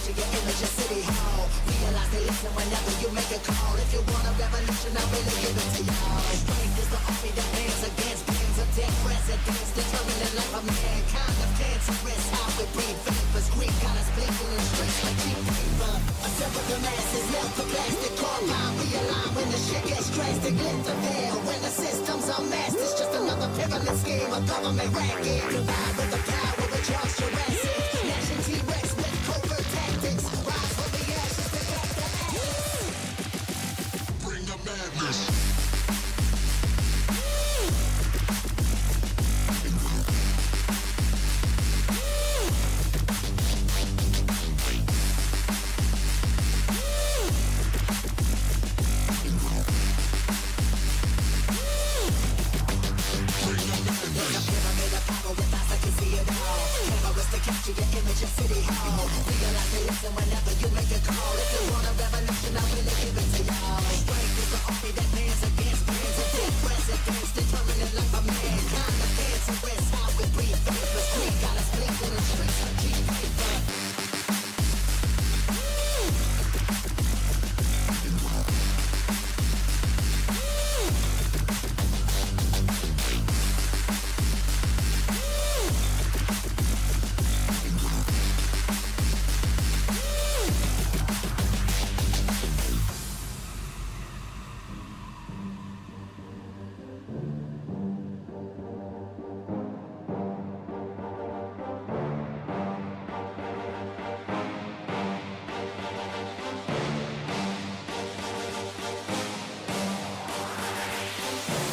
capture your image of City Hall. Realize they listen whenever you make a call. If you want a revolution, I really give it to y'all. Strength is the army that bands against bands of dead presidents, determining the life of mankind. Of cancerous, how we breathe vapors. Greek got us blinking in streets like cheap paper. A separate the masses, melt the plastic carbine. Realign when the shit gets drastic. Lift the veil when the system's unmasked. It's just another pyramid scheme, a government racket. Divide with the power of Charles Jurassic. Gnashing T-Rex with covert tactics. Rise from the ashes to back the ashes. Bring the madness. Capture your image of City Hall. Realize they listen whenever you make a call. If you want a revolution, I really give it to y'all. Strength is the army that bands against bands of dead presidents, determining the life of mankind. The cancerous, how we breathe vapors. Greek got us blinking in streets like cheap paper.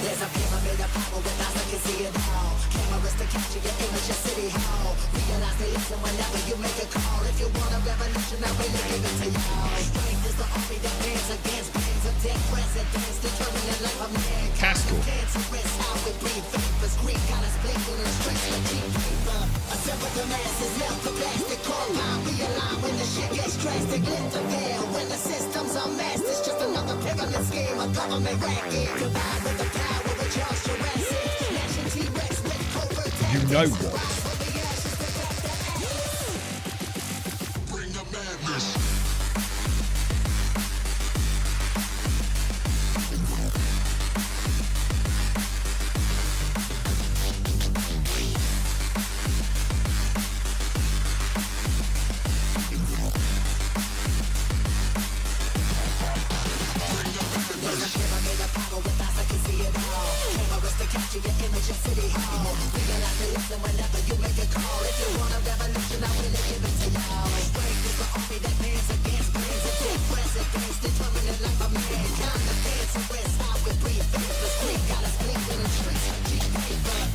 There's a pyramid of power with eyes that can see it all. Cameras to capture your image of City Hall. Realize they listen whenever you make a call. If you want a revolution, I really give it to y'all. Strength is the army that bands against bands of dead presidents, determining the life of mankind. Castle. Cancerous, how we breathe vapors. Greek got us blinking in streets like cheap paper. Assemble the masses, melt the plastic carbine. Realign when the shit gets drastic. Lift the veil when the system's unmasked. It's just another pyramid scheme, a government racket. Divide with the power of Charles Jurassic. Gnashing T-Rex with covert tactics. You know what? Rise from the ashes to back the ashes. Bring the madness. Capture your image of City Hall. Realize they listen whenever you make a call. If you want a revolution, I really give it to y'all. Strength is the army that bands against bands of dead presidents, determining the life of mankind. The cancerous, how we breathe vapors. Greek got us blinking in streets like cheap paper.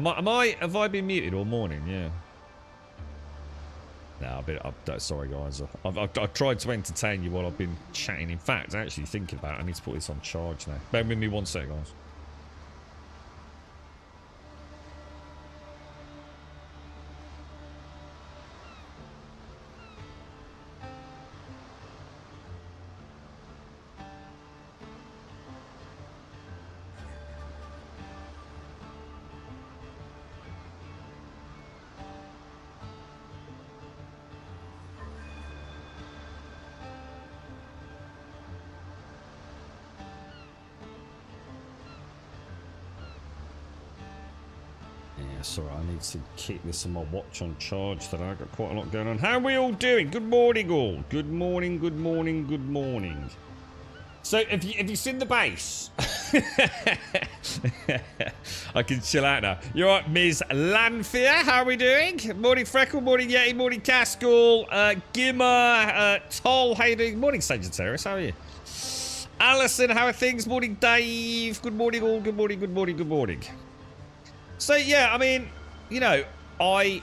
Have I been muted all morning? Yeah. No, sorry guys. I've tried to entertain you while I've been chatting. In fact, actually thinking about it, I need to put this on charge now. Bear with me 1 sec, guys. Sorry, I need to keep this on my watch on charge today. I've got quite a lot going on. How are we all doing? Good morning, all. Good morning, good morning, good morning. So, have you seen the base? I can chill out now. You're right, Ms. Lanfear. How are we doing? Morning, Freckle. Morning, Yeti. Morning, Cascal. Gimmer. Toll. How you doing? Morning, Sagittarius. How are you? Alison, how are things? Morning, Dave. Good morning, all. Good morning, good morning, good morning. So, yeah, I mean, you know, I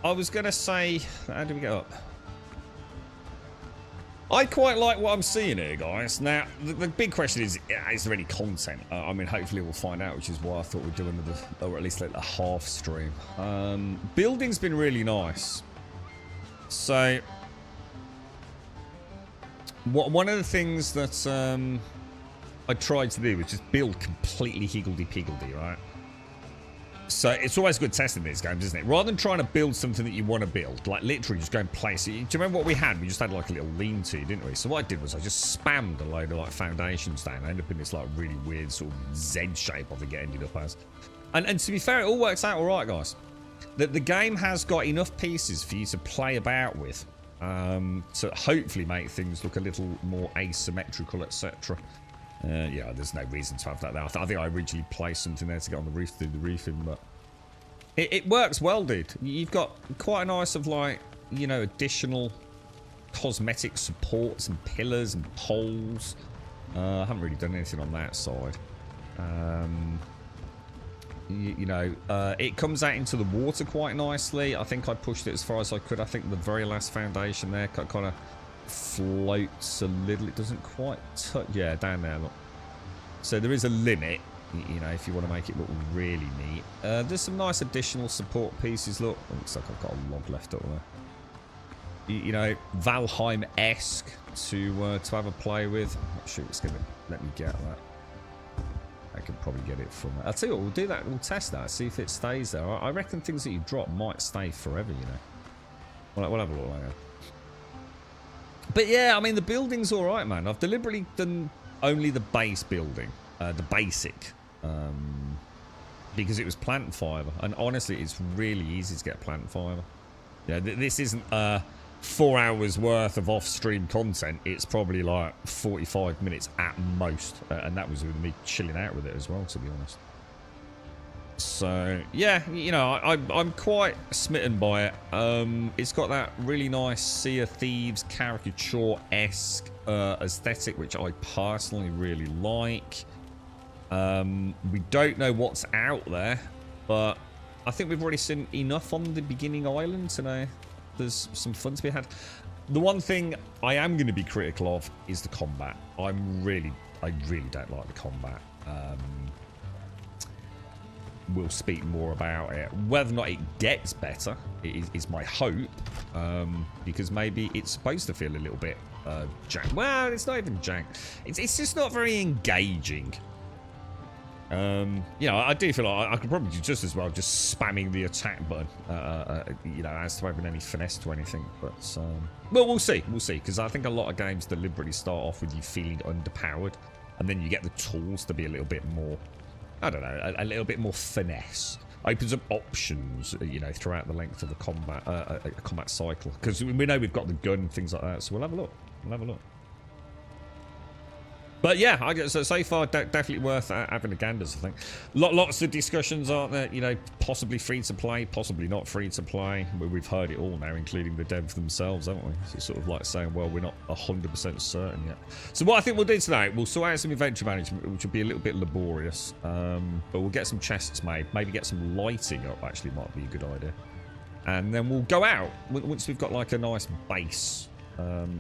was going to say... How do we get up? I quite like what I'm seeing here, guys. Now, the big question is there any content? I mean, hopefully we'll find out, which is why I thought we'd do another, or at least like a half stream. Building's been really nice. So, one of the things that I tried to do was just build completely higgledy-piggledy, right? So it's always good testing these games, isn't it? Rather than trying to build something that you want to build, like literally just go and place it. Do you remember what we had? We just had like a little lean-to, didn't we? So what I did was I just spammed a load of like foundations down. I ended up in this like really weird sort of Z shape, I think it ended up as. And to be fair, it all works out all right, guys. The game has got enough pieces for you to play about with, to hopefully make things look a little more asymmetrical, etc. Yeah, there's no reason to have that there. I think I originally placed something there to get on the roof to do the roofing, but it works well, dude. You've got quite a nice of like, you know, additional cosmetic supports and pillars and poles. I haven't really done anything on that side. You know, it comes out into the water quite nicely. I think I pushed it as far as I could. I think the very last foundation there kind of floats a little. It doesn't quite touch. Yeah, down there, look. So there is a limit, you know, if you want to make it look really neat. There's some nice additional support pieces. Look, it looks like I've got a log left up there. You know, Valheim-esque to have a play with. I'm not sure it's going to let me get that. I could probably get it from... I'll tell you what, we'll do that. We'll test that, see if it stays there. I reckon things that you drop might stay forever, you know. We'll have a look later. But yeah, I mean, the building's all right, man. I've deliberately done only the base building, the basic, because it was plant and fibre. And honestly, it's really easy to get plant and fibre. Yeah, this isn't 4 hours worth of off-stream content. It's probably like 45 minutes at most, and that was with me chilling out with it as well, to be honest. So yeah, you know, I'm quite smitten by it. It's got that really nice Sea of Thieves caricature-esque aesthetic, which I personally really like. We don't know what's out there, but I think we've already seen enough on the beginning island to know there's some fun to be had. The one thing I am going to be critical of is the combat. I really don't like the combat. We'll speak more about it. Whether or not it gets better is my hope, because maybe it's supposed to feel a little bit jank. Well, it's not even jank. It's just not very engaging. You know, I do feel like I could probably do just as well just spamming the attack button, you know, as to having any finesse to anything. But well, we'll see, because I think a lot of games deliberately start off with you feeling underpowered, and then you get the tools to be a little bit more, I don't know, a little bit more finesse. Opens up options, you know, throughout the length of the combat cycle. Because we know we've got the gun and things like that, so we'll have a look. But yeah, I guess so far definitely worth having a ganders. I think lots of discussions, aren't there? You know, possibly free to play, possibly not free to play. We've heard it all now, including the devs themselves, haven't we? So it's sort of like saying, well, we're not 100% certain yet. So what I think we'll do tonight, we'll sort out some inventory management, which will be a little bit laborious, but we'll get some chests made, maybe get some lighting up. Actually, might be a good idea. And then we'll go out once we've got like a nice base.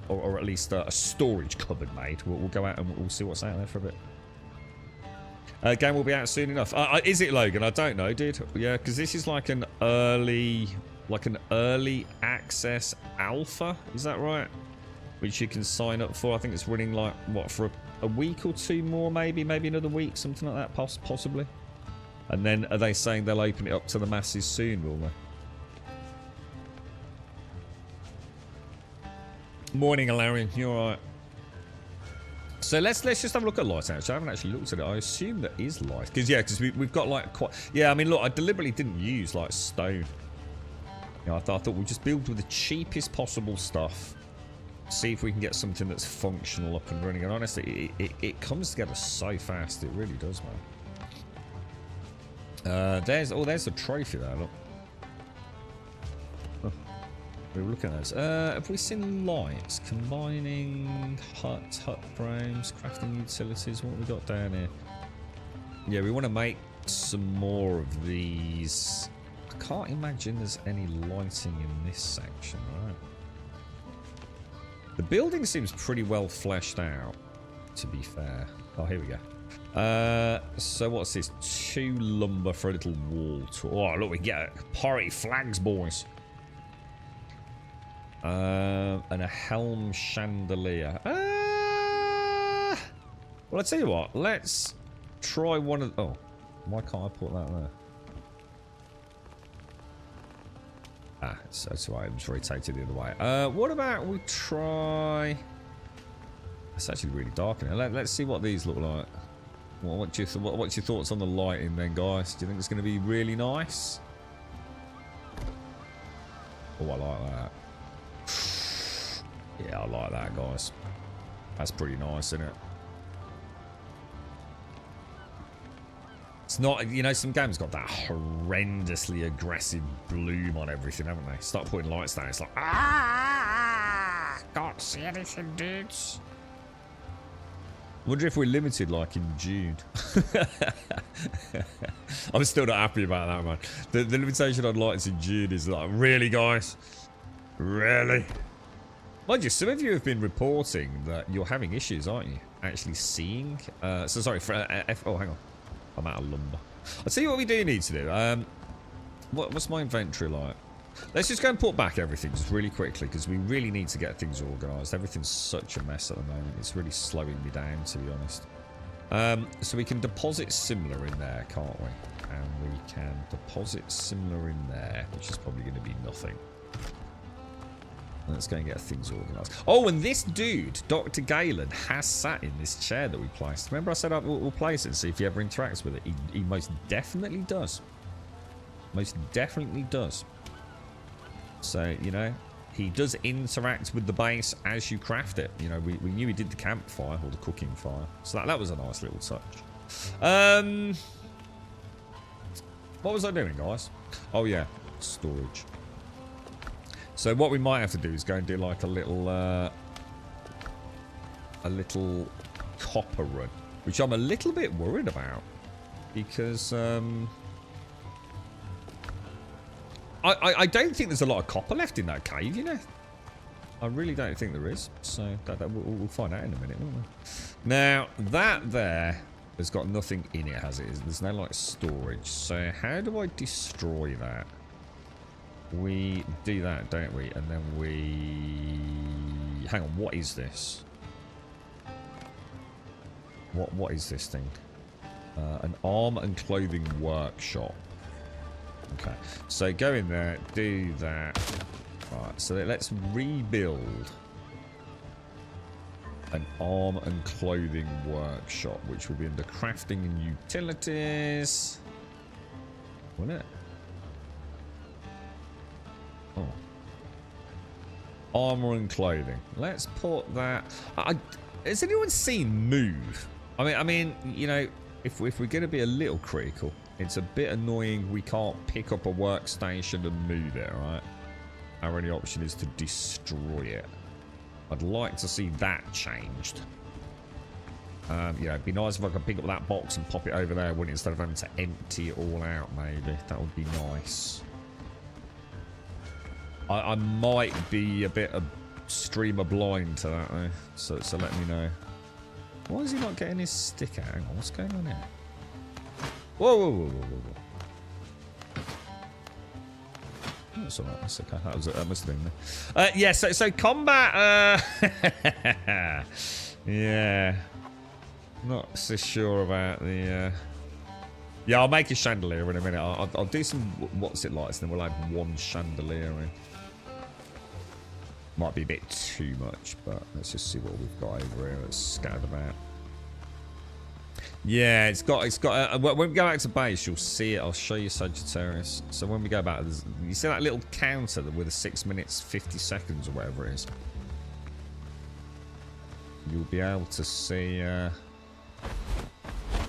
Or at least a storage cupboard made. We'll go out and we'll see what's out there for a bit. Game will be out soon enough. Is it, Logan? I don't know, dude. Yeah, because this is like an early access alpha. Is that right? Which you can sign up for. I think it's running like what, for a week or two more, maybe another week, something like that, possibly. And then are they saying they'll open it up to the masses soon? Will they? Morning, Alarian. You alright? So let's just have a look at light actually. I haven't actually looked at it. I assume there is light. Because we've got like quite... Yeah, I mean, look, I deliberately didn't use like stone. You know, I thought we'd just build with the cheapest possible stuff. See if we can get something that's functional up and running. And honestly, it comes together so fast. It really does, man. There's a trophy there, look. We were looking at this. Have we seen lights? Combining hut frames, crafting utilities. What have we got down here? Yeah, we want to make some more of these. I can't imagine there's any lighting in this section, right? The building seems pretty well fleshed out, to be fair. Oh, here we go. So what's this? 2 lumber for a little wall tour. Oh, look, we get party flags, boys. And a helm chandelier. Well, I'll tell you what. Let's try one of... Oh, why can't I put that there? Ah, that's right. It was rotated the other way. What about we try... It's actually really dark in here. Let's see what these look like. Well, what's your thoughts on the lighting then, guys? Do you think it's going to be really nice? Oh, I like that. Yeah, I like that, guys. That's pretty nice, isn't it? It's not, you know, some games got that horrendously aggressive bloom on everything, haven't they? Start putting lights down, it's like, ah, can't see anything, dudes. Wonder if we're limited like in June. I'm still not happy about that, man. The limitation on lights in June is like, really, guys? Really? Mind you, some of you have been reporting that you're having issues, aren't you? Actually seeing. So sorry. Oh, hang on. I'm out of lumber. I'll tell you what we do need to do. What's my inventory like? Let's just go and put back everything just really quickly because we really need to get things organised. Everything's such a mess at the moment. It's really slowing me down, to be honest. So we can deposit similar in there, can't we? And we can deposit similar in there, which is probably going to be nothing. Let's go and get things organised. Oh, and this dude, Dr. Galen, has sat in this chair that we placed. Remember I said we'll place it and see if he ever interacts with it? He most definitely does. Most definitely does. So, you know, he does interact with the base as you craft it. You know, we knew he did the campfire or the cooking fire. So that was a nice little touch. What was I doing, guys? Oh, yeah. Storage. So what we might have to do is go and do like a little copper run, which I'm a little bit worried about because I don't think there's a lot of copper left in that cave, you know. I really don't think there is. So we'll find out in a minute, won't we? Now that there has got nothing in it, has it? There's no like storage. So how do I destroy that? We do that, don't we? And then we... Hang on, what is this? What is this thing? An arm and clothing workshop. Okay, so go in there, do that. Right, so let's rebuild an arm and clothing workshop, which will be under crafting and utilities. Wouldn't it? Oh. Armor and clothing. Let's put that... has anyone seen Move? I mean, you know, if we're going to be a little critical, it's a bit annoying we can't pick up a workstation and move it, right? Our only option is to destroy it. I'd like to see that changed. Yeah, it'd be nice if I could pick up that box and pop it over there, wouldn't it, instead of having to empty it all out, maybe. That would be nice. I might be a bit of streamer blind to that, though. So let me know. Why is he not getting his stick out? Hang on, what's going on here? Whoa, whoa, whoa, whoa, whoa, whoa. That's alright, that's okay. That must have been there. Yeah, so combat, yeah. Not so sure about the, yeah, I'll make a chandelier in a minute. I'll do some, what's it like, so then we'll add one chandelier in. Might be a bit too much, but let's just see what we've got over here. Let's scatter them out. Yeah, it's got. When we go back to base, you'll see it. I'll show you Sagittarius. So when we go back, you see that little counter with the 6 minutes 50 seconds or whatever it is. You'll be able to see.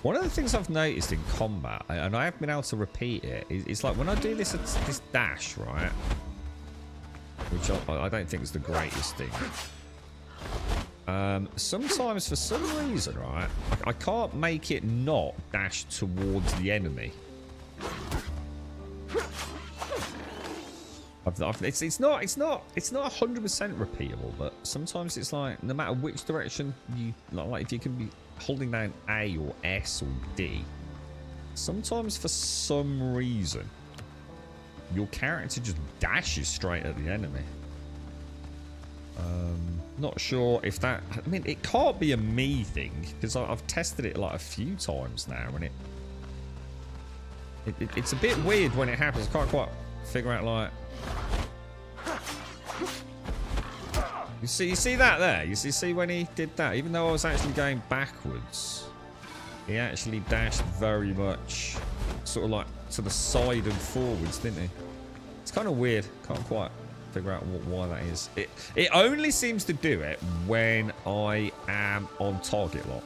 One of the things I've noticed in combat, and I have been able to repeat it, is like when I do this dash, right? Which I don't think is the greatest thing. Sometimes, for some reason, right, I can't make it not dash towards the enemy. It's not 100% repeatable, but sometimes it's like no matter which direction you like, if you can be holding down A or S or D, sometimes for some reason your character just dashes straight at the enemy. Not sure if that... I mean, it can't be a me thing, because I've tested it like a few times now, and it's a bit weird when it happens. I can't quite figure out, like... You see that there? You see when he did that? Even though I was actually going backwards, he actually dashed very much sort of like to the side and forwards, didn't he? It's kind of weird. Can't quite figure out why that is. It only seems to do it when I am on target lock.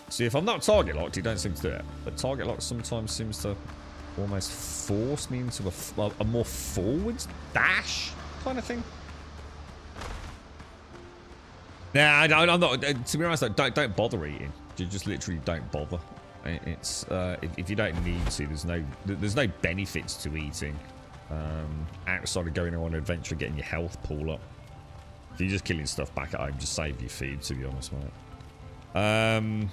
See, if I'm not target locked, he don't seem to do it. But target lock sometimes seems to almost force me into a more forwards dash kind of thing. Nah, I'm not. To be honest, don't bother eating. You just literally don't bother. It's if you don't need to, there's no benefits to eating outside of going on an adventure, getting your health pool up. If you're just killing stuff back at home, just save your food. To be honest, mate.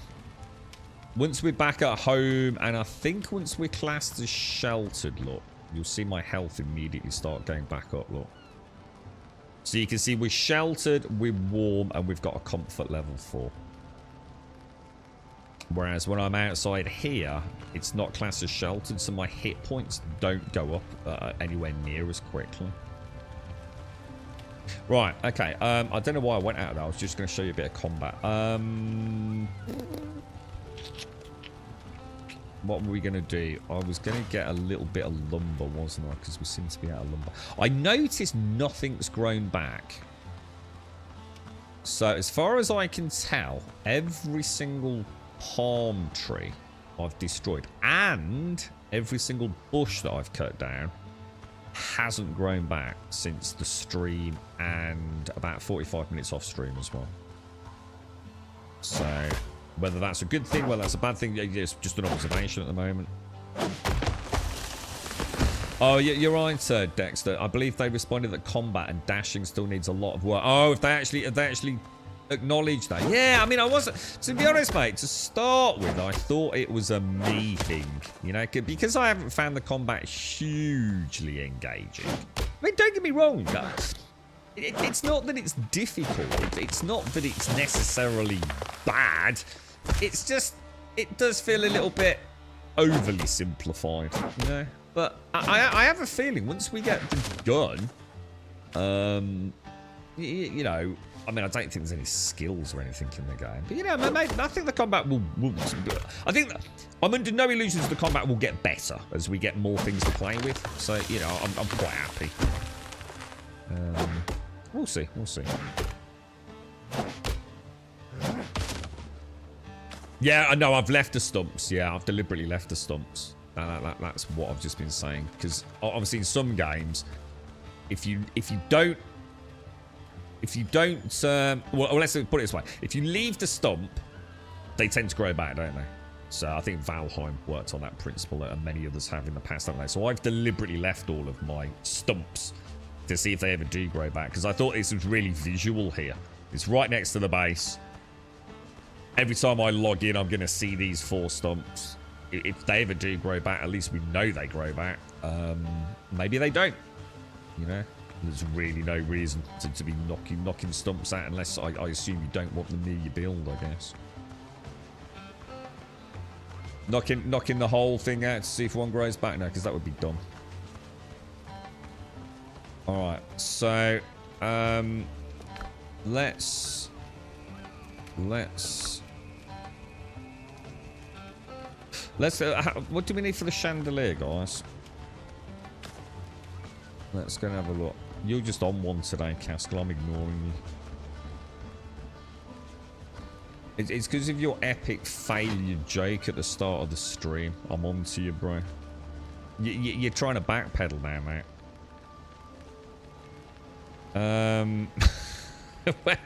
Once we're back at home, and I think once we're classed as sheltered, look, you'll see my health immediately start going back up. Look. So you can see we're sheltered, we're warm, and we've got a comfort level 4. Whereas when I'm outside here, it's not classed as sheltered, so my hit points don't go up anywhere near as quickly. Right, okay. I don't know why I went out of that. I was just going to show you a bit of combat. What were we going to do? I was going to get a little bit of lumber, wasn't I? Because we seem to be out of lumber. I noticed nothing's grown back. So as far as I can tell, every single palm tree I've destroyed and every single bush that I've cut down hasn't grown back since the stream and about 45 minutes off stream as well. So whether that's a good thing, whether that's a bad thing, it's just an observation at the moment. Oh, you're right, Dexter. I believe they responded that combat and dashing still needs a lot of work. Oh, if they actually acknowledged that. Yeah, I mean, I wasn't... To be honest, mate, to start with, I thought it was a me thing. You know, because I haven't found the combat hugely engaging. I mean, don't get me wrong, guys. It's not that it's difficult. It's not that it's necessarily bad. It's just... It does feel a little bit overly simplified, you know? But I have a feeling once we get the gun, you know, I mean, I don't think there's any skills or anything in the game. But, you know, I think the combat will I think I'm under no illusions the combat will get better as we get more things to play with. So, you know, I'm quite happy. We'll see. We'll see. Yeah, I know. I've left the stumps. Yeah, I've deliberately left the stumps. That's what I've just been saying. Because obviously in some games, if you don't, well, let's put it this way: if you leave the stump, they tend to grow back, don't they? So I think Valheim worked on that principle, and many others have in the past, haven't they? So I've deliberately left all of my stumps to see if they ever do grow back, because I thought this was really visual here. It's right next to the base. Every time I log in, I'm going to see these 4 stumps. If they ever do grow back, at least we know they grow back. Maybe they don't. You know, there's really no reason to be knocking stumps out, unless I assume you don't want them near your build, I guess. Knocking the whole thing out to see if one grows back? No, because that would be dumb. Alright, so let's what do we need for the chandelier, guys? Let's go and have a look. You're just on one today, Caskell. I'm ignoring you. It's because of your epic failure joke at the start of the stream. I'm on to you, bro. You're trying to backpedal now, mate.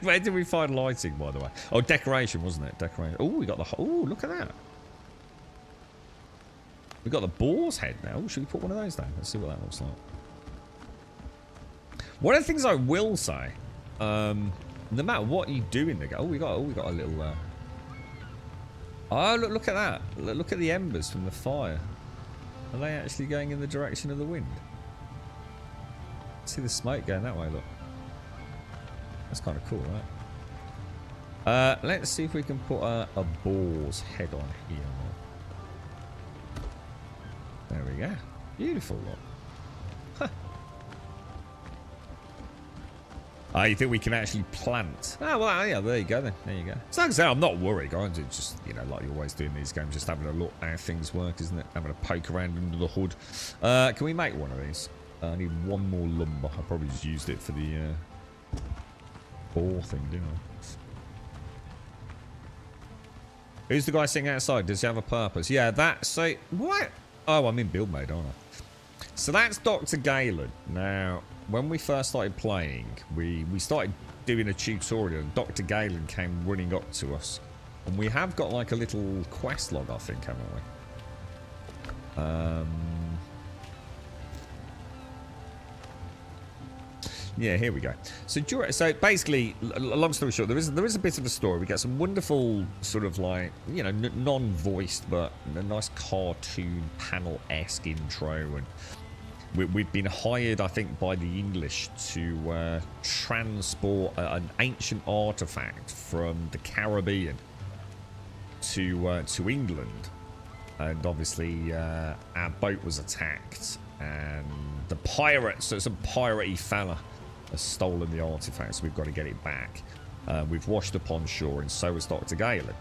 Where did we find lighting, by the way? Oh, decoration, wasn't it? Decoration. Oh, we got the... Oh, look at that. We got the boar's head now. Should we put one of those down? Let's see what that looks like. One of the things I will say, no matter what you do in the game... Oh, we got a little... Oh, look at that. Look at the embers from the fire. Are they actually going in the direction of the wind? See the smoke going that way, look. That's kind of cool, right? Let's see if we can put a boar's head on here. There we go. Beautiful, look. Huh. Oh, you think we can actually plant? Oh, well, yeah, there you go then. There you go. So like I say, I'm not worried, guys. It's just, you know, like you always do in these games, just having a look how things work, isn't it? Having a poke around under the hood. Can we make one of these? I need one more lumber. I probably just used it for the ball thing, didn't I? Who's the guy sitting outside? Does he have a purpose? Yeah, that... So, what? Oh, I'm in build mode, aren't I? So that's Dr. Galen. Now, when we first started playing, we started doing a tutorial, and Dr. Galen came running up to us. And we have got like a little quest log, I think, haven't we? Yeah, here we go. So basically, long story short, there is a bit of a story. We get some wonderful sort of like, you know, non-voiced, but a nice cartoon panel-esque intro, and we've been hired, I think, by the English to transport an ancient artifact from the Caribbean to England, and obviously our boat was attacked, and the pirates, so some piratey fella, has stolen the artifact, so we've got to get it back. We've washed upon shore, and so has Dr. Galen.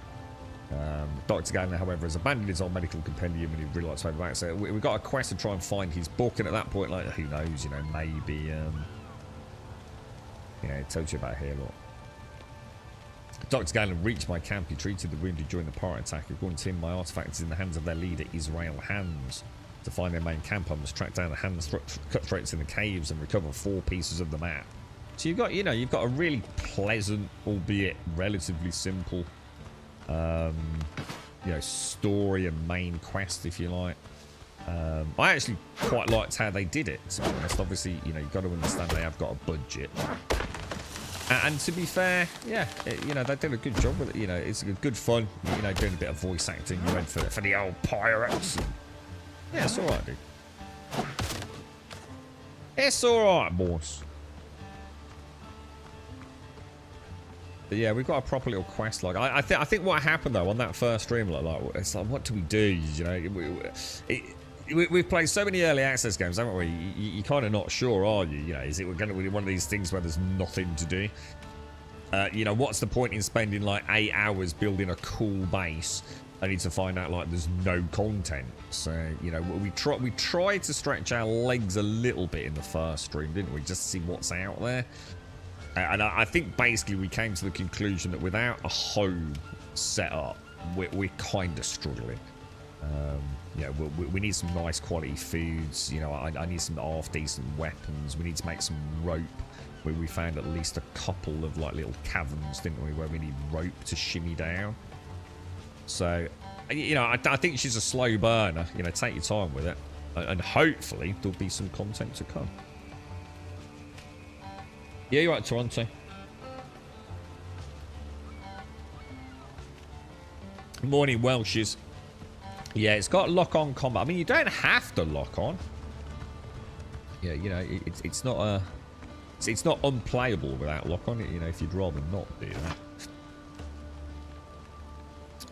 Dr. Galen, however, has abandoned his old medical compendium, and he'd really like to have it back. So we've got a quest to try and find his book, and at that point, like, who knows, you know, maybe, yeah, it tells you about here, look. Dr. Galen reached my camp. He treated the wounded during the pirate attack. According to him, my artifact is in the hands of their leader, Israel Hands. To find their main camp, I must track down the Hands cutthroats in the caves and recover 4 pieces of the map. So you've got, you know, you've got a really pleasant, albeit relatively simple, you know, story and main quest, if you like. I actually quite liked how they did it, to be honest. Obviously, you know, you've got to understand they have got a budget. And to be fair, yeah, you know, they did a good job with it. You know, it's good fun, you know, doing a bit of voice acting. You went for the old pirates. Yeah, it's alright, dude. It's alright, boss. But yeah, we've got a proper little quest. Like, I think what happened though on that first stream, like it's like, what do we do? You know, we've played so many early access games, haven't we? You're kind of not sure, are you? You know, is it going to be one of these things where there's nothing to do? You know, what's the point in spending like 8 hours building a cool base? I need to find out like there's no content. So, you know, we tried to stretch our legs a little bit in the first stream, didn't we? Just to see what's out there. And I think basically we came to the conclusion that without a home set up, we're kind of struggling. You know, we need some nice quality foods. You know, I need some half-decent weapons. We need to make some rope. We found at least a couple of like little caverns, didn't we, where we need rope to shimmy down. So, you know, I think she's a slow burner. You know, take your time with it. And hopefully there'll be some content to come. Yeah, you're right, Toronto. Morning, Welshes. Yeah, it's got lock-on combat. I mean, you don't have to lock on. Yeah, you know, it's not it's not unplayable without lock on. You know, if you'd rather not do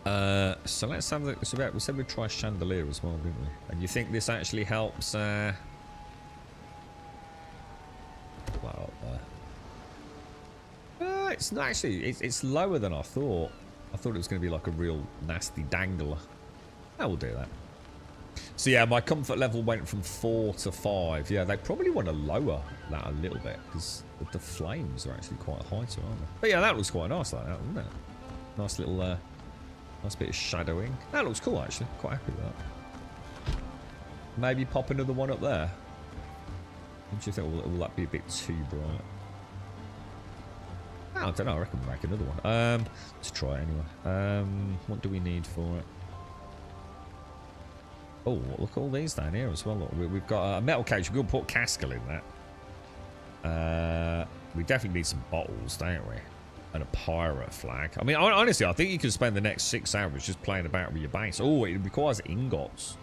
that. So let's have the. So we said we'd try chandelier as well, didn't we? And you think this actually helps? Put that up there. It's not actually. It's lower than I thought. I thought it was going to be like a real nasty dangler. I will do that. So yeah, my comfort level went from 4 to 5. Yeah, they probably want to lower that a little bit because the flames are actually quite high too, aren't they? But yeah, that looks quite nice like that, doesn't it? Nice little, nice bit of shadowing. That looks cool actually. Quite happy with that. Maybe pop another one up there. What do you think? Will that be a bit too bright? I don't know. I reckon we'll make another one. Let's try it anyway. What do we need for it? Oh, look at all these down here as well. Look, we've got a metal cage. We're going to put Cascal in that. We definitely need some bottles, don't we? And a pirate flag. I mean, honestly, I think you could spend the next 6 hours just playing about with your base. Oh, it requires ingots.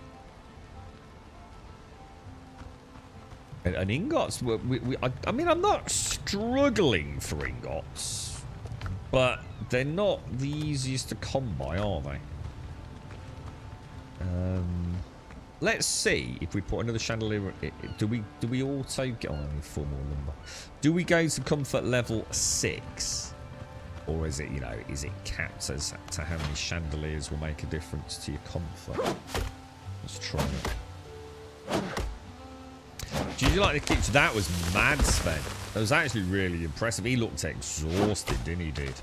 And ingots, I mean, I'm not struggling for ingots. But they're not the easiest to come by, are they? Let's see if we put another chandelier. Do we also get? Oh, I need 4 more lumber. Do we go to comfort level 6, or is it, you know, is it capped as to how many chandeliers will make a difference to your comfort? Let's try it. Did you like the kitchen? That was mad, Sven. That was actually really impressive. He looked exhausted, didn't he, dude?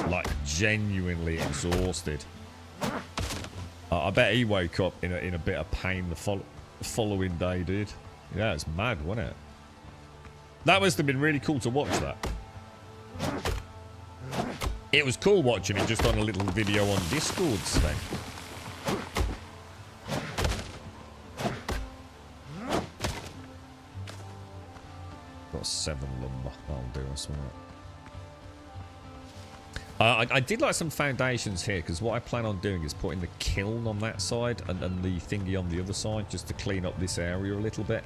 Like genuinely exhausted. I bet he woke up in a bit of pain the following day, dude. Yeah, it's mad, wasn't it? That must have been really cool to watch that. It was cool watching it just on a little video on Discord, Sven. Got 7 lumber. That'll do us, won't it? I did like some foundations here because what I plan on doing is putting the kiln on that side and the thingy on the other side just to clean up this area a little bit.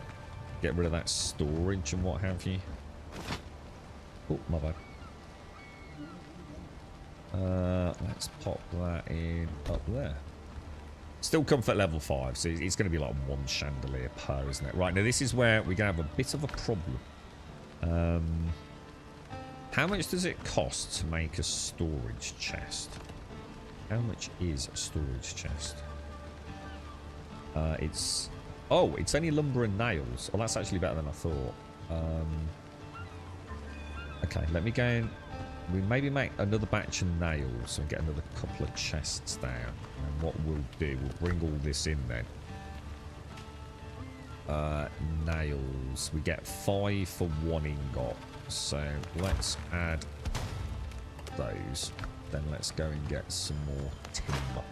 Get rid of that storage and what have you. Oh, my bad. Let's pop that in up there. Still comfort level 5, so it's going to be like 1 chandelier per, isn't it? Right, now this is where we're going to have a bit of a problem. How much does it cost to make a storage chest? How much is a storage chest? It's only lumber and nails. Oh, that's actually better than I thought. Okay, let me go in. We maybe make another batch of nails and get another couple of chests down. And what we'll do, we'll bring all this in then. Nails. We get 5 for 1 ingot. So let's add those. Then let's go and get some more timber.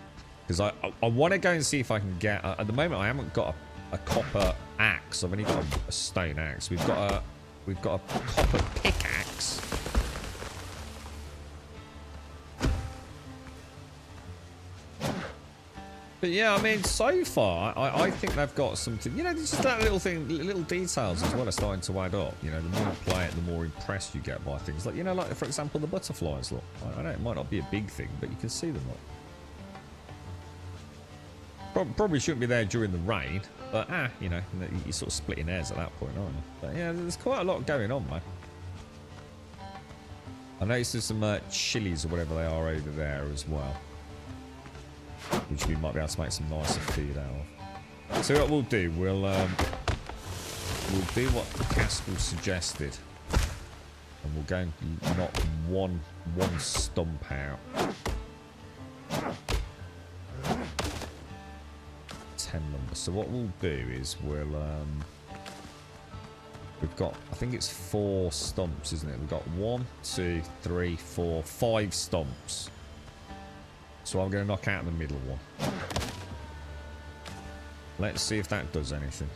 Because I want to go and see if I can get... at the moment, I haven't got a copper axe. I've only got a stone axe. We've got a copper pickaxe. But yeah, I mean, so far, I think they've got something. You know, it's just that little thing, little details as well are starting to add up. You know, the more you play it, the more impressed you get by things. Like, you know, like, for example, the butterflies, look. I know it might not be a big thing, but you can see them, look. Probably shouldn't be there during the rain, but, you know, you're sort of splitting hairs at that point, aren't you? But yeah, there's quite a lot going on, man. I noticed there's some chilies or whatever they are over there as well, which we might be able to make some nicer food out of. So what we'll do, we'll do what Cascal suggested, and we'll go and knock one stump out. 10 lumber. So what we'll do is we'll we've got, I think it's 4 stumps, isn't it? We've got 1, 2, 3, 4, 5 stumps. So I'm going to knock out the middle one. Let's see if that does anything.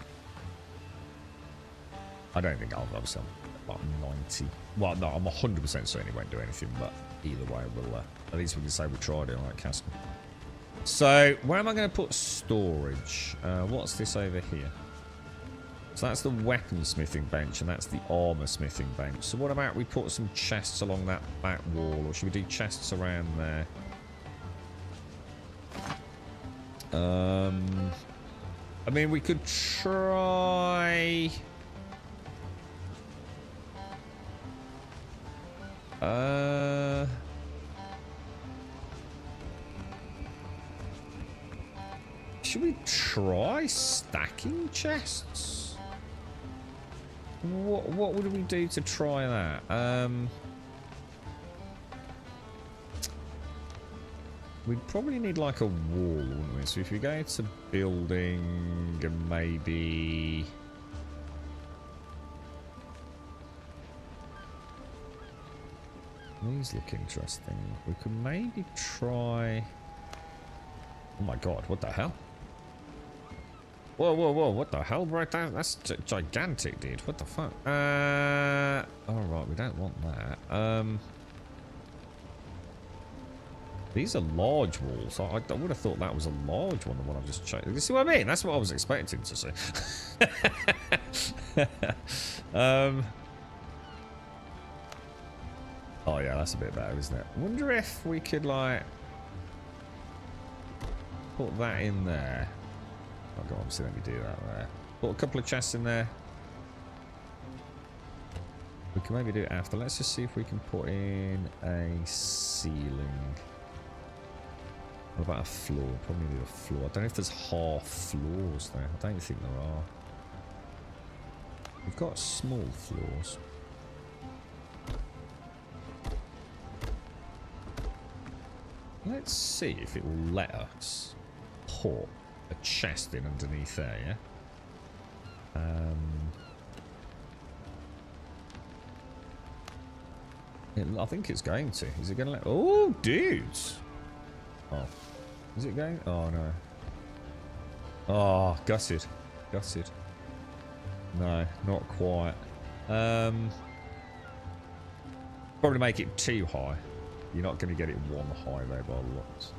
I don't think I'll obviously about 90. Well, no, I'm 100% certain it won't do anything, but either way, we'll at least we can say we tried it, right, Casper? So, where am I going to put storage? What's this over here? So that's the weaponsmithing bench, and that's the armor smithing bench. So what about we put some chests along that back wall, or should we do chests around there? I mean, we could try... should we try stacking chests? What would we do to try that? We'd probably need like a wall, wouldn't we? So if we go to building and maybe... These look interesting. We could maybe try... Oh my god, what the hell? Whoa, whoa, whoa, what the hell, bro? That's gigantic, dude. What the fuck? Alright, we don't want that. These are large walls. I would have thought that was a large one, the one I've just checked. You see what I mean? That's what I was expecting to see. Oh yeah, that's a bit better, isn't it? I wonder if we could, like, put that in there. Oh god, obviously let me do that there. Put a couple of chests in there. We can maybe do it after. Let's just see if we can put in a ceiling. What about a floor? Probably need a floor. I don't know if there's half floors there. I don't think there are. We've got small floors. Let's see if it will let us put a chest in underneath there, yeah? I think it's going to. Is it going to let... Oh, dudes! Oh. Is it going? Oh, no. Oh, gutted. Gutted. No, not quite. Probably make it too high. You're not going to get it one high there by the looks.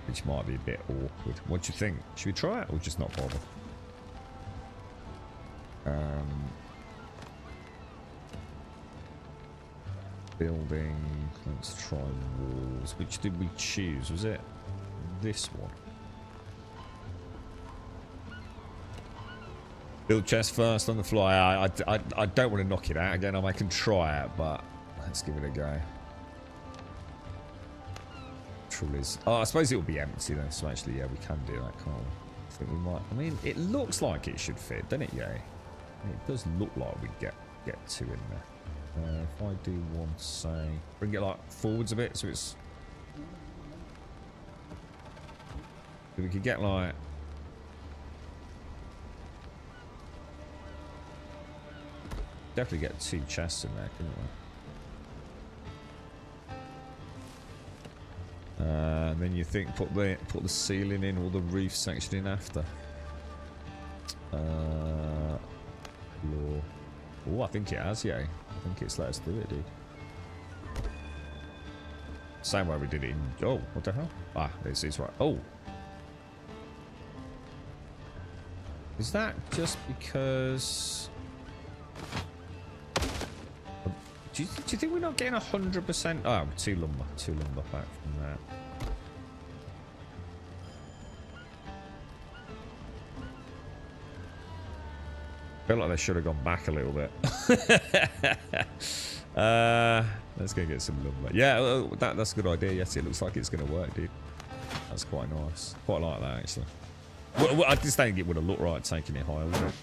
Which might be a bit awkward. What do you think? Should we try it or just not bother? Building. Let's try walls. Which did we choose? Was it this one? Build chest first on the fly. I don't want to knock it out again. I can try it, but let's give it a go. Trouble is, oh, I suppose it will be empty though. So actually, yeah, we can do that, can't we? I think we might. I mean, it looks like it should fit, doesn't it? Yeah, it does look like we get 2 in there. If I do one, say, bring it like forwards a bit, so it's. We could get like. Definitely get 2 chests in there, couldn't we? And then you think put the ceiling in or the roof section in after. Floor. Oh, I think it has, yeah. I think it's let us do it, dude. Same way we did it in. Oh, what the hell? Ah, this is right. Oh. Is that just because? Do you think we're not getting 100%? Oh, 2 lumber back from that. I feel like they should have gone back a little bit. Let's go get some lumber. Yeah, that's a good idea. Yes, it looks like it's going to work, dude. That's quite nice. Quite like that, actually. Well, I just think it would have looked right taking it higher, wouldn't it?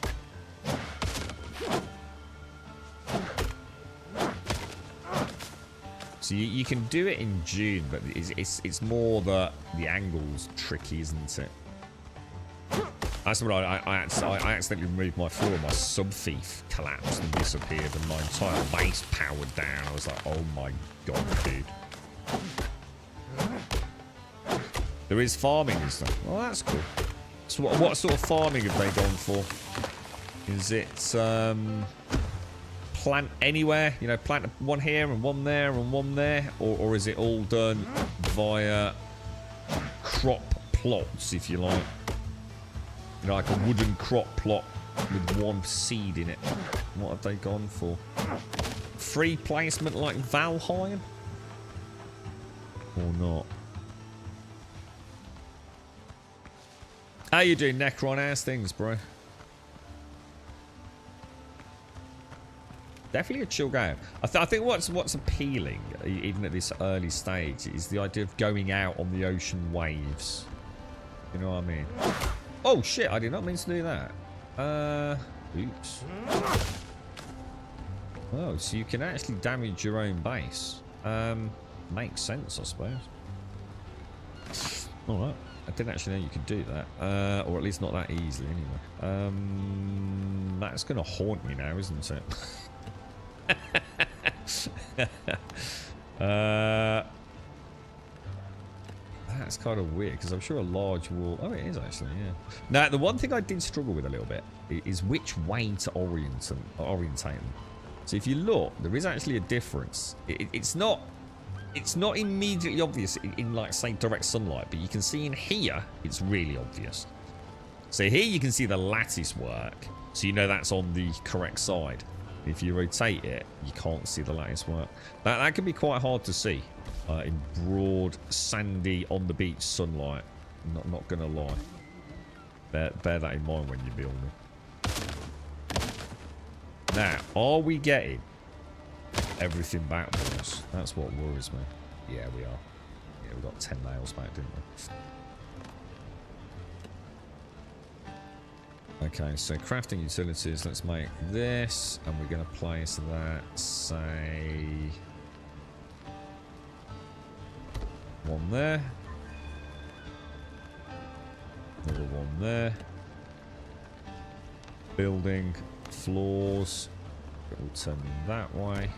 So you can do it in June, but it's more the angle's tricky, isn't it? That's what I accidentally removed my floor. My sub-thief collapsed and disappeared, and my entire base powered down. I was like, oh my god, dude. There is farming and stuff. Oh, that's cool. So what sort of farming have they gone for? Is it plant anywhere? You know, plant one here and one there and one there? Or is it all done via crop plots, if you like? You know, like a wooden crop plot with one seed in it. What have they gone for? Free placement like Valheim? Or not? How you doing, Necron? How's things, bro? Definitely a chill game. I think what's appealing, even at this early stage, is the idea of going out on the ocean waves. You know what I mean? Oh shit! I did not mean to do that. Oops. Oh, so you can actually damage your own base. Makes sense, I suppose. All right. I didn't actually know you could do that, or at least not that easily, anyway. That's gonna haunt me now, isn't it? That's kind of weird because I'm sure a large wall. Oh, it is actually, yeah. Now, the one thing I did struggle with a little bit is which way to orientate them. So if you look, there is actually a difference. It's not immediately obvious in like, say, direct sunlight, but you can see in here it's really obvious. So here you can see the lattice work, so you know that's on the correct side. If you rotate it, you can't see the lattice work. That can be quite hard to see in broad, sandy, on the beach sunlight. Not gonna lie. Bear that in mind when you're building. Now, are we getting everything back, boys? That's what worries me. Yeah, we are. Yeah, we got 10 nails back, didn't we? Okay, so crafting utilities. Let's make this, and we're going to place that, say, one there, another one there. Building floors. We'll turn them that way.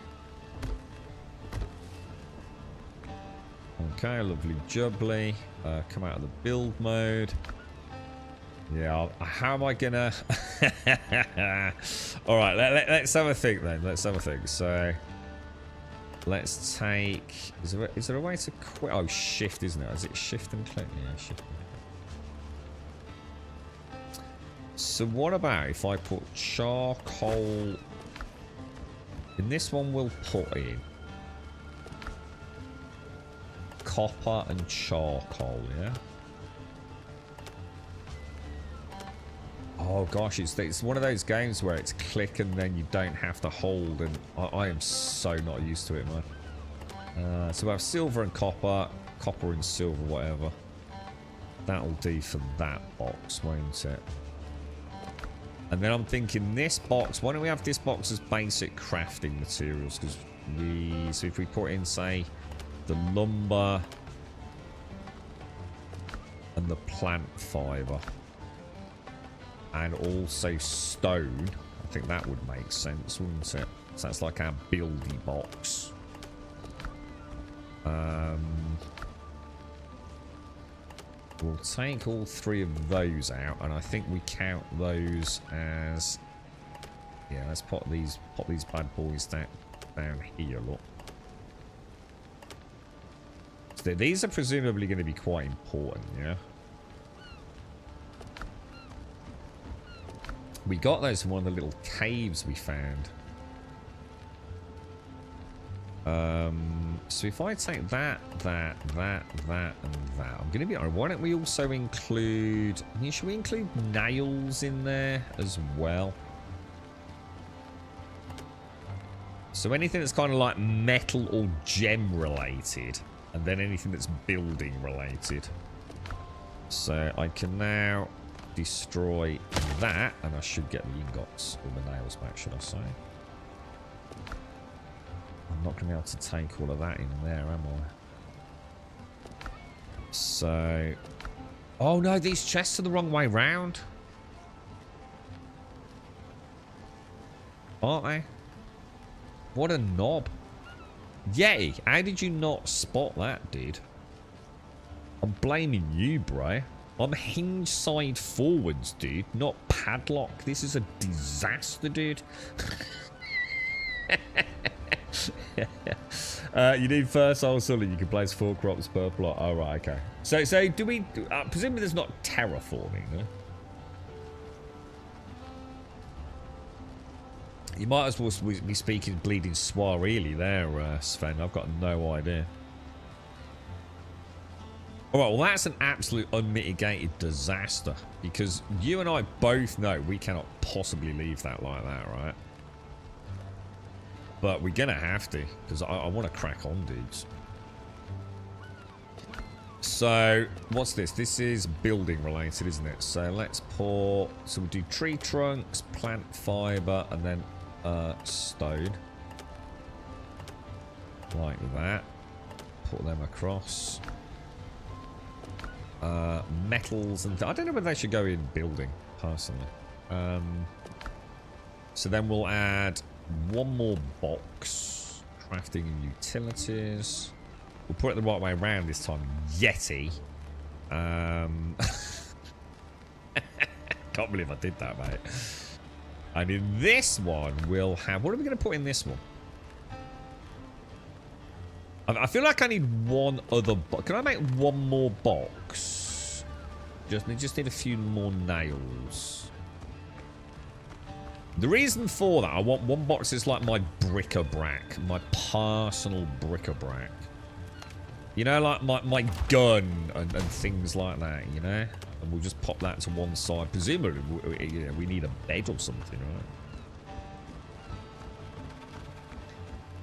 Okay, lovely jubbly. Come out of the build mode. Yeah, how am I gonna... Alright, let's have a think then. Let's have a think. So, let's take... Is there a way to quit? Oh, shift, isn't it? Is it shift and click? Yeah, shift. So what about if I put charcoal... In this one we'll put in copper and charcoal, yeah? Oh gosh, it's one of those games where it's click and then you don't have to hold, and I am so not used to it, man. So we have silver and copper and silver, whatever. That'll do for that box, won't it? And then I'm thinking this box, why don't we have this box as basic crafting materials? Because so if we put in, say, the lumber and the plant fiber and also stone, I think that would make sense, wouldn't it? So that's like our buildy box. We'll take all three of those out, and I think we count those as... Yeah, let's pop these bad boys down here, look. So these are presumably going to be quite important, yeah? We got those from one of the little caves we found. So if I take that, and that, I'm going to be alright. Why don't we also include... Should we include nails in there as well? So anything that's kind of like metal or gem related, and then anything that's building related. So I can now destroy that, and I should get the ingots or the nails back, should I say. I'm not going to be able to take all of that in there, am I? So... Oh no, these chests are the wrong way round. Aren't they? What a knob. Yeti, how did you not spot that, dude? I'm blaming you, bro. I'm hinge side forwards, dude, not padlock. This is a disaster, dude. You need first soul sully. You can place 4 crops per plot. Oh, right, okay. So do we... presumably there's not terraforming, no? You might as well be speaking bleeding Swahili there, Sven. I've got no idea. Alright, well that's an absolute unmitigated disaster. Because you and I both know we cannot possibly leave that like that, right? But we're gonna have to. Because I want to crack on, dudes. So, what's this? This is building related, isn't it? So let's pour... So we'll do tree trunks, plant fibre, and then stone. Like that. Put them across. Metals and... I don't know whether they should go in building, personally. So then we'll add one more box. Crafting and utilities. We'll put it the right way around this time. Yeti. Can't believe I did that, mate. And in this one, we'll have... What are we going to put in this one? I feel like I need one other box. Can I make one more box? Just need a few more nails. The reason for that, I want one box that's like my bric-a-brac. My personal bric-a-brac. You know, like my gun and things like that, you know? And we'll just pop that to one side. Presumably, we need a bed or something, right?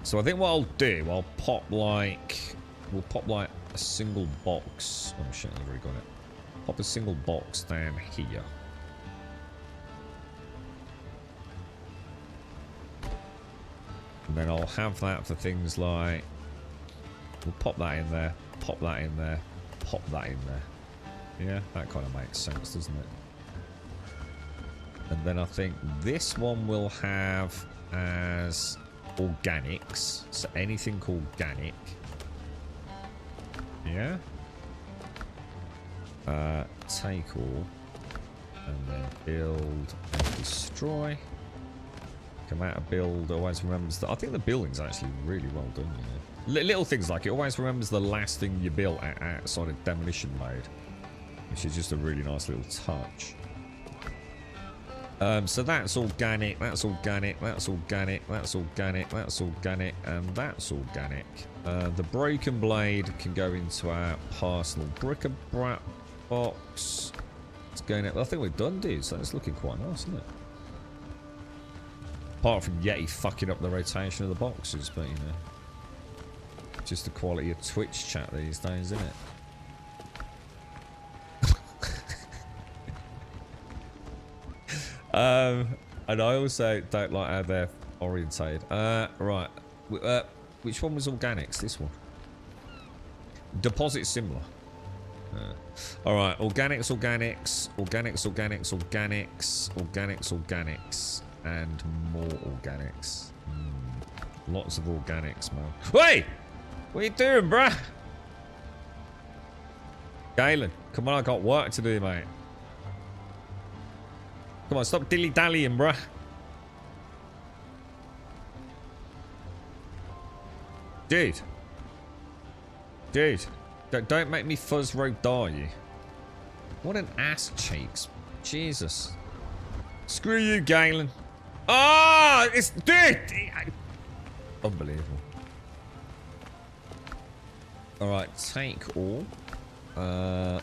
So I think what I'll do, I'll pop like... We'll pop like a single box. Oh shit, I've already got it. Pop a single box down here. And then I'll have that for things like... We'll pop that in there, pop that in there, pop that in there. Yeah, that kind of makes sense, doesn't it? And then I think this one will have as organics. So anything organic. Yeah. Take all. And then build and destroy. Come out of build, always remembers that. I think the building's actually really well done, you know. Little things like it always remembers the last thing you built outside of demolition mode. Which is just a really nice little touch. So that's organic, that's organic, that's organic, that's organic, that's organic, and that's organic. The broken blade can go into our personal bric-a-brac box. It's going up. I think we're done, dude. So it's looking quite nice, isn't it? Apart from Yeti fucking up the rotation of the boxes, but you know. Just the quality of Twitch chat these days, isn't it? And I also don't like how they're orientated. Right. Which one was organics? This one. Deposit similar. Alright, organics, organics, organics, organics, organics, organics, organics, and more organics. Lots of organics, man. Wait! What are you doing, bruh? Galen, come on, I got work to do, mate. Come on, stop dilly-dallying, bruh. Dude. Dude. Don't make me fuzz rope die you. What an ass cheeks. Jesus. Screw you, Galen. Ah! It's... Dude! Unbelievable. Alright, take all. And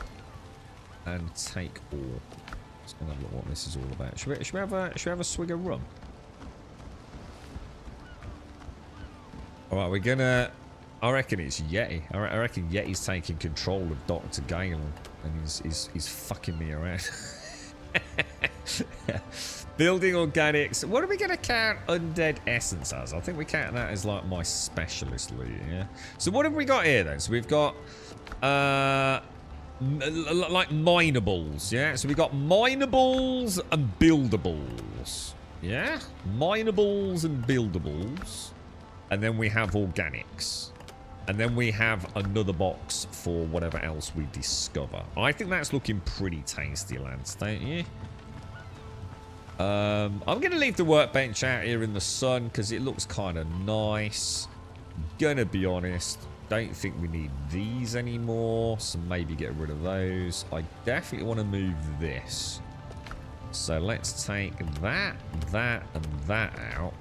take all. Let's go have a look what this is all about. Should we have a swig of rum? Alright, we're gonna... I reckon it's Yeti. I reckon Yeti's taking control of Dr. Galen. And he's fucking me around. Building organics. What are we going to count undead essence as? I think we count that as like my specialist loot, yeah? So what have we got here then? So we've got like minables, yeah? So we got minables and buildables, yeah? Minables and buildables. And then we have organics. And then we have another box for whatever else we discover. I think that's looking pretty tasty, lads, don't you? I'm going to leave the workbench out here in the sun because it looks kind of nice. Gonna be honest, don't think we need these anymore, so maybe get rid of those. I definitely want to move this. So let's take that, that, and that out.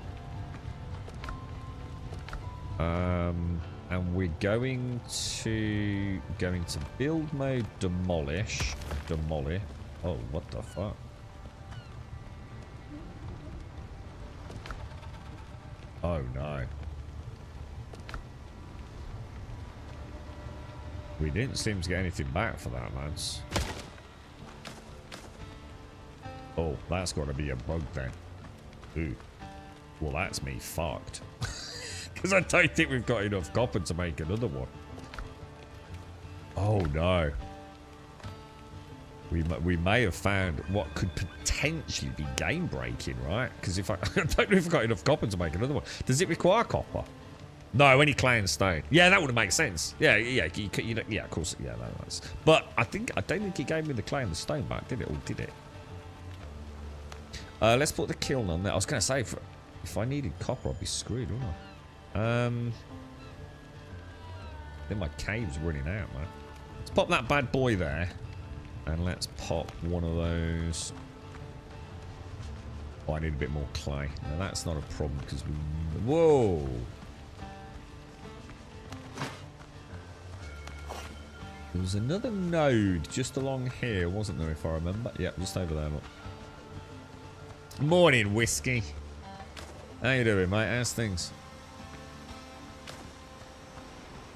And we're going to build mode, demolish. Oh, what the fuck? Oh no. We didn't seem to get anything back for that, lads. Oh, that's got to be a bug then. Ooh. Well, that's me fucked. Because I don't think we've got enough copper to make another one. Oh no. We may have found what could potentially be game breaking, right? Because if I don't know if we've got enough copper to make another one. Does it require copper? No, only clay and stone. Yeah, that would make sense. Yeah, yeah, yeah. Of course, yeah, that's. But I don't think he gave me the clay and the stone back, did it? Or did it? Let's put the kiln on there. I was going to say, if I needed copper, I'd be screwed, wouldn't I? Then my cave's running out, man. Let's pop that bad boy there. And let's pop one of those. Oh, I need a bit more clay. Now, that's not a problem because we... Whoa! There was another node just along here, wasn't there, if I remember? Yeah, just over there, look. Morning, Whiskey. How you doing, mate? How's things?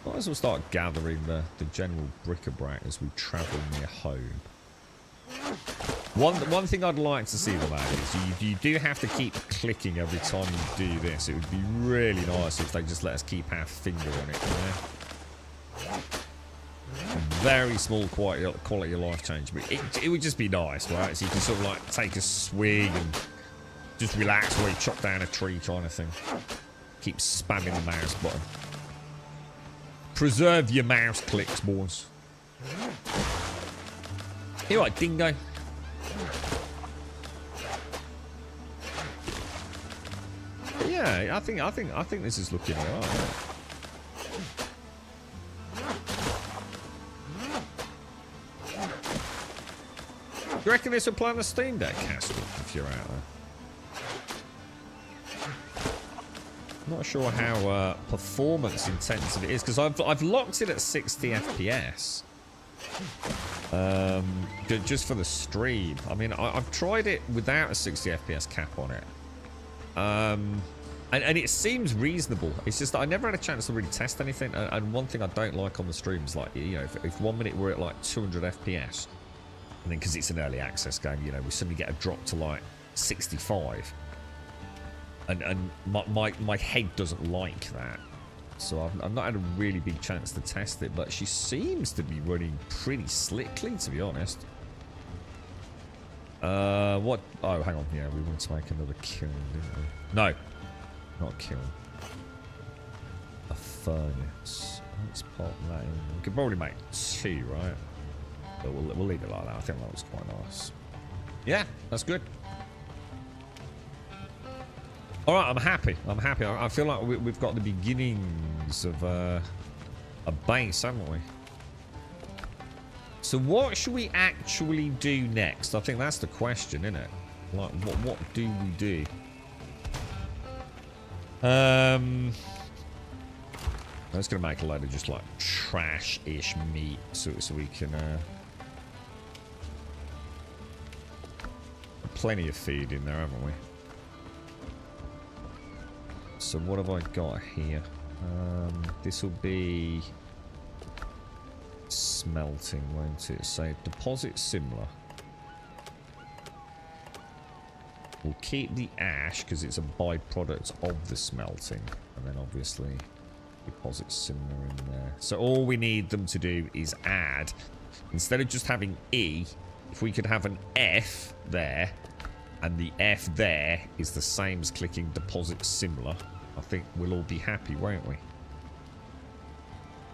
Might as well start gathering the general bric-a-brac as we travel near home. One thing I'd like to see them add is you do have to keep clicking every time you do this. It would be really nice if they just let us keep our finger on it, you know? Very small quality of life change, but it would just be nice, right? So you can sort of like take a swig and just relax while you chop down a tree kind of thing. Keep spamming the mouse button. Preserve your mouse clicks, boys. You right, dingo? But yeah, I think this is looking alright. Do you reckon this will play on the Steam Deck, Castle, if you're out there? Not sure how performance intensive it is because I've locked it at 60 FPS. Just for the stream. I mean, I've tried it without a 60 FPS cap on it. And it seems reasonable. It's just that I never had a chance to really test anything. And one thing I don't like on the stream is like, you know, if 1 minute we're at like 200 FPS, and then because it's an early access game, you know, we suddenly get a drop to like 65. And my head doesn't like that. So I've not had a really big chance to test it, but she seems to be running pretty slickly, to be honest. What? Oh, hang on. Yeah, we wanted to make another kiln, didn't we? No, not a kiln. A furnace. Let's pop that in. We could probably make 2, right? But we'll leave it like that. I think that was quite nice. Yeah, that's good. All right, I'm happy. I feel like we've got the beginnings of a base, haven't we? So what should we actually do next? I think that's the question, isn't it? Like, what do we do? I'm just going to make a load of just like trash-ish meat so we can... plenty of feed in there, haven't we? So what have I got here? This will be smelting, won't it? So deposit similar. We'll keep the ash because it's a byproduct of the smelting. And then obviously deposit similar in there. So all we need them to do is add, instead of just having E, if we could have an F there, and the F there is the same as clicking deposit similar, I think we'll all be happy, won't we?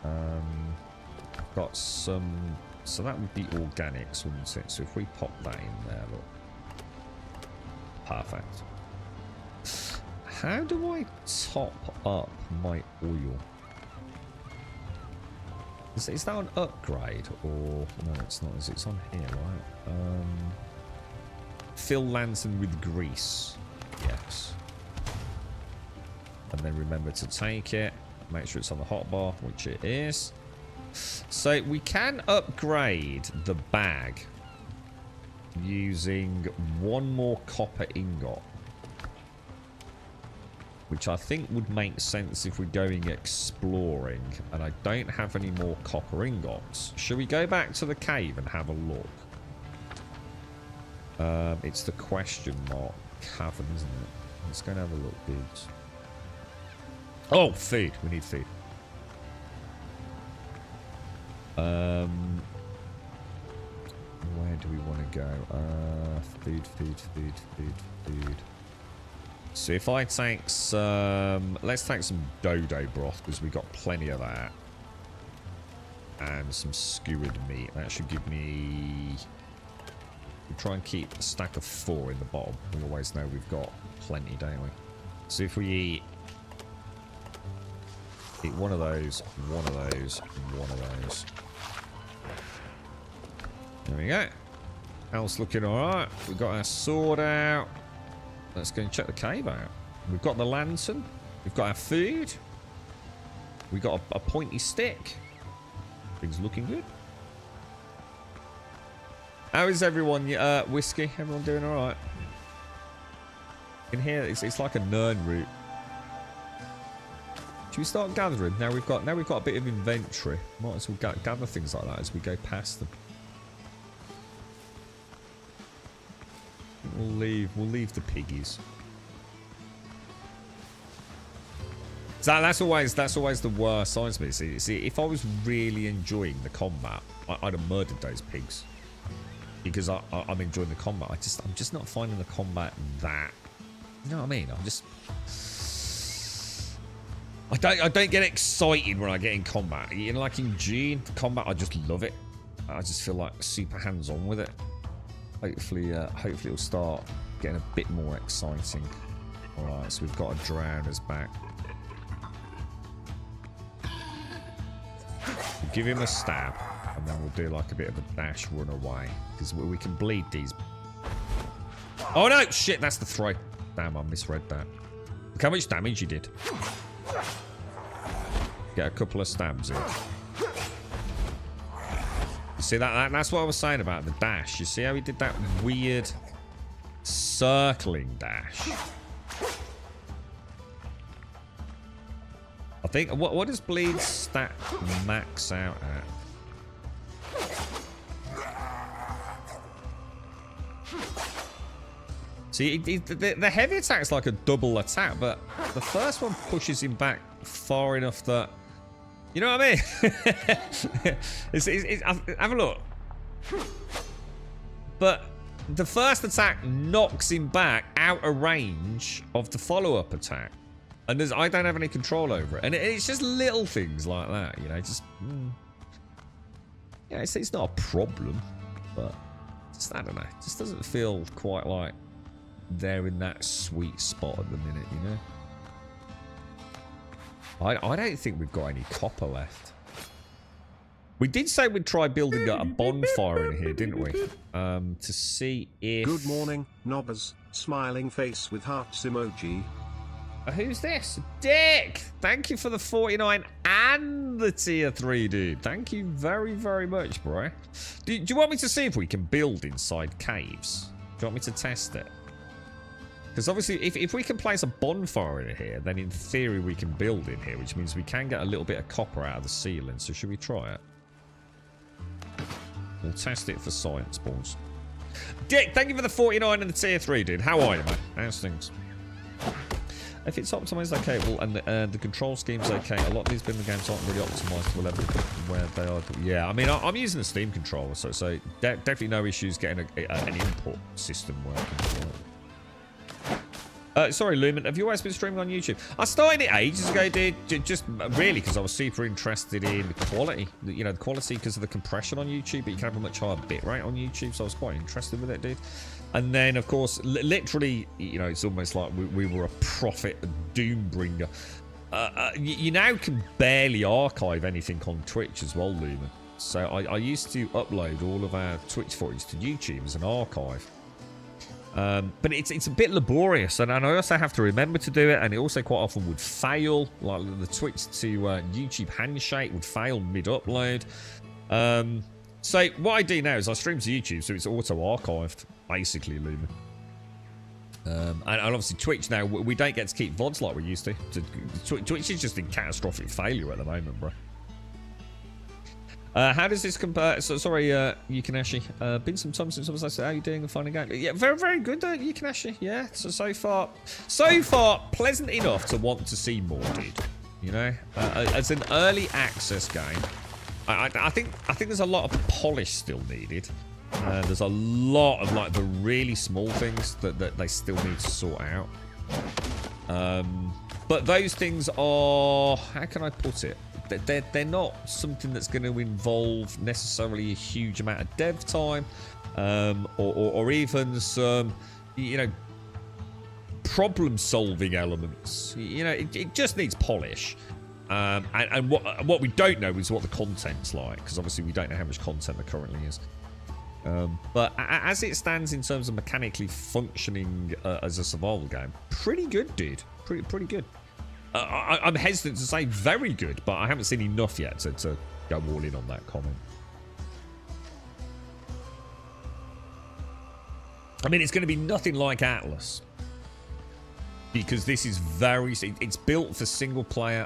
I've got some, so that would be organics, wouldn't it? So if we pop that in there, look. Perfect. How do I top up my oil? Is that an upgrade? Or no, it's not. It's on here, right? Fill lantern with grease. Yes. And then remember to take it. Make sure it's on the hotbar, which it is. So we can upgrade the bag using one more copper ingot, which I think would make sense if we're going exploring, and I don't have any more copper ingots. Should we go back to the cave and have a look? It's the question mark cavern, isn't it? Let's go and have a look, dudes. Oh, food. We need food. Where do we want to go? Food. So if I take some... Let's take some dodo broth, because we got plenty of that. And some skewered meat. That should give me... We'll try and keep a stack of 4 in the bottom. We always know we've got plenty, don't we? So if we eat one of those, one of those, one of those. There we go. House looking alright. We've got our sword out. Let's go and check the cave out. We've got the lantern. We've got our food. We've got a pointy stick. Things looking good. How is everyone? Whiskey? Everyone doing alright? In here, it's like a nern route. Should we start gathering? Now we've got a bit of inventory. Might as well gather things like that as we go past them. We'll leave the piggies. So that's always the worst side of me. See, if I was really enjoying the combat, I'd have murdered those pigs. Because I'm enjoying the combat. I'm just not finding the combat that, you know what I mean? I don't get excited when I get in combat. You know, like in G, the combat, I just love it. I just feel like super hands-on with it. Hopefully it'll start getting a bit more exciting. Alright, so we've got a drowners back. We'll give him a stab, and then we'll do like a bit of a dash run away. Because we can bleed these. Oh no! Shit, that's the throw. Damn, I misread that. Look how much damage you did. Get a couple of stabs in. You see that's what I was saying about the dash. You see how he did that weird circling dash? I think what does bleed stat max out at? See, the heavy attack's like a double attack, but the first one pushes him back far enough that, you know what I mean? Have a look. But the first attack knocks him back out of range of the follow-up attack, and I don't have any control over it. And it's just little things like that, you know. Just yeah, it's not a problem, but just, I don't know. It just doesn't feel quite like they're in that sweet spot at the minute, you know. I don't think we've got any copper left. We did say we'd try building a bonfire in here, didn't we? To see if... Good morning, Nobbers. Smiling face with hearts emoji. Who's this? Dick! Thank you for the 49 and the tier 3, dude. Thank you very, very much, bro. Do you want me to see if we can build inside caves? Do you want me to test it? Because obviously, if we can place a bonfire in here, then in theory we can build in here, which means we can get a little bit of copper out of the ceiling. So should we try it? We'll test it for science balls. Dick, thank you for the 49 and the tier 3, dude. How are you, man? How's things? If it's optimized okay, well, and the control scheme's okay, a lot of these building games aren't really optimized to a level where they are. Yeah, I mean, I'm using the Steam controller, so definitely no issues getting an input system working. Sorry, Lumen, have you always been streaming on YouTube? I started it ages ago, dude. Just really because I was super interested in the quality. You know, the quality because of the compression on YouTube, but you can have a much higher bitrate on YouTube, so I was quite interested with it, dude. And then, of course, literally, you know, it's almost like we were a prophet, a doom bringer. You now can barely archive anything on Twitch as well, Lumen. So I used to upload all of our Twitch footage to YouTube as an archive. But it's a bit laborious, and I also have to remember to do it, and it also quite often would fail. Like the Twitch to YouTube handshake would fail mid-upload. So what I do now is I stream to YouTube, so it's auto-archived, basically, Lumen. And obviously Twitch now, we don't get to keep VODs like we used to. Twitch is just in catastrophic failure at the moment, bro. How does this compare? So, sorry, Yukinashi. Been some time since I was how you doing and finding out? Yeah, very, very good, Yukinashi. Yeah, so far, pleasant enough to want to see more, dude. You know, as an early access game, I think there's a lot of polish still needed. There's a lot of like the really small things that they still need to sort out. But those things are, how can I put it? They're not something that's going to involve necessarily a huge amount of dev time, or even some, you know, problem-solving elements. You know, it just needs polish. And what we don't know is what the content's like, because obviously we don't know how much content there currently is. But as it stands in terms of mechanically functioning as a survival game, pretty good, dude. Pretty good. I'm hesitant to say very good, but I haven't seen enough yet to go all in on that comment. I mean, it's going to be nothing like Atlas, because this is it's built for single player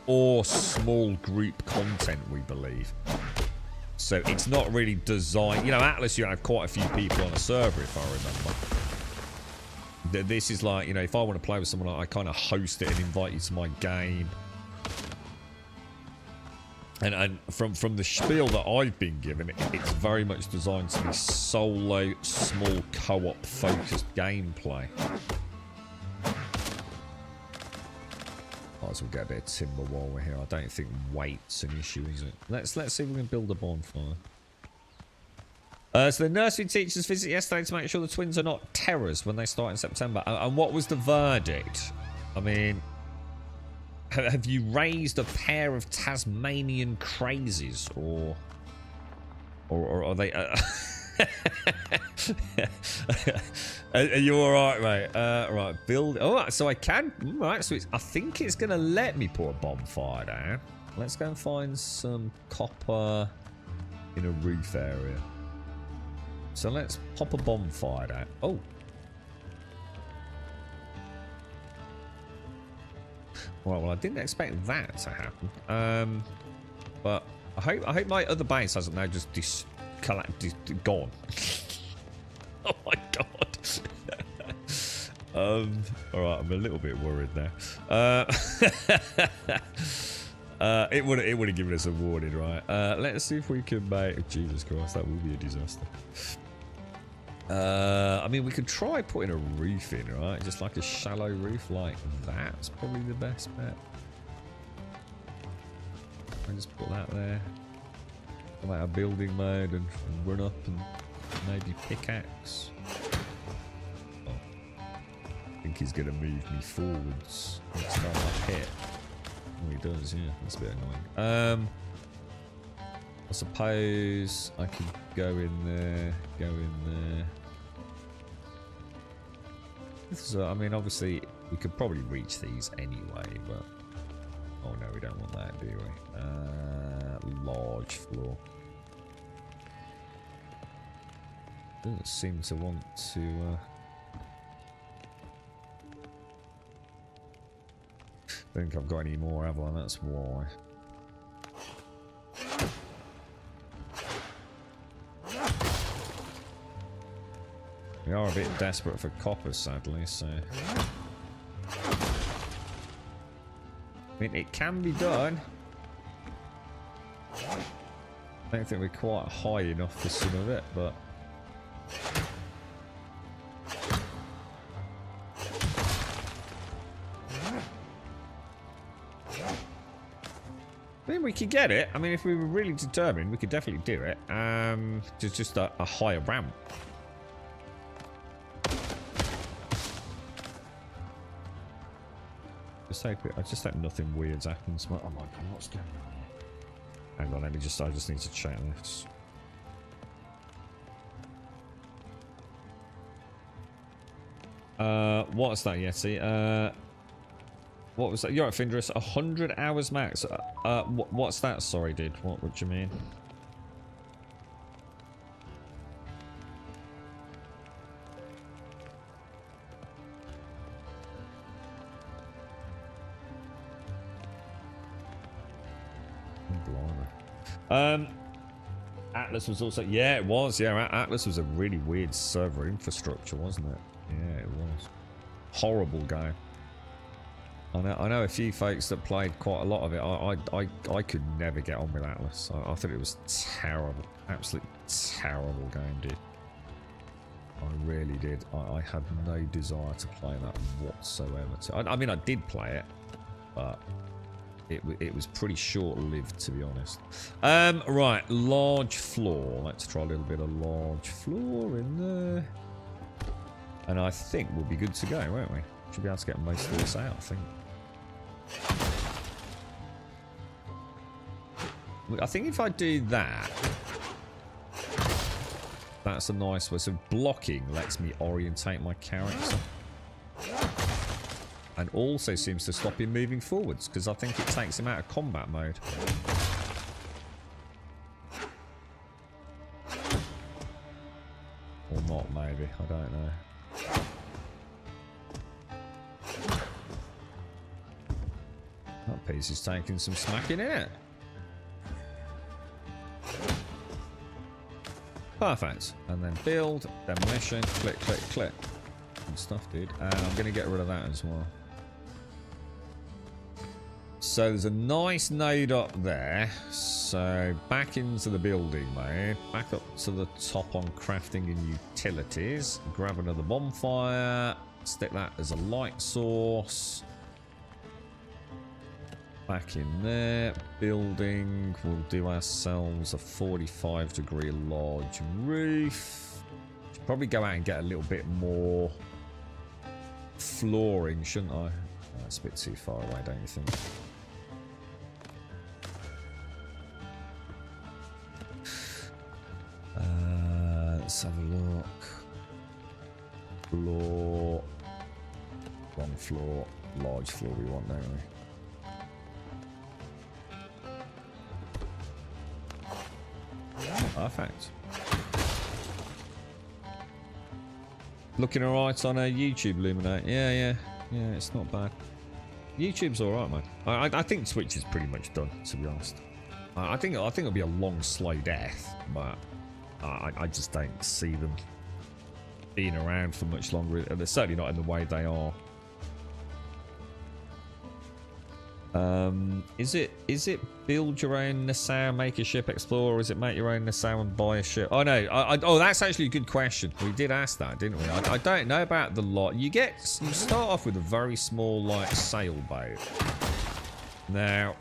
or small group content, we believe. So it's not really designed. You know, Atlas, you have quite a few people on a server, if I remember. This is like, you know, if I want to play with someone, I kind of host it and invite you to my game. And from the spiel that I've been given, it's very much designed to be solo, small, co-op focused gameplay. Might as well get a bit of timber while we're here. I don't think weight's an issue, is it? Let's see if we can build a bonfire. So the nursery teachers visit yesterday to make sure the twins are not terrors when they start in September. And what was the verdict? I mean, have you raised a pair of Tasmanian crazies, or are they? Are you all right, mate? Right, build. Oh, so I can. Right, so I think it's gonna let me put a bonfire down. Let's go and find some copper in a roof area. So let's pop a bonfire down. Oh. Well, I didn't expect that to happen. But I hope my other base hasn't now just gone. Oh my god. All right, I'm a little bit worried now. It would have given us a warning, right? Let's see if we can make. Jesus Christ, that will be a disaster. I mean, we could try putting a roof in, right? Just like a shallow roof like that. It's probably the best bet. I just put that there. Come out of building mode and run up and maybe pickaxe. Oh. I think he's gonna move me forwards next time I hit. Oh, he does, yeah. That's a bit annoying. I suppose I could go in there, So, I mean, obviously, we could probably reach these anyway, but... Oh, no, we don't want that, do we? Large floor. Doesn't seem to want to... I think I've got any more, have I? That's why. a bit desperate for copper, sadly, so... I mean, it can be done. I don't think we're quite high enough for some of it, but... I mean, we could get it. I mean, if we were really determined, we could definitely do it. Just a higher ramp. I just hope nothing weird happens. Oh my god, what's going on here? Hang on, I just need to check this. What's that, Yeti? What was that? You're at Findris, 100 hours max. What's that? Sorry, dude. What do you mean? Atlas was also, yeah, it was. Yeah, Atlas was a really weird server infrastructure, wasn't it? Yeah, it was. Horrible game. I know a few folks that played quite a lot of it. I could never get on with Atlas. I thought it was terrible, absolute terrible game, dude. I really did. I had no desire to play that whatsoever. I mean, I did play it, but it was pretty short-lived, to be honest. Right, large floor. Let's try a little bit of large floor in there. And I think we'll be good to go, won't we? Should be able to get most of this out, I think. I think if I do that, that's a nice way. So blocking lets me orientate my character. And also seems to stop him moving forwards, because I think it takes him out of combat mode. Or not, maybe. I don't know. That piece is taking some smacking in it. Perfect. And then build, demolition, click, click, click. Good stuff, dude. And I'm going to get rid of that as well. So there's a nice node up there. So back into the building mode. Back up to the top on crafting and utilities. Grab another bonfire. Stick that as a light source. Back in there. Building. We'll do ourselves a 45-degree large roof. Should probably go out and get a little bit more flooring, shouldn't I? Oh, that's a bit too far away, don't you think? Let's have a look. Floor. Wrong floor. Large floor we want, don't we? Perfect. Looking alright on a YouTube Luminate. Yeah, it's not bad. YouTube's alright, man. I think Twitch is pretty much done, to be honest. I think it'll be a long, slow death, but I just don't see them being around for much longer. They're certainly not in the way they are. Is it build your own Nassau, make a ship, explore, or is it make your own Nassau and buy a ship? Oh no, oh that's actually a good question. We did ask that, didn't we? I don't know about the lot. You start off with a very small like sailboat. Now,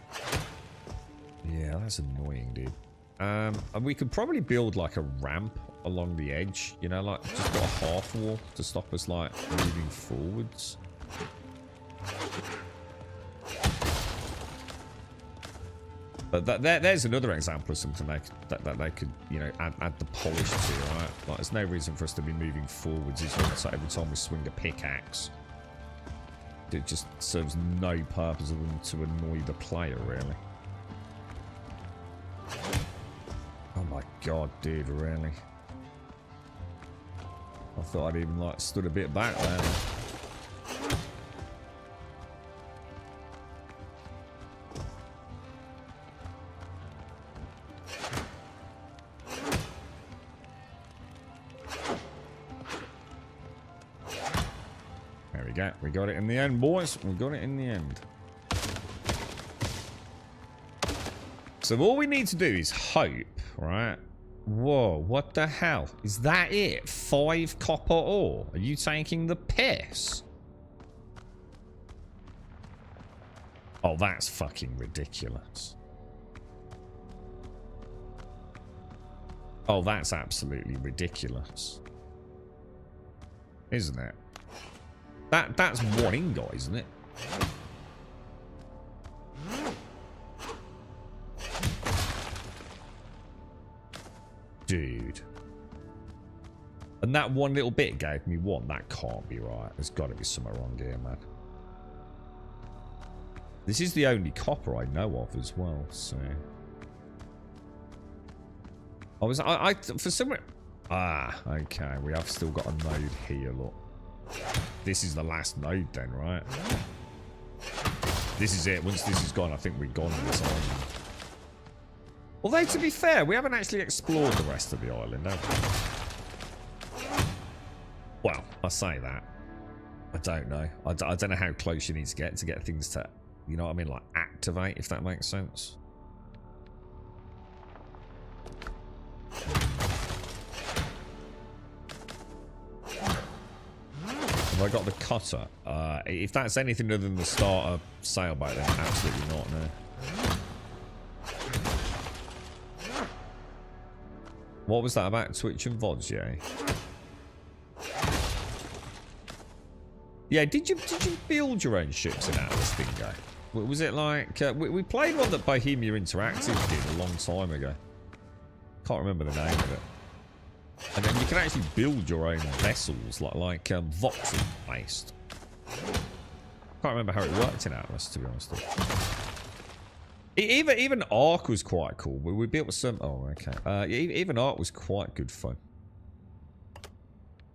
yeah, that's annoying, dude. And we could probably build like a ramp along the edge, you know, like just got a half wall to stop us like moving forwards. But there's another example of something that they could, you know, add the polish to, right? Like, there's no reason for us to be moving forwards every time we swing a pickaxe. It just serves no purpose other than to annoy the player, really. Oh my god, dude, really? I thought I'd even, like, stood a bit back there. go. We got it in the end, boys. We got it in the end. So all we need to do is hope, right? Whoa, what the hell? Is that it? 5 copper ore? Are you taking the piss? Oh, that's fucking ridiculous. Oh, that's absolutely ridiculous. Isn't it? That's one ingot, isn't it? Dude. And that one little bit gave me 1. That can't be right. There's got to be something wrong here, man. This is the only copper I know of as well, so... I for some reason... Ah, okay. We have still got a node here, look. This is the last node then, right? This is it. Once this is gone, I think we're gone this island. Although, to be fair, we haven't actually explored the rest of the island, have we? Well, I say that. I don't know. I don't know how close you need to get things to, you know what I mean, like activate, if that makes sense. Have I got the cutter? If that's anything other than the starter sailboat, then absolutely not, no. What was that about Twitch and VODs, yeah? Yeah, did you build your own ships in Atlas Bingo? Was it like... we played one that Bohemia Interactive did a long time ago. Can't remember the name of it. And then you can actually build your own vessels, like voxel based. Can't remember how it worked in Atlas, to be honest. Even Ark was quite cool. We built some... Oh, okay. Even Ark was quite good fun.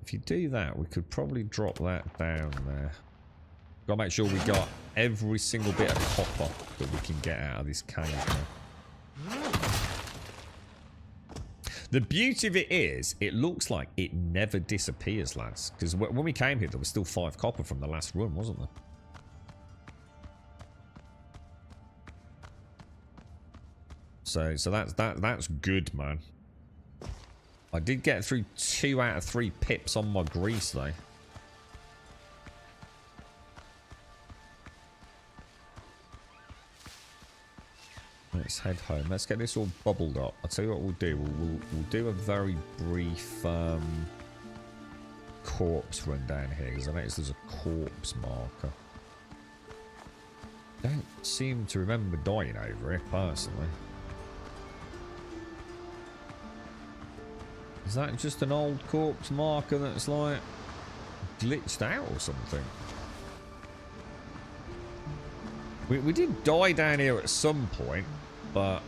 If you do that, we could probably drop that down there. Gotta make sure we got every single bit of copper that we can get out of this cave now. The beauty of it is, it looks like it never disappears, lads. Because when we came here, there was still 5 copper from the last run, wasn't there? So that's good, man. I did get through 2 out of 3 pips on my grease, though. Let's head home. Let's get this all bubbled up. I'll tell you what we'll do. We'll do a very brief corpse run down here, because I noticed there's a corpse marker. Don't seem to remember dying over it, personally. Is that just an old corpse marker that's like glitched out or something? We did die down here at some point, but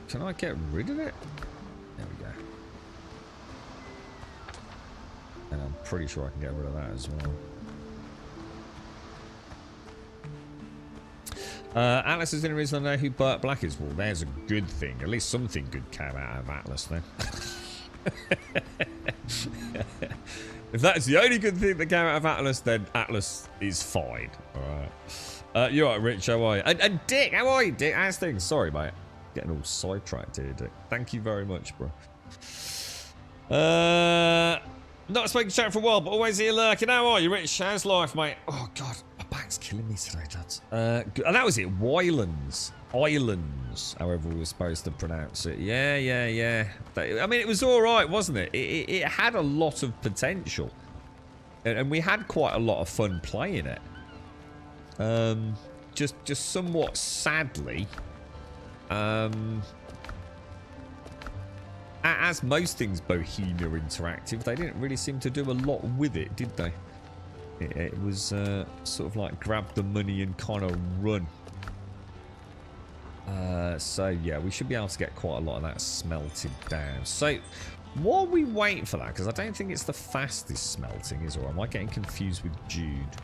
can I get rid of it? There we go. And I'm pretty sure I can get rid of that as well. Atlas is the only reason I know who Burt Black is. Well, there's a good thing. At least something good came out of Atlas then. If that's the only good thing that came out of Atlas, then Atlas is fine. Alright. You're right, Rich. How are you? And Dick, how are you, Dick? How's things? Sorry, mate. Getting all sidetracked here, Dick. Thank you very much, bro. Not spoken chat for a while, but always here lurking. How are you, Rich? How's life, mate? Oh, God. My back's killing me today, lads. And that was it. Wylands. Islands, however we were supposed to pronounce it. Yeah. I mean, it was all right, wasn't it? It had a lot of potential. And we had quite a lot of fun playing it. Just somewhat sadly, as most things Bohemia Interactive, they didn't really seem to do a lot with it, did they? It was sort of like grab the money and kind of run. So yeah, we should be able to get quite a lot of that smelted down. So while we wait for that, because I don't think it's the fastest smelting, is, or am I getting confused with Jude?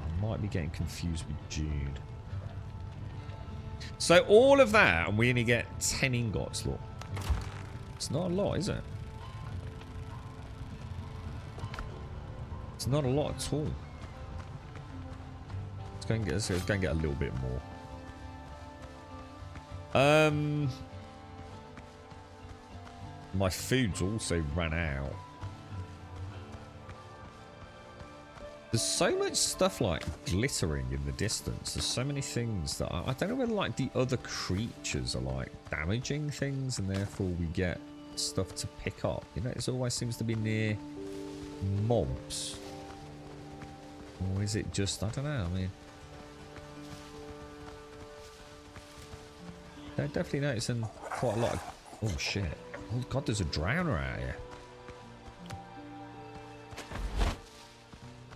I might be getting confused with Jude. So all of that, and we only get 10 ingots, look. It's not a lot, is it? It's not a lot at all. let's go and get a little bit more. My food's also run out. There's so much stuff like glittering in the distance. There's so many things that I don't know whether like the other creatures are like damaging things and therefore we get stuff to pick up. You know, it always seems to be near mobs. Or is it just, I don't know, I mean. They're definitely noticing quite a lot of, oh shit. Oh god, there's a drowner out here.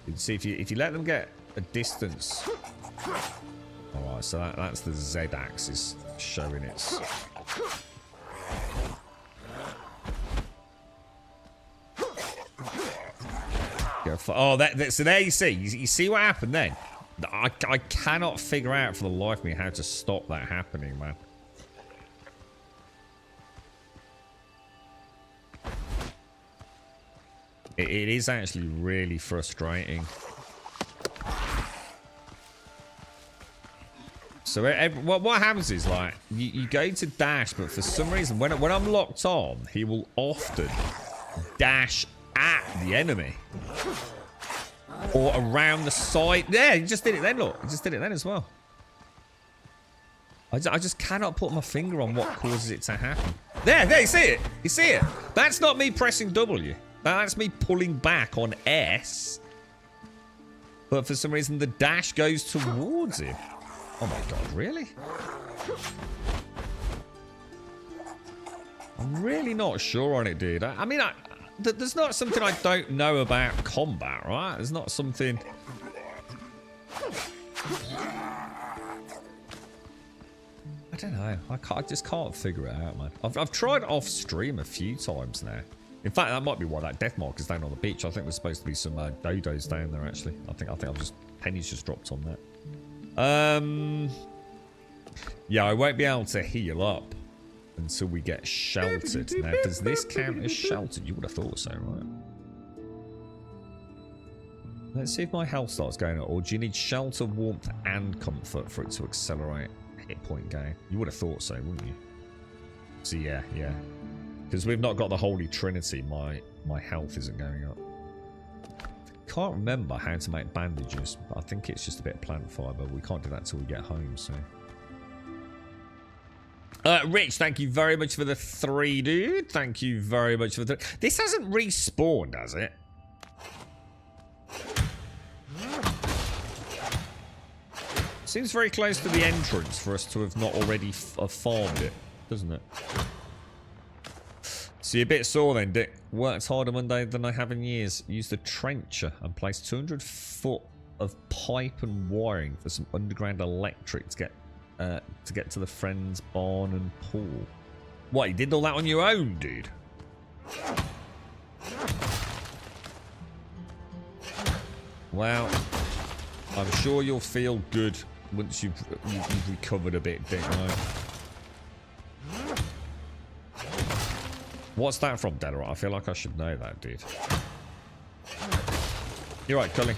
You can see if you let them get a distance. Alright, so that's the Z axis showing its. Oh, so there you see what happened then. I cannot figure out for the life of me how to stop that happening, man. It is actually really frustrating. So what happens is like you go to dash, but for some reason when I'm locked on, he will often dash at the enemy or around the side. Yeah, he just did it then. Look, he just did it then as well. I just cannot put my finger on what causes it to happen. There, you see it. You see it. That's not me pressing W. That's me pulling back on S. But for some reason, the dash goes towards him. Oh my god, really? I'm really not sure on it, dude. I mean, there's not something I don't know about combat, right? There's not something... I don't know. I just can't figure it out, man. I've tried off stream a few times now. In fact, that might be why that death mark is down on the beach. I think there's supposed to be some dodos down there, actually. I think I've just... Penny's just dropped on that. Yeah, I won't be able to heal up until we get sheltered. Now, does this count as sheltered? You would have thought so, right? Let's see if my health starts going up. Or do you need shelter, warmth, and comfort for it to accelerate hit point gain? You would have thought so, wouldn't you? So, yeah. Because we've not got the Holy Trinity, my health isn't going up. Can't remember how to make bandages, but I think it's just a bit of plant fibre. We can't do that until we get home, so... Rich, thank you very much for the 3, dude. Thank you very much for the 3. This hasn't respawned, has it? Seems very close to the entrance for us to have not already farmed it, doesn't it? So you're a bit sore then, Dick. Worked harder Monday than I have in years. Used a trencher and placed 200 foot of pipe and wiring for some underground electric to get to the friend's barn and pool. What, you did all that on your own, dude? Well, I'm sure you'll feel good once you've recovered a bit, Dick, right? What's that from, Delarite? I feel like I should know that, dude. You're right, Cully.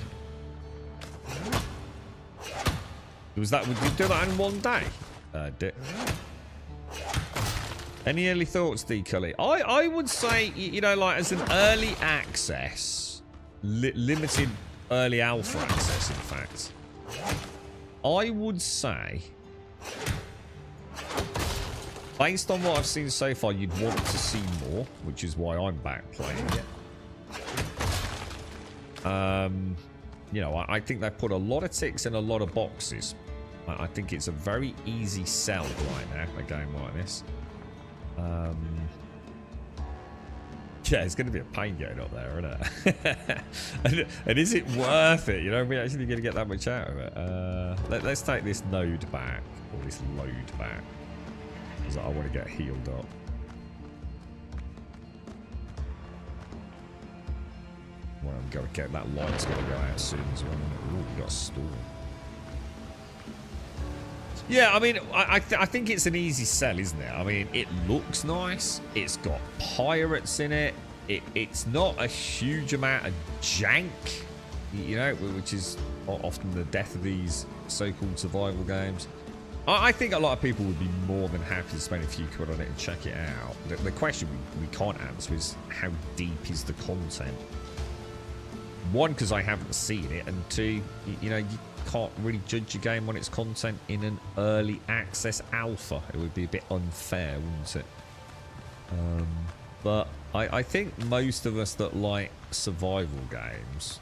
Was that? Would you do that in one day? Dick. Any early thoughts, D. Cully? I would say, you know, like as an early access, limited early alpha access, in fact. I would say, based on what I've seen so far, you'd want to see more, which is why I'm back playing it. You know, I think they've put a lot of ticks in a lot of boxes. I think it's a very easy sell right now, a game like this. Yeah, it's going to be a pain getting up there, isn't it? and is it worth it? You know, we're actually going to get that much out of it. Let's take this node back, or this load back, because I want to get healed up. Well, I'm going to get that light's going to go out soon as well. Ooh, we got a storm. Yeah, I mean, I think it's an easy sell, isn't it? I mean, it looks nice. It's got pirates in it. It's not a huge amount of jank. You know, which is often the death of these so-called survival games. I think a lot of people would be more than happy to spend a few quid on it and check it out. The question we can't answer is how deep is the content? One, because I haven't seen it, and two, you know, you can't really judge a game on its content in an early access alpha. It would be a bit unfair, wouldn't it? But I think most of us that like survival games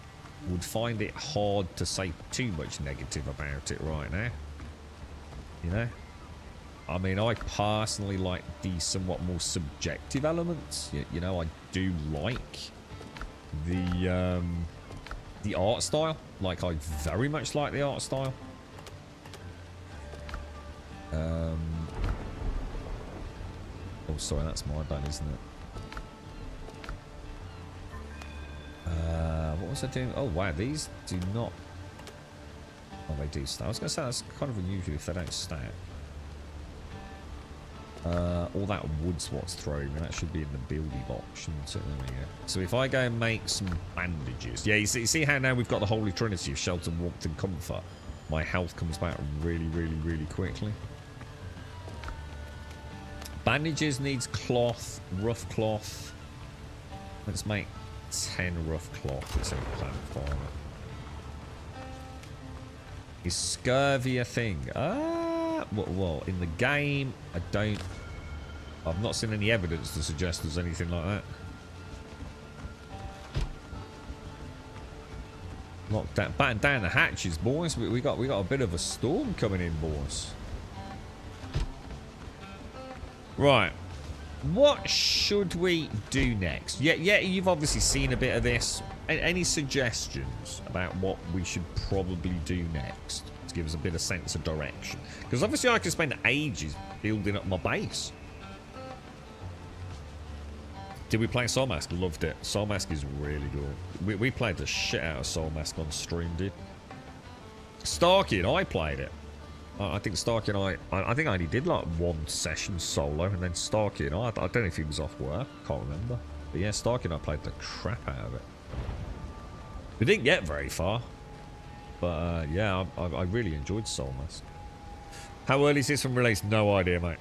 would find it hard to say too much negative about it right now. You know? I mean, I personally like the somewhat more subjective elements. You know, I do like the art style. Like, I very much like the art style. Oh, sorry, that's my bad, isn't it? What was I doing? Oh, wow, these do not... Oh, they do stack. I was going to say, that's kind of unusual if they don't stack. All that wood's what's throwing me. That should be in the building box, shouldn't it? There we go. So if I go and make some bandages... Yeah, you see how now we've got the Holy Trinity of shelter, warmth, and comfort? My health comes back really, really, really quickly. Bandages needs cloth, rough cloth. Let's make 10 rough cloth. It's in plant farmer. Is scurvy a thing? Well, in the game, I've not seen any evidence to suggest there's anything like that. Lock that, batten down the hatches, boys. We got a bit of a storm coming in, boys. Right. What should we do next? Yeah, you've obviously seen a bit of this. Any suggestions about what we should probably do next to give us a bit of sense of direction? Because obviously I could spend ages building up my base. Did we play Soul Mask? Loved it. Soul Mask is really good. We played the shit out of Soul Mask on stream, dude. Starkey and I played it. I think Starkey and I think I only did like one session solo, and then Starkey and I don't know if he was off work, can't remember. But yeah, Starkey and I played the crap out of it. We didn't get very far, but yeah, I really enjoyed Soul Mask. How early is this from release? No idea, mate.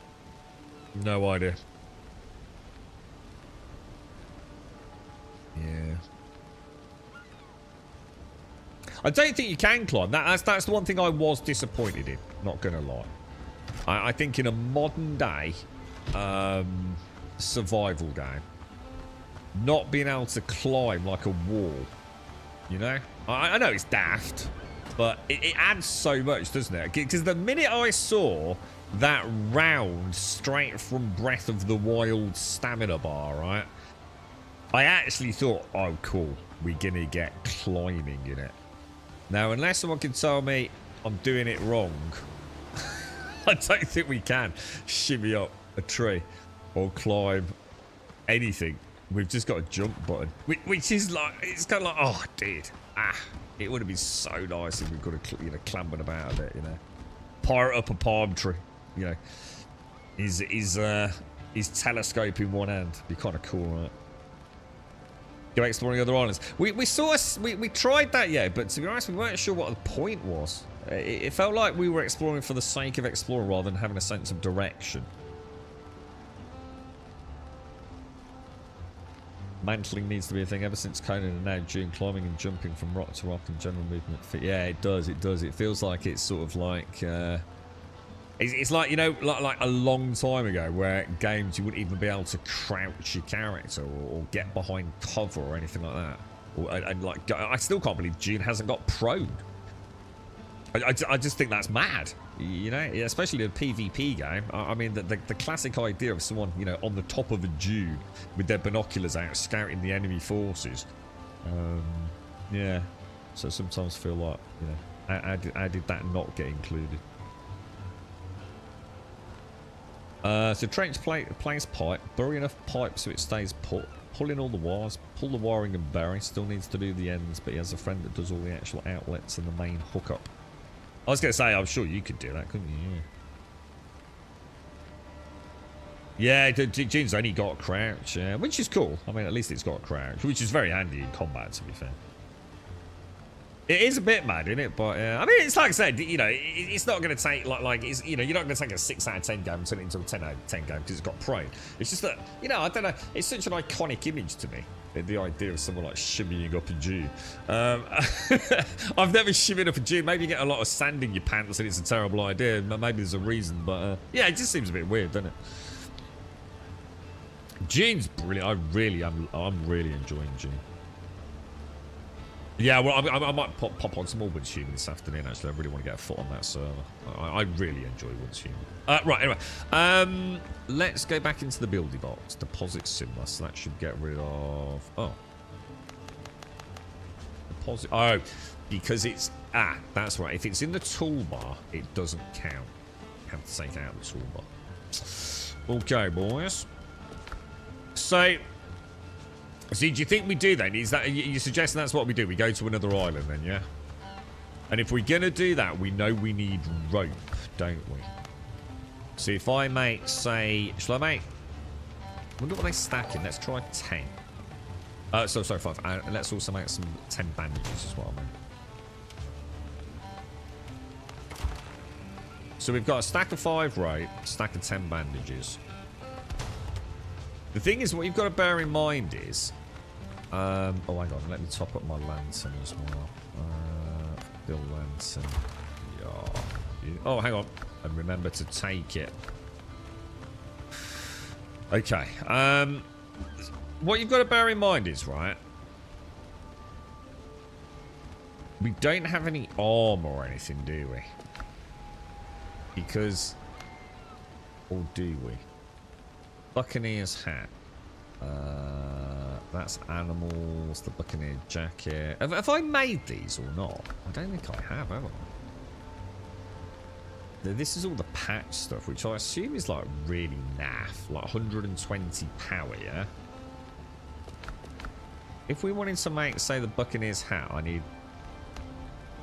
No idea. Yeah. I don't think you can climb. That's the one thing I was disappointed in. Not gonna lie. I think in a modern day survival game, not being able to climb like a wall, you know? I know it's daft, but it adds so much, doesn't it? Because the minute I saw that round straight from Breath of the Wild stamina bar, right? I actually thought, oh cool, we're gonna get climbing in it. Now, unless someone can tell me I'm doing it wrong, I don't think we can shimmy up a tree or climb anything. We've just got a jump button, which is like, it's kind of like, oh, dude, it would have been so nice if we could have, you know, clambered about a bit, you know, pirate up a palm tree, you know, his telescope in one hand, be kind of cool, right? Go exploring other islands. We tried that, yeah, but to be honest, we weren't sure what the point was. It felt like we were exploring for the sake of exploring rather than having a sense of direction. Mantling needs to be a thing ever since Conan and now June, climbing and jumping from rock to rock and general movement. Yeah, it does. It feels like it's sort of like... It's like, you know, like a long time ago where games you wouldn't even be able to crouch your character or get behind cover or anything like that. And like, I still can't believe June hasn't got prone. I just think that's mad, you know, especially a PvP game. I mean, the classic idea of someone, you know, on the top of a dune with their binoculars out scouting the enemy forces. Yeah, so sometimes feel like, you know, how did that not get included? So trench place pipe, bury enough pipe so it stays put, pull in all the wires, pull the wiring and bury, still needs to do the ends, but he has a friend that does all the actual outlets and the main hookup. I was going to say, I'm sure you could do that, couldn't you? Yeah, June's only got crouch, which is cool. I mean, at least it's got crouch, which is very handy in combat, to be fair. It is a bit mad, isn't it? But I mean, it's like I said, you know, it's not going to take like it's, you know, you're not going to take a 6 out of 10 game and turn it into a 10 out of 10 game because it's got prone. It's just that, you know, I don't know. It's such an iconic image to me. The idea of someone like shimmying up a Jew. I've never shimmied up a Jew. Maybe you get a lot of sand in your pants and it's a terrible idea. Maybe there's a reason, but yeah, it just seems a bit weird, doesn't it? June's brilliant. I'm really enjoying June. Yeah, well, I might pop on some more Once Human this afternoon, actually. I really want to get a foot on that server. I really enjoy Once Human. Right, anyway. Let's go back into the building box. Deposit symbol. So that should get rid of... Oh. Deposit... Oh, because it's... Ah, that's right. If it's in the toolbar, it doesn't count. You have to take it out of the toolbar. Okay, boys. So... See, do you think we do then? Is that you suggesting that's what we do? We go to another island then, yeah? And if we're going to do that, we know we need rope, don't we? So if I make, say... Shall I make... I wonder what they stack in. Let's try 10. Sorry, 5. And let's also make some 10 bandages as well, man. So we've got a stack of 5 rope, stack of 10 bandages. The thing is, what you've got to bear in mind is... oh, hang on. Let me top up my lantern as well. Build lantern. Yeah. Oh, hang on. And remember to take it. Okay. What you've got to bear in mind is, right... We don't have any armor or anything, do we? Because... Or do we? Buccaneer's hat. That's animals. The Buccaneer jacket. Have I made these or not? I don't think I have I? This is all the patch stuff, which I assume is like really naff. Like 120 power, yeah? If we wanted to make, say, the Buccaneer's hat, I need...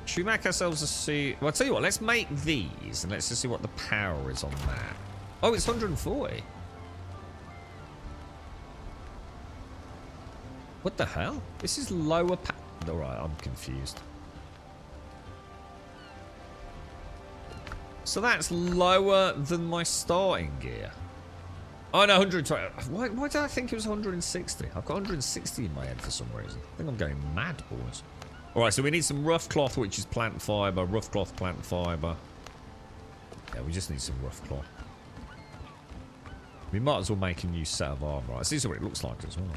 Should we make ourselves a suit? Well, I'll tell you what. Let's make these, and let's just see what the power is on that. Oh, it's 140. What the hell? This is lower Alright, I'm confused. So that's lower than my starting gear. Oh no, 120. Why did I think it was 160? I've got 160 in my head for some reason. I think I'm going mad, boys. Alright, so we need some rough cloth, which is plant fibre. Rough cloth, plant fibre. Yeah, we just need some rough cloth. We might as well make a new set of armour. Right, this is what it looks like as well.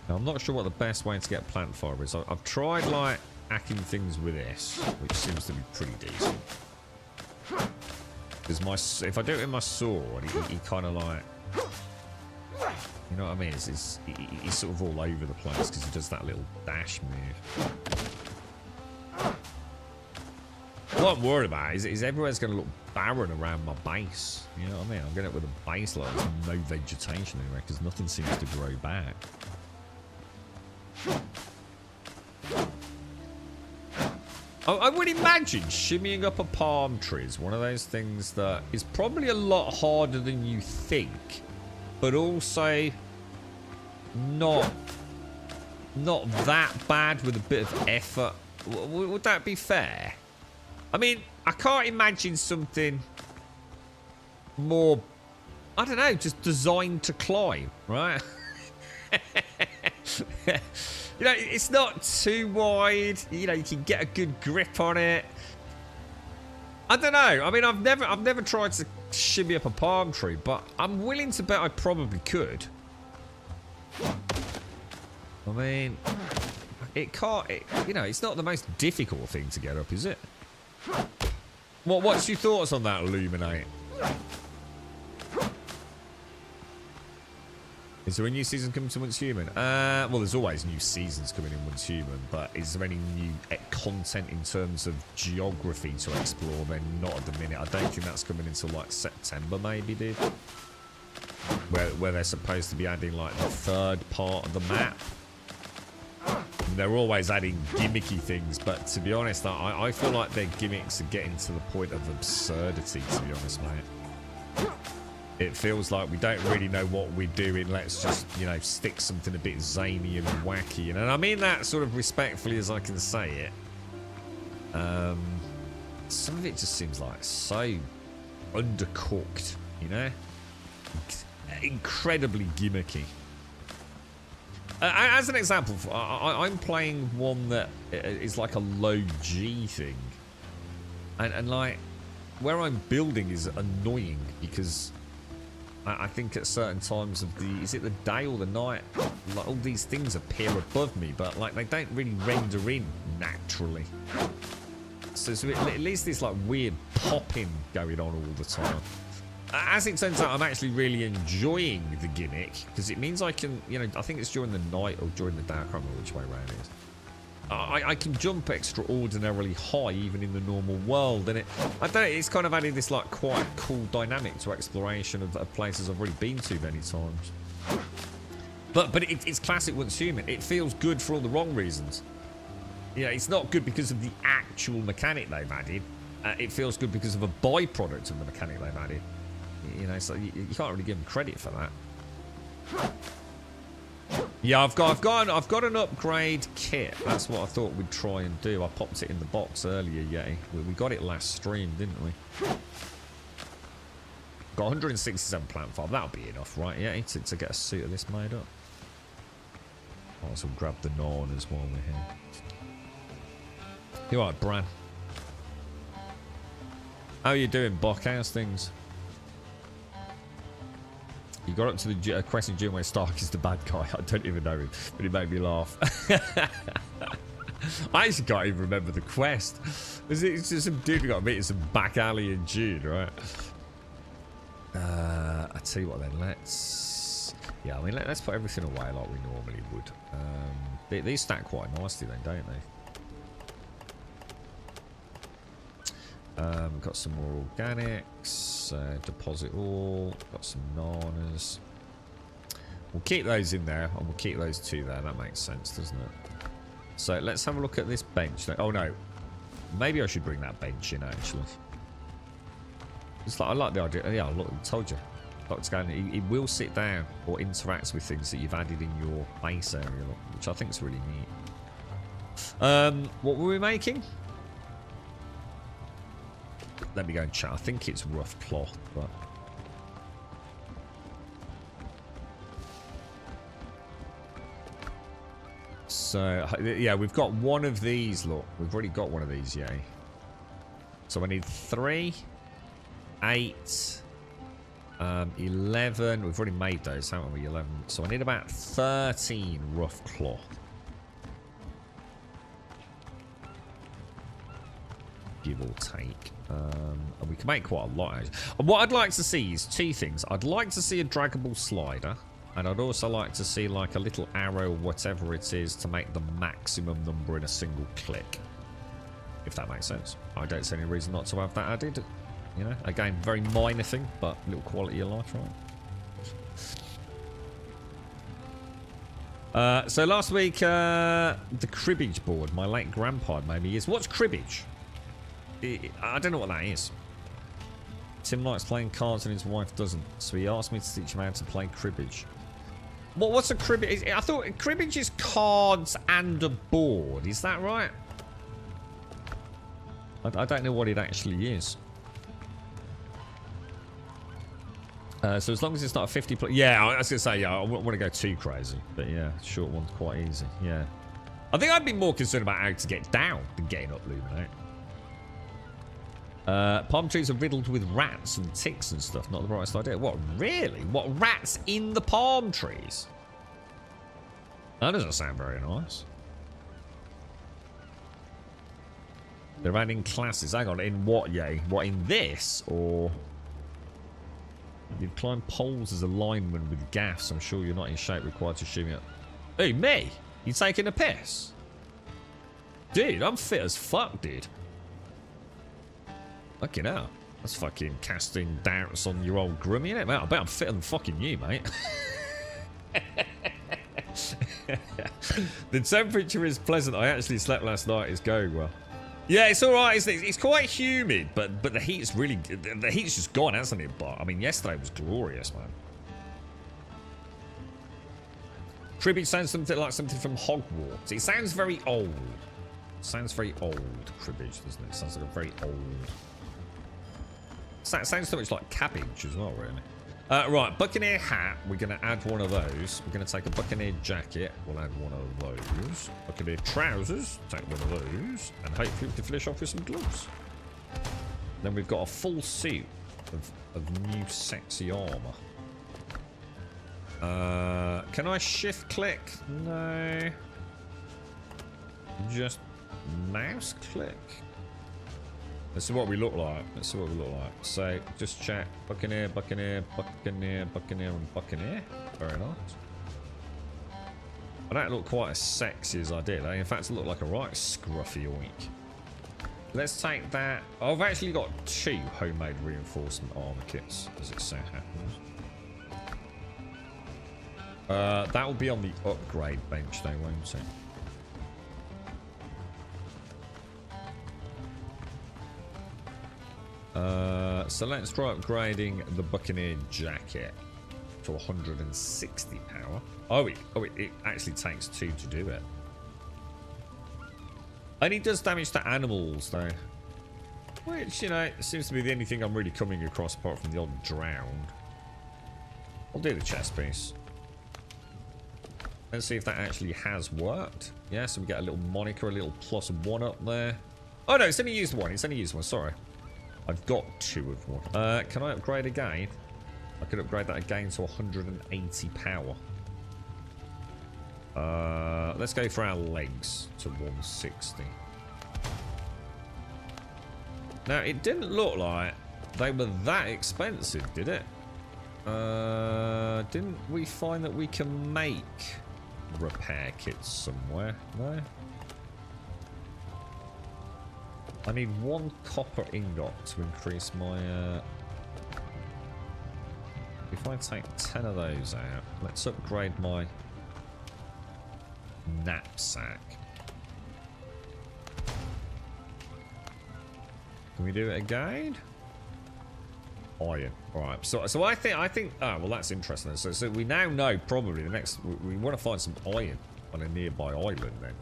Now, I'm not sure what the best way to get plant fibre is. I've tried, like, hacking things with this, which seems to be pretty decent. Because if I do it with my sword, he kind of like... You know what I mean? He's sort of all over the place because he does that little dash move. What I'm worried about is everywhere's going to look barren around my base. You know what I mean? I'm getting it with a base like there's no vegetation anywhere because nothing seems to grow back. I would imagine shimmying up a palm tree is one of those things that is probably a lot harder than you think, but also not that bad with a bit of effort. Would that be fair? I mean, I can't imagine something more, I don't know, just designed to climb, right? You know, it's not too wide. You know, you can get a good grip on it. I don't know. I mean, I've never tried to shimmy up a palm tree, but I'm willing to bet I probably could. I mean, it can't. You know, it's not the most difficult thing to get up, is it? What's your thoughts on that, Illuminate? Is there a new season coming to Once Human? Well, there's always new seasons coming in Once Human, but is there any new content in terms of geography to explore? Then not at the minute. I don't think that's coming until like September, maybe, dude. Where they're supposed to be adding like the third part of the map. And they're always adding gimmicky things, but to be honest, I feel like their gimmicks are getting to the point of absurdity, to be honest, mate. It feels like we don't really know what we're doing. Let's just, you know, stick something a bit zany and wacky. And I mean that sort of respectfully as I can say it. Some of it just seems like so undercooked, you know? Incredibly gimmicky. As an example, I'm playing one that is like a low G thing. And like, where I'm building is annoying because I think at certain times of the, is it the day or the night, like all these things appear above me, but like they don't really render in naturally. So at least this like weird popping going on all the time. As it turns out, I'm actually really enjoying the gimmick because it means I can, you know, I think it's during the night or during the day, I can't remember which way around it is. I can jump extraordinarily high even in the normal world, and I don't know, it's kind of added this like quite cool dynamic to exploration of places I've already been to many times. But it's classic once human. It feels good for all the wrong reasons. You know, it's not good because of the actual mechanic they've added. It feels good because of a byproduct of the mechanic they've added. You know, so you can't really give them credit for that. Yeah, I've got an upgrade kit. That's what I thought we'd try and do. I popped it in the box earlier, yeah. We got it last stream, didn't we? Got 167 plant fiber. That'll be enough, right? Yeah, to get a suit of this made up. Might as well grab the Narnas while we're here. You alright, Bran? How are you doing, Bok? How's things? You got up to the quest in June where Stark is the bad guy. I don't even know him, but it made me laugh. I actually can't even remember the quest. It's just some dude who got meet in some back alley in June, right? I tell you what then, let's... Yeah, I mean, let's put everything away like we normally would. These stack quite nicely then, don't they? Got some more organics, deposit all, got some Narnas. We'll keep those in there, and we'll keep those two there. That makes sense, doesn't it? So let's have a look at this bench. Oh no, maybe I should bring that bench in actually. It's like, I like the idea. Yeah, look, I told you. Doc's going. He will sit down or interacts with things that you've added in your base area, which I think is really neat. What were we making? Let me go and chat. I think it's rough cloth, but so yeah, we've got one of these. Look, we've already got one of these. Yay! So I need 3, 8, 11. We've already made those, haven't we? 11. So I need about 13 rough cloth. Give or take. And we can make quite a lot. And what I'd like to see is 2 things. I'd like to see a draggable slider, and I'd also like to see like a little arrow or whatever it is to make the maximum number in a single click. If that makes sense. I don't see any reason not to have that added. You know, again, very minor thing, but a little quality of life, right? So last week, the cribbage board, my late grandpa made me use. What's cribbage? I don't know what that is. Tim likes playing cards and his wife doesn't, so he asked me to teach him how to play cribbage. What's a cribbage? I thought cribbage is cards and a board. Is that right? I don't know what it actually is. So as long as it's not a 50 play, yeah, I was gonna say, yeah, I wouldn't want to go too crazy, but yeah, short one's quite easy. Yeah, I think I'd be more concerned about how to get down than getting up Luminate. Palm trees are riddled with rats and ticks and stuff. Not the brightest idea. What, really? What, rats in the palm trees? That doesn't sound very nice. They're adding classes. Hang on, in what, yay? What, in this? Or... You've climbed poles as a lineman with gaffs. I'm sure you're not in shape required to shoot me up. Hey, me? You taking a piss? Dude, I'm fit as fuck, dude. Fucking hell. That's fucking casting doubts on your old grummy, innit, mate? I bet I'm fitter than fucking you, mate. The temperature is pleasant. I actually slept last night. It's going well. Yeah, it's all right. It's quite humid, but the heat's really the heat's just gone, hasn't it? But I mean, yesterday was glorious, man. Cribbage sounds something like something from Hogwarts. It sounds very old. It sounds very old, cribbage, doesn't it? It sounds like a very old. Sounds so much like cabbage as well, really. Right, Buccaneer hat. We're going to add one of those. We're going to take a Buccaneer jacket. We'll add one of those. Buccaneer trousers. Take one of those. And hopefully we can finish off with some gloves. Then we've got a full suit of new sexy armor. Can I shift click? No. Just mouse click. Let's see what we look like. Let's see what we look like. So, just check. Buccaneer, Buccaneer, Buccaneer, Buccaneer, and Buccaneer. Very nice. I don't look quite as sexy as I did. In fact, I look like a right scruffy oink. Let's take that. I've actually got 2 homemade reinforcement armor kits, as it so happens. That will be on the upgrade bench, though, won't it? So let's try upgrading the Buccaneer jacket to 160 power. Oh, it actually takes 2 to do it. And it does damage to animals, though. Which, you know, seems to be the only thing I'm really coming across apart from the odd drowned. I'll do the chest piece. Let's see if that actually has worked. Yeah, so we get a little moniker, a little +1 up there. Oh, no, it's only used 1. It's only used 1, sorry. I've got 2 of 1. Can I upgrade again? I could upgrade that again to 180 power. Let's go for our legs to 160. Now, it didn't look like they were that expensive, did it? Didn't we find that we can make repair kits somewhere? No? I need 1 copper ingot to increase my... If I take 10 of those out, let's upgrade my knapsack. Can we do it again? Iron. Alright, so I think oh well, that's interesting. So we now know probably the next we want to find some iron on a nearby island then.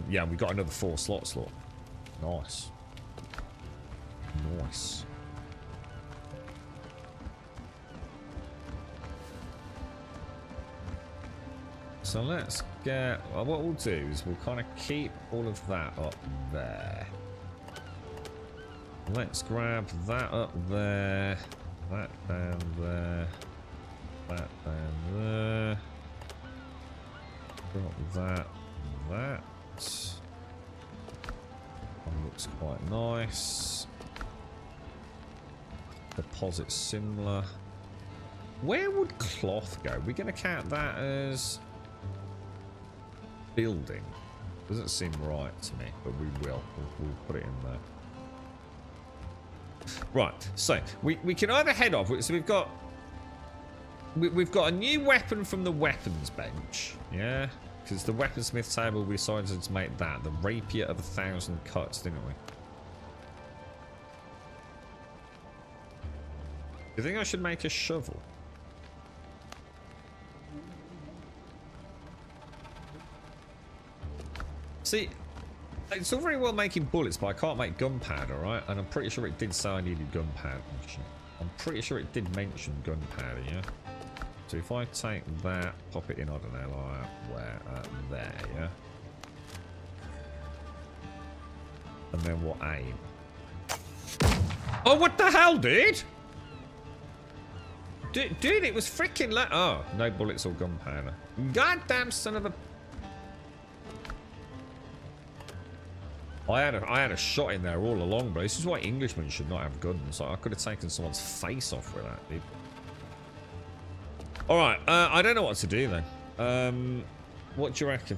Yeah, we got another 4 slots. Look, nice. So let's get. Well, what we'll do is we'll kind of keep all of that up there. Let's grab that up there, that down there, that down there. Got that. That one looks quite nice. Deposit similar. Where would cloth go? We're going to count that as building. Doesn't seem right to me, but we will. We'll put it in there. Right. So we can either head off. So we've got a new weapon from the weapons bench. Yeah. Because the weaponsmith table, we decided to make that. The rapier of 1,000 cuts, didn't we? Do you think I should make a shovel? See, it's all very well making bullets, but I can't make gunpowder, right? And I'm pretty sure it did say I needed gunpowder. I'm pretty sure it did mention gunpowder, yeah? So if I take that, pop it in, I don't know, like where? There, yeah? And then we'll aim. Oh, what the hell, dude? Dude, it was freaking oh, no bullets or gunpowder. Goddamn son of a... I had a shot in there all along, bro. This is why Englishmen should not have guns. Like, I could have taken someone's face off with that, dude. Alright, I don't know what to do then. What do you reckon?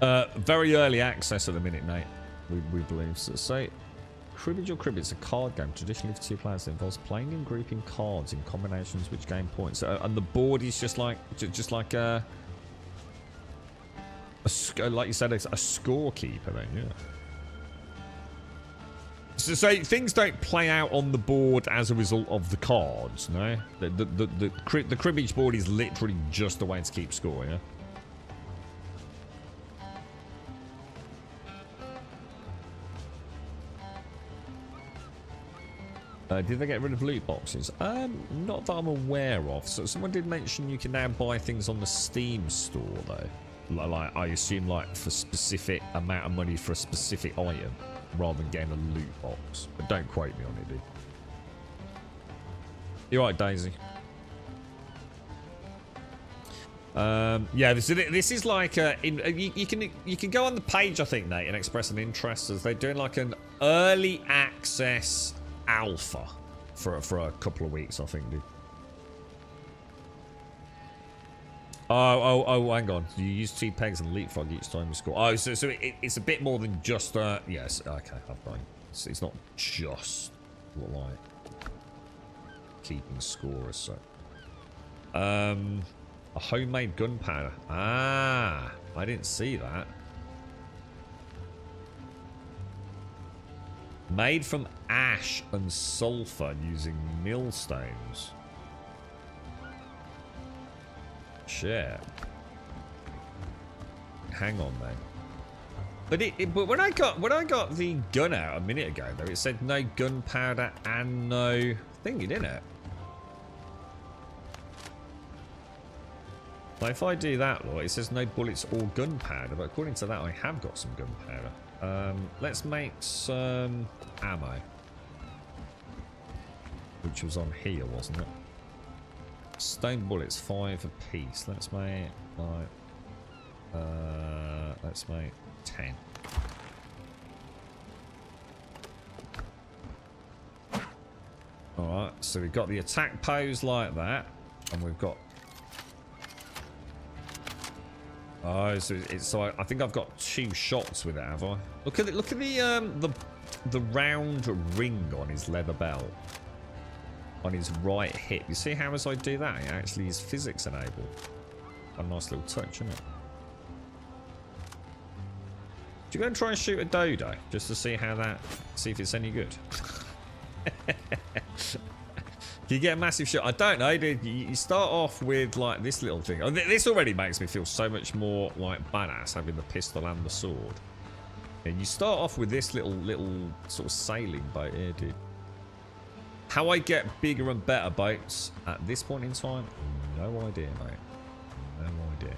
Very early access at the minute, Nate. We believe. So, Cribbage or Cribbage is a card game traditionally for 2 players that involves playing and grouping cards in combinations which gain points. And the board is just like Like you said, it's a scorekeeper then, yeah. So things don't play out on the board as a result of the cards, no? The cribbage board is literally just a way to keep score, yeah? Did they get rid of loot boxes? Not that I'm aware of. So someone did mention you can now buy things on the Steam store, though. Like I assume, like for specific amount of money for a specific item, rather than getting a loot box. But don't quote me on it, dude. You're right, Daisy. Yeah, this is like you can go on the page, I think, Nate, and express an interest as they're doing like an early access alpha for a couple of weeks, I think, dude. Oh, hang on. You use 2 pegs and leapfrog each time you score. Oh, so it's a bit more than just yes, okay, I've got it. It's not just like keeping score as such. A homemade gunpowder. Ah, I didn't see that. Made from ash and sulfur using millstones. Shit. Hang on, then. But when I got the gun out a minute ago, though, it said no gunpowder and no thingy, didn't it? Like if I do that, look, it says no bullets or gunpowder, but according to that, I have got some gunpowder. Let's make some ammo, which was on here, wasn't it? Stone bullets, 5 a piece. Let's make like let's make 10. All right, so we've got the attack pose like that, and we've got. Oh, so I think I've got 2 shots with it, have I? Look at the round ring on his leather belt. On his right hip. You see how as I do that, it actually is physics enabled. A nice little touch, isn't it? Do you go and try and shoot a dodo just to see if it's any good? Can you get a massive shot? I don't know, dude. You start off with like this little thing. Oh, this already makes me feel so much more like badass having the pistol and the sword. And you start off with this little sort of sailing boat here, dude. How I get bigger and better boats at this point in time? No idea, mate. No idea.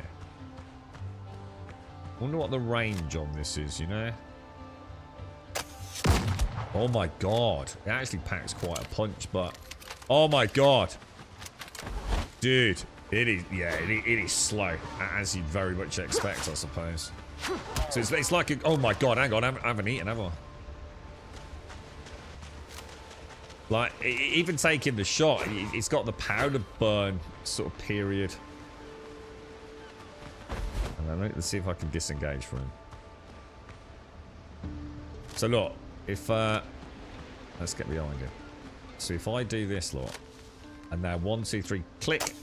Wonder what the range on this is, you know? Oh my god. It actually packs quite a punch, but... Oh my god. Dude. It is, yeah, it is slow. As you'd very much expect, I suppose. So it's like... oh my god, hang on. I haven't eaten, have I? Like, even taking the shot, it's got the powder burn sort of period. And then let's see if I can disengage from him. So look, if let's get behind him. So if I do this, look, and now 1, 2, 3, click.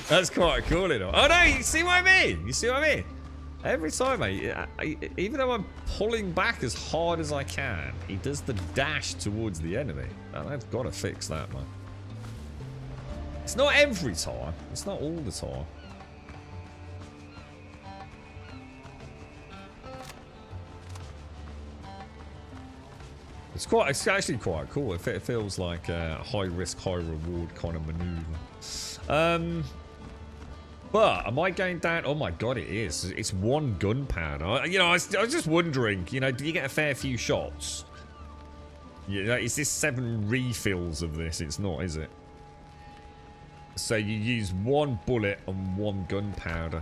That's quite cool, you know. Oh no, you see what I mean? You see what I mean? Every time, mate, even though I'm pulling back as hard as I can, he does the dash towards the enemy. And I've got to fix that, man. It's not every time. It's not all the time. It's actually quite cool. It feels like a high risk, high reward kind of maneuver. But am I going down? Oh my god, it is. It's 1 gunpowder. You know, I was just wondering. You know, do you get a fair few shots? You know, is this 7 refills of this? It's not, is it? So you use 1 bullet and 1 gunpowder.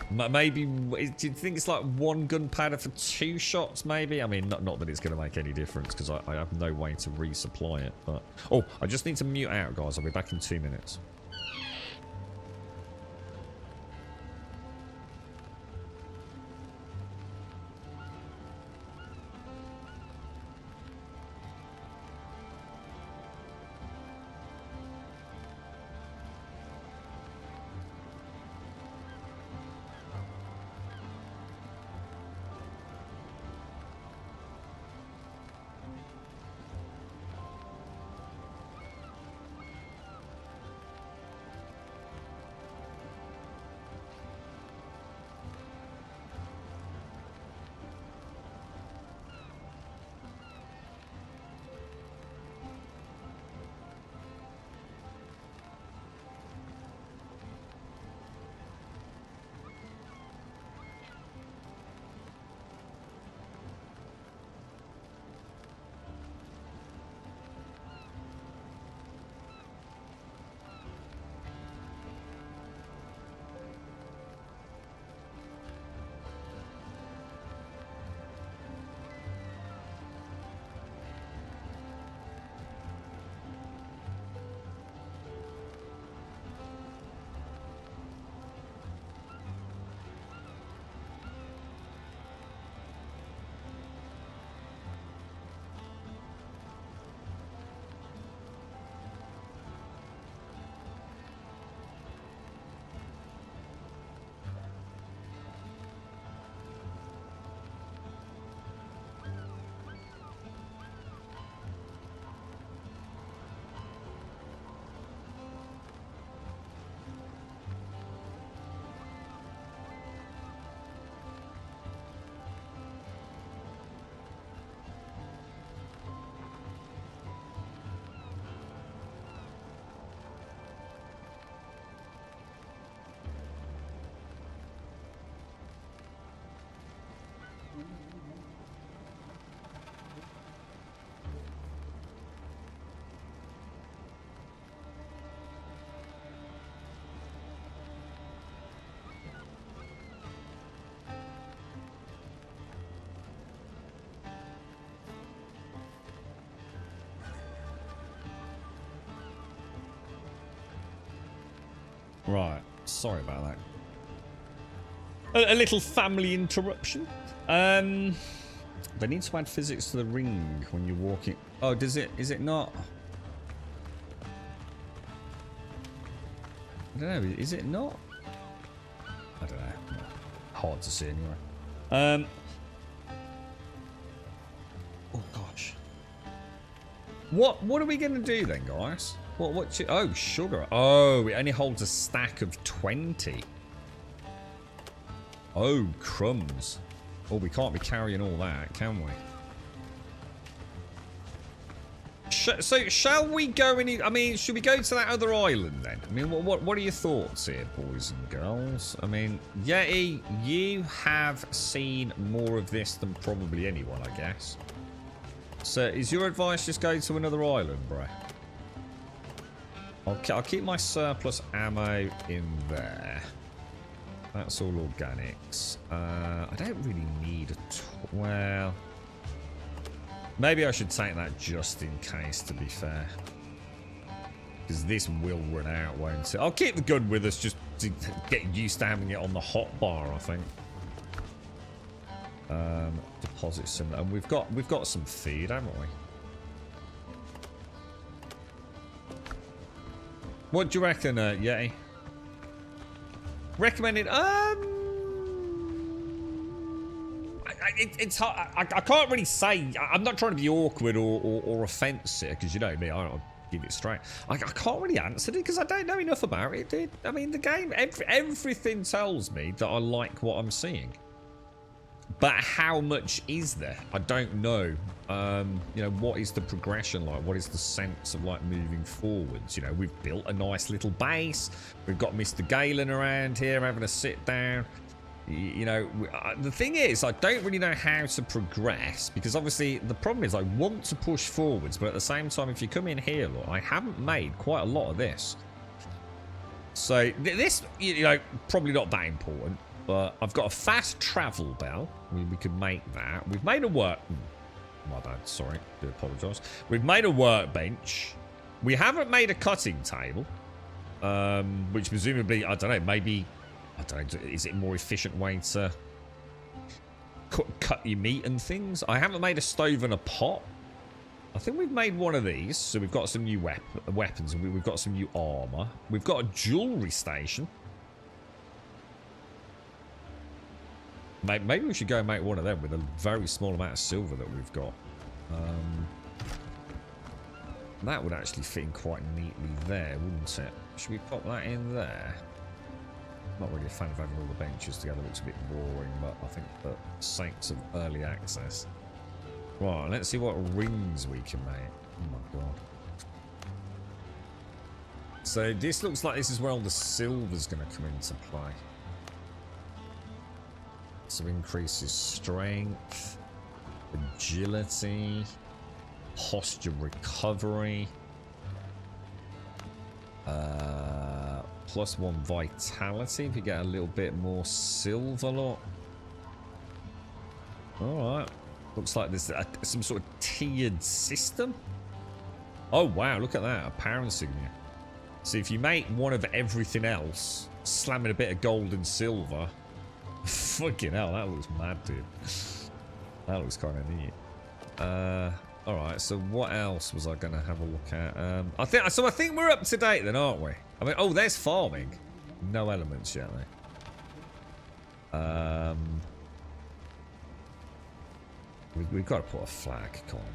Maybe, do you think it's like 1 gunpowder for 2 shots, maybe? I mean, not that it's going to make any difference, because I have no way to resupply it. But oh, I just need to mute out, guys. I'll be back in 2 minutes. Right. Sorry about that. A little family interruption. They need to add physics to the ring when you're walking. Oh, does it? Is it not? I don't know. Is it not? I don't know. Hard to see anyway. Oh gosh. What are we gonna do then, guys? Oh, sugar. Oh, it only holds a stack of 20. Oh, crumbs. Oh, we can't be carrying all that, can we? So, shall we go any... I mean, should we go to that other island then? I mean, what are your thoughts here, boys and girls? I mean, Yeti, you have seen more of this than probably anyone, I guess. So, is your advice just go to another island, bro? I'll keep my surplus ammo in there. That's all organics. I don't really need a... Well... Maybe I should take that just in case, to be fair. Because this will run out, won't it? I'll keep the gun with us just to get used to having it on the hot bar, I think. Deposit some... And we've got some feed, haven't we? What do you reckon, Yeti? Recommended? It's hard. I can't really say. I'm not trying to be awkward or offensive, because you know me, I'll give it straight. I can't really answer it because I don't know enough about it, dude. I mean, the game, everything tells me that I like what I'm seeing. But how much is there? I don't know. You know, what is the progression like? What is the sense of like moving forwards? You know, we've built a nice little base. We've got Mr. Galen around here having a sit down. You know, the thing is, I don't really know how to progress because obviously the problem is I want to push forwards, but at the same time, if you come in here, look, I haven't made quite a lot of this. So this, you know, probably not that important. But I've got a fast travel bell. We could make that. We've made a work... My bad, sorry. Do apologise. We've made a workbench. We haven't made a cutting table. Which presumably, I don't know, maybe... I don't know, is it a more efficient way to cut your meat and things? I haven't made a stove and a pot. I think we've made one of these. So we've got some new weapons. And we've got some new armour. We've got a jewellery station. Maybe we should go and make one of them with a very small amount of silver that we've got. That would actually fit in quite neatly there, wouldn't it? Should we pop that in there? Not really a fan of having all the benches together. Looks a bit boring, but I think for sakes of early access. Right, let's see what rings we can make. Oh my god. So this looks like this is where all the silver's going to come into play. So increases strength, agility, posture recovery, +1 vitality if you get a little bit more silver lot. Alright. Looks like there's some sort of tiered system. Oh wow, look at that. A power insignia. So if you make one of everything else, slamming a bit of gold and silver. Fucking hell, that looks mad, dude. That looks kind of neat. Alright, so what else was I going to have a look at? I think we're up to date then, aren't we? I mean, oh, there's farming. No elements yet, though. We've got to put a flag. Come on.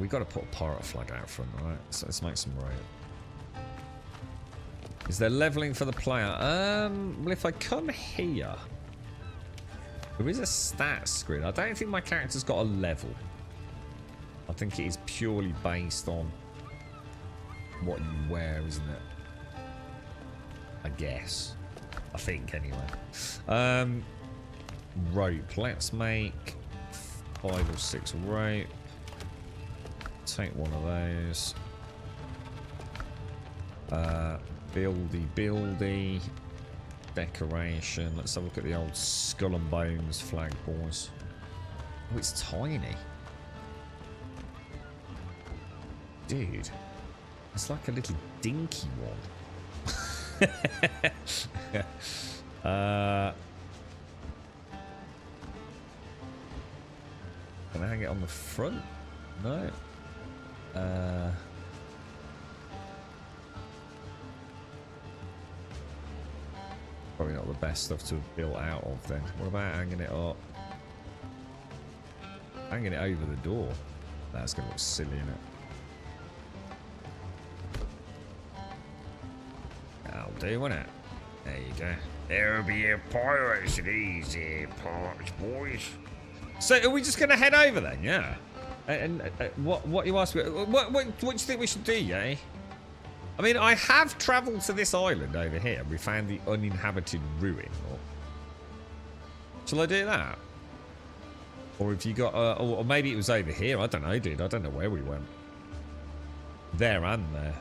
We got to put a pirate flag out front, alright? So let's make some room. Is there leveling for the player? Well, if I come here, there is a stat screen. I don't think my character's got a level. I think it is purely based on what you wear, isn't it? I guess. I think, anyway. Rope. Let's make 5 or 6 rope. Take one of those. Buildy. Decoration. Let's have a look at the old Skull and Bones flag, boys. Oh, it's tiny. Dude. It's like a little dinky one. Can I hang it on the front? No. Probably not the best stuff to have built out of then. What about hanging it up? Hanging it over the door. That's going to look silly, isn't it? That'll do, won't it? There you go. There'll be a pirates in these parts, boys. So are we just going to head over then? Yeah. And what you ask me? What do you think we should do, yeah? I mean, I have travelled to this island over here. We found the uninhabited ruin. Shall I do that? Or have you got... or maybe it was over here. I don't know, dude. I don't know where we went. There and there.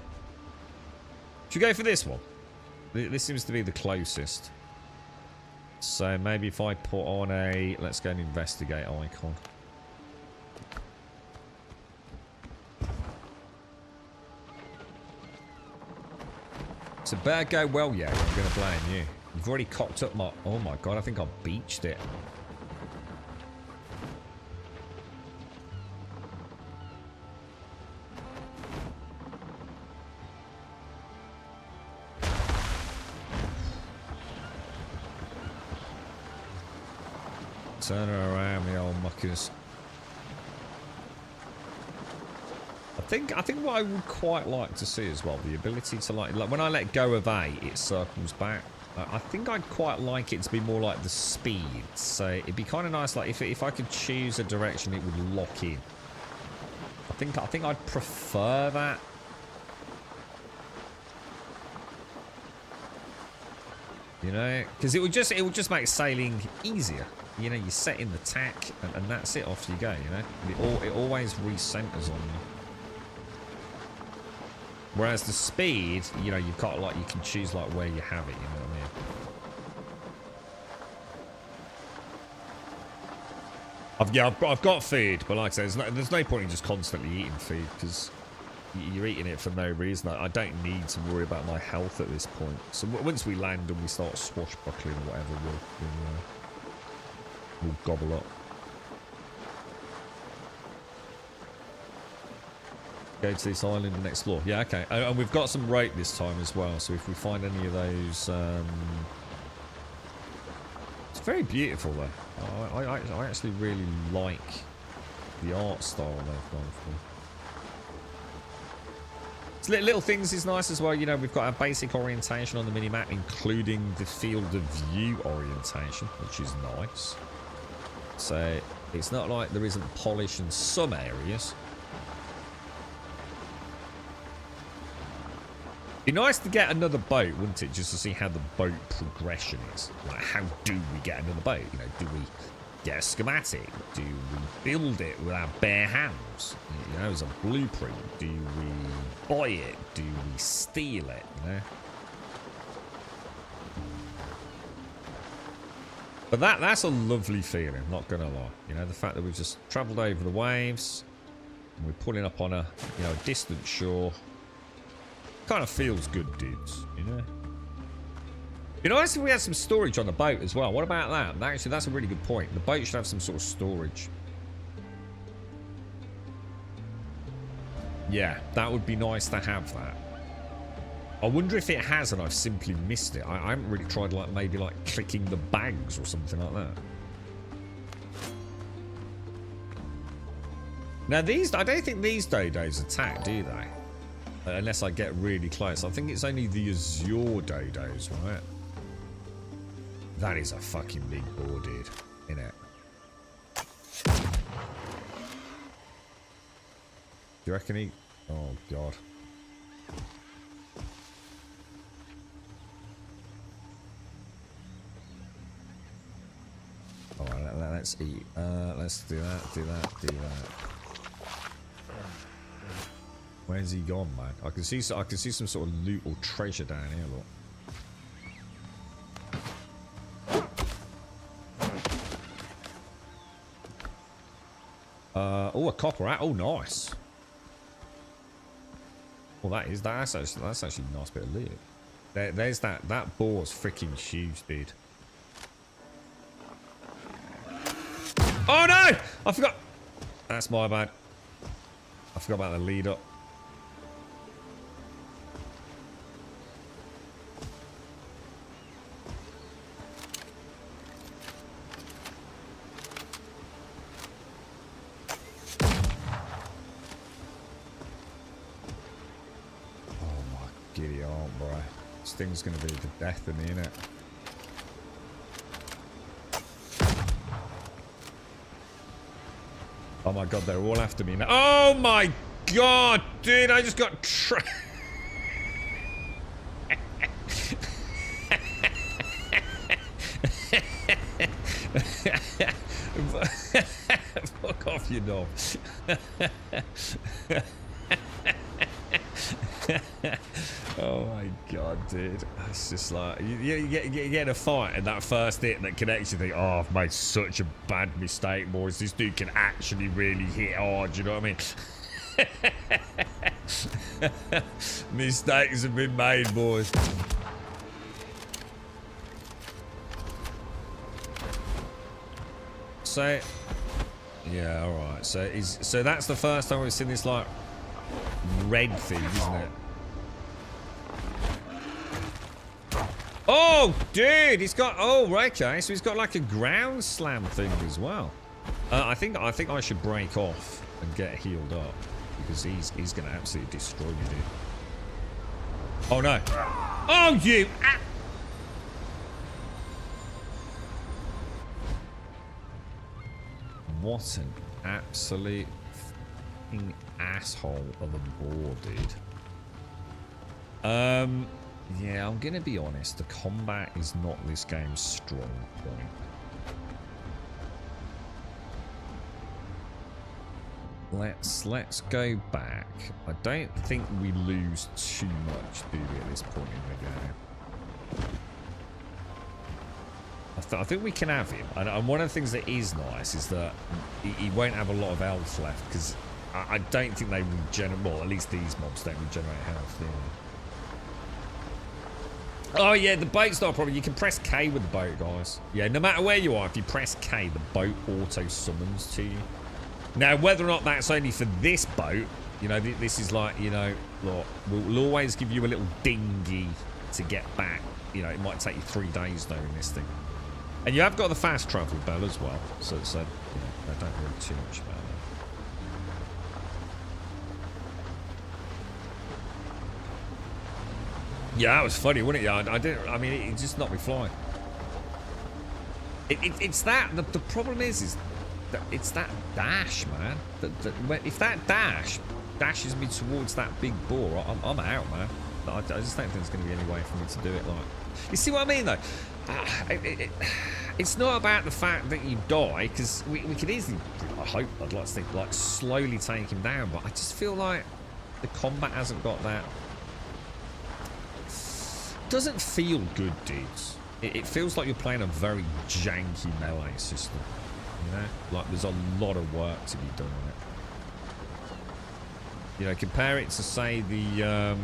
Should we go for this one? This seems to be the closest. So maybe if I put on a... Let's go and investigate icon. So better go well, yeah. I'm going to blame you. You've already cocked up my... Oh my god, I think I beached it. Turn her around, the old muckers. I think what I would quite like to see as well, the ability to like when I let go of A, it circles back. I think I'd quite like it to be more like the speed. So it'd be kind of nice, like if I could choose a direction, it would lock in. I think I'd prefer that. You know, because it would just make sailing easier. You know, you set in the tack and that's it. Off you go. You know, it always recenters on you. Whereas the speed, you know, you've got like you can choose like where you have it. You know what I mean? I've got food, but like I say, there's no point in just constantly eating food because you're eating it for no reason. I don't need to worry about my health at this point. So once we land and we start swashbuckling or whatever, we'll gobble up. Go to this island and explore. Yeah, okay. And we've got some rope this time as well. So if we find any of those, it's very beautiful though. I actually really like the art style they've gone for. So little things is nice as well. You know, we've got our basic orientation on the minimap, including the field of view orientation, which is nice. So it's not like there isn't polish in some areas. Be nice to get another boat, wouldn't it? Just to see how the boat progression is. Like, how do we get another boat? You know, do we get a schematic? Do we build it with our bare hands? You know, as a blueprint? Do we buy it? Do we steal it? You know? But that's a lovely feeling, not gonna lie. You know, the fact that we've just travelled over the waves and we're pulling up on a, you know, a distant shore. Kind of feels good, dudes, you know? You know, nice if we had some storage on the boat as well. What about that? Actually, that's a really good point. The boat should have some sort of storage. Yeah, that would be nice to have that. I wonder if it has and I've simply missed it. I haven't really tried, like, maybe, like, clicking the bags or something like that. Now, these... I don't think these dodos attack, do they? Unless I get really close. I think it's only the Azure dodos, right? That is a fucking big boar, dude. Innit? Do you reckon he... Oh, God. Alright, let's eat. Let's do that, do that, do that. Where's he gone, man? I can see some sort of loot or treasure down here, look. Oh, a copper out. Oh, nice. Well, that's actually a nice bit of loot. There's that. That boar's freaking huge, dude. Oh no! I forgot. That's my bad. I forgot about the lead up. Giddy aunt, boy. This thing's gonna be the death of me, innit? Oh my god, they're all after me now. Oh my god, dude, I just got fuck off, you knob. Oh my god, dude. It's just like you get a fight and that first hit that connects, you think, oh, I've made such a bad mistake, boys. This dude can actually really hit hard, you know what I mean? Mistakes have been made, boys. So yeah, alright. So that's the first time we've seen this like red thing, isn't it? Oh, dude, he's got. Oh, okay. So he's got like a ground slam thing as well. I think I should break off and get healed up because he's gonna absolutely destroy me, dude. Oh no! Oh, you! Ah. What an absolute fucking asshole of a boar, dude. Yeah, I'm gonna be honest. The combat is not this game's strong point. Let's go back. I don't think we lose too much, do we, at this point in the game? I think we can have him. And one of the things that is nice is that he won't have a lot of health left because I don't think they regenerate. Well, at least these mobs don't regenerate health. Yeah. Oh yeah, the boat's not a problem. You can press K with the boat, guys. Yeah, no matter where you are, if you press K, the boat auto summons to you. Now, whether or not that's only for this boat, you know, this is like, you know, look, we'll always give you a little dinghy to get back. You know, it might take you 3 days though in this thing. And you have got the fast travel bell as well, so you know, I don't worry too much about that. Yeah, that was funny, wasn't it? Yeah, I didn't. I mean, it just knocked me flying. It's that. The problem is that it's that dash, man. If that dash dashes me towards that big boar, I'm out, man. I just don't think there's going to be any way for me to do it. Like, you see what I mean, though? It's not about the fact that you die, because we could easily. I'd like to think, like, slowly take him down, but I just feel like the combat hasn't got that. Doesn't feel good, dudes. It feels like you're playing a very janky melee system. You know, like there's a lot of work to be done on it. You know, compare it to say the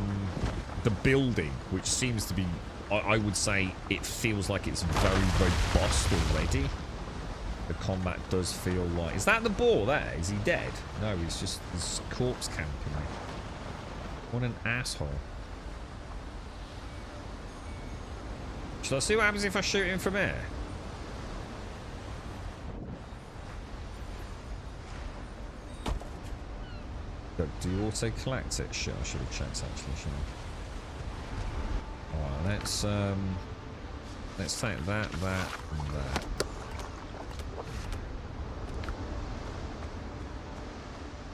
building, which seems to be, I would say, it feels like it's very robust already. The combat does feel like. Is that the boar there? Is he dead? No, he's just corpse camping me. What an asshole. Shall I see what happens if I shoot him from here? Do you auto collect it? Shit, I should have checked actually, shouldn't I? Alright, let's take that, and that.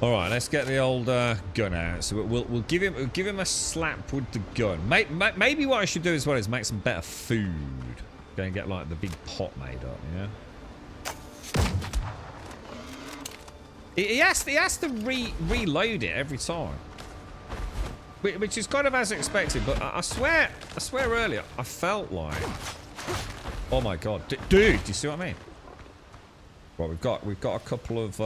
Alright, let's get the old gun out. So we'll give him a slap with the gun. Maybe what I should do as well is make some better food. Go and get like the big pot made up, yeah? He has to reload it every time. Which is kind of as expected, but I swear earlier I felt like, oh my god, dude, do you see what I mean? Well, we've got a couple of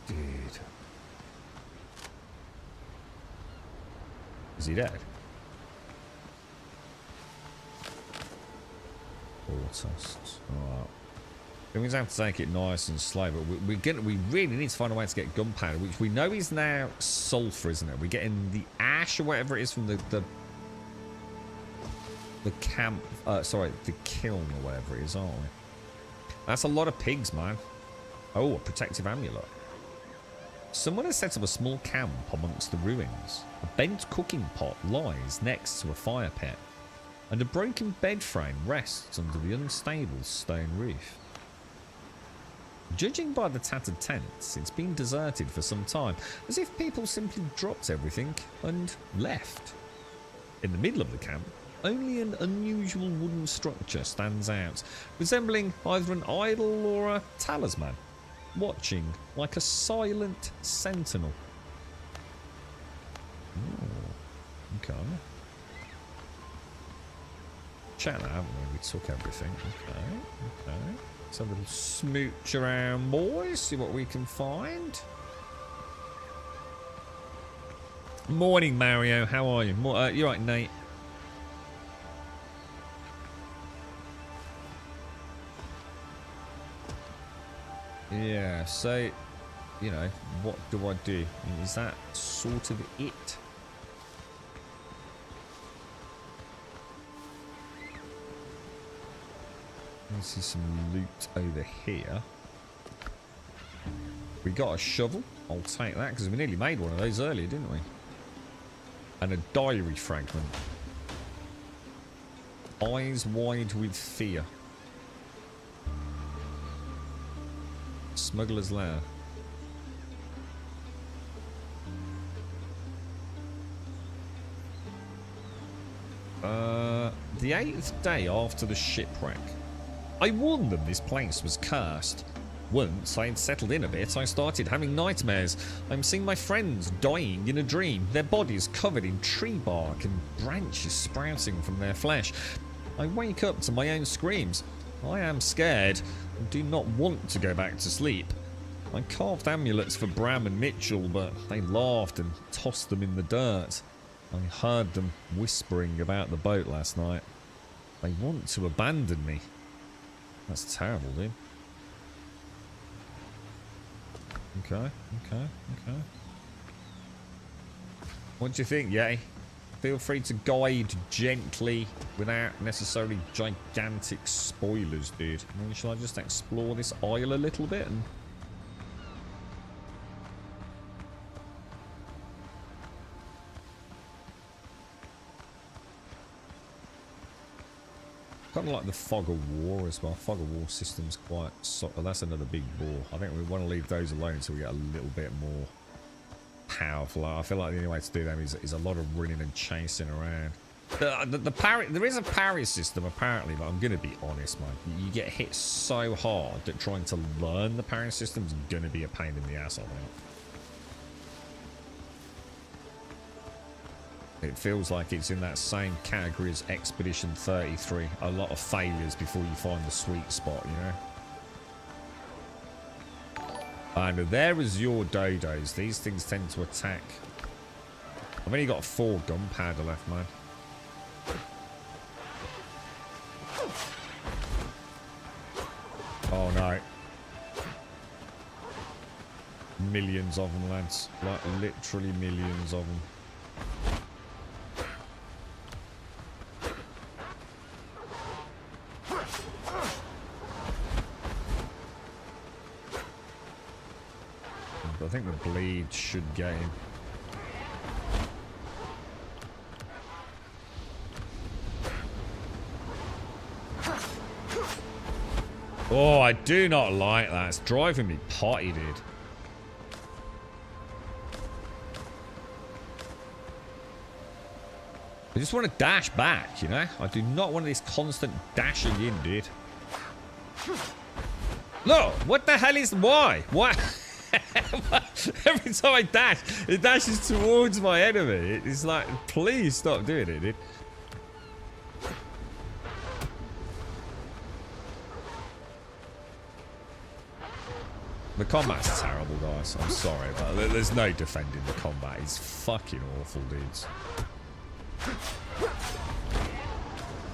dude. Is he dead? Tusks. Alright. We're going to have to take it nice and slow, but we really need to find a way to get gunpowder, which we know is now sulfur, isn't it? We're getting the ash or whatever it is from the camp, sorry, the kiln or whatever it is, aren't we? That's a lot of pigs, man. Oh, a protective amulet. Someone has set up a small camp amongst the ruins. A bent cooking pot lies next to a fire pit, and a broken bed frame rests under the unstable stone roof. Judging by the tattered tents, it's been deserted for some time, as if people simply dropped everything and left. In the middle of the camp, only an unusual wooden structure stands out, resembling either an idol or a talisman, watching like a silent sentinel. Ooh, okay. Check that, haven't we? We took everything. Okay, okay. Let's have a little smooch around, boys. See what we can find. Morning, Mario. How are you? You're right, Nate. Yeah, so, you know, what do I do? Is that sort of it? I see some loot over here. We got a shovel. I'll take that because we nearly made one of those earlier, didn't we? And a diary fragment. Eyes wide with fear. Smuggler's lair. The 8th day after the shipwreck. I warned them this place was cursed. Once I had settled in a bit, I started having nightmares. I'm seeing my friends dying in a dream, their bodies covered in tree bark and branches sprouting from their flesh. I wake up to my own screams. I am scared and do not want to go back to sleep. I carved amulets for Bram and Mitchell, but they laughed and tossed them in the dirt. I heard them whispering about the boat last night. They want to abandon me. That's terrible, dude. Okay. What do you think, Yay? Feel free to guide gently without necessarily gigantic spoilers, dude. I mean, shall I just explore this isle a little bit and... Kind of like the fog of war as well. Fog of war system's quite... Oh, that's another big bore. I think we want to leave those alone until we get a little bit more powerful. I feel like the only way to do them is a lot of running and chasing around. The parry... There is a parry system apparently, but I'm going to be honest, man. You get hit so hard that trying to learn the parry system is going to be a pain in the ass, I think. It feels like it's in that same category as Expedition 33. A lot of failures before you find the sweet spot, you know? And there is your dodos. These things tend to attack. I've only got 4 gunpowder left, man. Oh, no. Millions of them, lads. Like, literally millions of them. I think the bleed should get him. Oh, I do not like that. It's driving me potty, dude. I just want to dash back, you know? I do not want this constant dashing in, dude. No! What the hell is... Why? Why? Every time I dash, it dashes towards my enemy. It's like, please stop doing it, dude. The combat's terrible, guys. I'm sorry, but there's no defending the combat. It's fucking awful, dudes.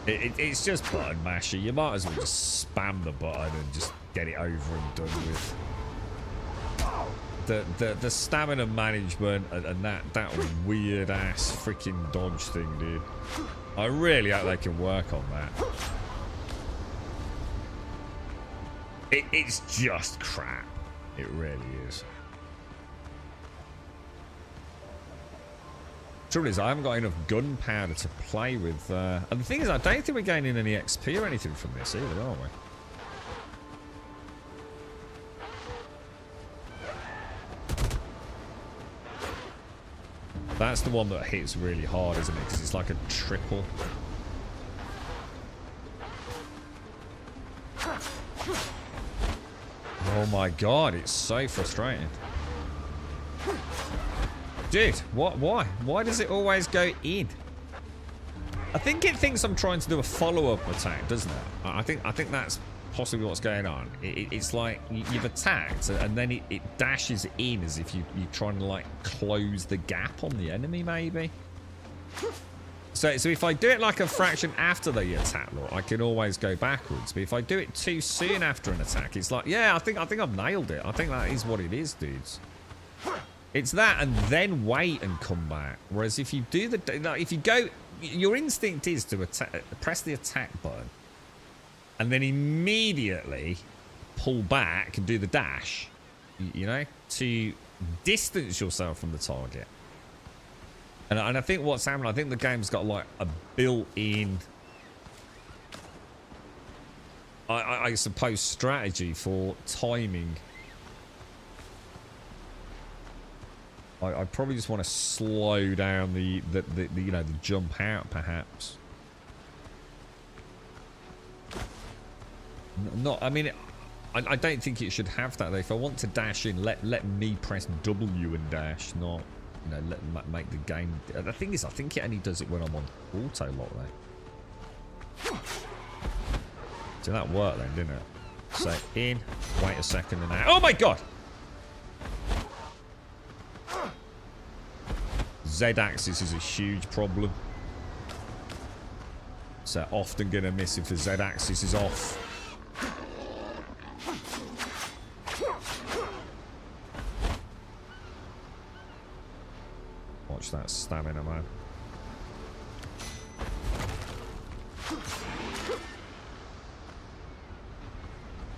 It's just button masher. You might as well just spam the button and just get it over and done with. The stamina management and that weird ass freaking dodge thing, dude. I really hope they can work on that. It's just crap. It really is. Trouble is, I haven't got enough gunpowder to play with. And the thing is, I don't think we're gaining any XP or anything from this either, are we? That's the one that hits really hard, isn't it? Because it's like a triple. Oh my god, it's so frustrating. Dude, what? Why? Why does it always go in? I think it thinks I'm trying to do a follow-up attack, doesn't it? I think that's possibly what's going on. It's like you've attacked and then it dashes in as if you're trying to like close the gap on the enemy, maybe. So if I do it like a fraction after the attack, look, I can always go backwards. But if I do it too soon after an attack, it's like, yeah, I think I've nailed it. I think that is what it is, dudes. It's that and then wait and come back. Whereas if you do if you go, your instinct is to press the attack button and then immediately pull back and do the dash, you know, to distance yourself from the target. And I think what's happening, I think the game's got like a built-in, I suppose, strategy for timing. I probably just want to slow down the you know, the jump out, perhaps. Not, I mean, I don't think it should have that though. If I want to dash in, let me press W and dash, not, you know, make the game. The thing is, I think it only does it when I'm on auto lock though. So that worked then, didn't it? So in, wait a second, and out. Oh my god! Z-axis is a huge problem. So often gonna miss if the Z-axis is off. Watch that stamina, man.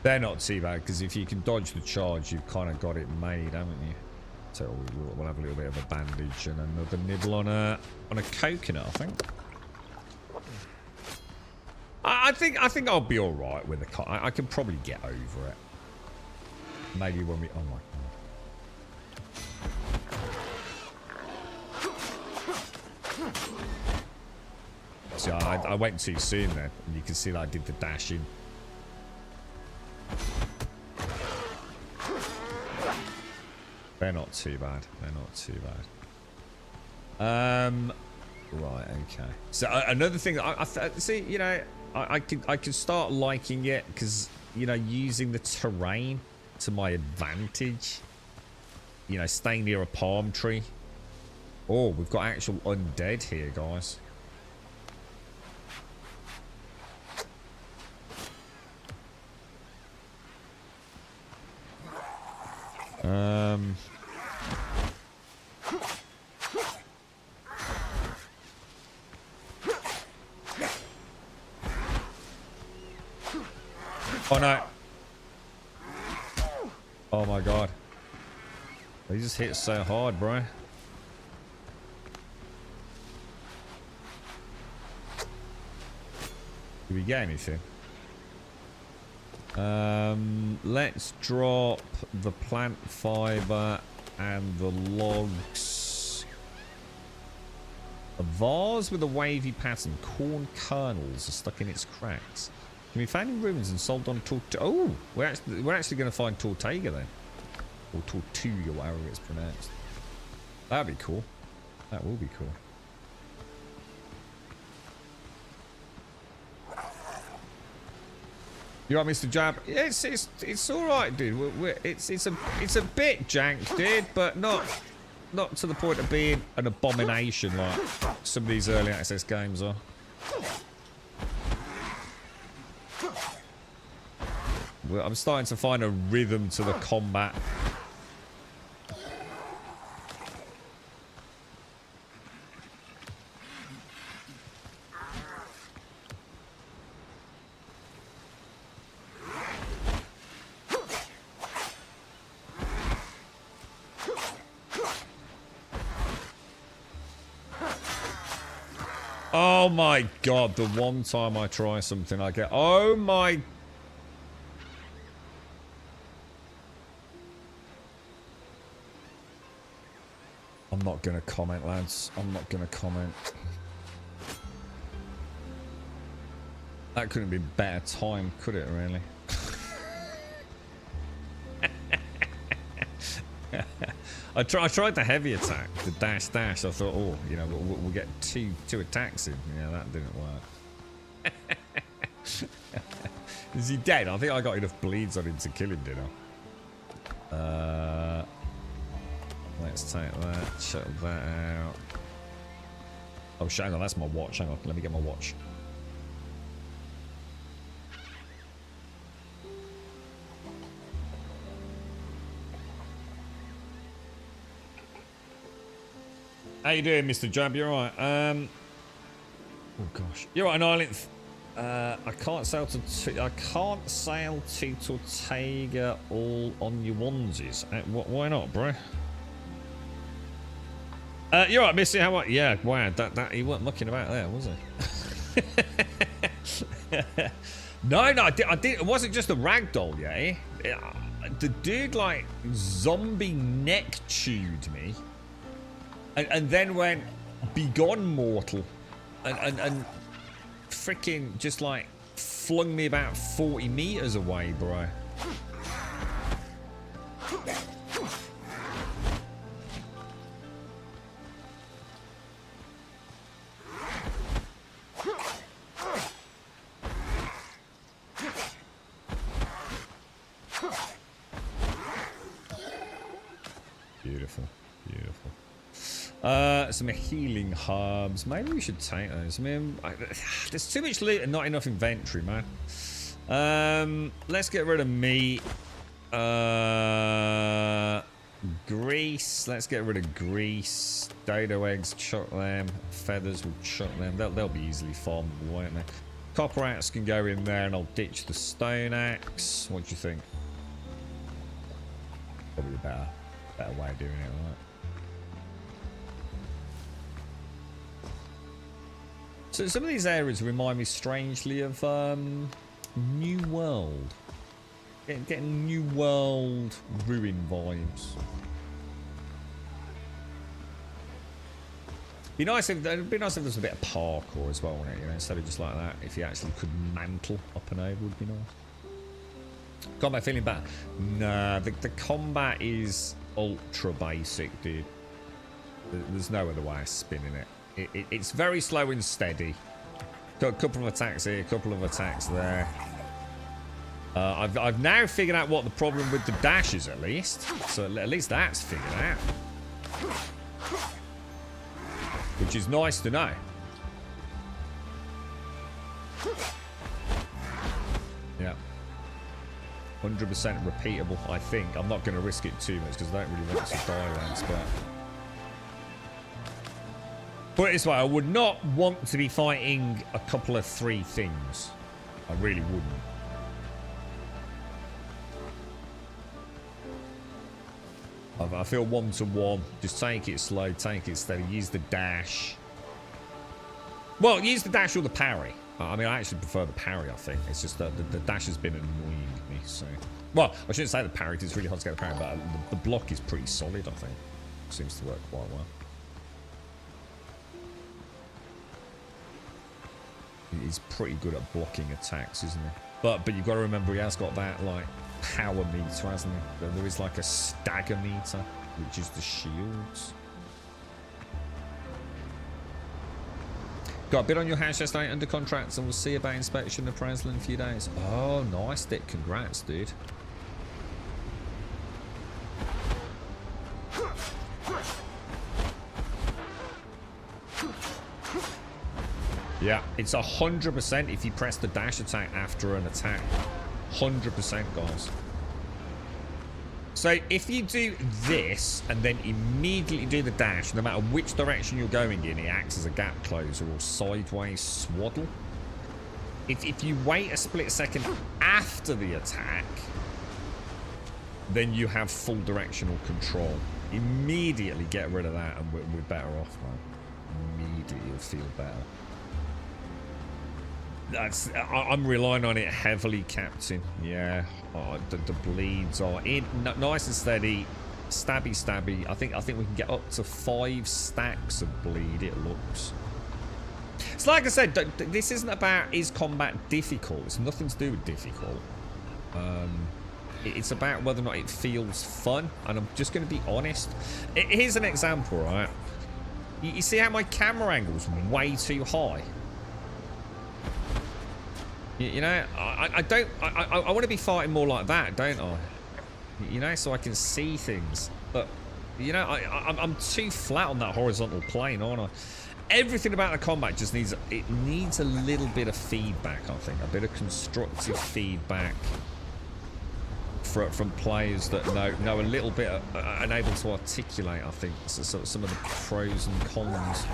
They're not too bad, because if you can dodge the charge, you've kind of got it made, haven't you? So we'll have a little bit of a bandage and another nibble on a coconut, I think. I think I'll be all right with the. I can probably get over it. Maybe when we. Oh my god. See, I went too soon then, and you can see that I did the dash in. They're not too bad. They're not too bad. Right. Okay. So another thing that I see, you know, I could start liking it because, you know, using the terrain to my advantage. You know, staying near a palm tree. Oh, we've got actual undead here, guys. Oh no. Oh my god. They just hit so hard, bro. Did we get anything? Let's drop the plant fiber and the logs. A vase with a wavy pattern. Corn kernels are stuck in its cracks. Can be found in ruins and sold on Tortuga. Oh, we're actually going to find Tortuga then, or Tortuga, however it's pronounced. That'd be cool. That will be cool. You right, Mr. Jab? It's all right, dude. It's a bit jank, dude, but not not to the point of being an abomination like some of these early access games are. Well, I'm starting to find a rhythm to the combat. Oh my god, the one time I try something I get... Oh my... I'm not going to comment, lads. I'm not going to comment. That couldn't be better time, could it, really? I tried the heavy attack, the dash. I thought, oh, you know, we'll get two attacks in. Yeah, that didn't work. Is he dead? I think I got enough bleeds on him to kill him, did I? Let's take that, shut that out. Oh, hang on, that's my watch. Hang on, let me get my watch. How you doing, Mr. Jab? You alright? Oh gosh, you're right, an island. I can't sail to Tortuga all on your onesies. Why not, bro? You're right, Missy. How are? Yeah, wow. That he wasn't mucking about there, was he? No, I did. It wasn't just a ragdoll, yeah. The dude like zombie neck chewed me. And then went, "Begone, mortal," and freaking just like flung me about 40 meters away, bro. Beautiful, beautiful. Some healing hubs. Maybe we should take those. I mean, there's too much loot and not enough inventory, man. Let's get rid of meat. Grease. Let's get rid of grease. Dodo eggs, chuck them. Feathers, we'll chuck them. They'll be easily farmable, won't they? Copper axe can go in there, and I'll ditch the stone axe. What do you think? Probably a better way of doing it, right? So some of these areas remind me strangely of New World. Getting New World ruin vibes. It'd be nice if there was a bit of parkour as well, wouldn't it? You know, instead of just like that. If you actually could mantle up and over, would be nice. Combat feeling bad? Nah, the combat is ultra basic, dude. There's no other way of spinning it. It's very slow and steady. Got a couple of attacks here, a couple of attacks there. I've now figured out what the problem with the dash is, at least. So at least that's figured out. Which is nice to know. Yeah. 100% repeatable, I think. I'm not going to risk it too much because I don't really want to die Lance, but... Put it this way, I would not want to be fighting a couple of 3 things. I really wouldn't. I feel 1-to-1. Just take it slow, take it steady. Use the dash. Well, use the dash or the parry. I mean, I actually prefer the parry, I think. It's just that the dash has been annoying me, so... Well, I shouldn't say the parry, because it's really hard to get the parry, but the block is pretty solid, I think. Seems to work quite well. He's pretty good at blocking attacks, isn't he? But you've got to remember he has got that like power meter, hasn't he? There is like a stagger meter, which is the shields. Got a bit on your house yesterday under contracts, and we'll see about inspection of appraisal in a few days. Oh, nice, Dick. Congrats, dude. Yeah, it's 100% if you press the dash attack after an attack. 100%, guys. So if you do this and then immediately do the dash, no matter which direction you're going in, it acts as a gap closer or sideways swaddle. If you wait a split second after the attack, then you have full directional control. Immediately get rid of that and we're better off, man. Immediately you'll feel better. I'm relying on it heavily, Captain. Yeah, the bleeds are in nice and steady, stabby. I think we can get up to 5 stacks of bleed. It looks. It's like I said, this isn't about is combat difficult. It's nothing to do with difficult. It's about whether or not it feels fun. And I'm just going to be honest. Here's an example, right? You see how my camera angle's way too high. You know, I want to be fighting more like that, don't I? You know, so I can see things. But, you know, I'm too flat on that horizontal plane, aren't I? Everything about the combat just needs a little bit of feedback, I think. A bit of constructive feedback from players that know a little bit and able to articulate, I think, some of the pros and cons.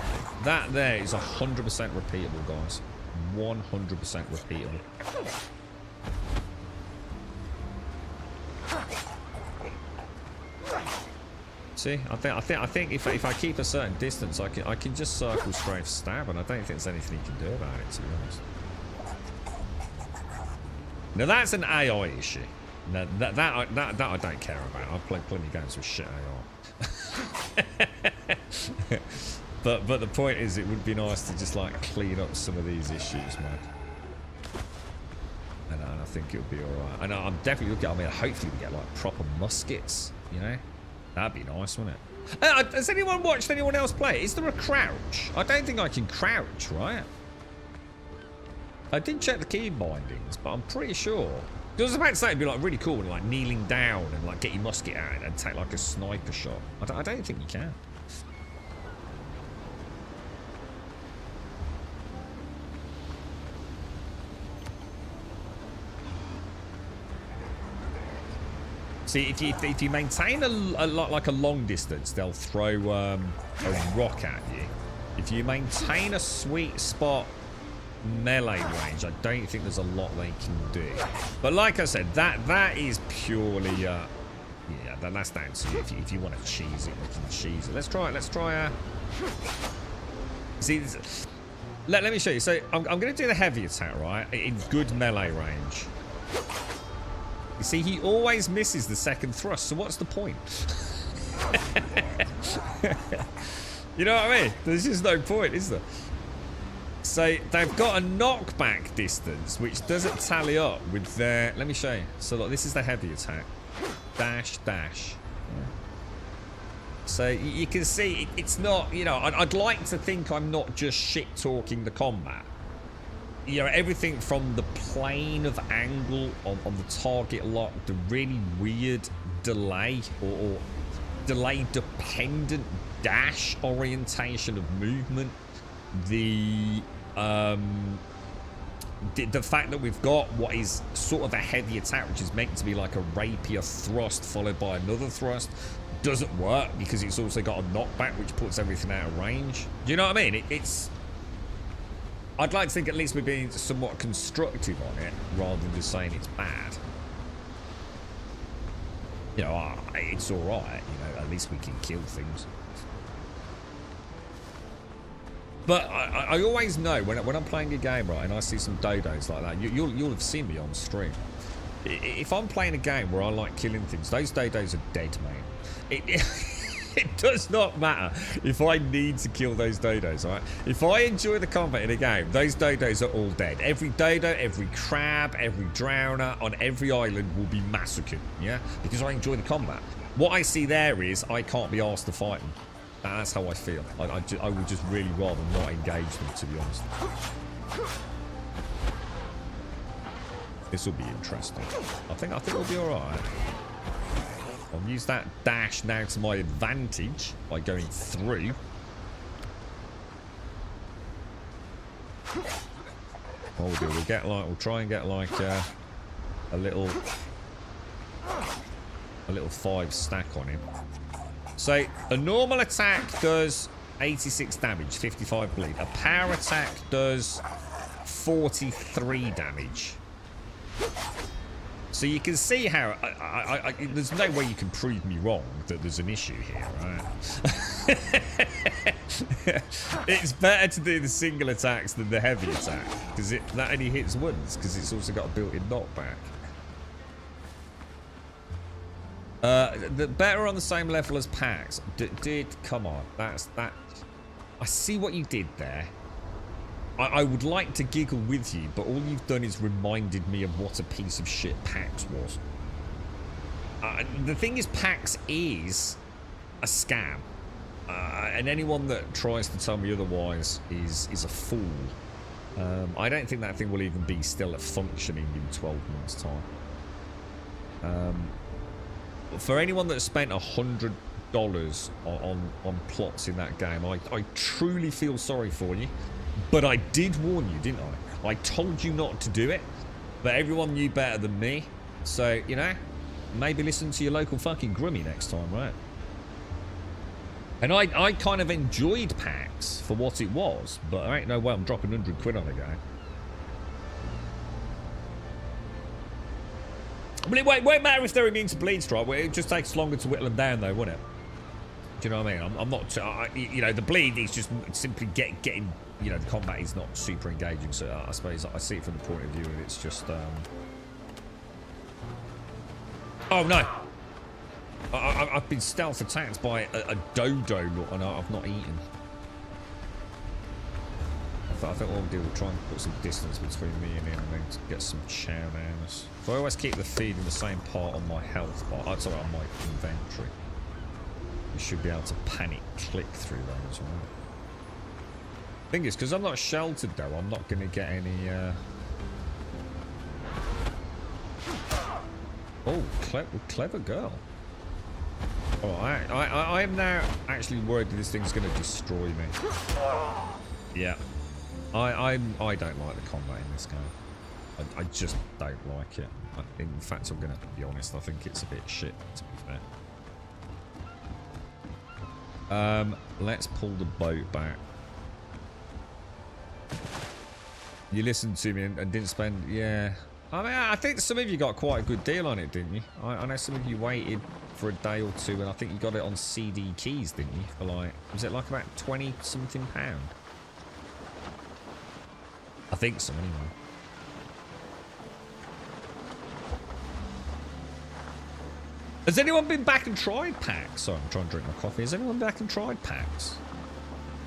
That there is 100% repeatable, guys. 100% repeatable. See, I think if I keep a certain distance, I can just circle strafe stab, and I don't think there's anything you can do about it, to be honest. Now that's an AI issue. Now, that I don't care about. I've played plenty of games with shit AI. But the point is, it would be nice to just like clean up some of these issues, man. And I think it'll be alright. And I'm definitely looking. I mean, hopefully we get like proper muskets. You know, that'd be nice, wouldn't it? Has anyone watched anyone else play? Is there a crouch? I don't think I can crouch, right? I didn't check the key bindings, but I'm pretty sure. I was about to say it'd be like really cool, like kneeling down and like get your musket out and take like a sniper shot. I don't think you can. See, if you maintain a long distance, they'll throw a rock at you. If you maintain a sweet spot melee range, I don't think there's a lot they can do. But like I said, that is purely yeah, that's down to you. If you want to cheese it, we can cheese it. Let's try it. See, let me show you. So I'm going to do the heavy attack, right, in good melee range. You see, he always misses the second thrust, so what's the point? You know what I mean? There's just no point, is there? So they've got a knockback distance, which doesn't tally up with their... Let me show you. So look, this is the heavy attack. Dash, dash. So you can see it's not, you know, I'd like to think I'm not just shit-talking the combat. You know, everything from the plane of angle on the target lock, the really weird delay or delay dependent dash orientation of movement, the fact that we've got what is sort of a heavy attack, which is meant to be like a rapier thrust followed by another thrust, doesn't work because it's also got a knockback which puts everything out of range. Do you know what I mean? It's I'd like to think at least we're being somewhat constructive on it rather than just saying it's bad. You know, it's alright, you know, at least we can kill things. But I always know when I'm playing a game, right, and I see some dodos like that, you'll have seen me on stream. If I'm playing a game where I like killing things, those dodos are dead, mate. It does not matter if I need to kill those dodos, right? If I enjoy the combat in a game, those dodos are all dead. Every dodo, every crab, every drowner on every island will be massacred, yeah? Because I enjoy the combat. What I see there is I can't be asked to fight them. That's how I feel. I would just really rather not engage them, to be honest. This will be interesting. I think we'll be alright. I'll use that dash now to my advantage by going through. What we'll do, we'll try and get like a little 5 stack on him. So a normal attack does 86 damage, 55 bleed. A power attack does 43 damage. So you can see how there's no way you can prove me wrong that there's an issue here, right? It's better to do the single attacks than the heavy attack because that only hits once because it's also got a built-in knockback. The better on the same level as packs. Come on, that's that. I see what you did there. I would like to giggle with you, but all you've done is reminded me of what a piece of shit PAX was. The thing is, PAX is a scam. And anyone that tries to tell me otherwise is a fool. I don't think that thing will even be still functioning in 12 months' time. For anyone that spent $100 on plots in that game, I truly feel sorry for you. But I did warn you, didn't I? I told you not to do it, but everyone knew better than me. So, you know, maybe listen to your local fucking grummy next time, right? And I kind of enjoyed PAX for what it was, but I ain't no way I'm dropping 100 quid on a game. But it won't matter if they're immune to bleed strike. It just takes longer to whittle them down, though, wouldn't it? Do you know what I mean? I'm not... you know, the bleed is just simply getting... You know, the combat is not super engaging, so I suppose I see it from the point of view of it's just... Oh, no! I've been stealth attacked by a dodo, and I've not eaten. I think what we'll do, we'll try and put some distance between me and him and then get some chow downs. So I always keep the feed in the same part on my health bar. Sorry, on my inventory. You should be able to panic click through those, right? Thing is, because I'm not sheltered though, I'm not going to get any... Oh, clever girl. Oh, I am now actually worried that this thing's going to destroy me. Yeah. I don't like the combat in this game. I just don't like it. In fact, I'm going to be honest, I think it's a bit shit, to be fair. Let's pull the boat back. You listened to me and didn't spend... Yeah. I mean, I think some of you got quite a good deal on it, didn't you? I know some of you waited for a day or two, and I think you got it on CD keys, didn't you? For like... Was it like about 20-something pound? I think so, anyway. Has anyone been back and tried PAX? Sorry, I'm trying to drink my coffee. Has anyone back and tried PAX?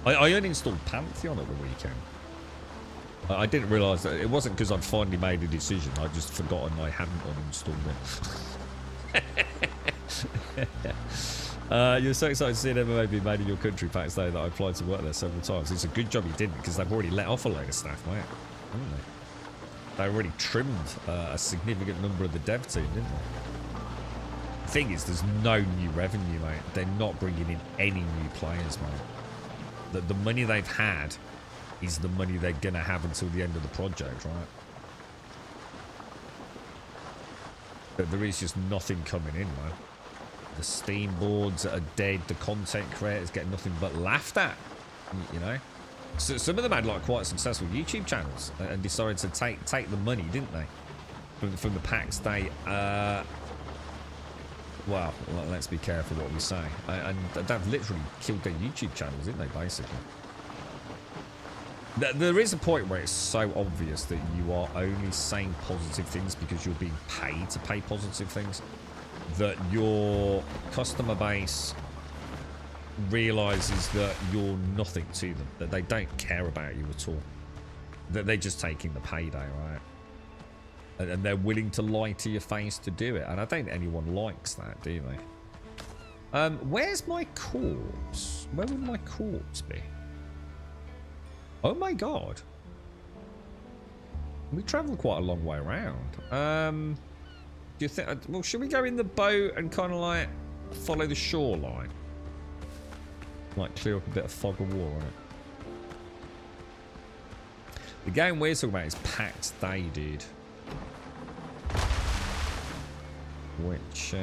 I uninstalled Pantheon at the weekend. I didn't realise that it wasn't because I'd finally made a decision. I'd just forgotten I hadn't uninstalled it. You're so excited to see an MMA being made in your country, PAX, though, that I applied to work there several times. It's a good job you didn't, because they've already let off a load of staff, mate. Haven't they? They already trimmed a significant number of the dev team, didn't they? The thing is, there's no new revenue, mate. They're not bringing in any new players, mate. The money they've had is the money they're going to have until the end of the project, right? But there is just nothing coming in, man. The Steam boards are dead. The content creators get nothing but laughed at, you know? So some of them had like quite successful YouTube channels and decided to take the money, didn't they? From the PAX day. Well, let's be careful what we say. And they've literally killed their YouTube channels, didn't they, basically? There is a point where it's so obvious that you are only saying positive things because you're being paid to pay positive things, that your customer base realizes that you're nothing to them, that they don't care about you at all, that they're just taking the payday, right? And they're willing to lie to your face to do it. And I don't think anyone likes that, do they? Where's my corpse? Where would my corpse be? Oh my god. We travelled quite a long way around. Do you think... Well, should we go in the boat and kind of like follow the shoreline? Like clear up a bit of fog of war on it. The game we're talking about is Pax Day, dude. Which,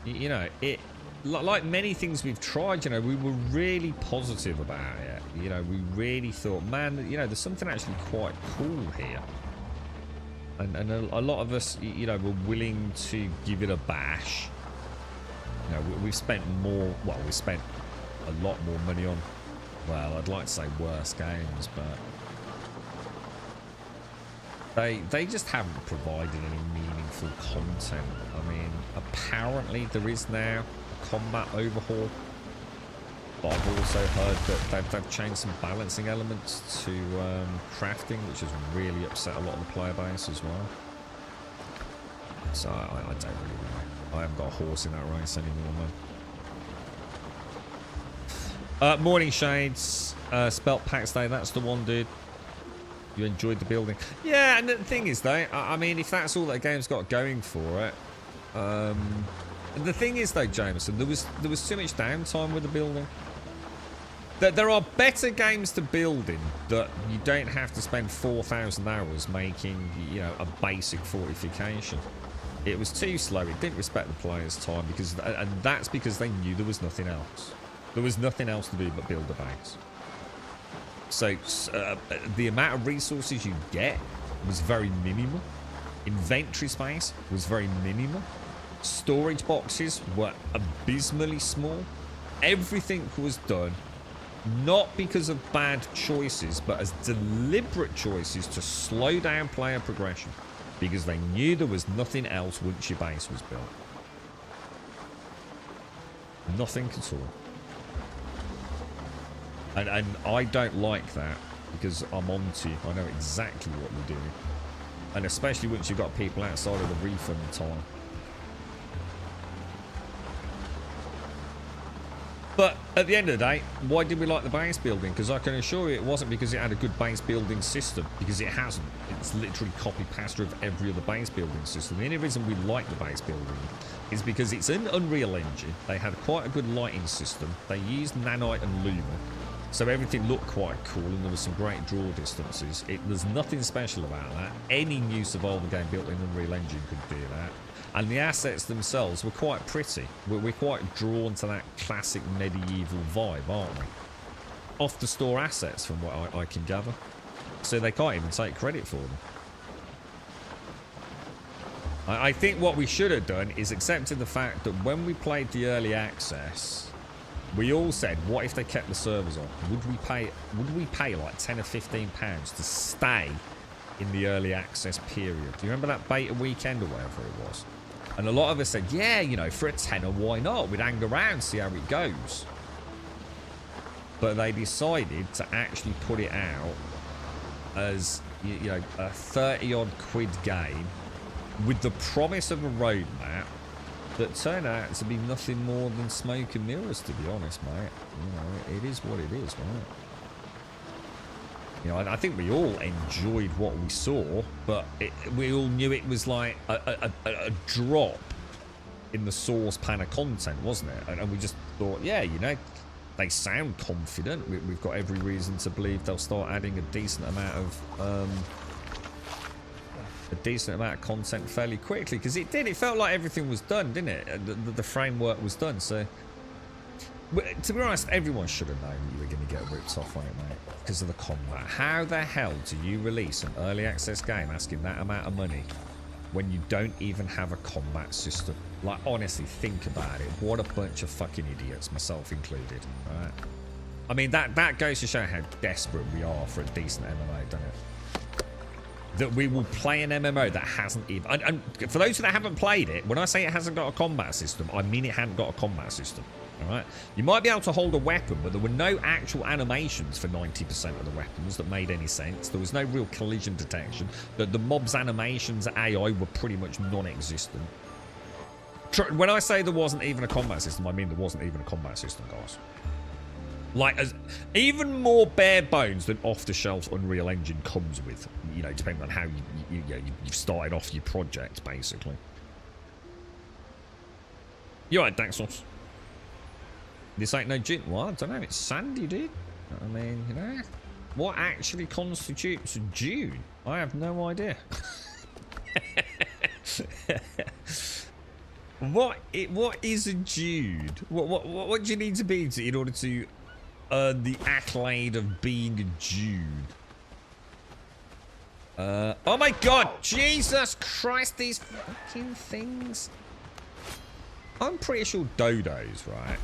you know, it, like many things we've tried, you know, we were really positive about it. You know, we really thought, man, you know, there's something actually quite cool here. And a lot of us, you know, were willing to give it a bash. You know, we've spent more, well, we spent a lot more money on, well, I'd like to say worse games, but they just haven't provided any meaningful content. I mean, apparently there is now a combat overhaul, but I've also heard that they've changed some balancing elements to crafting, which has really upset a lot of the player base as well. So I don't really know. I haven't got a horse in that race anymore, man. Morning Shades, Spelt Pax Day, that's the one, dude. You enjoyed the building. Yeah, and the thing is, though, I mean, if that's all that game's got going for it, the thing is, though, Jameson, there was too much downtime with the building. There are better games to build in that you don't have to spend 4,000 hours making, you know, a basic fortification. It was too slow. It didn't respect the players' time because, and that's because they knew there was nothing else. There was nothing else to do but build a base. So the amount of resources you get was very minimal. Inventory space was very minimal. Storage boxes were abysmally small. Everything was done not because of bad choices, but as deliberate choices to slow down player progression, because they knew there was nothing else once your base was built. Nothing at all. And I don't like that, because I'm on to you. I know exactly what you're doing. And especially once you've got people outside of the refund time. But at the end of the day, why did we like the base building? Because I can assure you it wasn't because it had a good base building system, because it hasn't. It's literally copy-paste of every other base building system. The only reason we like the base building is because it's an Unreal Engine. They had quite a good lighting system. They used nanite and luma, so everything looked quite cool, and there was some great draw distances. There's nothing special about that. Any new survival game built in Unreal Engine could do that. And the assets themselves were quite pretty. We're quite drawn to that classic medieval vibe, aren't we? Off the store assets, from what I can gather. So they can't even take credit for them. I think what we should have done is accepted the fact that when we played the early access, we all said, what if they kept the servers on? Would we pay like 10 or 15 pounds to stay in the early access period? Do you remember that beta weekend or whatever it was? And a lot of us said, yeah, you know, for a tenner, why not? We'd hang around, see how it goes. But they decided to actually put it out as, you know, a 30-odd quid game with the promise of a roadmap that turned out to be nothing more than smoke and mirrors, to be honest, mate. You know, it is what it is, right? You know, I think we all enjoyed what we saw, but we all knew it was like a drop in the saucepan of content, wasn't it? And we just thought, yeah, you know, they sound confident. We've got every reason to believe they'll start adding a decent amount of content fairly quickly, because it did. It felt like everything was done, didn't it? The framework was done. So, to be honest, everyone should have known that you were going to get ripped off on it, mate, because of the combat. How the hell do you release an early access game asking that amount of money when you don't even have a combat system? Like, honestly, think about it. What a bunch of fucking idiots, myself included, right? I mean, that goes to show how desperate we are for a decent MMO, doesn't it? That we will play an MMO that hasn't even... And for those that haven't played it, when I say it hasn't got a combat system, I mean it hadn't got a combat system. Alright? You might be able to hold a weapon, but there were no actual animations for 90% of the weapons that made any sense. There was no real collision detection. The mob's animations, AI, were pretty much non-existent. When I say there wasn't even a combat system, I mean there wasn't even a combat system, guys. Like, even more bare bones than off-the-shelf Unreal Engine comes with, you know, depending on how you've started off your project, basically. You alright, Daxos? This ain't no gin. What? I don't know. It's sandy, dude. I mean, you know. What actually constitutes June? I have no idea. What is a Jude? What do you need to be in order to earn the accolade of being a Jude? Oh my God! Jesus Christ! These fucking things. I'm pretty sure dodos, right?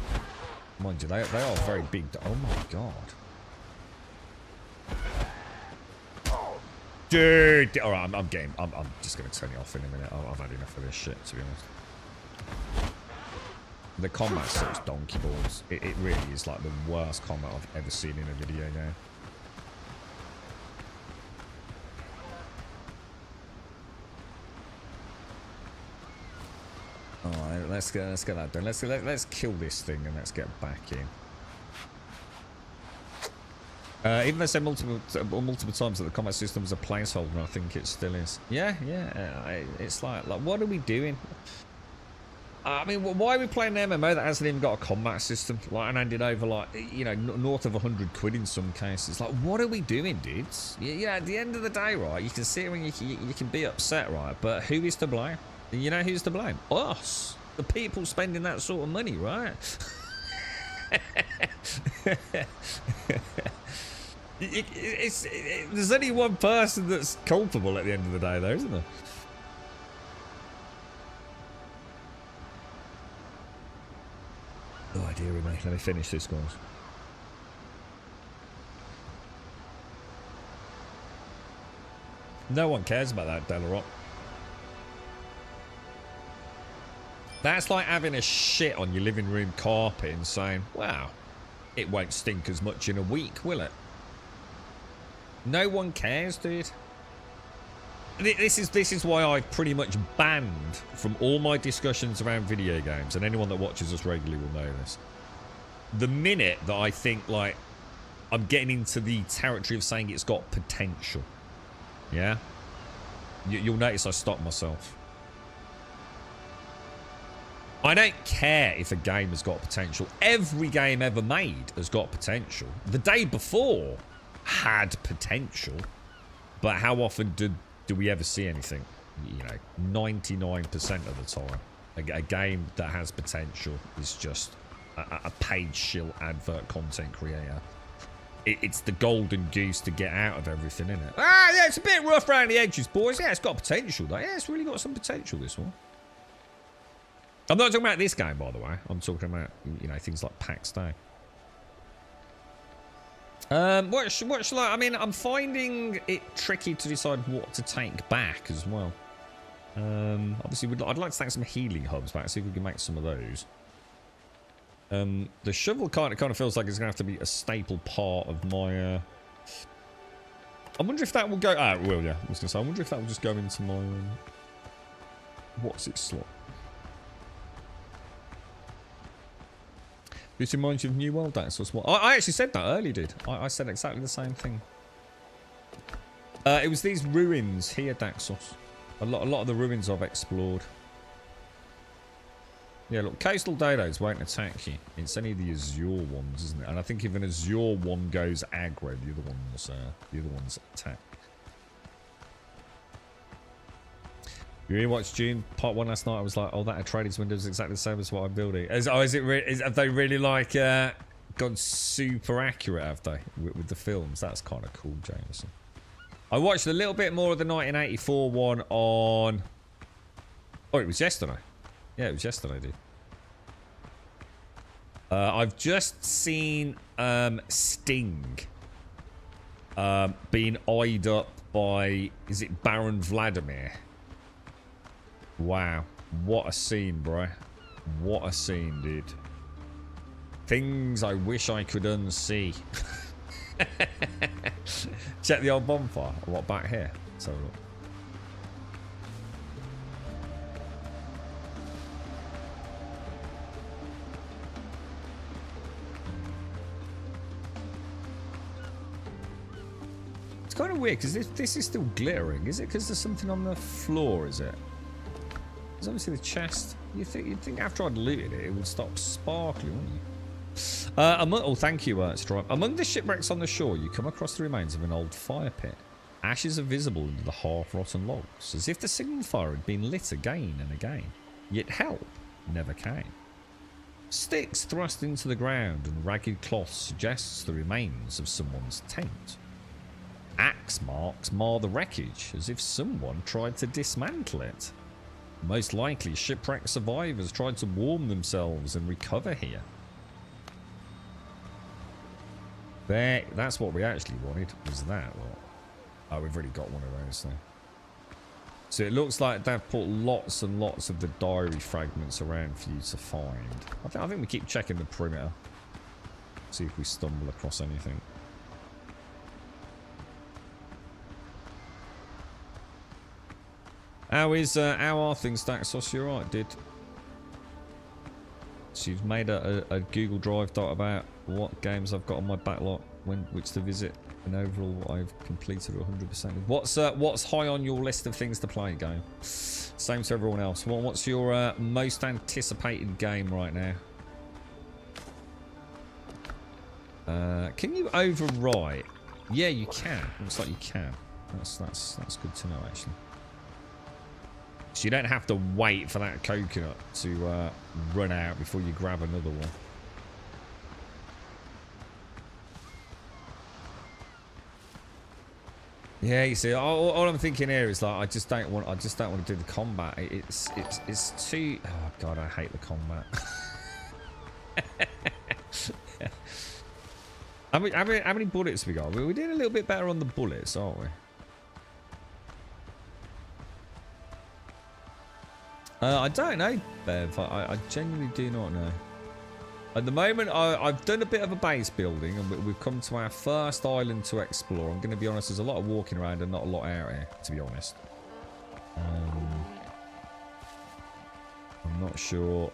Mind you, they are very big. Oh my God! Dude! All right, I'm game. I'm just gonna turn it off in a minute. I've had enough of this shit, to be honest. The combat sucks donkey balls. It really is like the worst combat I've ever seen in a video game. Alright, let's get that done. Let's kill this thing and let's get back in. Even though I said multiple times that the combat system is a placeholder, I think it still is. Yeah. It's like what are we doing? I mean, why are we playing an MMO that hasn't even got a combat system? Like, and handed over, like, you know, north of 100 quid in some cases. Like, what are we doing, dudes? Yeah, at the end of the day, right, you can sit here and you can be upset, right? But who is to blame? You know who's to blame? Us. The people spending that sort of money, right? There's only one person that's culpable at the end of the day, though, isn't there? Oh, dear me. Let me finish this, guys. No one cares about that, Delarock. That's like having a shit on your living room carpet and saying, wow, it won't stink as much in a week, will it? No one cares, dude. This is why I've pretty much banned from all my discussions around video games, and anyone that watches us regularly will know this. The minute that I think, like, I'm getting into the territory of saying it's got potential, yeah? You'll notice I stop myself. I don't care if a game has got potential. Every game ever made has got potential. The day before had potential, but how often do we ever see anything? You know, 99% of the time, a game that has potential is just a paid shill advert content creator. It's the golden goose to get out of everything, isn't it? Ah, yeah, it's a bit rough around the edges, boys. Yeah, it's got potential, though. Yeah, it's really got some potential, this one. I'm not talking about this game, by the way. I'm talking about, you know, things like PAX Day. What shall I... I mean, I'm finding it tricky to decide what to take back as well. Obviously, I'd like to take some healing hubs back, see if we can make some of those. The shovel kind of feels like it's going to have to be a staple part of my... I wonder if that will go... Ah, it will, yeah. I was going to say, I wonder if that will just go into my... what's its slot? This reminds you of New World, that's what's what. I actually said that earlier, dude. I said exactly the same thing. It was these ruins here, Daxos. A lot of the ruins I've explored. Yeah, look, coastal dodos won't attack you. It's only the Azure ones, isn't it? And I think if an Azure one goes aggro, the other ones attack. You rewatched June Part 1 last night. I was like, oh, that Atreides window is exactly the same as what I'm building. Have they really, like, gone super accurate, have they, with the films? That's kind of cool, Jameson. I watched a little bit more of the 1984 one on... Oh, it was yesterday. Yeah, it was yesterday, dude. I've just seen Sting being eyed up by... Is it Baron Vladimir? Wow, what a scene, bro. What a scene, dude. Things I wish I could unsee. Check the old bonfire. What, back here? Let's have a look. It's kind of weird because this is still glittering. Is it because there's something on the floor, is it? There's obviously the chest. You'd think after I'd looted it, it would stop sparkling, wouldn't you? Oh, thank you, Stripe. Among the shipwrecks on the shore, you come across the remains of an old fire pit. Ashes are visible under the half-rotten logs, as if the signal fire had been lit again and again. Yet help never came. Sticks thrust into the ground and ragged cloth suggests the remains of someone's tent. Axe marks mar the wreckage, as if someone tried to dismantle it. Most likely, shipwreck survivors tried to warm themselves and recover here. There, that's what we actually wanted, was that what? Oh, we've already got one of those, though. So it looks like they've put lots and lots of the diary fragments around for you to find. I think we keep checking the perimeter. See if we stumble across anything. How are things, Daxos? You alright, dude? So you've made a Google Drive dot about what games I've got on my backlog, which to visit, and overall what I've completed 100%. What's high on your list of things to play, game? Same to everyone else. What's your most anticipated game right now? Can you overwrite? Yeah, you can. Looks like you can. That's good to know, actually. So you don't have to wait for that coconut to run out before you grab another one. Yeah, you see, all I'm thinking here is like I just don't want to do the combat. It's too. Oh god, I hate the combat. How many bullets we got? We're doing a little bit better on the bullets, aren't we? I don't know, Bev. I genuinely do not know. At the moment, I've done a bit of a base building, and we've come to our first island to explore. I'm going to be honest, there's a lot of walking around and not a lot out here, to be honest. I'm not sure.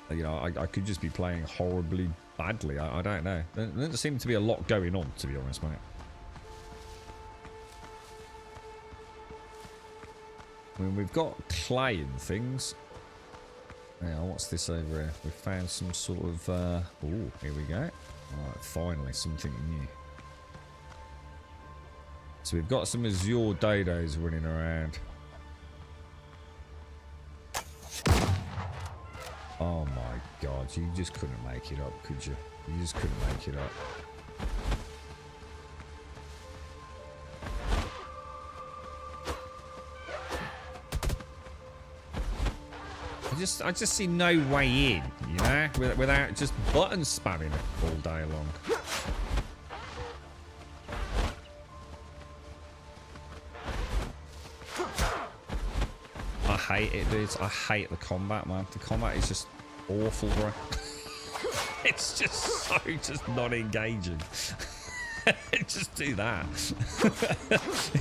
You know, I could just be playing horribly badly. I don't know. There doesn't seem to be a lot going on, to be honest, mate. I mean, we've got clay and things. Yeah, what's this over here? We found some sort of... oh, here we go. Alright, finally, something new. So we've got some Azure Dodos running around. Oh my god, you just couldn't make it up, could you? You just couldn't make it up. I just see no way in, you know, without just button spamming it all day long. I hate it, dudes. I hate the combat, man. The combat is just awful, bro. It's just just not engaging. Just do that.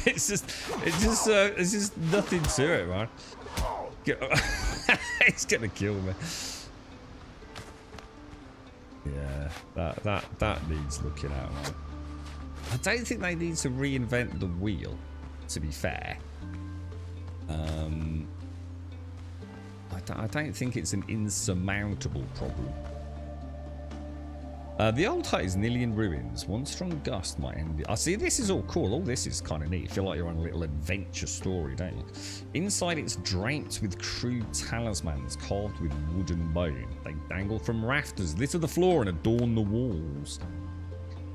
It's just nothing to it, man. It's gonna kill me. Yeah, that needs looking at, man. I don't think they need to reinvent the wheel, to be fair. I don't think it's an insurmountable problem. The old hut is nearly in ruins. One strong gust might end it. I see, this is all cool. All this is kind of neat. You feel like you're on a little adventure story, don't you? Inside, it's draped with crude talismans carved with wood and bone. They dangle from rafters, litter the floor, and adorn the walls.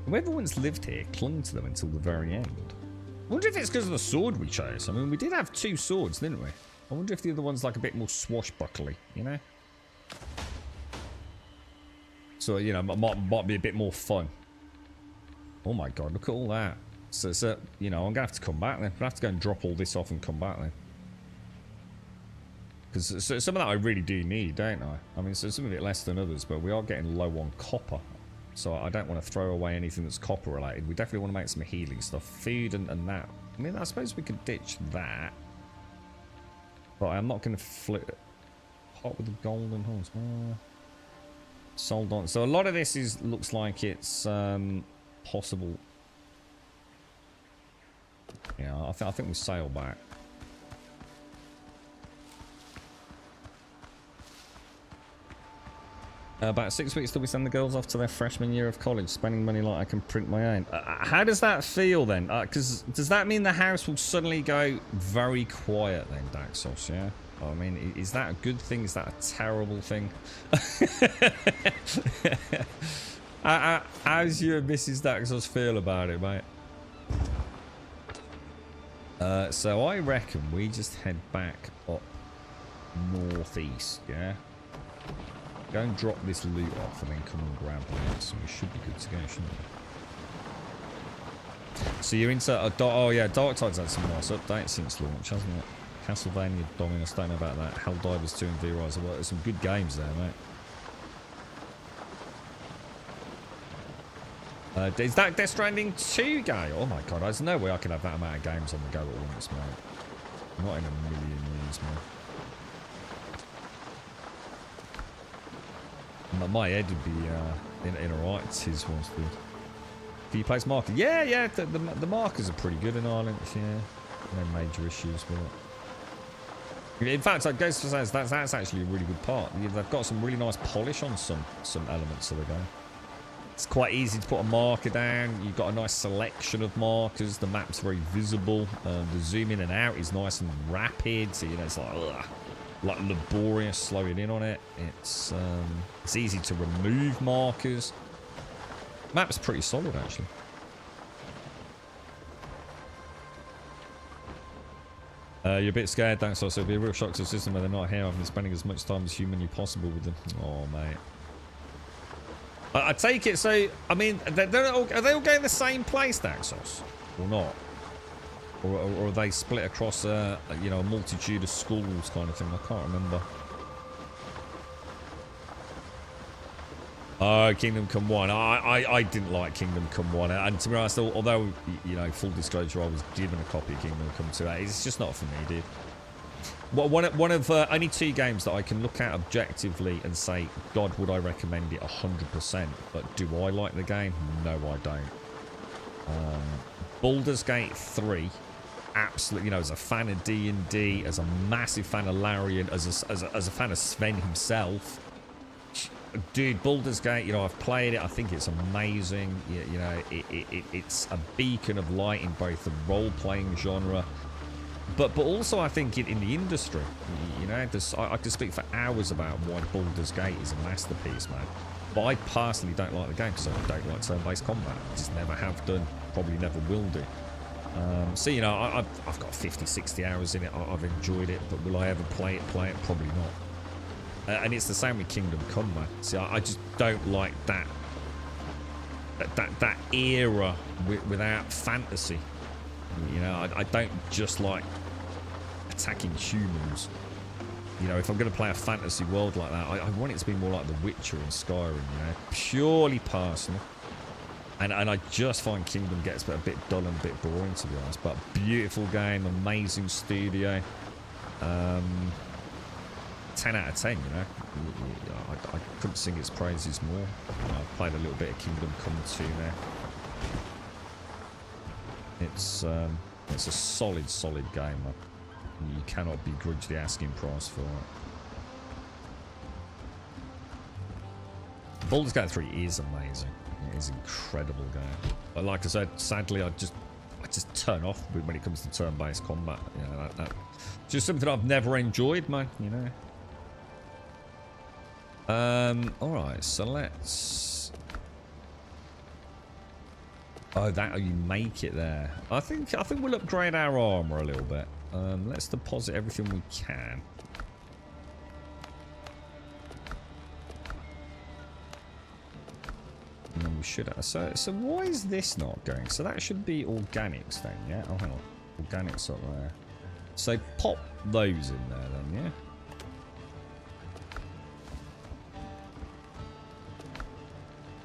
Whoever once lived here clung to them until the very end. I wonder if it's because of the sword we chose. I mean, we did have 2 swords, didn't we? I wonder if the other one's like a bit more swashbuckly, you know? So, you know, might be a bit more fun. Oh my god, look at all that. So you know, I'm going to have to come back then. I'm going to have to go and drop all this off and come back then. Because some of that I really do need, don't I? I mean, so some of it less than others, but we are getting low on copper. So I don't want to throw away anything that's copper related. We definitely want to make some healing stuff. Food and that. I mean, I suppose we could ditch that. But I'm not going to flip it. Hot with the golden horse. Sold on. So a lot of this looks like it's possible. Yeah, I think we sail back. About 6 weeks till we send the girls off to their freshman year of college, spending money like I can print my own. How does that feel then? Because does that mean the house will suddenly go very quiet then, Daxos, yeah? I mean, is that a good thing? Is that a terrible thing? How's your Mrs. Daxos feel about it, mate? So I reckon we just head back up northeast, yeah? Go and drop this loot off and then come and grab it. So we should be good to go, shouldn't we? So you're into... oh yeah, Dark Tide's had some nice updates since launch, hasn't it? Castlevania, Dominus, don't know about that. Helldivers 2 and V-Rise. Well, there's some good games there, mate. Is that Death Stranding 2 guy? Oh my god, there's no way I can have that amount of games on the go at once, mate. Not in a million years, man. My head would be in a right tis once, dude. Do you place markers? Yeah, the markers are pretty good in Ireland, yeah. No major issues with it. In fact, I guess that's actually a really good part. They've got some really nice polish on some elements of the game. It's quite easy to put a marker down. You've got a nice selection of markers. The map's very visible. The zoom in and out is nice and rapid. So, you know, it's like laborious slowing in on it. It's easy to remove markers. Map's pretty solid, actually. You're a bit scared, thanks. Also, it'll be a real shock to the system where they're not here. I've been spending as much time as humanly possible with them. Oh, mate. I take it, so, I mean, are they all going the same place, Daxos? Or not? Or are they split across, you know, a multitude of schools kind of thing? I can't remember. Oh, Kingdom Come 1. I didn't like Kingdom Come 1. And to be honest, although, you know, full disclosure, I was given a copy of Kingdom Come 2. It's just not for me, dude. Well, one of only 2 games that I can look at objectively and say, God, would I recommend it 100%? But do I like the game? No, I don't. Baldur's Gate 3, absolutely, you know, as a fan of D&D, as a massive fan of Larian, as a fan of Sven himself, dude, Baldur's Gate, you know, I've played it. I think it's amazing. You know, it's a beacon of light in both the role-playing genre, but also I think in the industry. You know, I could speak for hours about why Baldur's Gate is a masterpiece, man. But I personally don't like the game because I don't like turn-based combat. I just never have done. Probably never will do. So, you know, I've got 50, 60 hours in it. I've enjoyed it, but will I ever play it? Probably not. And it's the same with Kingdom Come, man. See, I just don't like that era without fantasy. You know, I don't just like attacking humans. You know, if I'm going to play a fantasy world like that, I want it to be more like The Witcher and Skyrim, you know, purely personal. And I just find Kingdom gets a bit dull and a bit boring, to be honest. But beautiful game, amazing studio. 10 out of 10, you know. I couldn't sing its praises more. You know, I've played a little bit of Kingdom Come 2 now. It's a solid game, man. You cannot begrudge the asking price for it. Baldur's Gate 3 is amazing. It is an incredible game. But like I said, sadly, I just turn off when it comes to turn-based combat. You know, that's just something I've never enjoyed, man. You know. All right, so let's. Oh, you make it there. I think we'll upgrade our armor a little bit. Let's deposit everything we can. And then we should have. So why is this not going? So that should be organics then, yeah? Oh, hang on. Organics up there. So pop those in there then, yeah?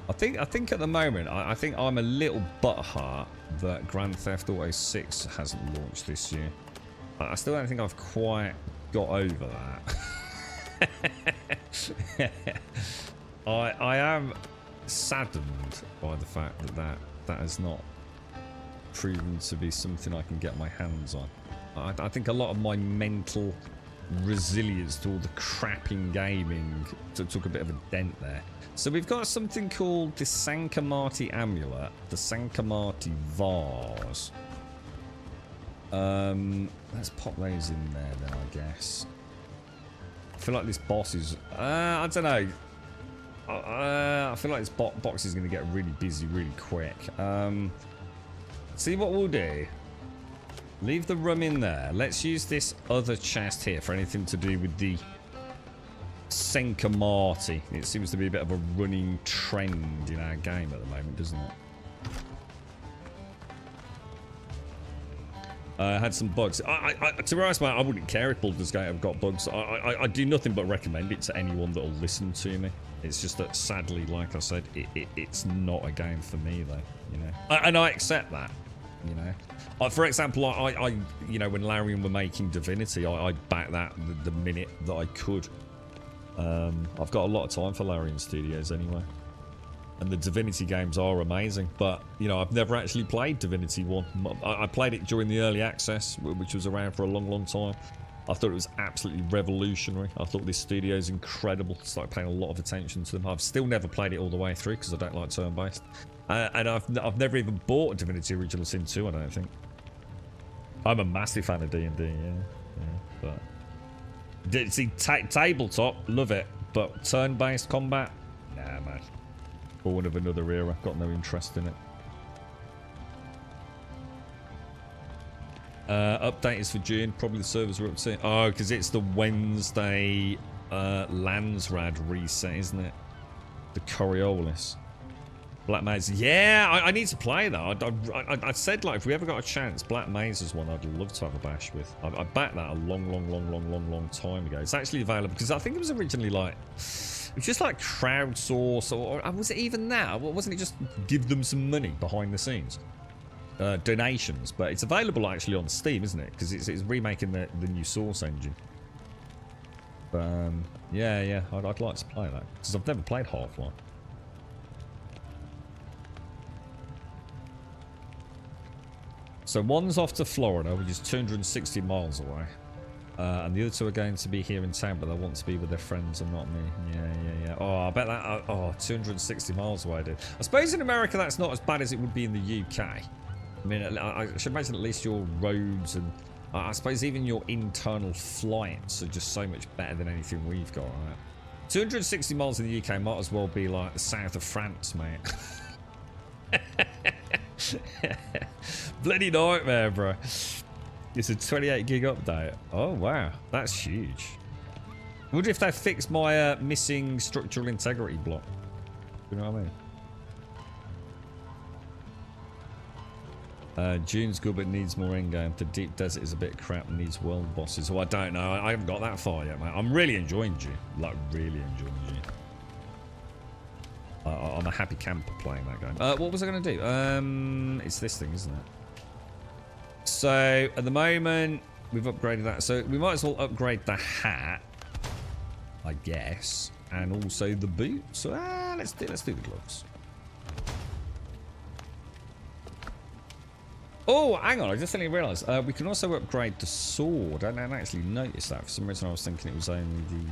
I think at the moment, I think I'm a little butthurt that Grand Theft Auto 6 hasn't launched this year. I still don't think I've quite got over that. I am saddened by the fact that has not proven to be something I can get my hands on. I think a lot of my mental resilience to all the crap in gaming. So it took a bit of a dent there. So we've got something called the Sankamarti Amulet, the Sankamarti Vase. Let's pop those in there then, I guess. I feel like this boss is... I don't know. I feel like this box is going to get really busy really quick. See what we'll do. Leave the rum in there. Let's use this other chest here for anything to do with the Sankamarti. It seems to be a bit of a running trend in our game at the moment, doesn't it? I had some bugs. To be honest, mate, I wouldn't care if Baldur's Gate have got bugs. I do nothing but recommend it to anyone that'll listen to me. It's just that, sadly, like I said, it's not a game for me, though. You know, and I accept that. You know, for example, you know, when Larian were making Divinity, I backed that the minute that I could. I've got a lot of time for Larian Studios anyway. And the Divinity games are amazing, but, you know, I've never actually played Divinity 1. I played it during the early access, which was around for a long, long time. I thought it was absolutely revolutionary. I thought this studio is incredible. Started paying a lot of attention to them. I've still never played it all the way through because I don't like turn-based. And I've never even bought a Divinity Original Sin 2, I don't think. I'm a massive fan of D&D, yeah. But... See, tabletop, love it. But turn-based combat? Nah, man. Born of another era, got no interest in it. Update is for June, probably the servers are up to. Oh, because it's the Wednesday Landsrad reset, isn't it? The Coriolis. Black Maze. Yeah, I need to play that. I said, like, if we ever got a chance, Black Maze is one I'd love to have a bash with. I backed that a long time ago. It's actually available because I think it was originally like... It's just like crowdsource, or was it even that? Wasn't it just give them some money behind the scenes? Donations, but it's available actually on Steam, isn't it? Because it's remaking the new Source engine. But yeah, I'd like to play that because I've never played Half-Life. So one's off to Florida, which is 260 miles away. And the other two are going to be here in town, but they want to be with their friends and not me. Yeah. Oh, I bet that... 260 miles away, dude. I suppose in America that's not as bad as it would be in the UK. I mean, I should imagine at least your roads and... I suppose even your internal flights are just so much better than anything we've got, right? 260 miles in the UK might as well be like the south of France, mate. Bloody nightmare, bro. It's a 28 gig update. Oh, wow. That's huge. I wonder if they fixed my missing structural integrity block. You know what I mean? June's good, but needs more endgame. The Deep Desert is a bit crap and needs world bosses. Well, I don't know. I haven't got that far yet, mate. I'm really enjoying June. Like, really enjoying June. I'm a happy camper playing that game. What was I going to do? It's this thing, isn't it? So at the moment we've upgraded that, so we might as well upgrade the hat, I guess, and also the boots. So let's do the gloves. Oh, hang on! I just suddenly realised we can also upgrade the sword. I didn't actually notice that. For some reason, I was thinking it was only the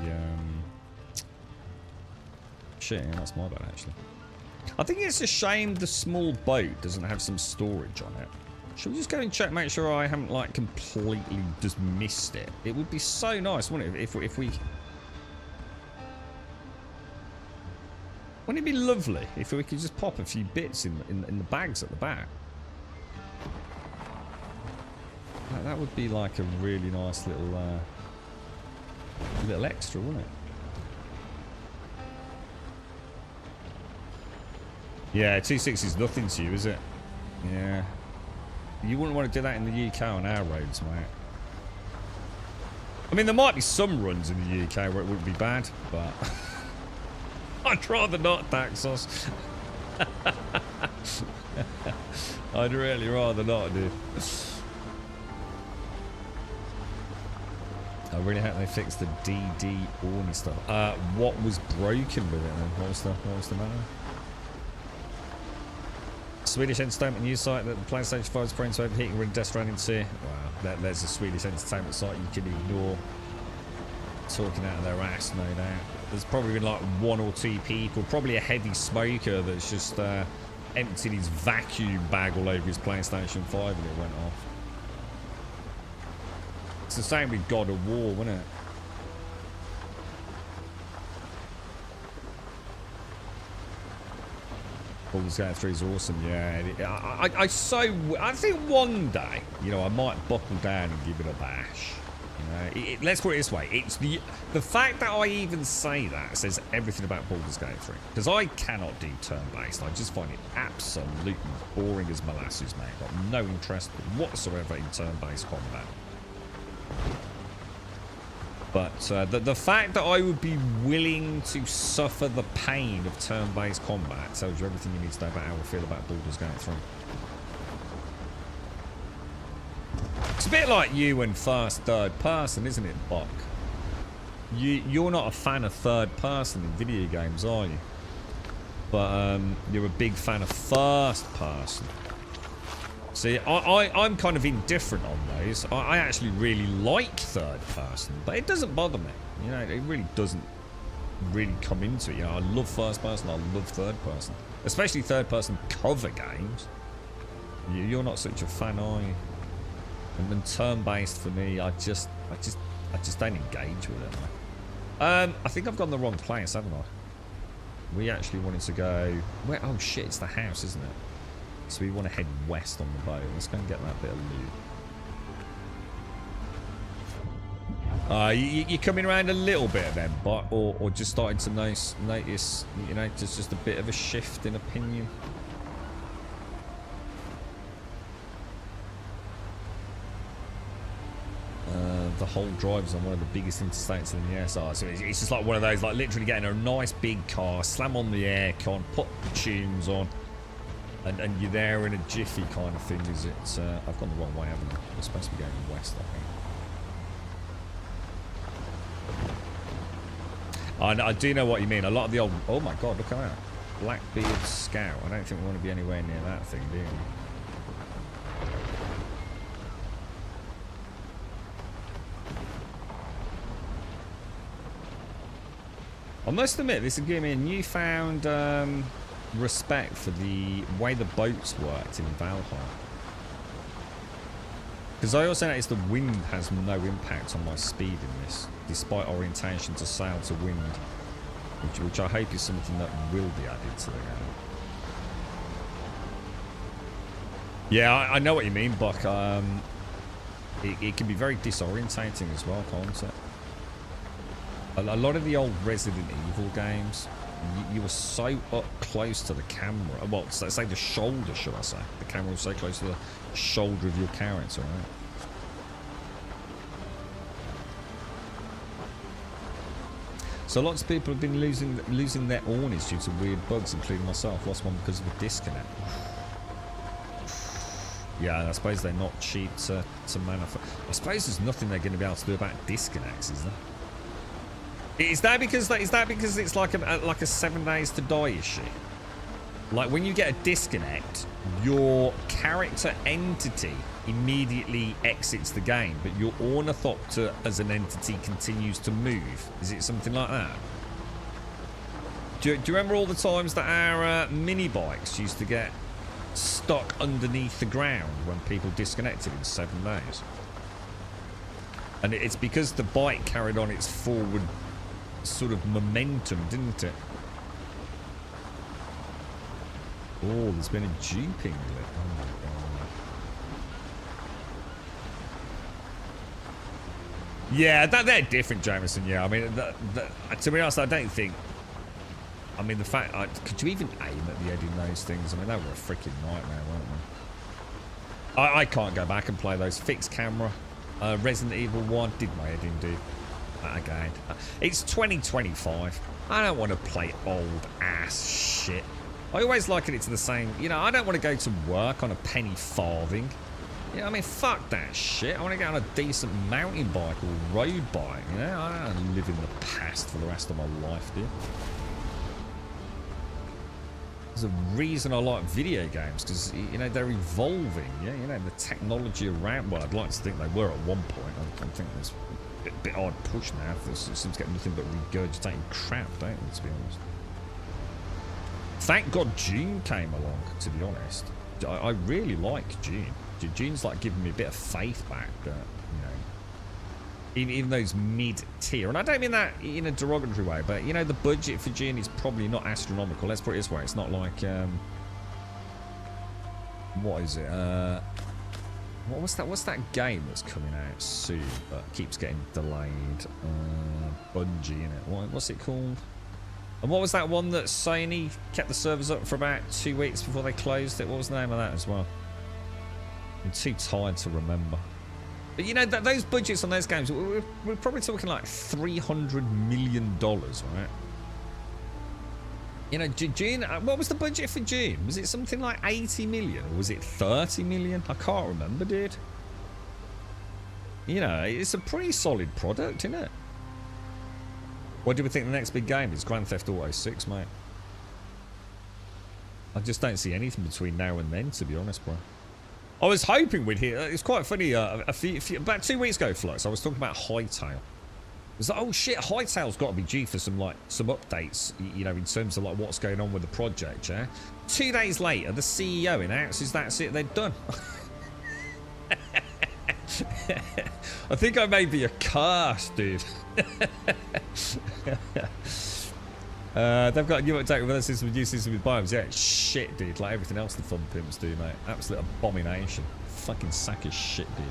shit. Yeah, that's my bad actually. I think it's a shame the small boat doesn't have some storage on it. Should we just go and check, make sure I haven't like completely just missed it? It would be so nice, wouldn't it, if we... Wouldn't it be lovely if we could just pop a few bits in the bags at the back? That would be like a really nice little extra, wouldn't it? Yeah, 260 is nothing to you, is it? Yeah. You wouldn't want to do that in the UK on our roads, mate. I mean, there might be some runs in the UK where it wouldn't be bad, but... I'd rather not, Daxos. I'd really rather not, dude. I really hope they fix the DD Orny stuff. What was broken with it then? What was the matter? Swedish Entertainment news site that the PlayStation 5 is prone to overheating when Death Stranding 2. Wow, there's a Swedish Entertainment site you can ignore. talking out of their ass, no doubt. There's probably been like 1 or 2 people, probably a heavy smoker that's just emptied his vacuum bag all over his PlayStation 5 and it went off. It's the same with God of War, wasn't it? Baldur's Gate 3 is awesome, yeah. I think one day, you know, I might buckle down and give it a bash. You know, let's put it this way: it's the fact that I even say that says everything about Baldur's Gate 3. Because I cannot do turn-based. I just find it absolutely boring as molasses, mate. Got no interest whatsoever in turn-based combat. But the fact that I would be willing to suffer the pain of turn-based combat tells you everything you need to know about how I feel about Baldur's Gate 3. It's a bit like you and third person, isn't it, Buck? You're not a fan of third person in video games, are you? But you're a big fan of first person. See, I'm kind of indifferent on those. I actually really like third person, but it doesn't bother me. You know, it really doesn't really come into it. You know, I love first person, I love third person. Especially third person cover games. You're not such a fan, are you? And then turn-based for me, I just don't engage with it. I think I've gone the wrong place, haven't I? We actually wanted to go... Where? Oh shit, it's the house, isn't it? So we want to head west on the boat. Let's go and get that bit of loot. You're coming around a little bit then, but or just starting to notice, you know, just a bit of a shift in opinion. The whole drive's on one of the biggest interstates in the SR, so it's just like one of those, like literally getting a nice big car, slam on the aircon, put the tunes on, and you're there in a jiffy kind of thing. Is it? I've gone the wrong way, haven't I? We're supposed to be going west, I think. I do know what you mean. A lot of the old... Oh my god, look at that. Blackbeard Scout. I don't think we want to be anywhere near that thing, do you? I must admit, this has given me a newfound respect for the way the boats worked in Valhalla. Because I also noticed the wind has no impact on my speed in this, despite orientation to sail to wind, which I hope is something that will be added to the game. Yeah, I know what you mean, Buck. It can be very disorientating as well, can't it? A lot of the old Resident Evil games, you were so up close to the camera. Well, let's say the shoulder, should I say. The camera was so close to the shoulder of your character, right? So lots of people have been losing their ornage due to weird bugs, including myself. Lost one because of a disconnect. Yeah, I suppose they're not cheap to manufacture. I suppose there's nothing they're going to be able to do about disconnects, is there? Is that because it's like a 7 days to die issue? Like when you get a disconnect, your character entity immediately exits the game, but your ornithopter as an entity continues to move. Is it something like that? Do you remember all the times that our mini bikes used to get stuck underneath the ground when people disconnected in 7 days? And it's because the bike carried on its forward sort of momentum, didn't it? Oh, there's been a duping glitch. Oh my god. Yeah, they're different, Jameson. Yeah, I mean, to be honest, I don't think... I mean, the fact... could you even aim at the edge in those things? I mean, they were a freaking nightmare, weren't they? I can't go back and play those. Fixed camera. Resident Evil 1 did my head in, dude. Again, it's 2025. I don't want to play old ass shit. I always liken it to the same, you know, I don't want to go to work on a penny farthing. You know, I mean, fuck that shit. I want to get on a decent mountain bike or road bike, you know? I don't want to live in the past for the rest of my life, dude. There's a reason I like video games, because, you know, they're evolving, yeah? You know, the technology around, well, I'd like to think they were at one point. I don't think there's bit hard push now. It seems to get nothing but regurgitating crap, don't it, to be honest. Thank God June came along, to be honest. I really like June. June's like giving me a bit of faith back that, you know, even those mid-tier, and I don't mean that in a derogatory way, but, you know, the budget for June is probably not astronomical. Let's put it this way. It's not like, what is it? What's that game that's coming out soon but keeps getting delayed? Bungie, innit? What's it called? And what was that one that Sony kept the servers up for about 2 weeks before they closed it? What was the name of that as well? I'm too tired to remember. But you know, those budgets on those games, we're probably talking like $300 million, right? You know, June, what was the budget for June? Was it something like 80 million or was it 30 million? I can't remember, dude. You know, it's a pretty solid product, isn't it? What do we think the next big game is? Grand Theft Auto 6, mate. I just don't see anything between now and then, to be honest, bro. I was hoping we'd hear... It's quite funny. About 2 weeks ago, Flux, I was talking about Hightail. It was like, oh shit, Hightail's got to be due for some updates, you know, in terms of like what's going on with the project, yeah? 2 days later, the CEO announces that's it, they're done. I think I may be a curse, dude. They've got a new update with other systems, with new system with biomes. Yeah, shit, dude. Like everything else the fun pimps do, mate. Absolute abomination. Fucking sack of shit, dude.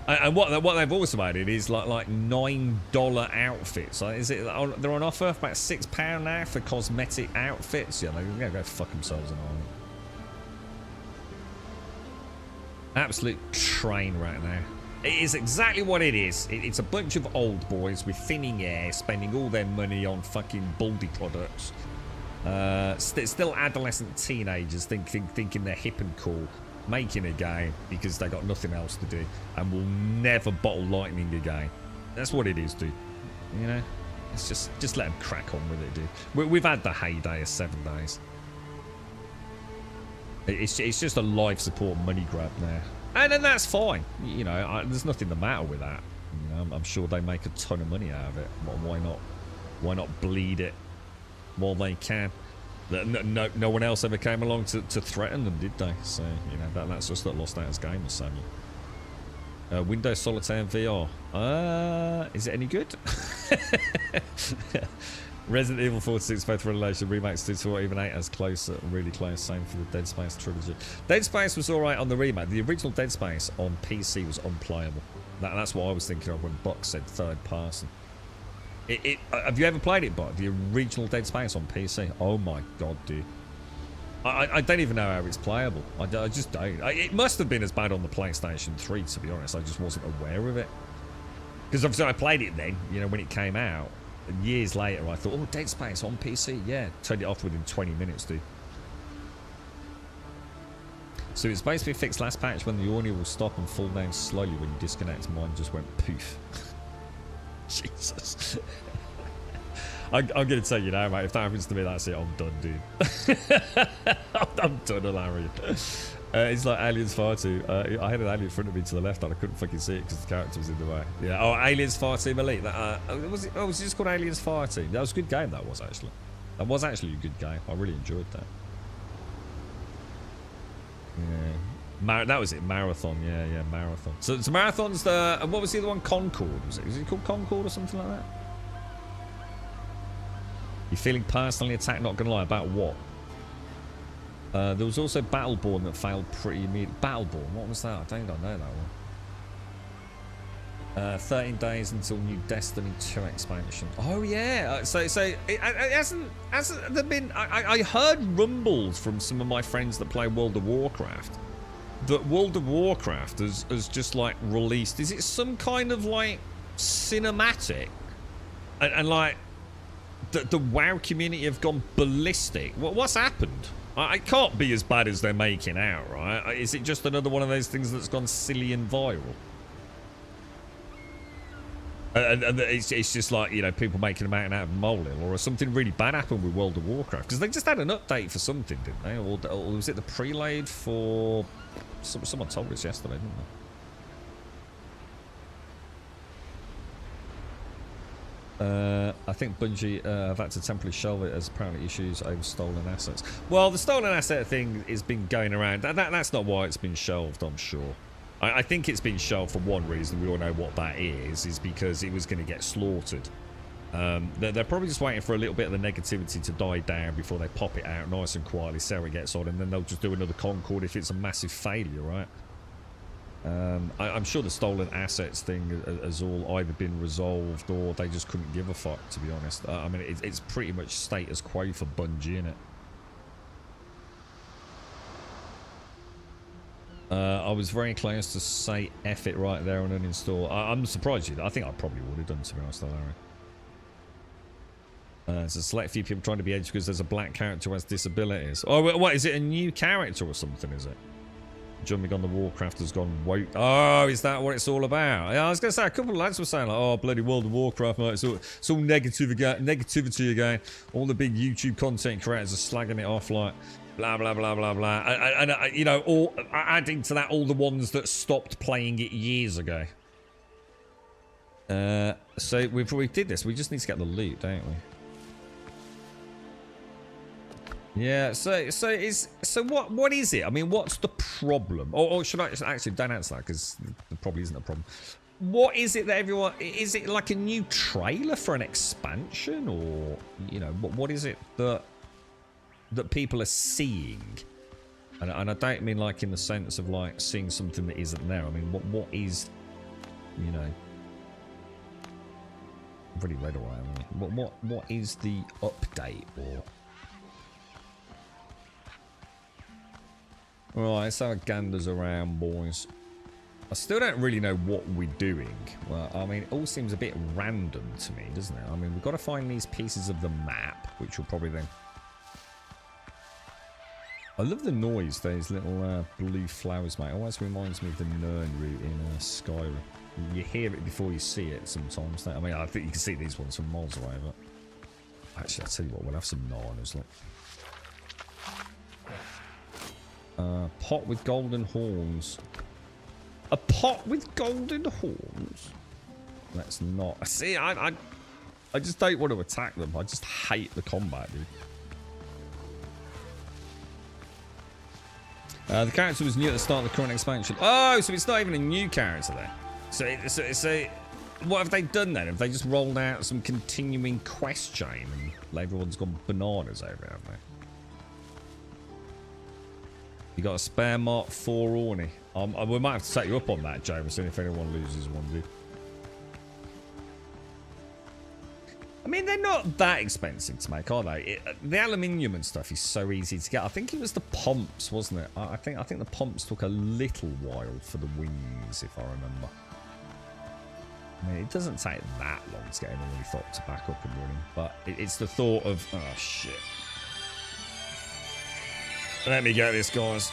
And what they've also added is like $9 outfits. Like, is it they're on offer about £6 now for cosmetic outfits? Yeah, they're gonna go fuck themselves in Ireland. Absolute train right now. It is exactly what it is. It's a bunch of old boys with thinning hair spending all their money on fucking baldy products. Still adolescent teenagers thinking they're hip and cool, making a game because they got nothing else to do and will never bottle lightning again. That's what it is, dude. You know, it's just let them crack on with it, dude. We've had the heyday of 7 days. It's just a life support money grab now. And then that's fine. You know, there's nothing the matter with that. You know, I'm sure they make a ton of money out of it. Why not? Why not bleed it while they can? No one else ever came along to threaten them, did they? So, you know, that's just that lost out as gamers, Samuel. Windows Solitaire and VR. Is it any good? Resident Evil 4 to 6 both relation remakes 2 to even 8 as close, really close. Same for the Dead Space trilogy. Dead Space was alright on the remake. The original Dead Space on PC was unplayable. That's what I was thinking of when Buck said third person. Have you ever played it, Buck? The original Dead Space on PC? Oh my god, dude. I don't even know how it's playable. I just don't. It must have been as bad on the PlayStation 3, to be honest. I just wasn't aware of it. Because obviously I played it then, you know, when it came out. And years later, I thought, oh, Dead Space on PC. Yeah, turned it off within 20 minutes, dude. So it's supposed to be fixed last patch when the audio will stop and fall down slowly when you disconnect. Mine just went poof. Jesus. I'm going to tell you now, mate, if that happens to me, that's it. I'm done, dude. I'm done, Larry. It's like Aliens Far Too. I had an alien in front of me to the left and I couldn't fucking see it because the character was in the way. Yeah. Oh, Aliens Far Too Elite. Was it just called Aliens Far Too? That was a good game, that was actually. That was actually a good game. I really enjoyed that. Yeah. That was it, Marathon. Yeah, Marathon. So Marathon's the... And what was the other one? Concord, was it? Was it called Concord or something like that? You're feeling personally attacked, not gonna lie, about what? There was also Battleborn that failed pretty immediately. Battleborn, what was that? I don't know that one. 13 days until new Destiny 2 expansion. Oh yeah, so it hasn't there been... I heard rumbles from some of my friends that play World of Warcraft that World of Warcraft has just like released... Is it some kind of like cinematic? And like the WoW community have gone ballistic. What's happened? It can't be as bad as they're making out, right? Is it just another one of those things that's gone silly and viral? And it's just like, you know, people making them out of molehill, or something really bad happened with World of Warcraft? Because they just had an update for something, didn't they? Or was it the preload for... Someone told us yesterday, didn't I think Bungie have had to temporarily shelve it as apparently issues over stolen assets. Well, the stolen asset thing has been going around. That's not why it's been shelved, I'm sure. I think it's been shelved for one reason. We all know what that is because it was going to get slaughtered. They're probably just waiting for a little bit of the negativity to die down before they pop it out nice and quietly, see how it gets on, and then they'll just do another Concord if it's a massive failure, right? I'm sure the stolen assets thing has all either been resolved or they just couldn't give a fuck, to be honest. I mean, it's pretty much status quo for Bungie, innit? I was very close to say F it right there and uninstall. I'm surprised you. I think I probably would have done, to be honest, Larry. There's a select few people trying to be edgy because there's a black character who has disabilities. Oh, what, is it a new character or something, is it? Jumping on the Warcraft has gone woke. Oh, is that what it's all about? Yeah, I was going to say, a couple of lads were saying, like, oh, bloody World of Warcraft, mate. It's all negative again, negativity again. All the big YouTube content creators are slagging it off like blah, blah, blah, blah, blah. And you know, all adding to that, all the ones that stopped playing it years ago. So we did this. We just need to get the loot, don't we? Yeah, so what is it? I mean, what's the problem? Or should I actually don't answer that because there probably isn't a problem. What is it that everyone, is it like a new trailer for an expansion, or you know, what is it that people are seeing? And I don't mean like in the sense of like seeing something that isn't there. I mean, what is, you know, I've already read all that. What is the update or? Right, let's have a ganders around, boys. I still don't really know what we're doing. Well, I mean, it all seems a bit random to me, doesn't it? I mean, we've got to find these pieces of the map, which will probably then... I love the noise, those little blue flowers, mate. It always reminds me of the Nern route in Skyrim. You hear it before you see it sometimes. I mean, I think you can see these ones from miles away, but... Actually, I'll tell you what, we'll have some Narners, look. Pot with golden horns. A pot with golden horns? Let's not. See, I just don't want to attack them. I just hate the combat, dude. The character was new at the start of the current expansion. Oh, so it's not even a new character then. So what have they done then? Have they just rolled out some continuing quest chain and everyone's gone bananas over it, haven't they? You got a spare Mark 4 Orny. We might have to set you up on that, Jameson, if anyone loses one, dude. I mean, they're not that expensive to make, are they? The aluminium and stuff is so easy to get. I think it was the pumps, wasn't it? I think the pumps took a little while for the wings, if I remember. I mean, it doesn't take that long to get anything thought to back up and running, but it's the thought of, oh shit. Let me get this, guys.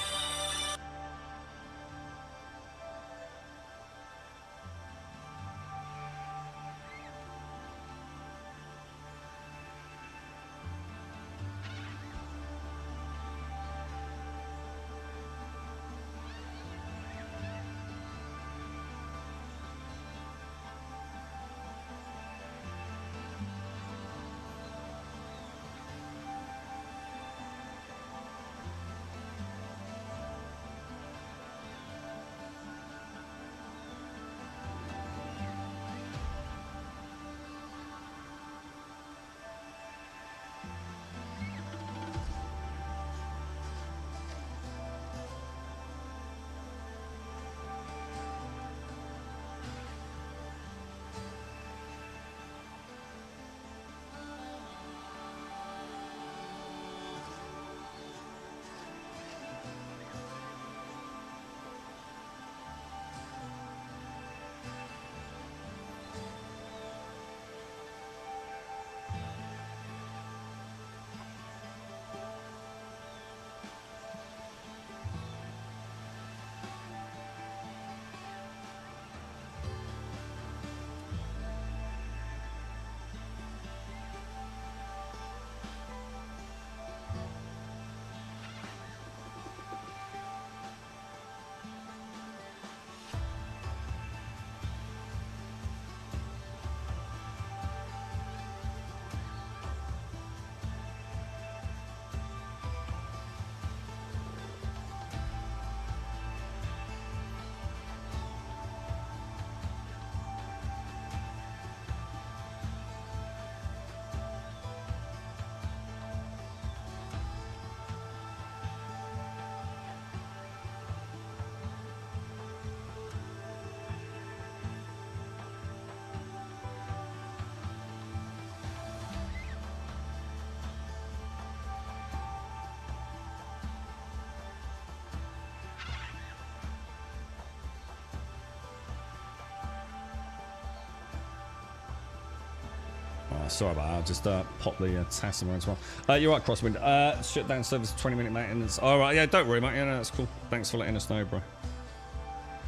Sorry about that. I'll just pop the task somewhere as well. You're right, Crosswind. Shut down service 20-minute maintenance. All right, yeah, don't worry, mate. Yeah, no, that's cool. Thanks for letting us know, bro.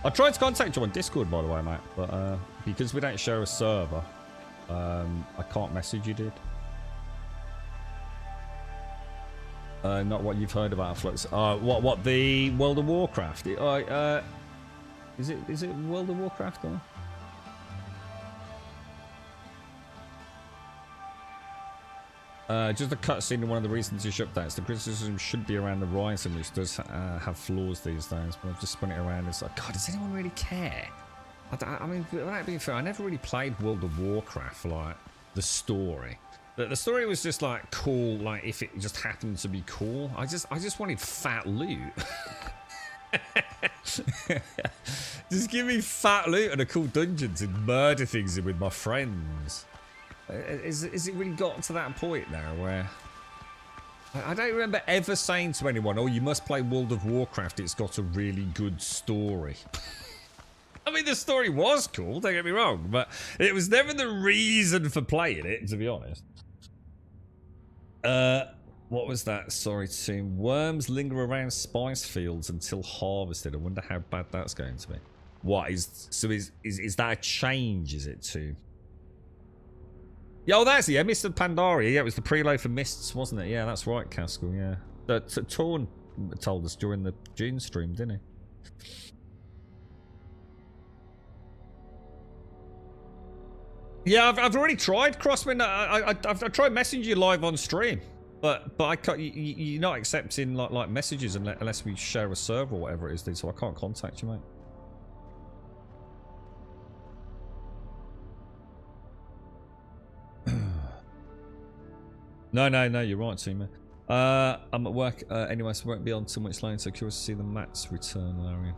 I tried to contact you on Discord, by the way, mate, but because we don't share a server, I can't message you, dude. Not what you've heard about Flux. What the World of Warcraft? Is it World of Warcraft or? Just a cutscene in one of the recent ish updates. The criticism should be around the writing, which does have flaws these days, but I've just spun it around. It's like, God, does anyone really care? I mean, without being fair, I never really played World of Warcraft, like, the story. The story was just, like, cool, like, if it just happened to be cool. I just wanted fat loot. Just give me fat loot and a cool dungeon to murder things in with my friends. Is it really gotten to that point now where I don't remember ever saying to anyone, oh, you must play World of Warcraft, it's got a really good story. I mean, the story was cool, don't get me wrong, but it was never the reason for playing it, to be honest. What was that? Sorry, team. Worms linger around spice fields until harvested. I wonder how bad that's going to be. What is that a change, is it, to? Yeah, oh, that's it. Yeah, Mr. Pandaria. Yeah, it was the preload for Mists, wasn't it? Yeah, that's right, Castle. Yeah. Torn told us during the June stream, didn't he? Yeah, I've already tried Crosswind. I've tried messaging you live on stream, but I can't. You're not accepting like messages unless we share a server or whatever it is, dude. So I can't contact you, mate. No, you're right, team. I'm at work anyway, so won't be on too much later. So curious to see the mats return, Larian.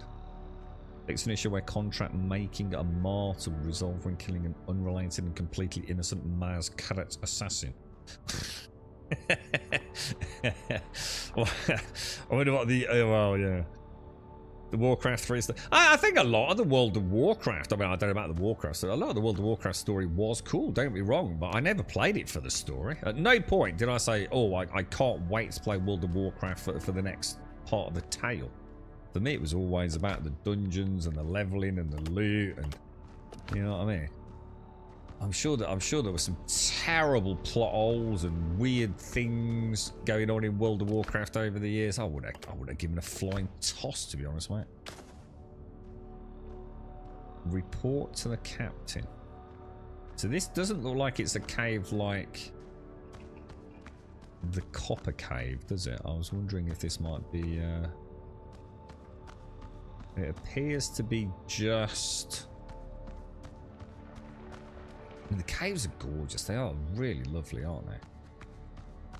It's an issue where contract making a martyr will resolve when killing an unrelated and completely innocent Maz cadet assassin. I wonder what the well, yeah. The Warcraft 3 stuff. I think a lot of the World of Warcraft, I mean, I don't know about the Warcraft, so a lot of the World of Warcraft story was cool, don't get me wrong, but I never played it for the story. At no point did I say, oh, I can't wait to play World of Warcraft for the next part of the tale. For me, it was always about the dungeons and the leveling and the loot, and you know what I mean. I'm sure there were some terrible plot holes and weird things going on in World of Warcraft over the years. I would have given a flying toss, to be honest, mate. Report to the captain. So this doesn't look like it's a cave like the Copper Cave, does it? I was wondering if this might be. It appears to be just. I mean, the caves are gorgeous. They are really lovely, aren't they?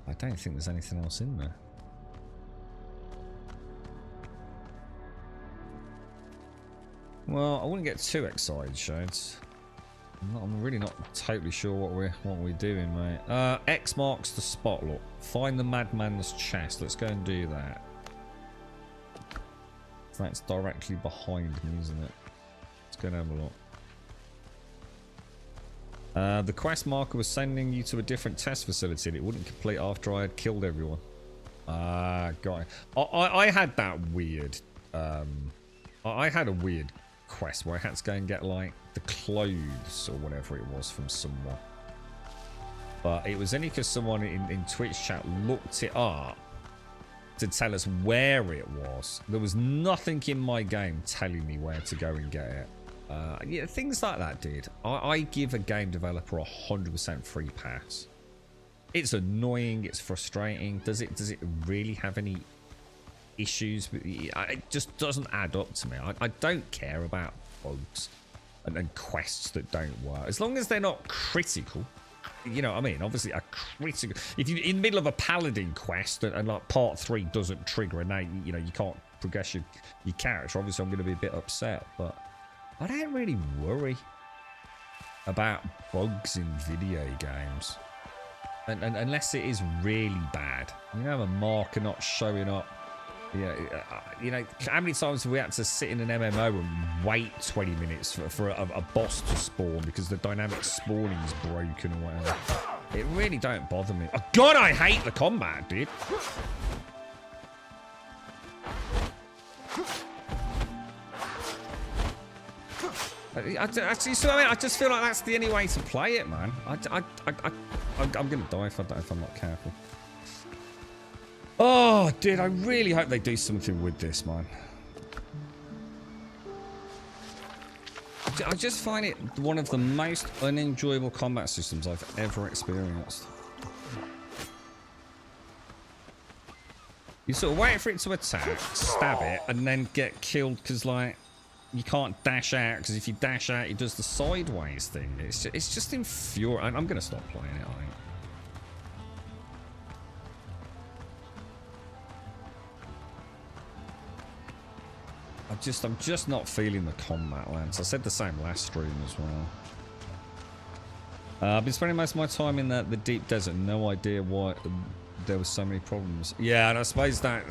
I don't think there's anything else in there. Well, I wouldn't get too excited, Shades. I'm really not totally sure what we're doing, mate. X marks the spot. Look, find the madman's chest. Let's go and do that. So that's directly behind me, isn't it? Let's go and have a look. The quest marker was sending you to a different test facility and it wouldn't complete after I had killed everyone. Got it. I had that weird I had a weird quest where I had to go and get like the clothes or whatever it was from someone, but it was only because someone in Twitch chat looked it up to tell us where it was. There was nothing in my game telling me where to go and get it. Yeah, things like that, dude. I give a game developer 100% free pass. It's annoying. It's frustrating. Does it really have any issues? It just doesn't add up to me. I don't care about bugs and quests that don't work as long as they're not critical. You know what I mean? Obviously, a critical. If you're in the middle of a paladin quest and like part 3 doesn't trigger and now you know you can't progress your character, obviously I'm going to be a bit upset, but. I don't really worry about bugs in video games, and unless it is really bad. You know, a marker not showing up Yeah, you know, how many times have we had to sit in an MMO and wait 20 minutes for a boss to spawn because the dynamic spawning is broken or whatever? It really don't bother me. Oh, God, I hate the combat, dude. I just feel like that's the only way to play it, man. I'm gonna die if I'm not careful. Oh, dude, I really hope they do something with this, man. I just find it one of the most unenjoyable combat systems I've ever experienced. You sort of wait for it to attack, stab it, and then get killed because, like, you can't dash out, because if you dash out, it does the sideways thing. It's just infuriating. I'm going to stop playing it, I think. I'm just not feeling the combat, Lance. I said the same last stream as well. I've been spending most of my time in the deep desert. No idea why there were so many problems. Yeah, and I suppose that...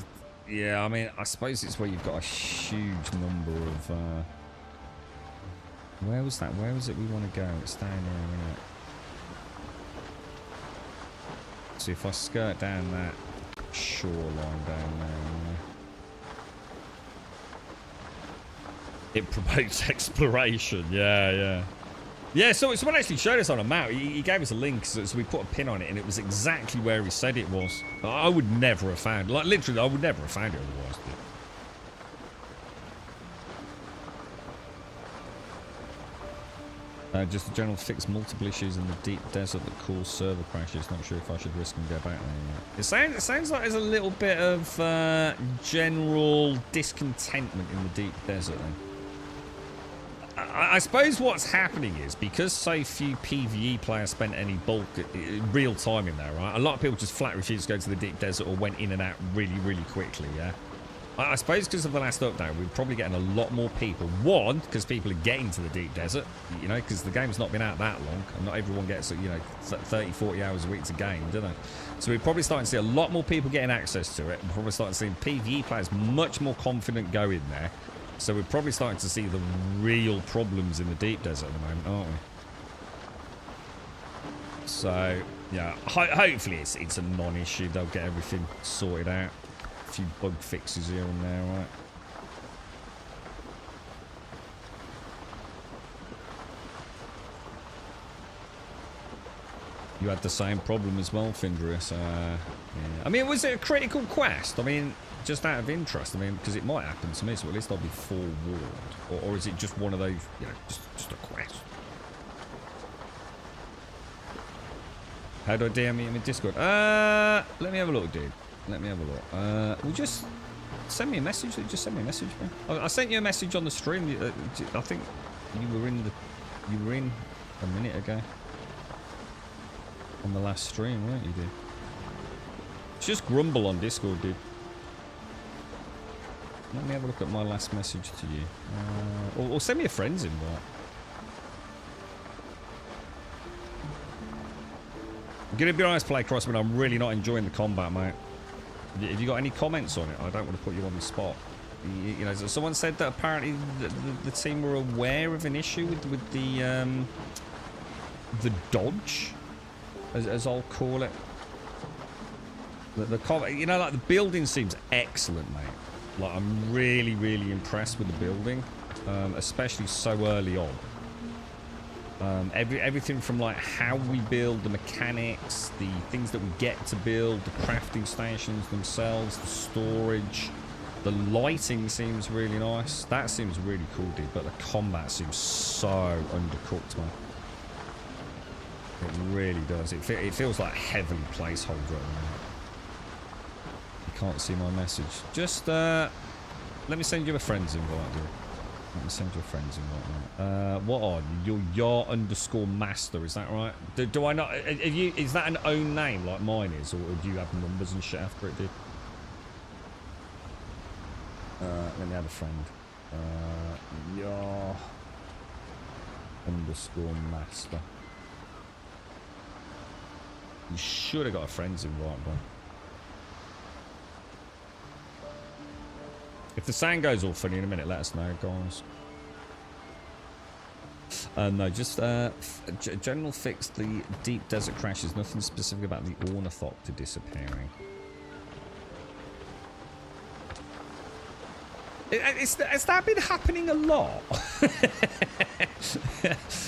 Yeah, I mean, I suppose it's where you've got a huge number of... Where was that? Where was it we want to go? It's down here, isn't it? So if I skirt down that shoreline down there... It promotes exploration. Yeah. Yeah, so someone actually showed us on a map. He gave us a link, so we put a pin on it, and it was exactly where he said it was. I would never have found it. Like, literally, I would never have found it otherwise. Just a general fix multiple issues in the deep desert that cause server crashes. Not sure if I should risk and go back there yet. It sounds like there's a little bit of general discontentment in the deep desert then. I suppose what's happening is because so few PvE players spent any bulk real time in there, right? A lot of people just flat refused to go to the deep desert or went in and out really, really quickly, yeah? I suppose because of the last update, we're probably getting a lot more people. One, because people are getting to the deep desert, you know, because the game's not been out that long, and not everyone gets, you know, 30, 40 hours a week to game, do they? So we're probably starting to see a lot more people getting access to it. We're probably starting to see PvE players much more confident go in there. So we're probably starting to see the real problems in the deep desert at the moment, aren't we? So, yeah, hopefully it's a non-issue. They'll get everything sorted out. A few bug fixes here and there, right? You had the same problem as well, Findrius. Yeah. I mean, was it a critical quest? I mean, just out of interest. I mean, because it might happen to me, so at least I'll be forewarned. Or is it just one of those, you know, just a quest? How do I DM you in Discord? Let me have a look, dude. Let me have a look. Well, just send me a message. Just send me a message, man. I sent you a message on the stream. I think you were in a minute ago on the last stream, weren't you, dude? Just grumble on Discord, dude. Let me have a look at my last message to you. Or send me a friend's invite. I'm gonna be honest, play Crosswind. I'm really not enjoying the combat, mate. Have you got any comments on it? I don't want to put you on the spot. You know, someone said that apparently the team were aware of an issue with the dodge, as I'll call it. You know, like the building seems excellent, mate. Like I'm really, really impressed with the building, especially so early on. Everything from like how we build, the mechanics, the things that we get to build, the crafting stations themselves, the storage, the lighting seems really nice. That seems really cool, dude. But the combat seems so undercooked, man. It really does. It feels like heavily placeholder at the moment. You can't see my message. Just let me send you a friend's invite, dude. Let me send you a friend's invite, mate. What on? Your _master, is that right? Do I not... is that an own name like mine is? Or do you have numbers and shit after it, dude? Let me have a friend. Your _master. You should have got a friend's invite, bro. If the sound goes all funny in a minute, let us know, guys. No, just general fix the deep desert crashes. Nothing specific about the ornithopter disappearing. Has that been happening a lot?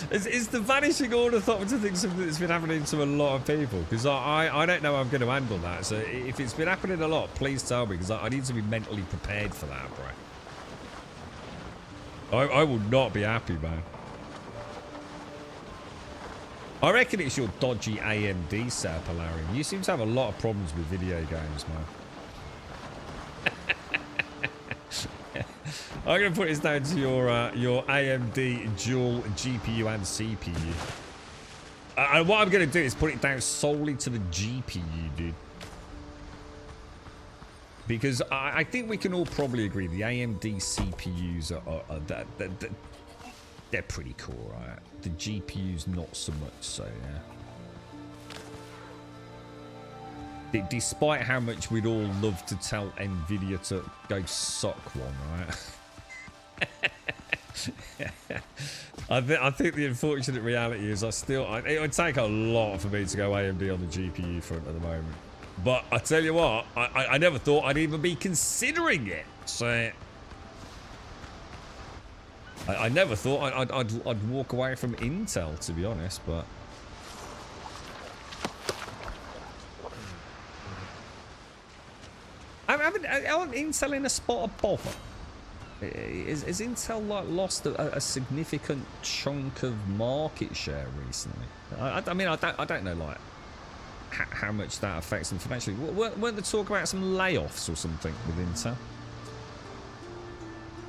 is the vanishing ornithopter thing something that's been happening to a lot of people? Because I don't know how I'm going to handle that. So if it's been happening a lot, please tell me, because I need to be mentally prepared for that, bro. I will not be happy, man. I reckon it's your dodgy AMD setup, Alarium. You seem to have a lot of problems with video games, man. I'm going to put this down to your AMD dual GPU and CPU. And what I'm going to do is put it down solely to the GPU, dude. Because I think we can all probably agree the AMD CPUs they're pretty cool, right? The GPUs not so much so, yeah. Despite how much we'd all love to tell Nvidia to go suck one, right? I think the unfortunate reality is it would take a lot for me to go AMD on the GPU front at the moment. But I tell you what, I never thought I'd even be considering it. So I never thought I'd walk away from Intel, to be honest, but aren't Intel in a spot of bother? Is Intel like lost a significant chunk of market share recently? I mean, I don't know like how much that affects them financially. Weren't there talk about some layoffs or something with Intel?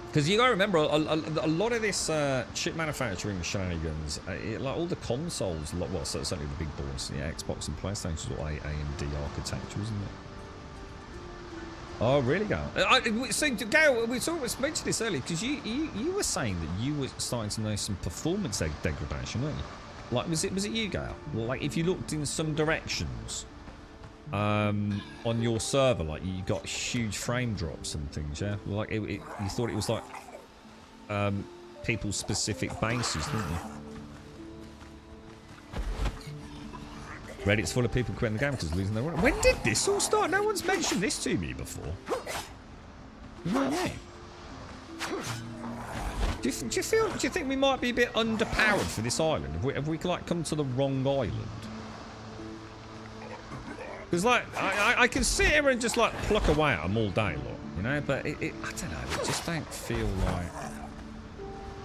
Because you got to remember, a lot of this chip manufacturing shenanigans, like all the consoles, well, certainly the big boys, yeah, Xbox and PlayStation, all AMD architecture, isn't it? Oh, really, Gal? So, Gal, we mentioned this earlier because you were saying that you were starting to know some performance degradation, weren't you? Like, was it you, Gal? Like, if you looked in some directions on your server, like you got huge frame drops and things, yeah? Like you thought it was like people's specific bases, didn't you? Reddit's full of people quitting the game because losing their run. When did this all start? No one's mentioned this to me before. You know what I mean? Do you think we might be a bit underpowered for this island? Have we like come to the wrong island? Because like I can sit here and just like pluck away at them all day, look, you know. But I don't know. It just don't feel like.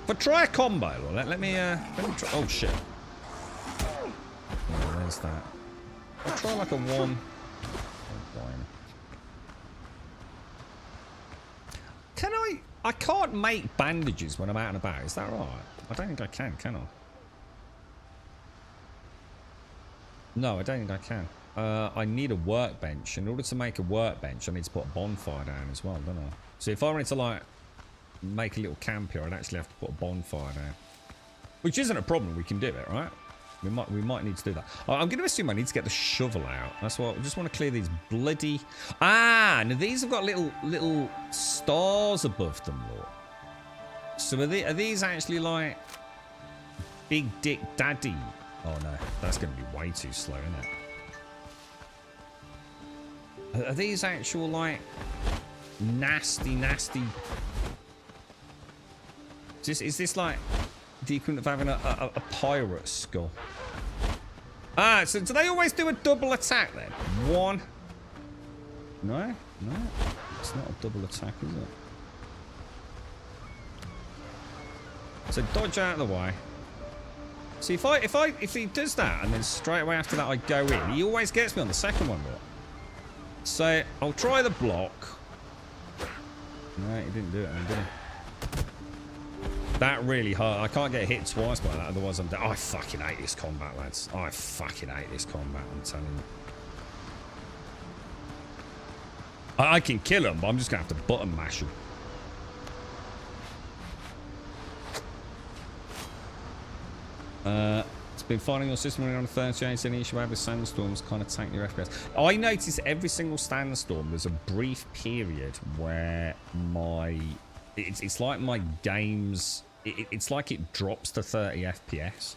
But try a combo, look. Let me try. Oh shit. Oh, there's that. I'll try like a one. Can I can't make bandages when I'm out and about. Is that right? I don't think I can I? No, I don't think I can. I need a workbench. In order to make a workbench, I need to put a bonfire down as well, don't I? So if I wanted to like make a little camp here, I'd actually have to put a bonfire down. Which isn't a problem. We can do it, right? We might need to do that. I'm going to assume I need to get the shovel out. That's what I just want to clear these bloody. Ah, now these have got little stars above them, look. So are these actually like Big Dick Daddy? Oh no, that's going to be way too slow, isn't it? Are these actual like nasty? Is this like the equivalent of having a pirate skull? Ah, so do they always do a double attack then? One. No, it's not a double attack, is it? So dodge out of the way. See, if he does that and then straight away after that I go in, he always gets me on the second one, look. So I'll try the block. No, he didn't do it, did he? That really hurt. I can't get hit twice by that, otherwise I'm dead. I fucking hate this combat, lads. I fucking hate this combat, I'm telling you. I can kill him, but I'm just going to have to button mash him. It's been finding your system running on 38. Any issue with sandstorms kind of tank your FPS. I notice every single sandstorm, there's a brief period where it's like my games, it's like it drops to 30 FPS.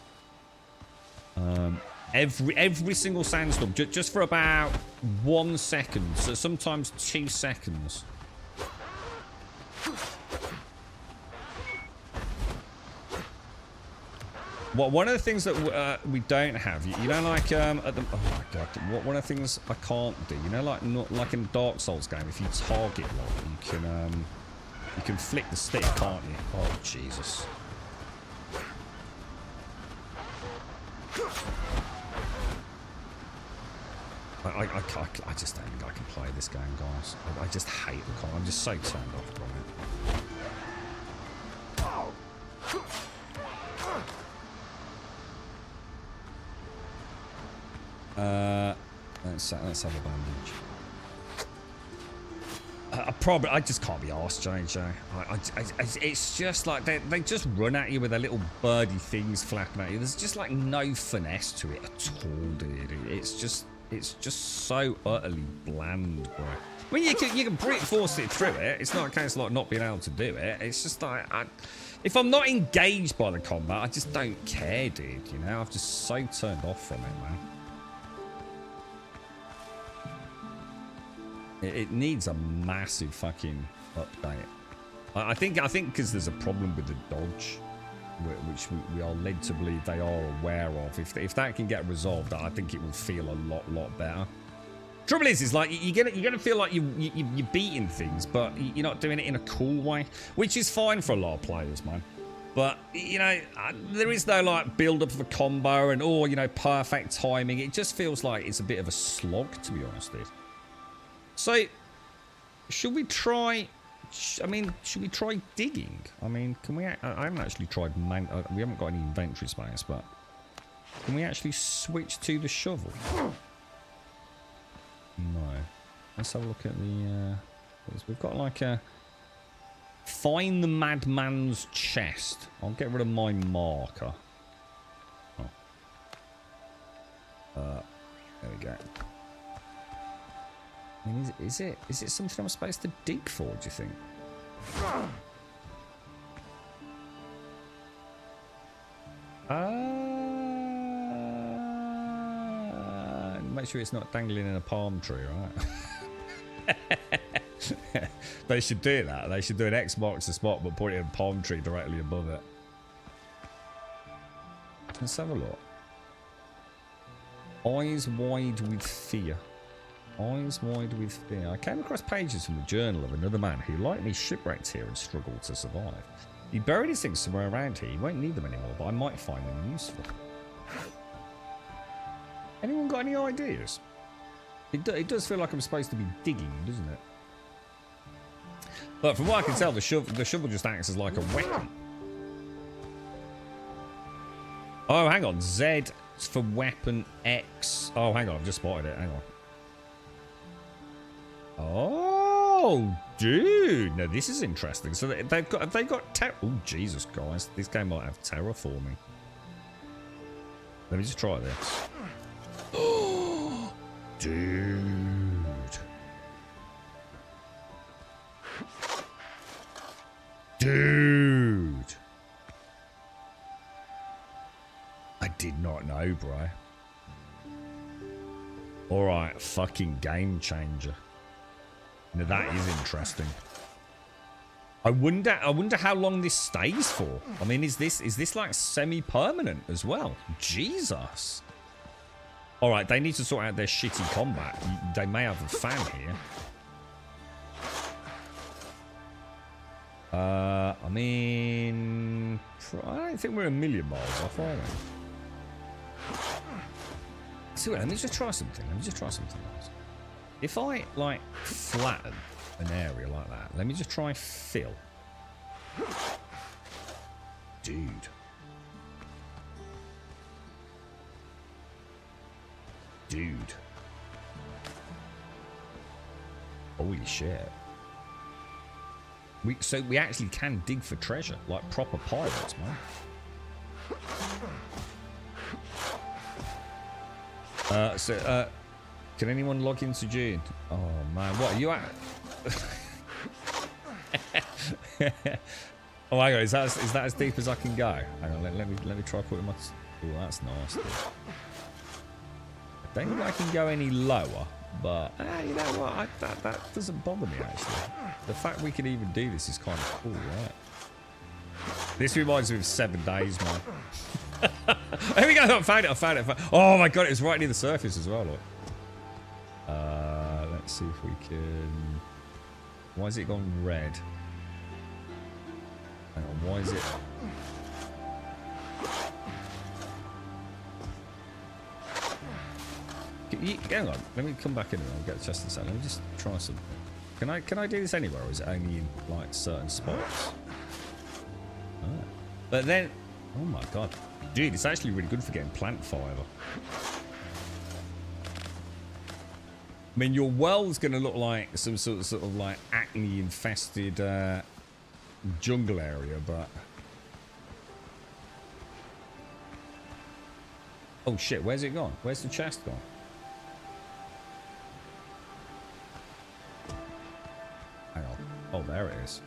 Every single sandstorm, just for about 1 second, so sometimes 2 seconds. Well, one of the things that we don't have, you know, like at the, oh my god, one of the things I can't do, you know, like not like in Dark Souls game, if you target lock, you can flick the stick, can't you? Oh Jesus! I just don't think I can play this game, guys. I just hate the combat. I'm just so turned off from it. Let's have a bandage. I just can't be arsed, JJ. It's just like they just run at you with their little birdie things flapping at you. There's just like no finesse to it at all, dude. It's just so utterly bland, bro. I mean, you can brute force it through it. It's not a case of like not being able to do it. It's just like if I'm not engaged by the combat, I just don't care, dude. You know, I've just so turned off from it, man. It needs a massive fucking update. I think because there's a problem with the dodge, which we are led to believe they are aware of. If that can get resolved, I think it will feel a lot better. Trouble is like you're gonna feel like you're beating things, but you're not doing it in a cool way, which is fine for a lot of players, man. But you know, there is no like build up of a combo and you know, perfect timing. It just feels like it's a bit of a slog, to be honest, dude. So, should we try? I mean, should we try digging? I mean, can we? I haven't actually tried. We haven't got any inventory space, but can we actually switch to the shovel? No. Let's have a look at the. We've got like a. Find the madman's chest. I'll get rid of my marker. Oh. There we go. I mean, is it something I'm supposed to dig for, do you think? Make sure it's not dangling in a palm tree, right? They should do that. They should do an X marks the spot, but put it in a palm tree directly above it. Let's have a look. Eyes wide with fear. Eyes wide with fear. I came across pages from the journal of another man who, like me, shipwrecked here and struggled to survive. He buried his things somewhere around here. He won't need them anymore, but I might find them useful. Anyone got any ideas? It does feel like I'm supposed to be digging, doesn't it? But from what I can tell, the shovel just acts as like a weapon. Oh, hang on. Z for weapon, X. Oh, hang on. I've just spotted it. Hang on. Oh, dude. Now, this is interesting. So have they got oh, Jesus, guys. This game might have terraforming. Let me just try this. Oh, dude. Dude. I did not know, bro. Alright, fucking game changer. Now that is interesting. I wonder how long this stays for. I mean, is this like semi-permanent as well? Jesus. Alright, they need to sort out their shitty combat. They may have a fan here. I mean, I don't think we're a million miles off, are we? So let me just try something. Else. If I like flatten an area like that, let me just try fill. Dude. Holy shit. So we actually can dig for treasure, like proper pirates, man. Can anyone log into June? Oh man, what are you at? Oh my god, is that as deep as I can go? Hang on, let me try putting my. Oh, that's nice. Dude. I don't think I can go any lower, but you know what? That doesn't bother me actually. The fact we can even do this is kind of cool, right? This reminds me of 7 days, man. Here we go. I found it. Oh my god, it was right near the surface as well. Look. Let's see if we can. Why is it gone red? Hang on, why is it? Hang on, let me come back in and I'll get the chest this out. Let me just try something. Can I do this anywhere, or is it only in like certain spots? Oh. But then, oh my god, dude, it's actually really good for getting plant fiber. I mean, your world's going to look like some sort of like acne infested jungle area, but oh shit, where's it gone? Where's the chest gone? Hang on. Oh, there it is.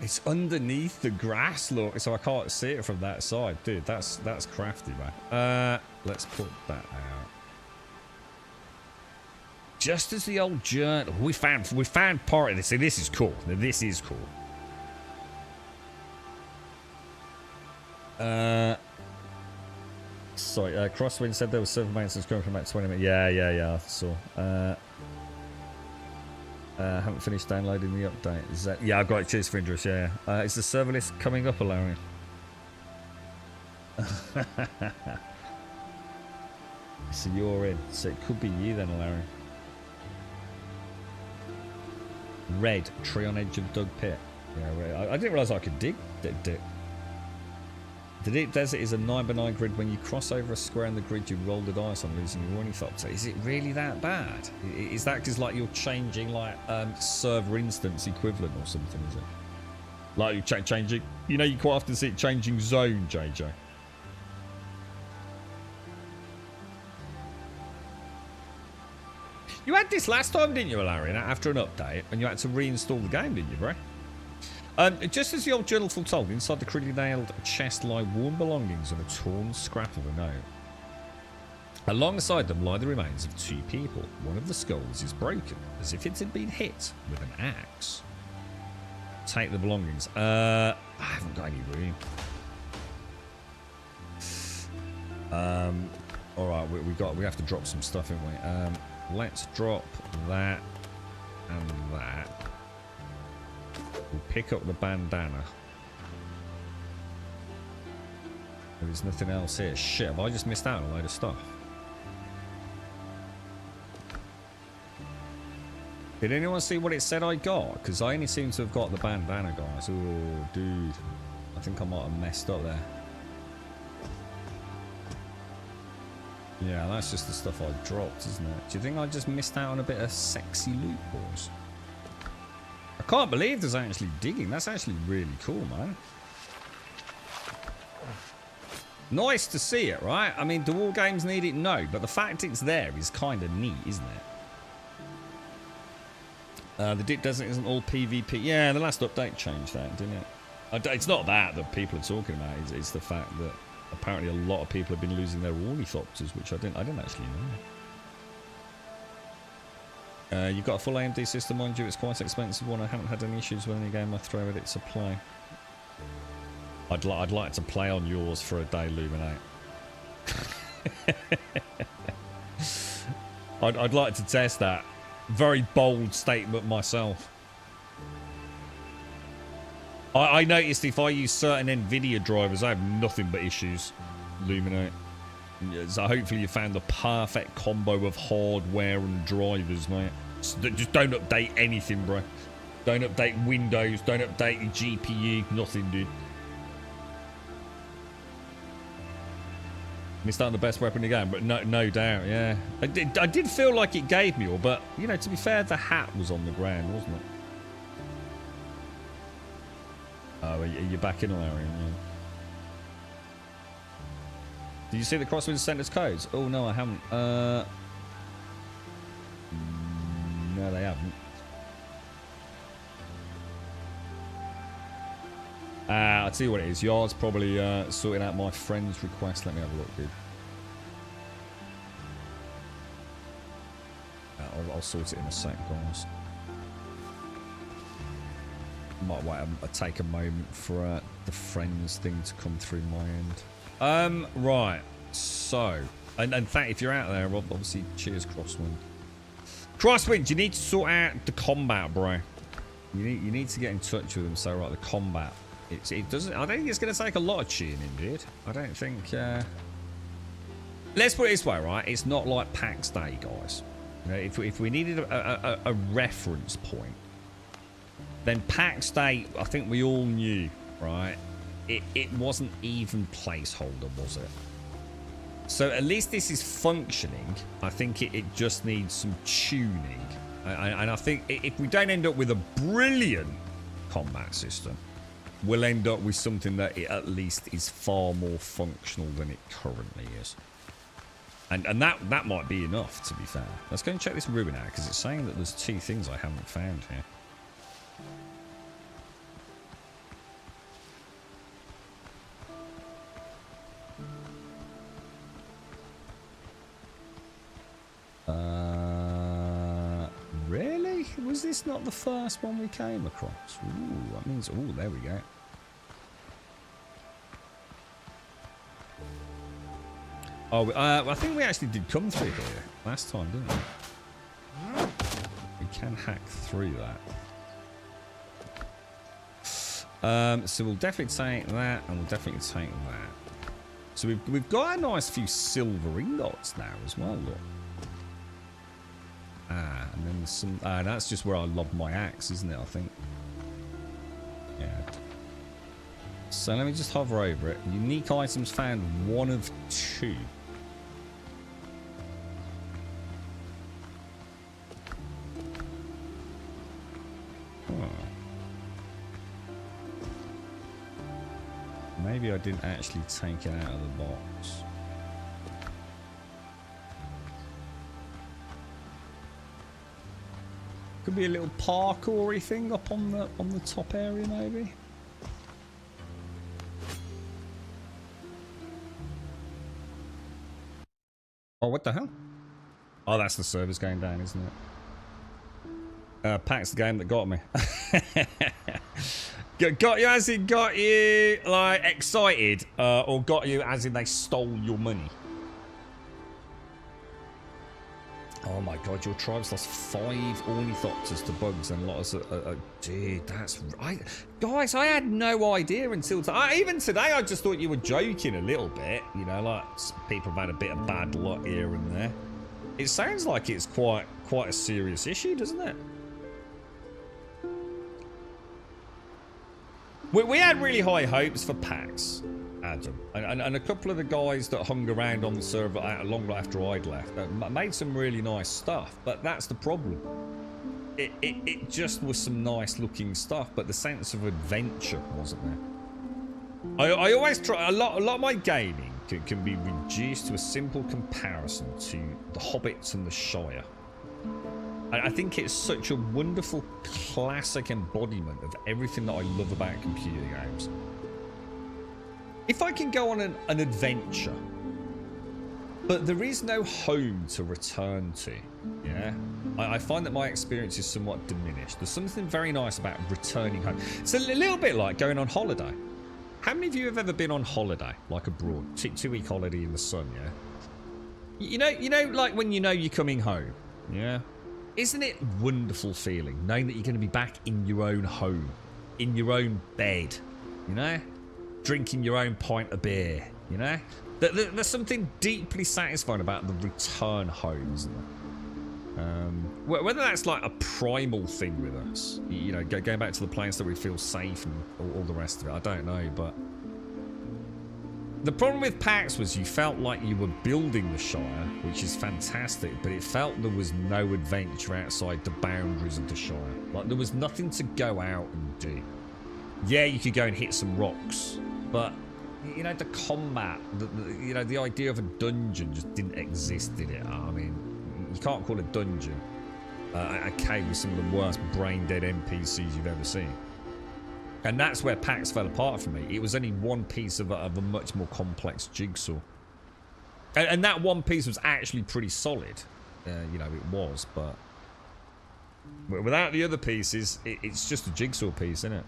It's underneath the grass, look, so I can't see it from that side. Dude, that's crafty, man. Let's put that out. Just as the old journal, we found part of this. So this is cool. This is cool. Sorry, Crosswind said there was server maintenance coming from about 20 minutes. Yeah, I saw. Haven't finished downloading the update. Is that? Yeah, I got it. Cheers for interest. Yeah. Is the server list coming up, Larry? So you're in. So it could be you then, Larry. Red, tree on edge of dug pit. Yeah, I didn't realise I could dig. The deep desert is a 9x9 grid. When you cross over a square in the grid, you roll the dice on losing your ornithopter. Is it really that bad? Is that because like you're changing like server instance equivalent or something? Is it like you're changing? You know, you quite often see it changing zone, JJ. You had this last time, didn't you, Larry? After an update, and you had to reinstall the game, didn't you, bro? Just as the old journal foretold, inside the crudely nailed chest lie worn belongings and a torn scrap of a note. Alongside them lie the remains of 2 people. One of the skulls is broken, as if it had been hit with an axe. Take the belongings. I haven't got any room. All right, we have to drop some stuff, haven't we? Let's drop that and that. We'll pick up the bandana. There's nothing else here. Shit, have I just missed out on a load of stuff? Did anyone see what it said I got? Because I only seem to have got the bandana, guys. Oh, dude. I think I might have messed up there. Yeah, that's just the stuff I dropped, isn't it? Do you think I just missed out on a bit of sexy loot, boys? I can't believe there's actually digging. That's actually really cool, man. Nice to see it, right? I mean, do all games need it? No, but the fact it's there is kind of neat, isn't it? The Deep Desert isn't all PvP. Yeah, the last update changed that, didn't it? It's not that people are talking about. It's the fact that apparently a lot of people have been losing their ornithopters, which I didn't actually know. You've got a full AMD system, mind you. It's quite an expensive one. I haven't had any issues with any game I throw at it to play. I'd like to play on yours for a day, Luminate. I'd like to test that. Very bold statement myself. I noticed if I use certain NVIDIA drivers, I have nothing but issues, Luminate. So hopefully you found the perfect combo of hardware and drivers, mate. Just don't update anything, bro. Don't update Windows. Don't update your GPU. Nothing, dude. Missed out on the best weapon in the game, but no doubt, yeah. I did feel like it gave me all, but, you know, to be fair, the hat was on the ground, wasn't it? Oh, you're back in, Larry, yeah. Did you see the Crosswind sent us codes? Oh, no, I haven't. No, they haven't. I'll tell you what it is. Yard's probably sorting out my friend's request. Let me have a look, dude. I'll sort it in a sec, guys. Might wait take a moment for the friends thing to come through my end. Right. So, and if you're out there, obviously, cheers, Crosswind. Crosswind, you need to sort out the combat, bro. You need to get in touch with them. So, right, the combat. It doesn't. I don't think it's going to take a lot of tuning, dude. I don't think. Let's put it this way, right? It's not like PAX Day, guys. You know, if we needed a reference point, then PAX Day, I think we all knew, right? It wasn't even placeholder, was it? So at least this is functioning. I think it just needs some tuning. And I think if we don't end up with a brilliant combat system, we'll end up with something that at least is far more functional than it currently is. And that might be enough, to be fair. Let's go and check this ruin out, because it's saying that there's 2 things I haven't found here. Really? Was this not the first one we came across? Ooh, that means... Ooh, there we go. Oh, I think we actually did come through here last time, didn't we? We can hack through that. So we'll definitely take that, and we'll definitely take that. So we've got a nice few silver ingots now as well, look. And then some... that's just where I lob my axe, isn't it, I think? Yeah. So let me just hover over it. Unique items found, 1 of 2. Maybe I didn't actually take it out of the box. Could be a little parkoury thing up on the top area, maybe. Oh, what the hell? Oh, that's the servers going down, isn't it? PAX the game that got me. Got you as in got you, like, excited, or got you as in they stole your money? Oh my god, your tribe's lost 5 ornithopters to bugs and lots of... dude, that's right. Guys, I had no idea until... even today, I just thought you were joking a little bit. You know, like, people have had a bit of bad luck here and there. It sounds like it's quite a serious issue, doesn't it? We had really high hopes for PAX, Adam, and a couple of the guys that hung around on the server long after I'd left made some really nice stuff, but that's the problem. It just was some nice looking stuff, but the sense of adventure wasn't there. I always try, a lot of my gaming can be reduced to a simple comparison to the Hobbits and the Shire. I think it's such a wonderful classic embodiment of everything that I love about computer games. If I can go on an adventure, but there is no home to return to, yeah, I find that my experience is somewhat diminished. There's something very nice about returning home. It's a little bit like going on holiday. How many of you have ever been on holiday, like abroad, 2-week holiday in the sun, yeah? You know, like when you know you're coming home, yeah? Isn't it a wonderful feeling knowing that you're going to be back in your own home, in your own bed, you know? Drinking your own pint of beer, you know? There's something deeply satisfying about the return home, isn't there? Whether that's like a primal thing with us, you know, going back to the place that we feel safe and all the rest of it, I don't know, but... The problem with PAX was you felt like you were building the Shire, which is fantastic, but it felt there was no adventure outside the boundaries of the Shire. Like, there was nothing to go out and do. Yeah, you could go and hit some rocks, but you know, the combat, you know, the idea of a dungeon just didn't exist, did it? I mean, you can't call a dungeon a cave with some of the worst brain-dead NPCs you've ever seen. And that's where PAX fell apart for me. It was only one piece of a much more complex jigsaw. And that one piece was actually pretty solid. You know, it was, but without the other pieces, it's just a jigsaw piece, isn't it?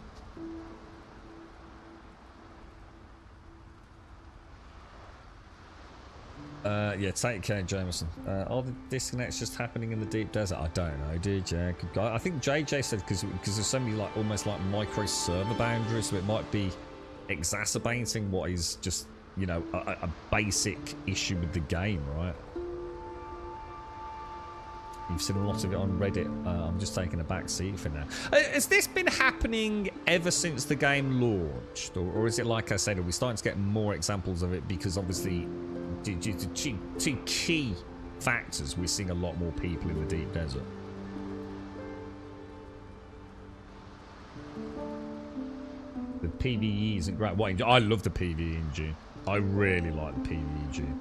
Yeah, take care, Jameson. Are the disconnects just happening in the deep desert? I don't know, dude. Yeah, I think JJ said because there's so many like almost like micro server boundaries, so it might be exacerbating what is just, you know, a basic issue with the game, right? You've seen a lot of it on Reddit. I'm just taking a back seat for now. Has this been happening ever since the game launched, or is it like I said, are we starting to get more examples of it because obviously due to two key factors, we're seeing a lot more people in the deep desert? The PvE isn't great. What, I love the PvE in June. I really like the PvE in June.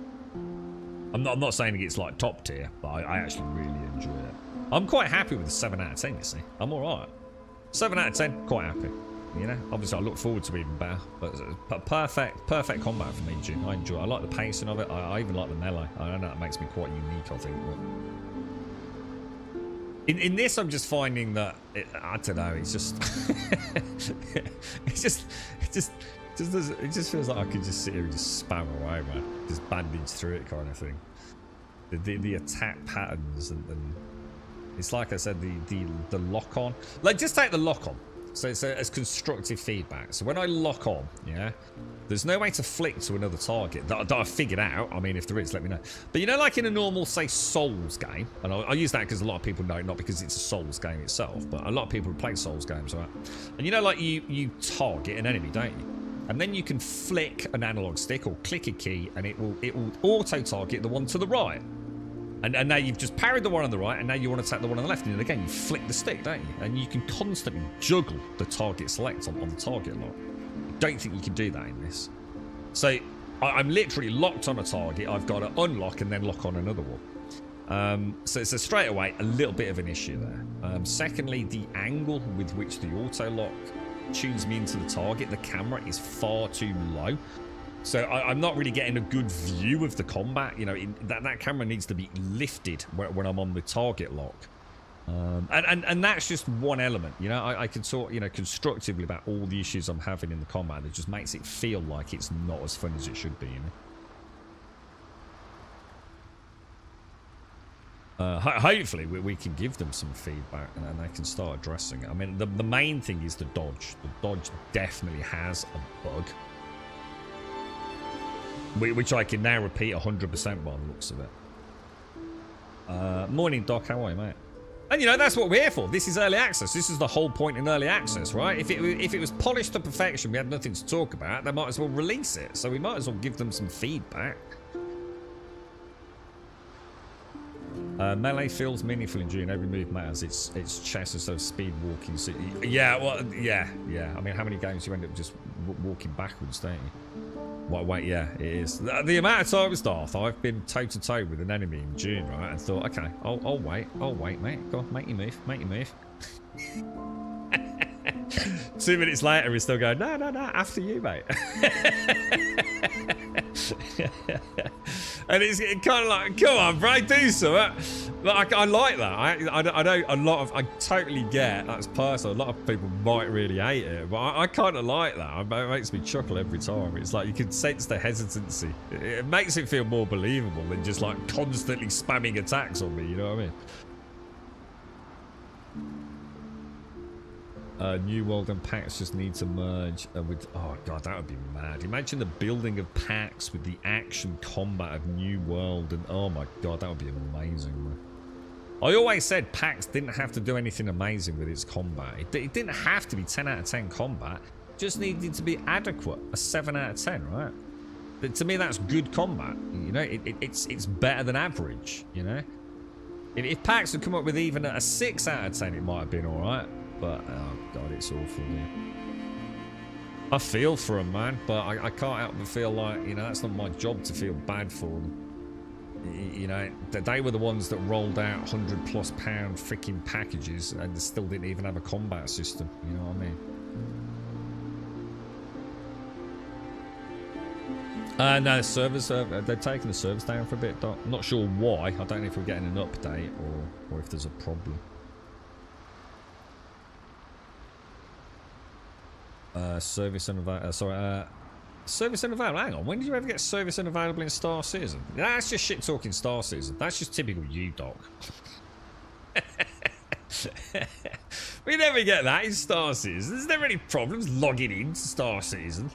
I'm not saying it's like top tier, but I actually really enjoy it. I'm quite happy with the 7 out of 10, you see. I'm alright. 7 out of 10, quite happy. You know, obviously I look forward to even better, but perfect combat for me, June. I enjoy it. I like the pacing of it. I even like the melee. I don't know, that makes me quite unique, I think. But in this, I'm just finding that I don't know. It's just, it just feels like I could just sit here and just spam away, man. Just bandage through it, kind of thing. The attack patterns and it's like I said, the lock on. Like, just take the lock on. So it's constructive feedback. So when I lock on, yeah, there's no way to flick to another target that I've figured out. I mean, if there is, let me know. But you know, like in a normal, say, Souls game, and I use that because a lot of people know, not because it's a Souls game itself, but a lot of people play Souls games, right? And you know, like you target an enemy, don't you? And then you can flick an analog stick or click a key, and it will auto target the one to the right. And now you've just parried the one on the right, and now you want to attack the one on the left. And again, you flick the stick, don't you? And you can constantly juggle the target select on the target lock. I don't think you can do that in this. So I'm literally locked on a target. I've got to unlock and then lock on another one. So straight away, a little bit of an issue there. Secondly, the angle with which the auto lock tunes me into the target, the camera is far too low. So I'm not really getting a good view of the combat. You know, that camera needs to be lifted when I'm on the target lock. And that's just one element. You know, I can talk, you know, constructively about all the issues I'm having in the combat. It just makes it feel like it's not as fun as it should be, you know. Hopefully we can give them some feedback and they can start addressing it. I mean, the main thing is the dodge. The dodge definitely has a bug, which I can now repeat 100% by the looks of it. Morning, Doc. How are you, mate? And you know, that's what we're here for. This is early access. This is the whole point in early access, right? If it was polished to perfection, we had nothing to talk about, they might as well release it. So we might as well give them some feedback. Melee feels meaningful in June. Every move matters. It's chess instead of speed walking. So, yeah, well, yeah. I mean, how many games you end up just walking backwards, don't you? Wait, yeah, it is. The amount of times, Darth, I've been toe-to-toe with an enemy in June, right, and thought, okay, I'll wait, mate. Go on, make your move. 2 minutes later, he's still going, no, after you, mate. And it's kind of like, come on, bro, do something. Like, I like that. I know a lot of, I totally get that's personal. A lot of people might really hate it, but I kind of like that. It makes me chuckle every time. It's like you can sense the hesitancy. It makes it feel more believable than just like constantly spamming attacks on me. You know what I mean? New World and PAX just need to merge with... Oh, God, that would be mad. Imagine the building of PAX with the action combat of New World. And oh, my God, that would be amazing, man. I always said PAX didn't have to do anything amazing with its combat. It didn't have to be 10 out of 10 combat. It just needed to be adequate. A 7 out of 10, right? But to me, that's good combat. You know, it's better than average, you know? If PAX had come up with even a 6 out of 10, it might have been all right. But, oh God, it's awful, dude. I feel for them, man, but I can't help but feel like, you know, that's not my job to feel bad for them. You know, they were the ones that rolled out £100+ freaking packages and still didn't even have a combat system. You know what I mean? No, the servers, they're taking the servers down for a bit. I'm not sure why. I don't know if we're getting an update or if there's a problem. Service unavailable. Service unavailable. Hang on. When did you ever get service unavailable in Star Citizen? That's just shit talking Star Citizen. That's just typical you, Doc. We never get that in Star Citizen. There's never any problems logging into Star Citizen.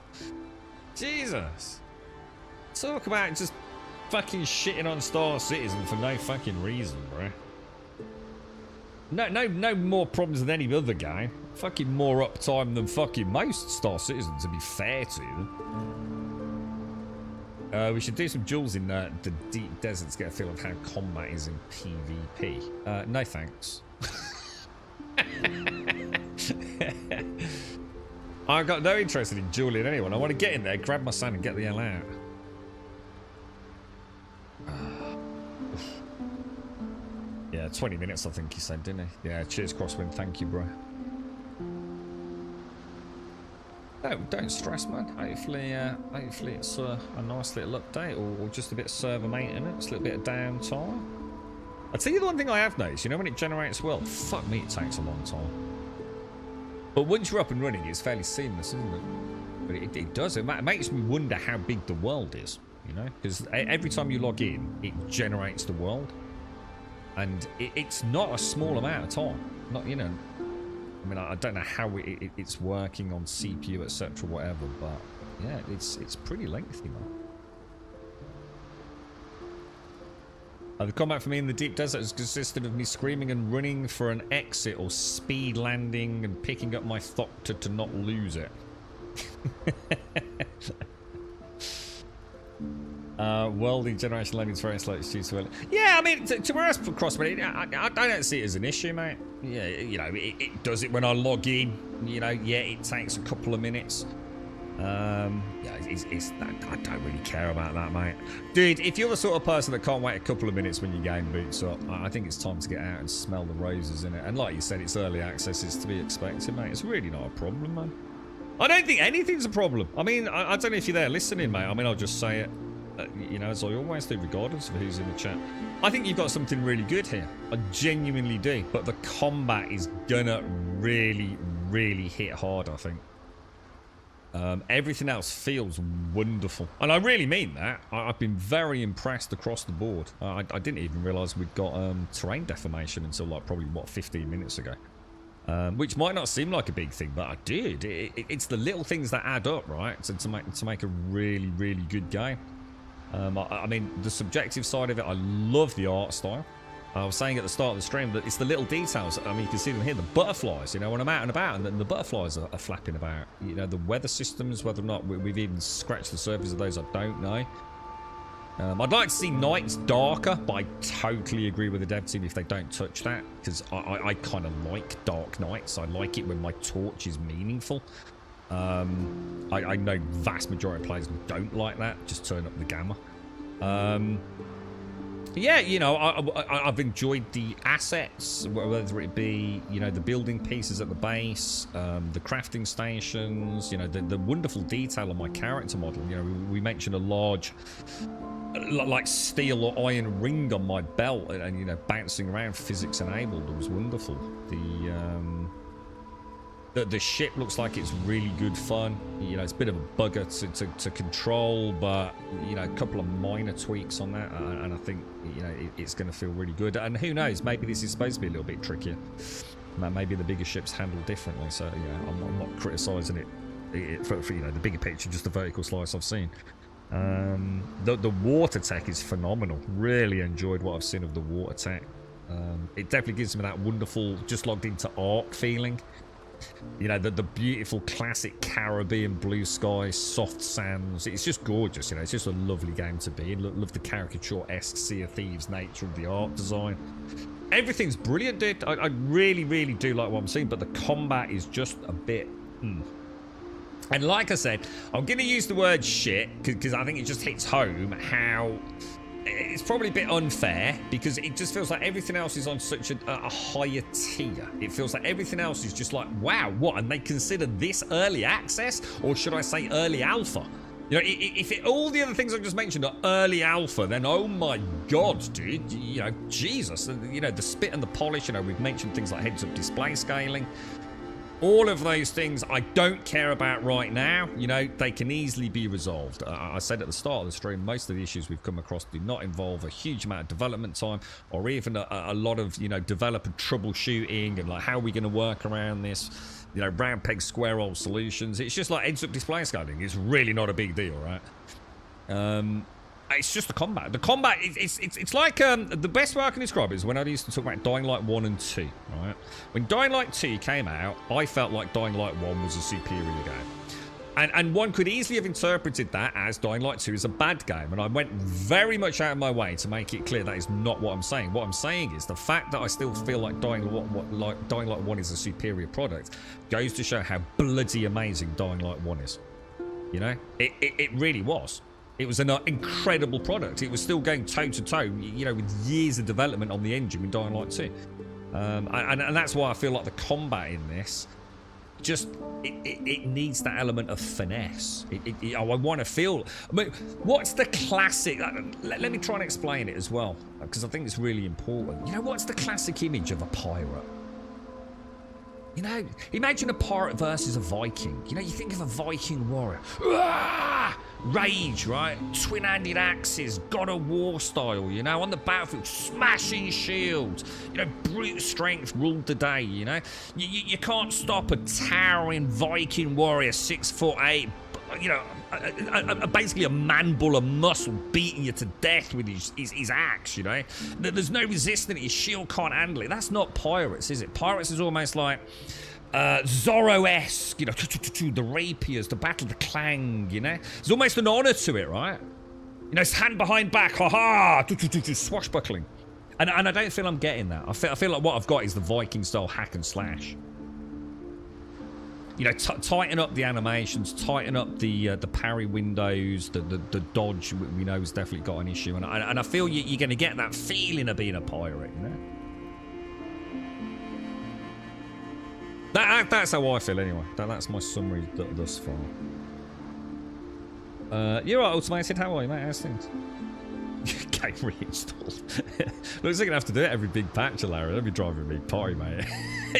Jesus. Talk about just fucking shitting on Star Citizen for no fucking reason, bro. No more problems than any other game. Fucking more uptime than fucking most Star Citizen, to be fair to them. We should do some duels in the deep desert to get a feel of how combat is in PvP. No thanks. I've got no interest in dueling anyone. I want to get in there, grab my son and get the hell out. Yeah, 20 minutes I think he said, didn't he? Yeah, cheers Crosswind, thank you, bro. No, don't stress, man. Hopefully it's a nice little update or just a bit of server maintenance, a little bit of downtime. I'll tell you the one thing I have noticed, you know when it generates well, fuck me, it takes a long time. But once you're up and running, it's fairly seamless, isn't it? But it does, it makes me wonder how big the world is, you know? Because every time you log in, it generates the world. And it's not a small amount of time. Not, you know, I mean, I don't know how it's working on CPU, etc., whatever, but yeah, it's pretty lengthy, man. The combat for me in the deep desert has consisted of me screaming and running for an exit or speed landing and picking up my thopter to not lose it. Welding generation loading is very slow. It's too early. Yeah, I mean, to where else for Crosswind, I don't see it as an issue, mate. Yeah, you know, it does it when I log in. You know, yeah, it takes a couple of minutes. Yeah, I don't really care about that, mate. Dude, if you're the sort of person that can't wait a couple of minutes when your game boots up, I think it's time to get out and smell the roses in it. And like you said, it's early access. It's to be expected, mate. It's really not a problem, man. I don't think anything's a problem. I mean, I don't know if you're there listening, mate. I mean, I'll just say it. You know, as I always do, regardless of who's in the chat. I think you've got something really good here. I genuinely do. But the combat is gonna really, really hit hard, I think. Everything else feels wonderful. And I really mean that. I've been very impressed across the board. I didn't even realise we'd got terrain deformation until, like, probably, what, 15 minutes ago. Which might not seem like a big thing, but I did. It's the little things that add up, right? To make a really, really good game. I mean, the subjective side of it, I love the art style. I was saying at the start of the stream that it's the little details. I mean, you can see them here, the butterflies, you know, when I'm out and about, and then the butterflies are flapping about. You know, the weather systems, whether or not we've even scratched the surface of those, I don't know. I'd like to see nights darker, but I totally agree with the dev team if they don't touch that, because I kind of like dark nights. I like it when my torch is meaningful. I know vast majority of players don't like that. Just turn up the gamma. Yeah, you know, I've enjoyed the assets, whether it be, you know, the building pieces at the base, the crafting stations, you know, the wonderful detail on my character model. You know, we mentioned a large, like, steel or iron ring on my belt, and you know, bouncing around, physics enabled. It was wonderful. The ship looks like it's really good fun. You know, it's a bit of a bugger to control, but, you know, a couple of minor tweaks on that, and I think, you know, it's going to feel really good. And who knows, maybe this is supposed to be a little bit trickier. Maybe the bigger ships handle differently, so, yeah, I'm not criticising it for, you know, the bigger picture, just the vertical slice I've seen. The water tech is phenomenal. Really enjoyed what I've seen of the water tech. It definitely gives me that wonderful, just logged into Ark feeling. You know, the beautiful classic Caribbean blue skies, soft sands. It's just gorgeous, you know. It's just a lovely game to be in. Love the caricature-esque Sea of Thieves nature of the art design. Everything's brilliant, dude. I really, really do like what I'm seeing, but the combat is just a bit... And like I said, I'm going to use the word shit because I think it just hits home how it's probably a bit unfair because it just feels like everything else is on such a higher tier. It feels like everything else is just like, wow, what? And they consider this early access, or should I say early alpha? You know, if all the other things I just mentioned are early alpha, then oh my god, dude, you know, Jesus, you know, the spit and the polish, you know, we've mentioned things like heads-up display scaling. All of those things I don't care about right now. You know, they can easily be resolved. I said at the start of the stream, most of the issues we've come across do not involve a huge amount of development time or even a lot of, you know, developer troubleshooting and like, how are we going to work around this? You know, round peg, square hole solutions. It's just like heads-up display scaling. It's really not a big deal, right? It's just the combat. The combat, it's like, the best way I can describe it is when I used to talk about Dying Light 1 and 2, right? When Dying Light 2 came out, I felt like Dying Light 1 was a superior game. And one could easily have interpreted that as Dying Light 2 is a bad game. And I went very much out of my way to make it clear that is not what I'm saying. What I'm saying is the fact that I still feel like Dying Light 1 is a superior product goes to show how bloody amazing Dying Light 1 is. You know? It really was. It was an incredible product. It was still going toe-to-toe, you know, with years of development on the engine with Dying Light 2. And that's why I feel like the combat in this, just, it needs that element of finesse. I want to feel... I mean, what's the classic... Let me try and explain it as well, because I think it's really important. You know, what's the classic image of a pirate? You know, imagine a pirate versus a Viking. You know, you think of a Viking warrior. Rage, right? Twin-handed axes, God of War style, you know, on the battlefield, smashing shields. You know, brute strength ruled the day, you know. You can't stop a towering Viking warrior, 6'8", you know, basically a man-bull of muscle beating you to death with his axe, you know. There's no resistance, his shield can't handle it. That's not pirates, is it? Pirates is almost like Zorro-esque, you know, the rapiers, the battle of the clang, you know. There's almost an honor to it, right? You know, it's hand behind back, ha-ha, swashbuckling. And I don't feel I'm getting that. I feel like what I've got is the Viking-style hack and slash. You know, tighten up the animations, tighten up the parry windows, the dodge we know has definitely got an issue, and I feel you're going to get that feeling of being a pirate, you know. That's how I feel anyway. That's my summary thus far. You're right, Automated. How are you, mate? How's things? Game reinstalled. Looks like you're gonna have to do it every big patch, Larry. That'd be driving me potty, mate.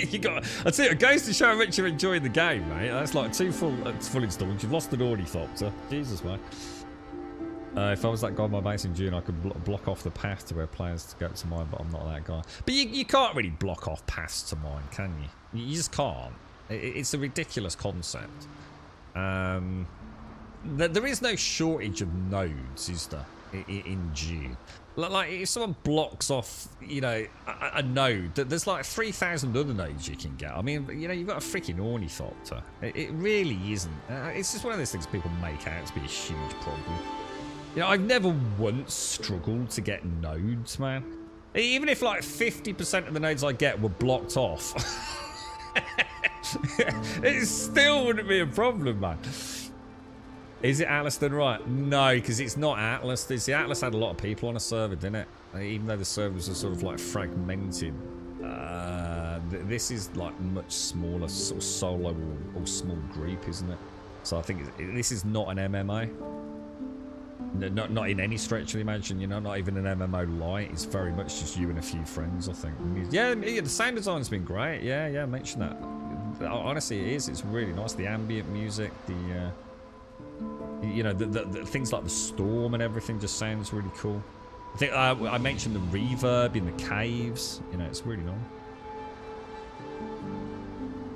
You got. I tell you, it goes to show how much you're enjoying the game, mate. That's like 2 full installs. You've lost an ornithopter. Jesus, mate. If I was that guy on my base in June, I could block off the path to where players to go to mine, but I'm not that guy. But you can't really block off paths to mine, can you? You just can't. It's a ridiculous concept. There is no shortage of nodes, is there? In June, like if someone blocks off, you know, a node, there's like 3,000 other nodes you can get. I mean, you know, you've got a freaking ornithopter. It really isn't. It's just one of those things people make out to be a huge problem. You know, I've never once struggled to get nodes, man. Even if like 50% of the nodes I get were blocked off, it still wouldn't be a problem, man. Is it Atlas done right? No, because it's not Atlas. The Atlas had a lot of people on a server, didn't it? Even though the servers are sort of like fragmented. This is like much smaller, sort of solo or small group, isn't it? So I think this is not an MMO. Not in any stretch of the imagination, you know, not even an MMO light. It's very much just you and a few friends, I think. Yeah, the sound design's been great. Yeah, mention that. Honestly, it is. It's really nice. The ambient music, you know, the things like the storm and everything just sounds really cool. I think I mentioned the reverb in the caves. You know, it's really nice.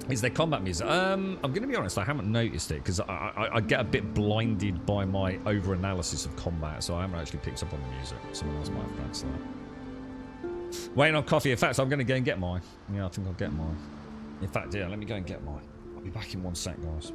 Is there combat music? I'm going to be honest, I haven't noticed it because I get a bit blinded by my over-analysis of combat, so I haven't actually picked up on the music. Someone else might have noticed that. Waiting on coffee. In fact, I'm going to go and get mine. Yeah, I think I'll get mine. In fact, yeah, let me go and get mine. I'll be back in 1 sec, guys.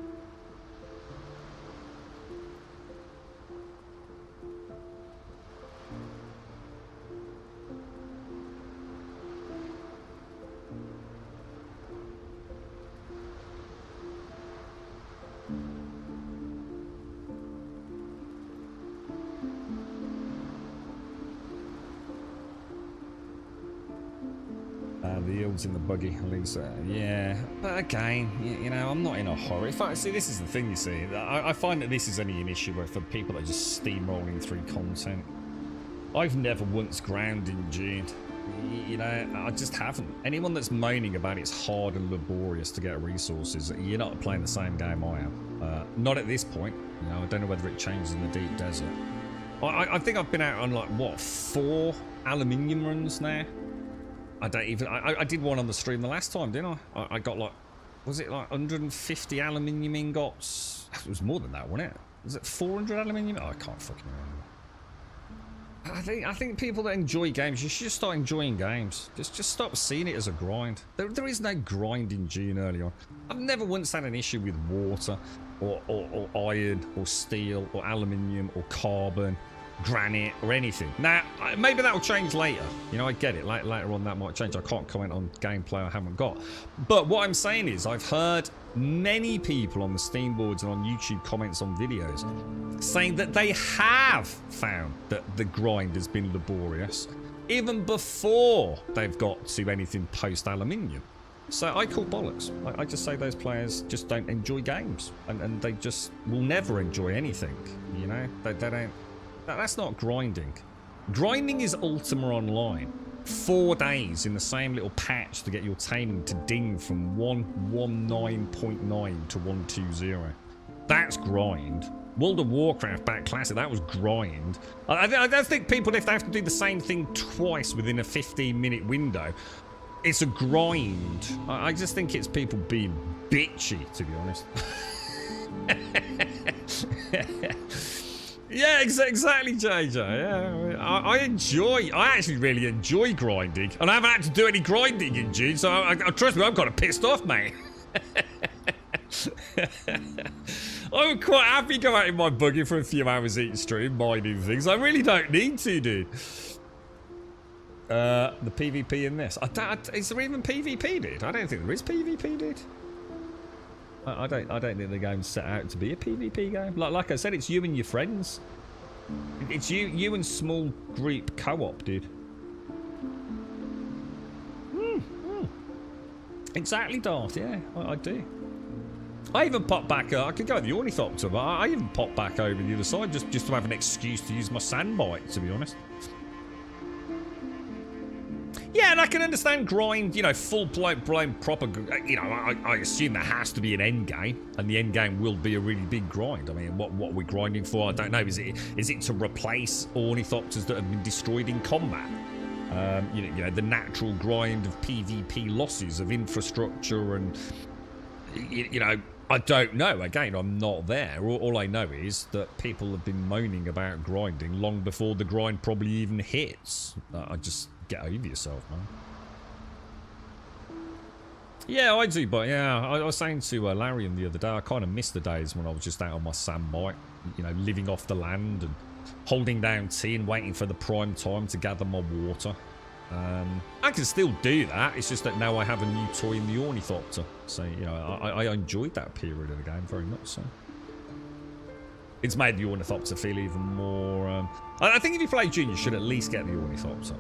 The yields in the buggy, at least. Yeah, but again, you know, I'm not in a hurry. If I see, this is the thing. You see, I find that this is only an issue for people that are just steamrolling through content. I've never once ground endured. You know, I just haven't. Anyone that's moaning about it's hard and laborious to get resources, you're not playing the same game I am. Not at this point. You know, I don't know whether it changes in the deep desert. I think I've been out on like what 4 aluminium runs now. I don't even. I did one on the stream the last time, didn't I? I got like, was it like 150 aluminium ingots? It was more than that, wasn't it? Was it 400 aluminium? Oh, I can't fucking remember. I think people that enjoy games, you should just start enjoying games. Just stop seeing it as a grind. There is no grind in June early on. I've never once had an issue with water, or iron, or steel, or aluminium, or carbon, granite, or anything. Now, maybe that will change later. You know, I get it. Later on, that might change. I can't comment on gameplay I haven't got. But what I'm saying is, I've heard many people on the Steam boards and on YouTube comments on videos saying that they have found that the grind has been laborious even before they've got to anything post-aluminium. So I call bollocks. I just say those players just don't enjoy games, and they just will never enjoy anything. You know, they don't. That's not grinding. Grinding is Ultima Online. 4 days in the same little patch to get your taming to ding from 119.9 to 120. That's grind. World of Warcraft back classic, that was grind. I don't think people, if they have to do the same thing twice within a 15-minute window, it's a grind. I just think it's people being bitchy, to be honest. Yeah, exactly, JJ. Yeah, I actually really enjoy grinding, and I haven't had to do any grinding in June, so trust me, I'm kind of pissed off, mate. I'm quite happy to go out in my buggy for a few hours each stream, mining things. I really don't need to, dude. The PvP in this. Is there even PvP, dude? I don't think there is PvP, dude. I don't think the game's set out to be a PvP game. Like I said, it's you and your friends. It's you and small group co-op, dude. Exactly, Darth. Yeah, I do. I even popped back. I could go at the Ornithopter, but I even popped back over the other side just to have an excuse to use my sandbite, to be honest. Yeah, and I can understand grind, you know, full-blown proper, you know, I assume there has to be an end game, and the end game will be a really big grind. I mean, what we're grinding for, I don't know. Is it to replace Ornithopters that have been destroyed in combat? You know, the natural grind of PvP losses of infrastructure and, you know, I don't know. Again, I'm not there. All I know is that people have been moaning about grinding long before the grind probably even hits. I just... Get over yourself, man. Yeah, I do, but yeah, I was saying to Larian the other day, I kind of missed the days when I was just out on my sandbike, you know, living off the land and holding down tea and waiting for the prime time to gather my water. I can still do that, it's just that now I have a new toy in the Ornithopter. So, you know, I enjoyed that period of the game very much so. It's made the Ornithopter feel even more... I think if you play June, you should at least get the Ornithopter.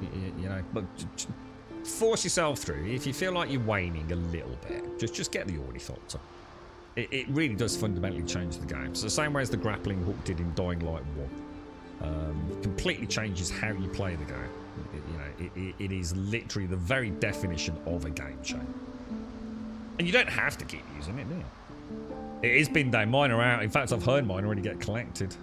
You know, but force yourself through. If you feel like you're waning a little bit, just get the Ornithopter. It really does fundamentally change the game. So the same way as the grappling hook did in Dying Light 1. Completely changes how you play the game. You know, it is literally the very definition of a game chain. And you don't have to keep using it, do you? It is bin day. Mine are out. In fact, I've heard mine already get collected.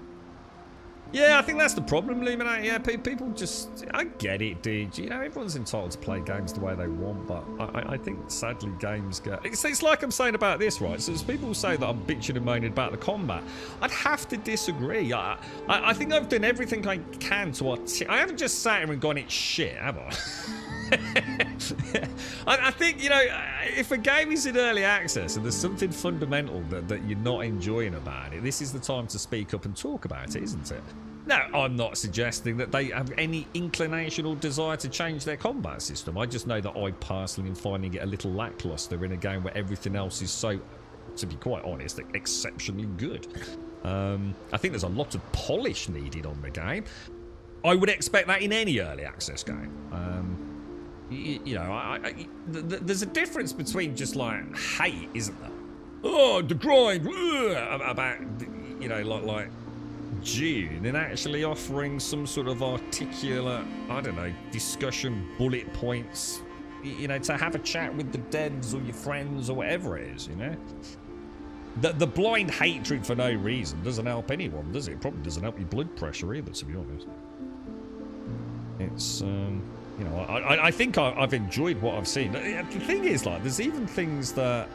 Yeah, I think that's the problem, Luminate. Yeah, people just... I get it, dude. You know, everyone's entitled to play games the way they want, but I think, sadly, games get... It's like I'm saying about this, right? So as people say that I'm bitching and moaning about the combat, I'd have to disagree. I think I've done everything I can to... I haven't just sat here and gone, it's shit, have I? I think, you know, if a game is in early access and there's something fundamental that you're not enjoying about it, this is the time to speak up and talk about it, isn't it? Now, I'm not suggesting that they have any inclination or desire to change their combat system. I just know that I personally am finding it a little lackluster in a game where everything else is so, to be quite honest, exceptionally good. I think there's a lot of polish needed on the game. I would expect that in any early access game. You know, there's a difference between just like hate, isn't there? Oh, the grind about, you know, like June, and actually offering some sort of articulate, I don't know, discussion, bullet points, you know, to have a chat with the devs or your friends or whatever it is, you know. The blind hatred for no reason doesn't help anyone, does it? It probably doesn't help your blood pressure either, to be honest. It's, you know, I think I've enjoyed what I've seen. The thing is, like, there's even things that...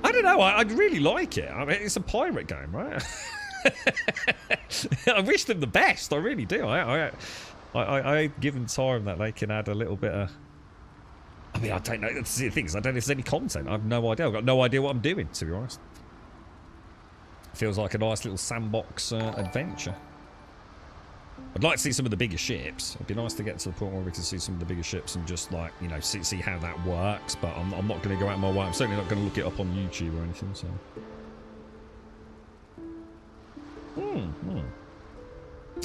I don't know, I really like it. I mean, it's a pirate game, right? I wish them the best, I really do. I given time that they can add a little bit of... I mean, I don't know. That's the thing is, I don't know if there's any content. I have no idea. I've got no idea what I'm doing, to be honest. Feels like a nice little sandbox adventure. I'd like to see some of the bigger ships. It'd be nice to get to the point where we can see some of the bigger ships and just, like, you know, see how that works. But I'm not going to go out of my way. I'm certainly not going to look it up on YouTube or anything, so...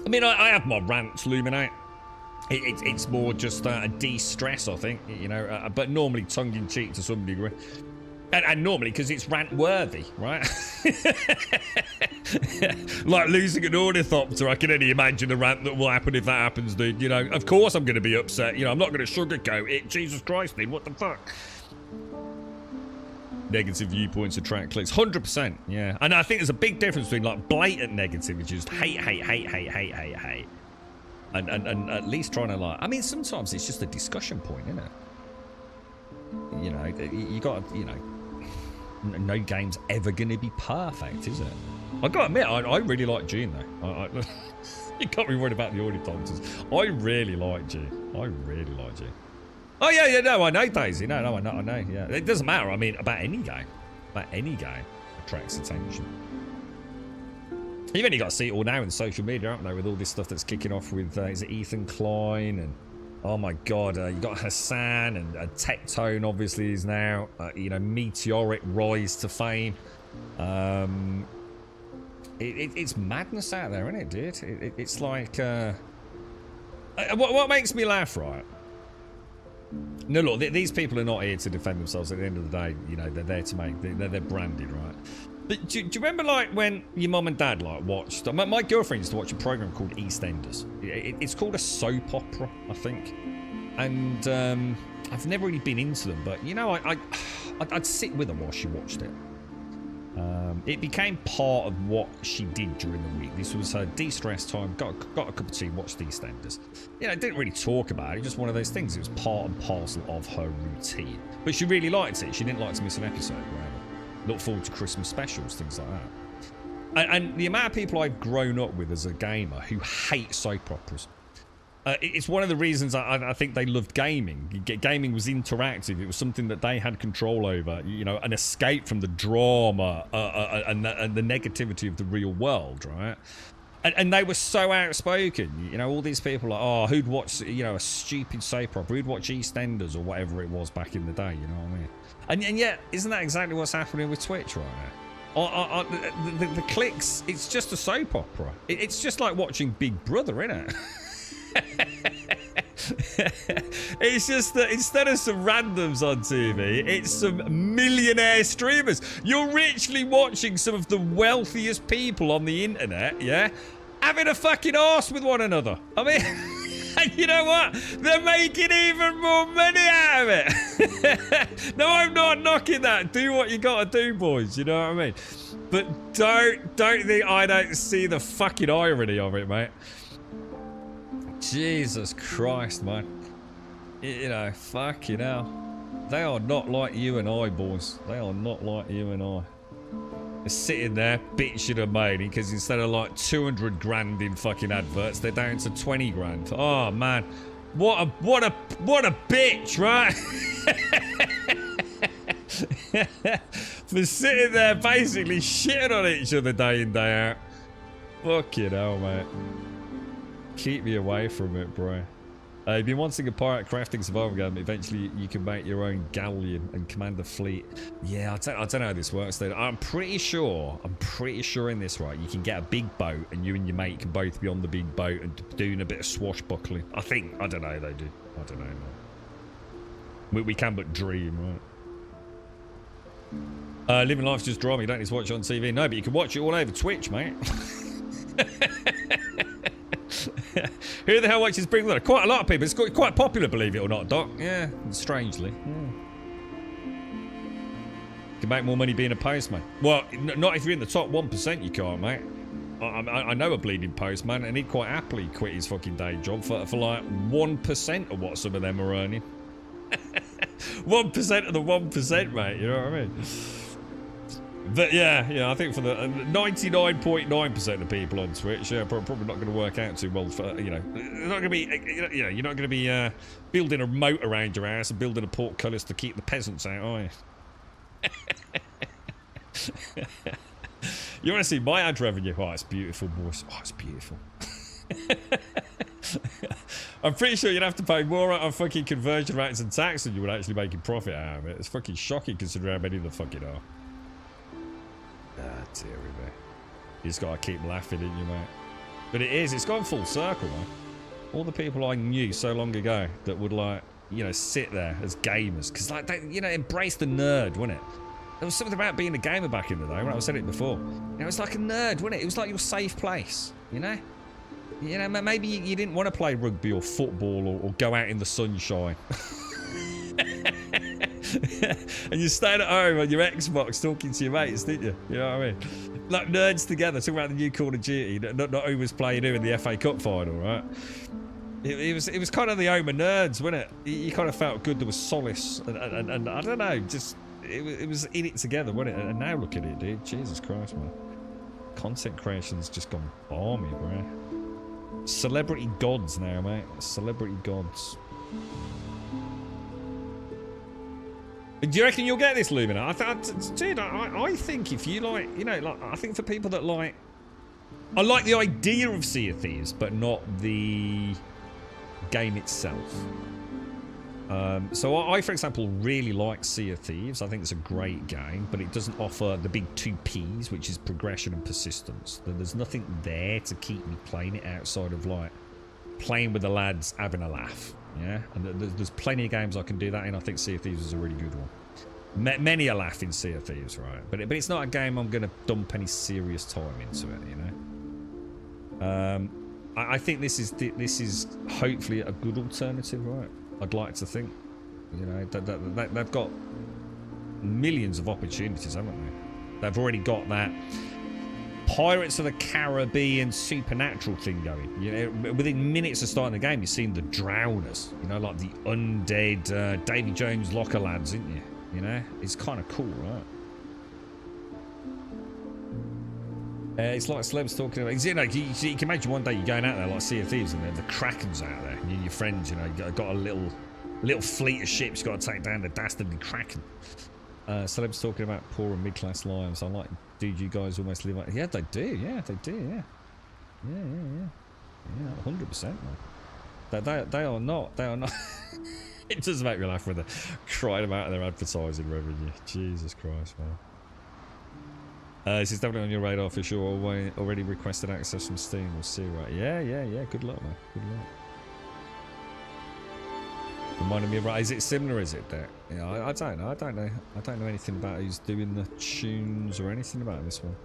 I mean, I have my rants looming out. It's more just a de-stress, I think, you know, but normally tongue-in-cheek to some degree. And normally because it's rant-worthy, right? Like losing an ornithopter, I can only imagine the rant that will happen if that happens, dude. You know, of course I'm going to be upset. You know, I'm not going to sugarcoat it. Jesus Christ, dude, what the fuck? Negative viewpoints attract clicks. 100%, yeah. And I think there's a big difference between, like, blatant negative, which is hate. And at least trying to, like... I mean, sometimes it's just a discussion point, isn't it? You know, you got to, you know... No game's ever going to be perfect, is it? I got to admit, I really like June, though. You got me worried about the ornithopters. I really like June. I really like June. Oh, yeah, no, I know, Daisy. No, I know, yeah. It doesn't matter, I mean, about any game. About any game attracts attention. You've only got to see it all now in social media, haven't they, with all this stuff that's kicking off with, is it Ethan Klein, and, oh my god, you got Hassan, and Tectone, obviously, is now, you know, meteoric rise to fame. It's madness out there, isn't it, dude? It's like, what makes me laugh, right? No, look, these people are not here to defend themselves. At the end of the day, you know, they're there to make... They're branded, right? But do you remember, like, when your mum and dad, like, watched... My girlfriend used to watch a program called EastEnders. It's called a soap opera, I think. And I've never really been into them, but, you know, I'd sit with her while she watched it. It became part of what she did during the week. This was her de-stress time. Got a cup of tea, watched EastEnders. You know, didn't really talk about it. Just one of those things. It was part and parcel of her routine. But she really liked it. She didn't like to miss an episode. Right? Look forward to Christmas specials, things like that. And the amount of people I've grown up with as a gamer who hate soap operas. It's one of the reasons I think they loved gaming. Gaming was interactive. It was something that they had control over. You know, an escape from the drama and the negativity of the real world, right? And they were so outspoken. You know, all these people are like, oh, who'd watch, you know, a stupid soap opera? Who'd watch EastEnders or whatever it was back in the day, you know what I mean? And yet, isn't that exactly what's happening with Twitch right now? The clicks, it's just a soap opera. It's just like watching Big Brother, isn't it? It's just that instead of some randoms on TV, it's some millionaire streamers. You're literally watching some of the wealthiest people on the internet, yeah, having a fucking arse with one another. I mean, and you know what? They're making even more money out of it. No, I'm not knocking that. Do what you gotta do, boys. You know what I mean? But don't think I don't see the fucking irony of it, mate. Jesus Christ, man. You know, fucking hell. They are not like you and I, boys. They are not like you and I. They're sitting there bitching and moaning because instead of like 200 grand in fucking adverts, they're down to 20 grand. Oh, man. What a bitch, right? They're sitting there basically shitting on each other day in, day out. Fucking hell, mate. Keep me away from it, bro. You've been wanting a pirate crafting survival game. Eventually, you can make your own galleon and command a fleet. Yeah, I don't know how this works. Though I'm pretty sure in this, right? You can get a big boat, and you and your mate can both be on the big boat and doing a bit of swashbuckling. I don't know. They do. I don't know. We can but dream, right? Living life's just drama. You don't need to watch it on TV. No, but you can watch it all over Twitch, mate. Who the hell watches Big Brother? Quite a lot of people. It's quite popular, believe it or not, Doc. Yeah, strangely. Yeah. You can make more money being a postman. Well, not if you're in the top 1%, you can't, mate. I know a bleeding postman, and he'd quite happily quit his fucking day job for like 1% of what some of them are earning. 1% of the 1%, mate. You know what I mean? But yeah, I think for the 99.9% of people on Twitch, yeah, probably not going to work out too well. For you're not going to be, you're not going to be building a moat around your house and building a portcullis to keep the peasants out, are you? You want to see my ad revenue? Oh, it's beautiful, boys. Oh, it's beautiful. I'm pretty sure you'd have to pay more on fucking conversion rates and tax than you would actually make a profit out of it. It's fucking shocking considering how many of the fucking are. Ah, dearie me. You just gotta keep laughing, didn't you, mate? But it's gone full circle, man. All the people I knew so long ago that would, like, sit there as gamers. Because, like, they, embrace the nerd, wasn't it? There was something about being a gamer back in the day, when I said it before. It was like a nerd, wasn't it? It was like your safe place, maybe you didn't want to play rugby or football or go out in the sunshine. And you stayed at home on your Xbox talking to your mates, didn't you? You know what I mean? Like nerds together, talking about the new Call of Duty, not who was playing who in the FA Cup final, right? It was kind of the home of nerds, wasn't it? You kind of felt good, there was solace, and I don't know, just it was in it together, wasn't it? And now look at it, dude. Jesus Christ, man. Content creation's just gone balmy, bro. Celebrity gods now, mate. Celebrity gods. Do you reckon you'll get this, Lumina? Dude, I think if you like, I think for people that like, I like the idea of Sea of Thieves, but not the game itself. So I, for example, really like Sea of Thieves. I think it's a great game, but it doesn't offer the big 2 Ps, which is progression and persistence. There's nothing there to keep me playing it outside of, like, playing with the lads, having a laugh. Yeah, and there's plenty of games I can do that in. I think Sea of Thieves is a really good one. Many a laugh in Sea of Thieves, right? But it's not a game I'm going to dump any serious time into it, I think this is hopefully a good alternative, right? I'd like to think, they've got millions of opportunities, haven't they? They've already got that Pirates of the Caribbean supernatural thing going. Within minutes of starting the game, you've seen the drowners. Like the undead Davy Jones locker lads, isn't you? It's kind of cool, right? It's like celebs talking about. You can imagine one day you're going out there like Sea of Thieves, and the Kraken's out there, and you and your friends, you've got a little fleet of ships you've got to take down the dastardly Kraken. Celebs talking about poor and mid-class lives. I'm like, dude, you guys almost live like... Yeah, they do. Yeah, they do. Yeah. Yeah, 100%, man. They are not. They are not. It does make me laugh when they're crying about their advertising revenue. Jesus Christ, man. This is definitely on your radar for sure. Already requested access from Steam. We'll see, right? Yeah. Good luck, man. Good luck. Reminding me of, is it similar? Is it that? Yeah, I don't know. I don't know anything about who's doing the tunes or anything about this one.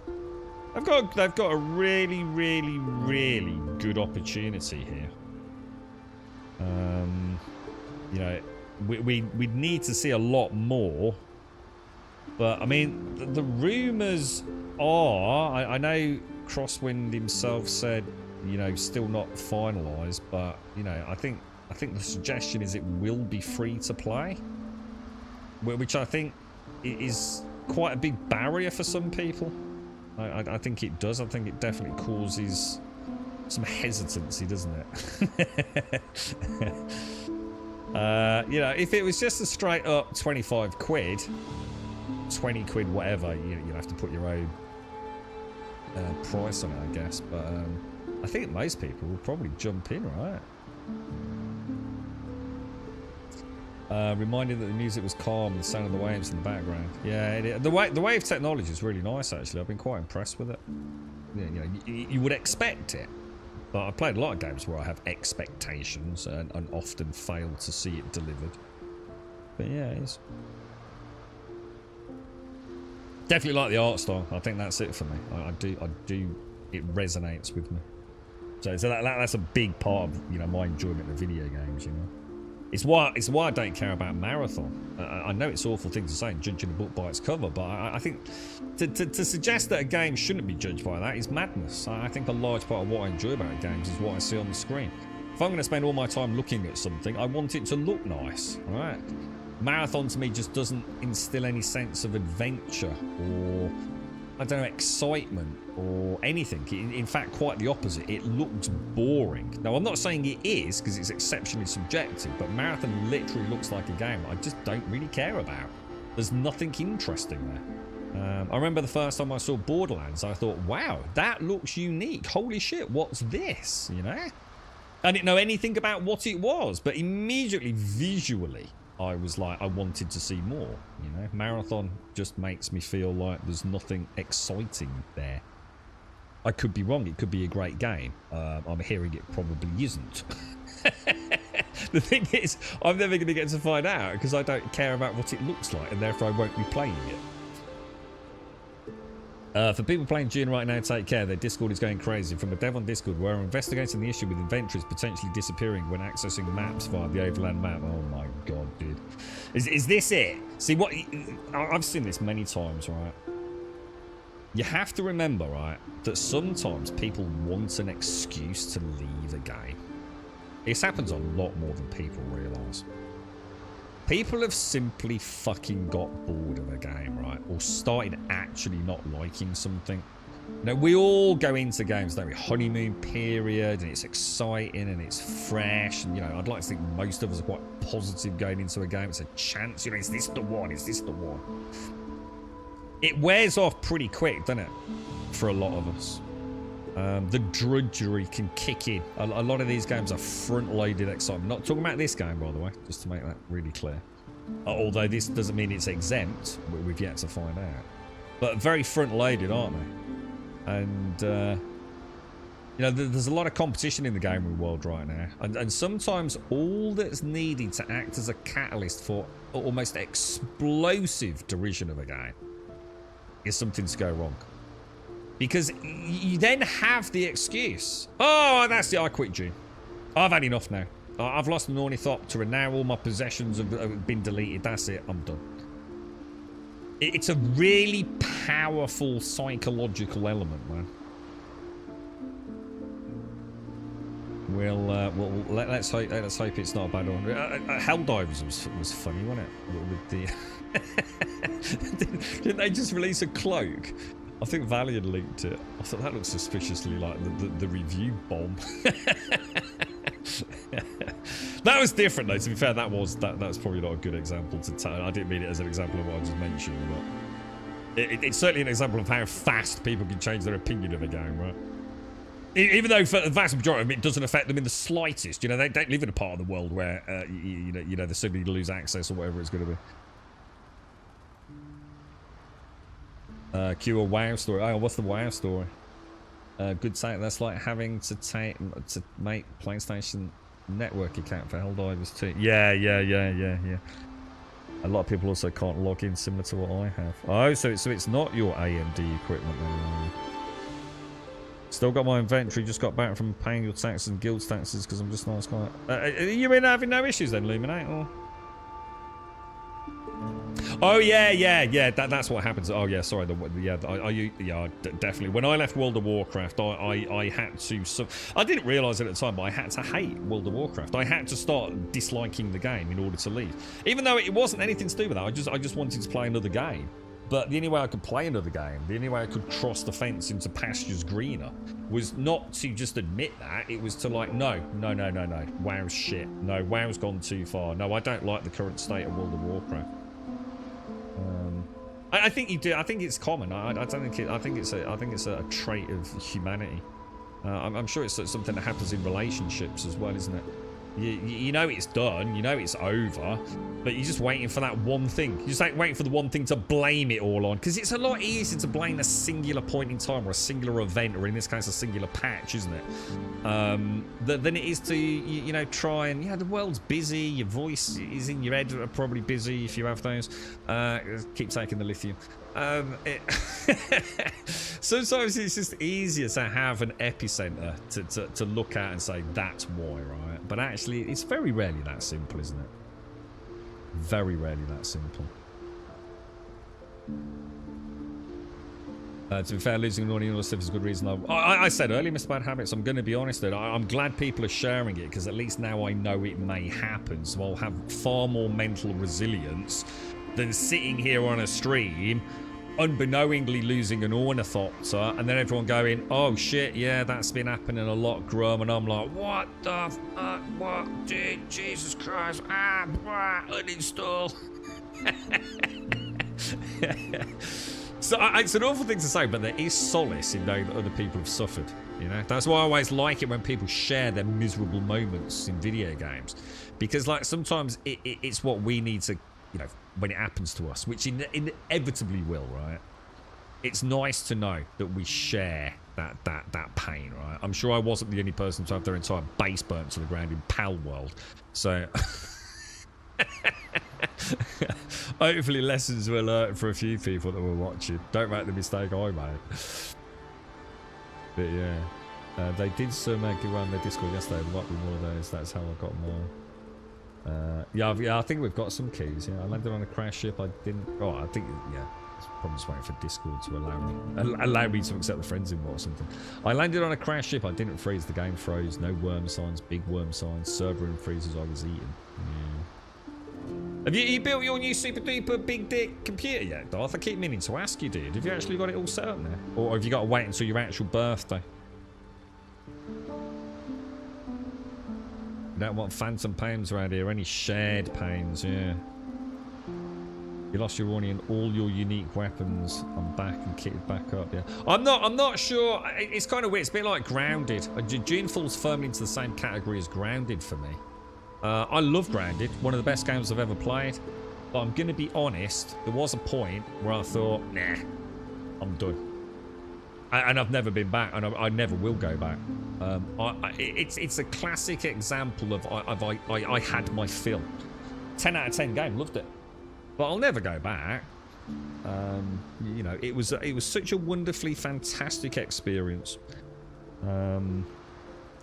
They've got a really, really, really good opportunity here. We'd need to see a lot more. But I mean, the rumours are. I know Crosswind himself said, still not finalised. But I think the suggestion is it will be free to play, which I think is quite a big barrier for some people. I think it does. I think it definitely causes some hesitancy, doesn't it? If it was just a straight up 25 quid, 20 quid, whatever, you'd have to put your own price on it, I guess. But I think most people will probably jump in, right? Reminded that the music was calm, the sound of the waves in the background. Yeah, the wave technology is really nice, actually. I've been quite impressed with it. Yeah, you know, you would expect it. But I've played a lot of games where I have expectations and often fail to see it delivered. But yeah, it is. Definitely like the art style. I think that's it for me. I do. It resonates with me. So that's a big part of, you know, my enjoyment of video games. You know, it's why I don't care about Marathon. I know it's an awful thing to say, judging a book by its cover, but I think to suggest that a game shouldn't be judged by that is madness. I think a large part of what I enjoy about games is what I see on the screen. If I'm going to spend all my time looking at something, I want it to look nice. All right. Marathon to me just doesn't instill any sense of adventure or, I don't know, excitement or anything. In fact, quite the opposite. It looks boring. Now, I'm not saying it is, because it's exceptionally subjective, but Marathon literally looks like a game I just don't really care about. There's nothing interesting there. I remember the first time I saw Borderlands, I thought, wow, that looks unique. Holy shit, what's this? You know? I didn't know anything about what it was, but immediately, visually, I was like, I wanted to see more, you know. Marathon just makes me feel like there's nothing exciting there. I could be wrong. It could be a great game. I'm hearing it probably isn't. The thing is, I'm never going to get to find out because I don't care about what it looks like, and therefore I won't be playing it. For people playing Dune right now, take care. Their Discord is going crazy. From a dev on Discord, we're investigating the issue with inventories potentially disappearing when accessing maps via the overland map. Oh my god, dude. Is this it? See, what I've seen this many times, right? You have to remember, right, that sometimes people want an excuse to leave a game. This happens a lot more than people realise. People have simply fucking got bored of a game, right? Or started actually not liking something. Now, we all go into games, don't we? Honeymoon period, and it's exciting, and it's fresh. And, you know, I'd like to think most of us are quite positive going into a game. It's a chance, you know, is this the one? Is this the one? It wears off pretty quick, doesn't it? For a lot of us. The drudgery can kick in. A lot of these games are front-loaded excitement. Not talking about this game, by the way, just to make that really clear. Although this doesn't mean it's exempt. We've yet to find out. But very front-loaded, aren't they? And, you know, there's a lot of competition in the gaming world right now. And sometimes all that's needed to act as a catalyst for almost explosive derision of a game is something to go wrong. Because you then have the excuse. Oh, that's it. I quit June. I've had enough now. I've lost an ornithopter and now all my possessions have been deleted. That's it. I'm done. It's a really powerful psychological element, man. Let's hope it's not a bad one. Helldivers was funny, wasn't it? With the didn't they just release a cloak? I think Valiant leaked it. I thought that looked suspiciously like the review bomb. That was different though. To be fair, that was probably not a good example to tell. I didn't mean it as an example of what I just mentioned, but it's certainly an example of how fast people can change their opinion of a game, right? Even though for the vast majority of it doesn't affect them in the slightest. You know, they don't live in a part of the world where you know they suddenly lose access or whatever it's going to be. Cue a WoW story. Oh, what's the WoW story? Good sight. That's like having to make PlayStation Network account for Helldivers too. Yeah. A lot of people also can't log in, similar to what I have. Oh, so it's not your AMD equipment then. Still got my inventory. Just got back from paying your taxes and guild taxes because I'm just not as quite. You been having no issues then, Luminate? Or? Oh yeah. That's what happens. Oh yeah, sorry. Definitely. When I left World of Warcraft, I had to. I didn't realise it at the time, but I had to hate World of Warcraft. I had to start disliking the game in order to leave, even though it wasn't anything to do with that. I just wanted to play another game. But the only way I could play another game, the only way I could cross the fence into pastures greener, was not to just admit that. It was to like, no. WoW's shit. No, WoW's gone too far. No, I don't like the current state of World of Warcraft. I think you do. I think it's common. I don't think it. I think it's a trait of humanity. I'm sure it's something that happens in relationships as well, isn't it? You know it's done, you know it's over, but you're just waiting for that one thing. You're just like waiting for the one thing to blame it all on, because it's a lot easier to blame a singular point in time or a singular event, or in this case a singular patch, isn't it? Than it is to, you know, try and, yeah, the world's busy, your voice is in your head are probably busy if you have those. Keep taking the lithium. Sometimes it's just easier to have an epicenter to look at and say that's why, right? But actually, it's very rarely that simple, isn't it? Very rarely that simple. To be fair, losing an audience and all stuff is a good reason. I said earlier, Mr. Bad Habits, I'm going to be honest, that I'm glad people are sharing it, because at least now I know it may happen, so I'll have far more mental resilience than sitting here on a stream unbeknowingly losing an ornithopter, and then everyone going, oh shit, yeah, that's been happening a lot, Grum, and I'm like, what the fuck, what, dude, Jesus Christ, uninstall. So it's an awful thing to say, but there is solace in knowing that other people have suffered, you know? That's why I always like it when people share their miserable moments in video games, because, like, sometimes it's what we need to, you know, when it happens to us, which inevitably will, right? It's nice to know that we share that pain, right? I'm sure I wasn't the only person to have their entire base burnt to the ground in Pal World, so hopefully lessons were learned for a few people that were watching. Don't make the mistake I made. But yeah, they did make it around their Discord yesterday. There might be more of those. That's how I got more. Yeah, I think we've got some keys. Yeah, I landed on a crash ship. I didn't. Oh, I think, yeah. I'm just waiting for Discord to allow me to accept the friends invite or something. I landed on a crash ship. I didn't freeze. The game froze. No worm signs. Big worm signs. Server and freezes. I was eating. Yeah. Have you built your new super duper big dick computer yet, Darth? I keep meaning to ask you, dude. Have you actually got it all set up now, or have you got to wait until your actual birthday? You don't want phantom pains around here. Any shared pains, yeah. You lost your warning and all your unique weapons. I'm back and kitted back up, yeah. I'm not sure. It's kind of weird. It's a bit like Grounded. June falls firmly into the same category as Grounded for me. I love Grounded. One of the best games I've ever played. But I'm going to be honest. There was a point where I thought, nah, I'm done. And I've never been back, and I never will go back. It's a classic example of I had my fill. 10 out of 10 game, loved it, but I'll never go back. You know, it was such a wonderfully fantastic experience.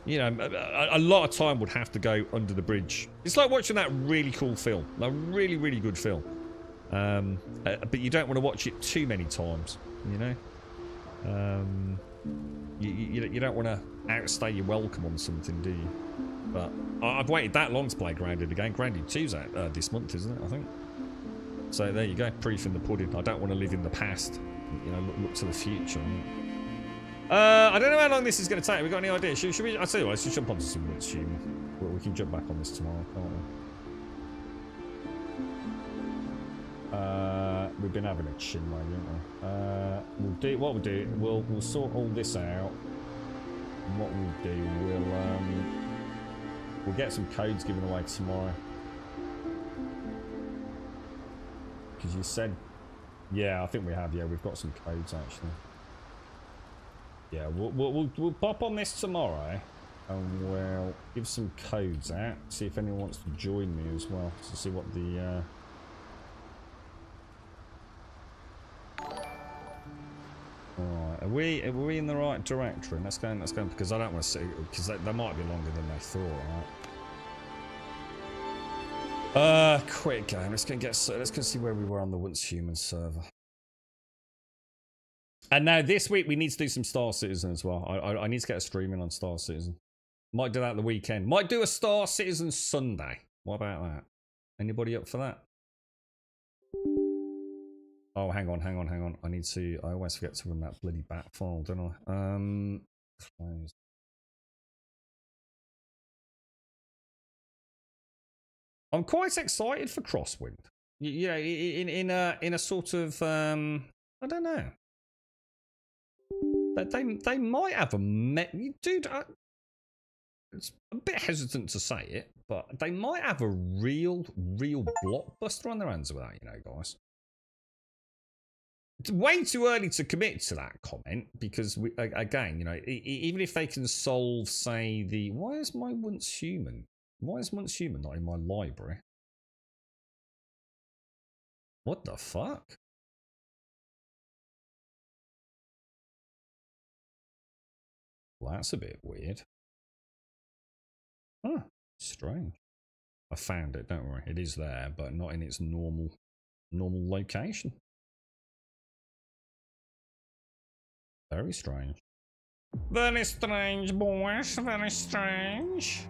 You know, a lot of time would have to go under the bridge. It's like watching that really cool film, a really good film. But you don't want to watch it too many times, you know. You don't want to outstay your welcome on something, do you? But I've waited that long to play Grounded again. Grounded 2's out this month, isn't it? I think. So there you go, proof in the pudding. I don't want to live in the past. You know, look to the future. I don't know how long this is going to take. We got any idea? Should we? I tell you what, let's just jump onto some wood stream. We can jump back on this tomorrow, can't we? We've been having a chin wag, haven't we? We'll do what we'll do. We'll sort all this out. And what we'll do, we'll get some codes given away tomorrow. Because you said, yeah, I think we have. Yeah, we've got some codes actually. Yeah, we'll pop on this tomorrow, and we'll give some codes out. See if anyone wants to join me as well to see what the. Alright, are we in the right directory? Let's go, because I don't want to see, because they might be longer than they thought, right? Quick game. Let's go see where we were on the Once Human server. And now this week we need to do some Star Citizen as well. I need to get a stream in on Star Citizen. Might do that the weekend. Might do a Star Citizen Sunday. What about that? Anybody up for that? Oh, hang on. I always forget to run that bloody bat file, don't I? Close. I'm quite excited for Crosswind. You know, in a sort of I don't know. They might have a dude. it's a bit hesitant to say it, but they might have a real blockbuster on their hands with that, you know, guys. It's way too early to commit to that comment because, again, you know, even if they can solve, say, the... Why is my Once Human not in my library? What the fuck? Well, that's a bit weird. Huh, strange. I found it, don't worry. It is there, but not in its normal location. Very strange. Very strange, boys. Very strange.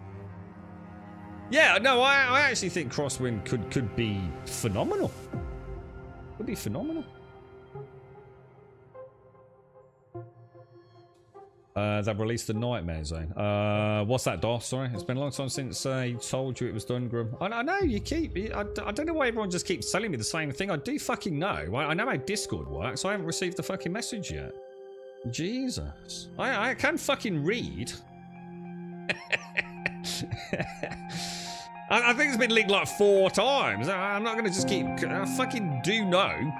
Yeah, no, I actually think Crosswind could be phenomenal. Could be phenomenal. They've released the Nightmare Zone. What's that, Doss? Sorry, it's been a long time since he told you it was done, Grum. I know you keep. I don't know why everyone just keeps telling me the same thing. I do fucking know. I know how Discord works. I haven't received the fucking message yet. Jesus, I can fucking read. I think it's been linked like 4 times. I'm not going to just keep... I fucking do know.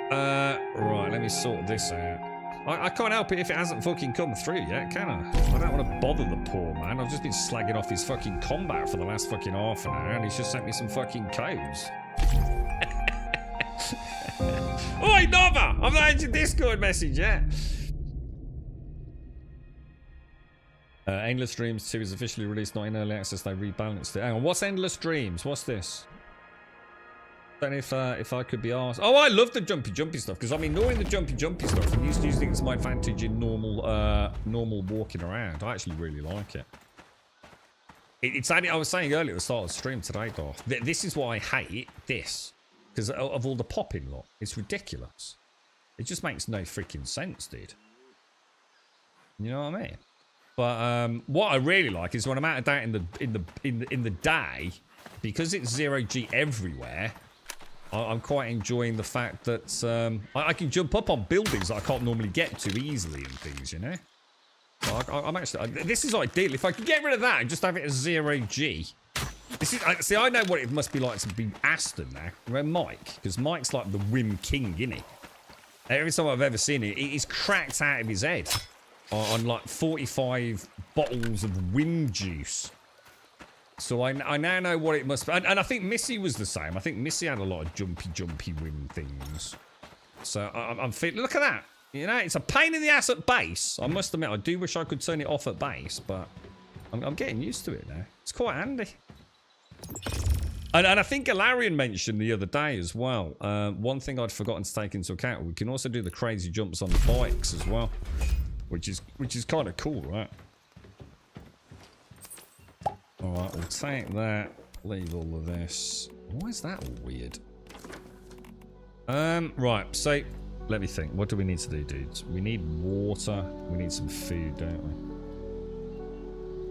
Right, let me sort this out. I can't help it if it hasn't fucking come through yet, can I? I don't want to bother the poor man. I've just been slagging off his fucking combat for the last fucking half an hour, and he's just sent me some fucking codes. Oi, Nova! I've not had your Discord message yet. Endless Dreams 2 is officially released, not in early access. They rebalanced it. Hang on, what's Endless Dreams? What's this? Don't know if I could be asked. Oh, I love the jumpy stuff because I'm ignoring the jumpy stuff and using it to my advantage in normal walking around. I actually really like it. It's only, I was saying earlier at the start of the stream today, though. This is why I hate this because of all the popping lot. It's ridiculous. It just makes no freaking sense, dude. You know what I mean? But what I really like is when I'm out and about in the day, because it's 0G everywhere. I'm quite enjoying the fact that I can jump up on buildings that I can't normally get to easily and things, you know. I'm actually this is ideal. If I could get rid of that and just have it as 0G. This is see. I know what it must be like to be Aston now. Remember Mike, because Mike's like the whim king, isn't he? Every time I've ever seen it, he's cracked out of his head. On like 45 bottles of wind juice. So I now know what it must be. And I think Missy was the same. I think Missy had a lot of jumpy wind things. So I'm feeling, look at that. You know, it's a pain in the ass at base. I must admit, I do wish I could turn it off at base, but I'm getting used to it now. It's quite handy. And I think Galarian mentioned the other day as well. One thing I'd forgotten to take into account, we can also do the crazy jumps on the bikes as well. Which is kind of cool, right? Alright, we'll take that. Leave all of this. Why is that all weird? Right, so let me think. What do we need to do, dudes? We need water. We need some food, don't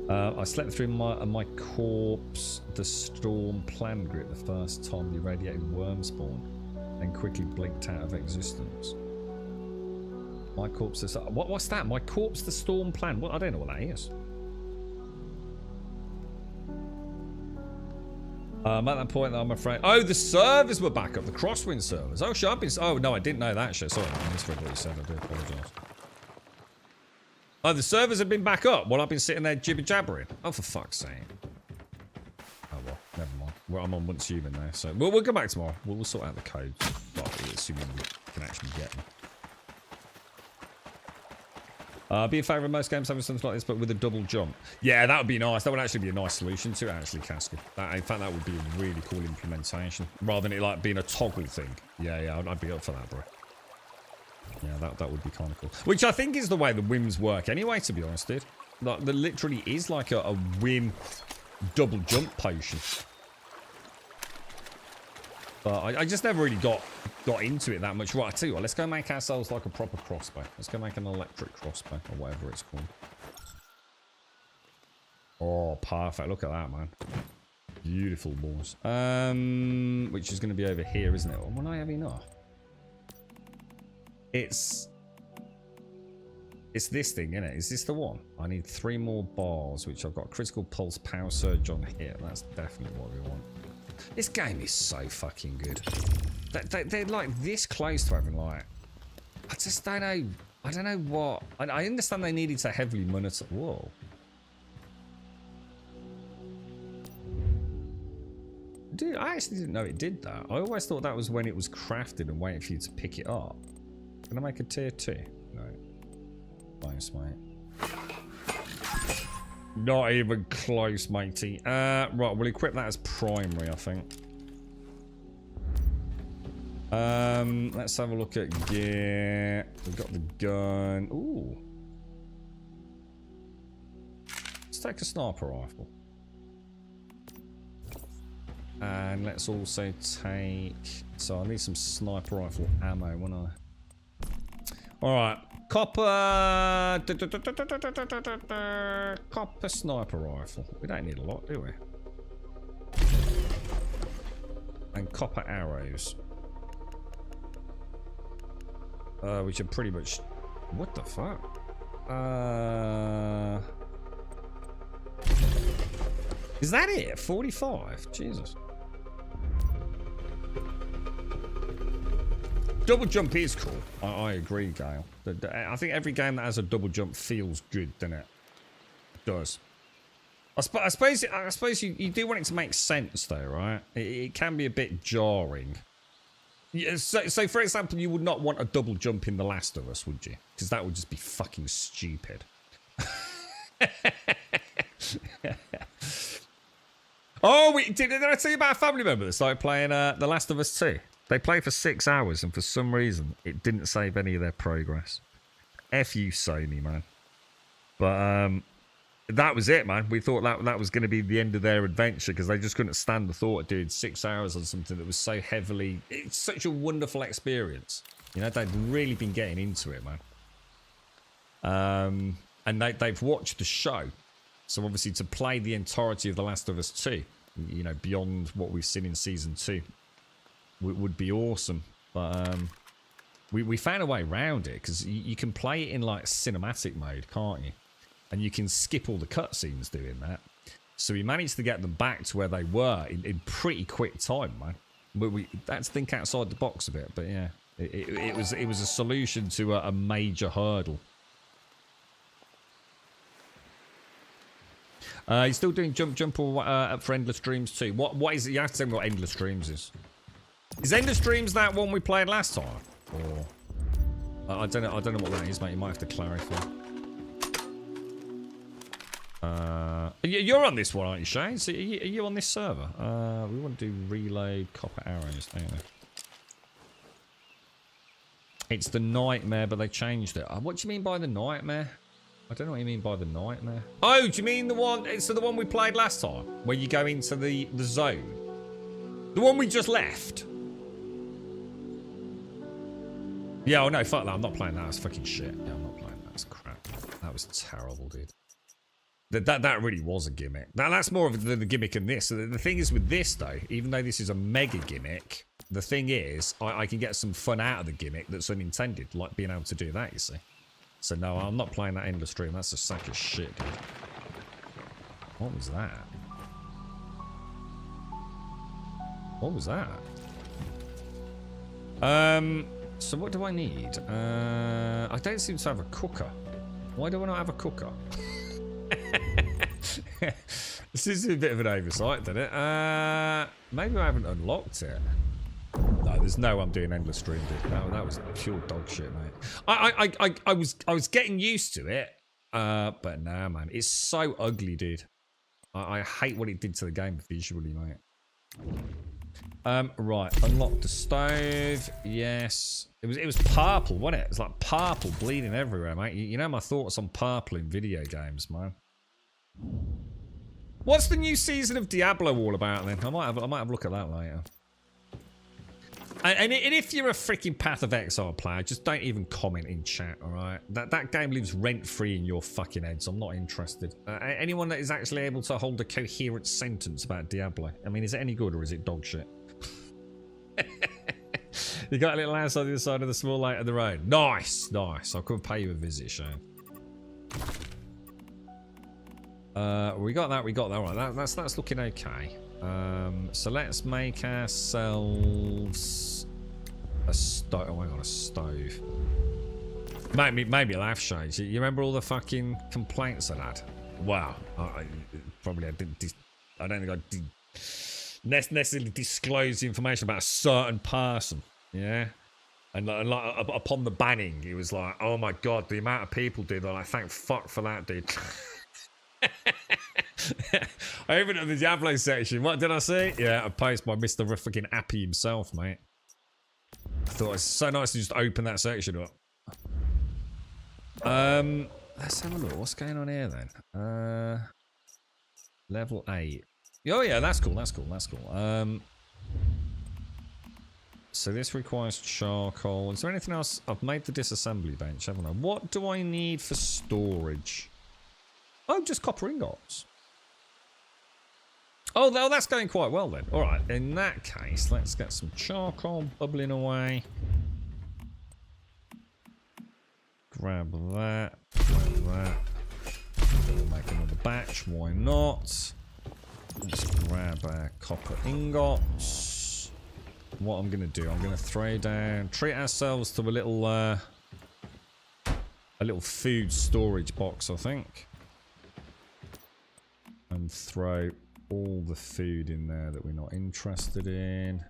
we? I slept through my corpse, the storm plan grit the first time the irradiated worm spawned, and quickly blinked out of existence. My corpse is... What's that? My corpse, the storm plan. What? I don't know what that is. At that point, I'm afraid... Oh, the servers were back up. The Crosswind servers. Oh, shit. Oh, no, I didn't know that shit. Sorry, I misread what you said. I do apologise. Oh, the servers have been back up while I've been sitting there jibber-jabbering. Oh, for fuck's sake. Oh, well. Never mind. Well, I'm on Once Human there, so... We'll come back tomorrow. We'll sort out the codes. Well, assuming we can actually get them. Be in favour of most games having something like this, but with a double jump. Yeah, that would be nice. That would actually be a nice solution to it, actually, Casca. In fact, that would be a really cool implementation. Rather than it like being a toggle thing. Yeah, I'd be up for that, bro. Yeah, that would be kind of cool. Which I think is the way the whims work anyway, to be honest, dude. Like, there literally is like a whim double jump potion. But I just never really got into it that much. Right, I tell you what, let's go make ourselves like a proper crossbow. Let's go make an electric crossbow, or whatever it's called. Oh, perfect. Look at that, man. Beautiful balls. Which is going to be over here, isn't it? Will I have enough? It's... It's this thing, isn't it? Is this the one? I need 3 more bars, which I've got critical pulse, power surge on hit. That's definitely what we want. This game is so fucking good. They're like this close to having like... I just don't know. I don't know what... I understand they needed to heavily monitor... Whoa. Dude, I actually didn't know it did that. I always thought that was when it was crafted and waiting for you to pick it up. Can I make a tier 2? No. Close, mate. Not even close, matey. Right, we'll equip that as primary, I think. Let's have a look at gear. We've got the gun. Ooh. Let's take a sniper rifle. And let's also take... So I need some sniper rifle ammo, won't I? Alright. Copper... Copper sniper rifle. We don't need a lot, do we? And copper arrows. Which are pretty much... What the fuck? Is that it? 45? Jesus. Double jump is cool. I agree, Gale. I think every game that has a double jump feels good, doesn't it? It does. I suppose you do want it to make sense, though, right? It can be a bit jarring. Yeah, so, for example, you would not want a double jump in The Last of Us, would you? Because that would just be fucking stupid. Oh, did I tell you about a family member that started playing The Last of Us 2? They played for 6 hours, and for some reason, it didn't save any of their progress. F you, Sony, man. But that was it, man. We thought that was going to be the end of their adventure because they just couldn't stand the thought of doing 6 hours on something that was so heavily... It's such a wonderful experience. You know, they'd really been getting into it, man. And they've watched the show. So obviously to play the entirety of The Last of Us 2, you know, beyond what we've seen in Season 2, would be awesome. But we found a way around it because you can play it in like cinematic mode, can't you? And you can skip all the cutscenes doing that. So we managed to get them back to where they were in pretty quick time, man. But we had to think outside the box a bit. But yeah, it was a solution to a major hurdle. You're still doing jump up for Endless Dreams too. What is it? You have to tell me what Endless Dreams is. Is Endless Dreams that one we played last time? Or I don't know what that is, mate. You might have to clarify. You're on this one, aren't you, Shane? So are you on this server? We want to do reload copper arrows, don't we? It's the nightmare, but they changed it. What do you mean by the nightmare? I don't know what you mean by the nightmare. Oh, do you mean the one? It's the one we played last time, where you go into the zone. The one we just left. Yeah, oh no, fuck that. I'm not playing that. That's fucking shit. Yeah, I'm not playing that. That's crap. That was terrible, dude. That really was a gimmick. That's more of the gimmick than this. So the thing is with this, though, even though this is a mega gimmick, the thing is, I can get some fun out of the gimmick that's unintended, like being able to do that, you see. So no, I'm not playing that Endless Dream. That's a sack of shit, dude. What was that? What was that? So what do I need? I don't seem to have a cooker. Why do I not have a cooker? This is a bit of an oversight, isn't it? Maybe I haven't unlocked it. No, there's no way I'm doing Endless Dream, dude. That was pure dog shit, mate. I was getting used to it, but nah, man, it's so ugly, dude. I hate what it did to the game visually, mate. Right, unlock the stove. Yes, it was purple, wasn't it? It was like purple bleeding everywhere, mate. You know my thoughts on purple in video games, man. What's the new season of Diablo all about then? I might have a look at that later. And if you're a freaking Path of Exile player, just don't even comment in chat, alright? That game lives rent-free in your fucking head, so I'm not interested. Anyone that is actually able to hold a coherent sentence about Diablo, I mean, is it any good or is it dog shit? You got a little house on the other side of the small light of the road. Nice, nice. I'll come pay you a visit, Shane. We got that. Right, that's looking okay. So let's make ourselves a stove. Oh, hang on, a stove. Maybe a laugh shade. You remember all the fucking complaints I had? Wow. I don't think I did necessarily disclose the information about a certain person. Yeah. And like upon the banning, it was like, oh my god, the amount of people did that. Like, thank fuck for that, dude. I opened up the Diablo section. What did I say? Yeah, a post by Mr. Fucking Appy himself, mate. I thought it was so nice to just open that section up. Let's have a look. What's going on here then? Level 8. Oh yeah, that's cool. So this requires charcoal. Is there anything else? I've made the disassembly bench, haven't I? What do I need for storage? Oh, just copper ingots. Oh, that's going quite well then. All right, in that case, let's get some charcoal bubbling away. Grab that. We'll make another batch. Why not? Let's grab our copper ingots. What I'm going to do, I'm going to throw down, treat ourselves to a little food storage box, I think. And throw all the food in there that we're not interested in.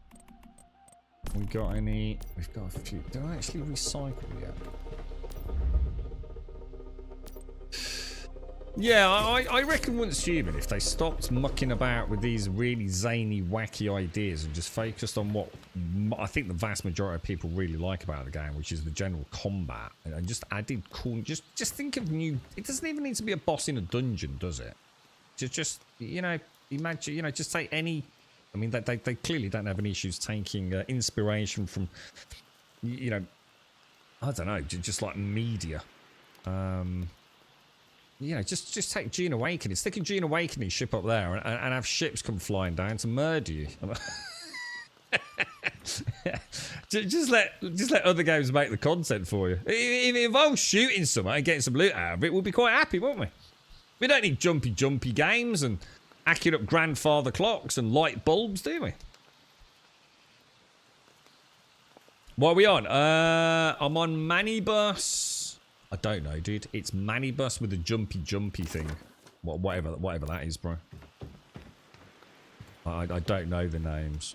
We got any? We've got a few. Do I actually recycle yet? Yeah, I reckon once human, if they stopped mucking about with these really zany, wacky ideas and just focused on what I think the vast majority of people really like about the game, which is the general combat, and just added cool. Just think of new. It doesn't even need to be a boss in a dungeon, does it? Just you know, imagine, you know, just take any. I mean, they clearly don't have any issues taking inspiration from, you know, I don't know, just like media. You know, just take Gene Awakening, stick a Gene Awakening ship up there, and have ships come flying down to murder you. just let other games make the content for you. If it involves shooting someone and getting some loot out of it, we'll be quite happy, won't we? We don't need jumpy games and accurate grandfather clocks and light bulbs, do we? What are we on? I'm on Manibus. I don't know, dude. It's Manibus with a jumpy thing. Whatever that is, bro. I don't know the names.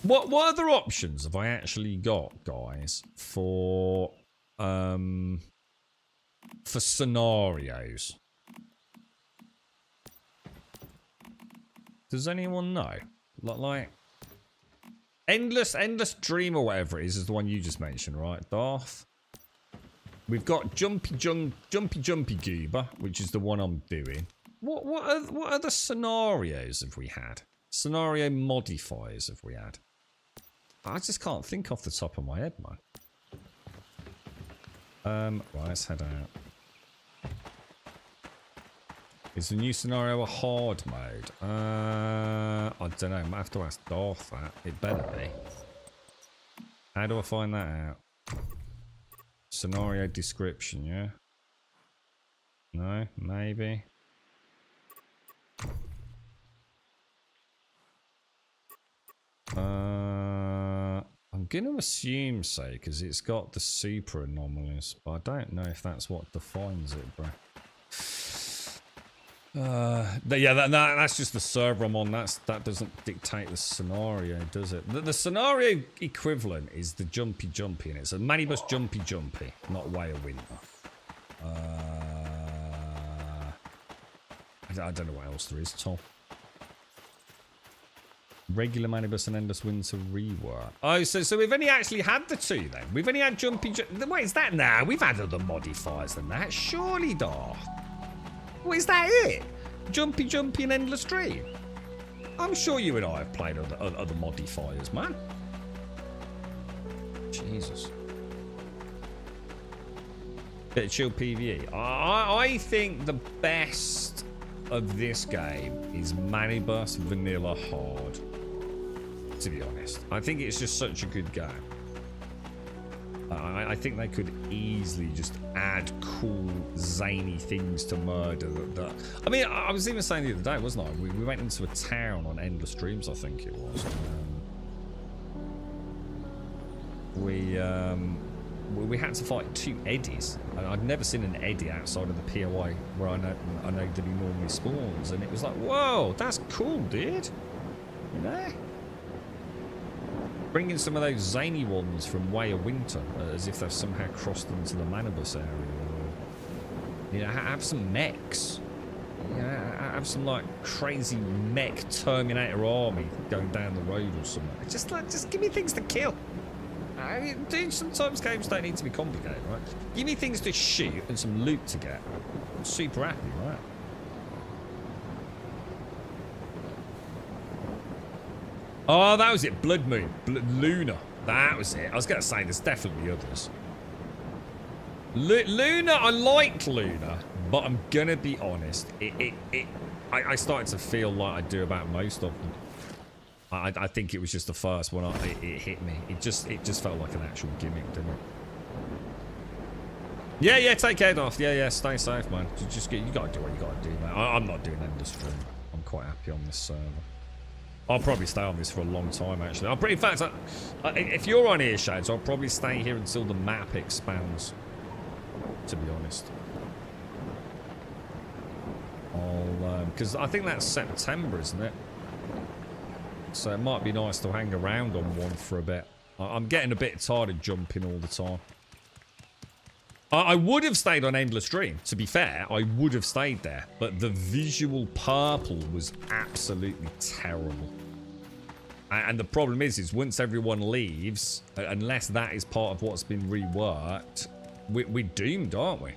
What other options have I actually got, guys, for scenarios? Does anyone know? Like Endless Dream or whatever it is the one you just mentioned, right, Darth? We've got Jumpy Goober, which is the one I'm doing. What other scenarios have we had? Scenario modifiers have we had? I just can't think off the top of my head, man. Right, let's head out. Is the new scenario a hard mode? I don't know. I might have to ask Darth that. It better be. How do I find that out? Scenario description, yeah? No? Maybe? I'm going to assume so, because it's got the super anomalies, but I don't know if that's what defines it, bro. Yeah, that's just the server I'm on. That doesn't dictate the scenario, does it? The scenario equivalent is the jumpy, and it's a Manibus jumpy, not Way of Winter. I don't know what else there is, Tom. Regular Manibus and Endless Winter rework. Oh, so we've only actually had the two then. We've only had jumpy. Wait, is that now? We've had other modifiers than that. Surely, Darth. Well, is that it? Jumpy and Endless Dream? I'm sure you and I have played other modifiers, man. Jesus. Bit of chill PvE. I think the best of this game is Manibus Vanilla Hard. To be honest. I think it's just such a good game. I think they could easily just add cool, zany things to murder. I mean, I was even saying the other day, wasn't I? We went into a town on Endless Dreams, I think it was. We had to fight 2 Eddies. And I'd never seen an Eddie outside of the POI where I know that he normally spawns. And it was like, whoa, that's cool, dude. You know? Bringing some of those zany ones from Way of Winter, as if they've somehow crossed into the Manibus area. Or, you know, have some mechs. You know, have some like crazy mech Terminator army going down the road or something. Just give me things to kill. I mean, dude, sometimes games don't need to be complicated, right? Give me things to shoot and some loot to get. I'm super happy, right? Oh, that was it. Blood Moon. Luna. That was it. I was going to say, there's definitely others. Luna, I liked Luna, but I'm going to be honest. I started to feel like I do about most of them. I think it was just the first one. It hit me. It just felt like an actual gimmick, didn't it? Yeah, take care, Darth. Yeah, stay safe, man. You got to do what you got to do, man. I'm not doing Endless Dream. I'm quite happy on this server. I'll probably stay on this for a long time, actually. In fact, if you're on here, Shades, I'll probably stay here until the map expands, to be honest. Because I think that's September, isn't it? So it might be nice to hang around on one for a bit. I'm getting a bit tired of jumping all the time. I would have stayed on Endless Dream, to be fair. I would have stayed there. But the visual purple was absolutely terrible. And the problem is once everyone leaves, unless that is part of what's been reworked, we're doomed, aren't we?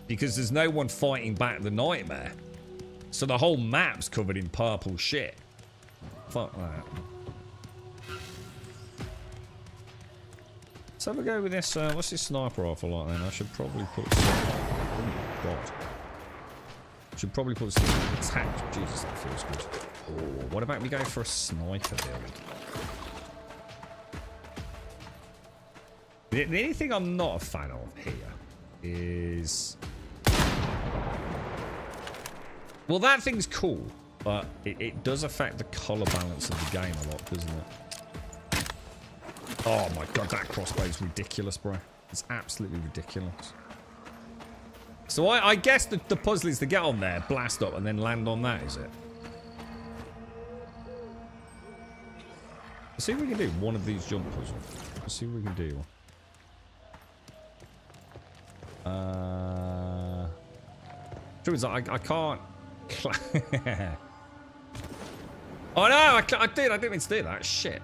Because there's no one fighting back the nightmare. So the whole map's covered in purple shit. Fuck that. Let's have a go with this. What's this sniper rifle like then? I should probably put some... Oh, God. Should probably put some attack. Jesus, that feels good. Oh, what about we go for a sniper build? The only thing I'm not a fan of here is... Well, that thing's cool, but it does affect the colour balance of the game a lot, doesn't it? Oh my God, that crossbow's ridiculous, bro. It's absolutely ridiculous. So I guess the puzzle is to get on there, blast up, and then land on that, is it? Let's see if we can do one of these jump puzzles. Let's see if we can do one. Truth is, I can't... Oh no, I didn't mean to do that. Shit.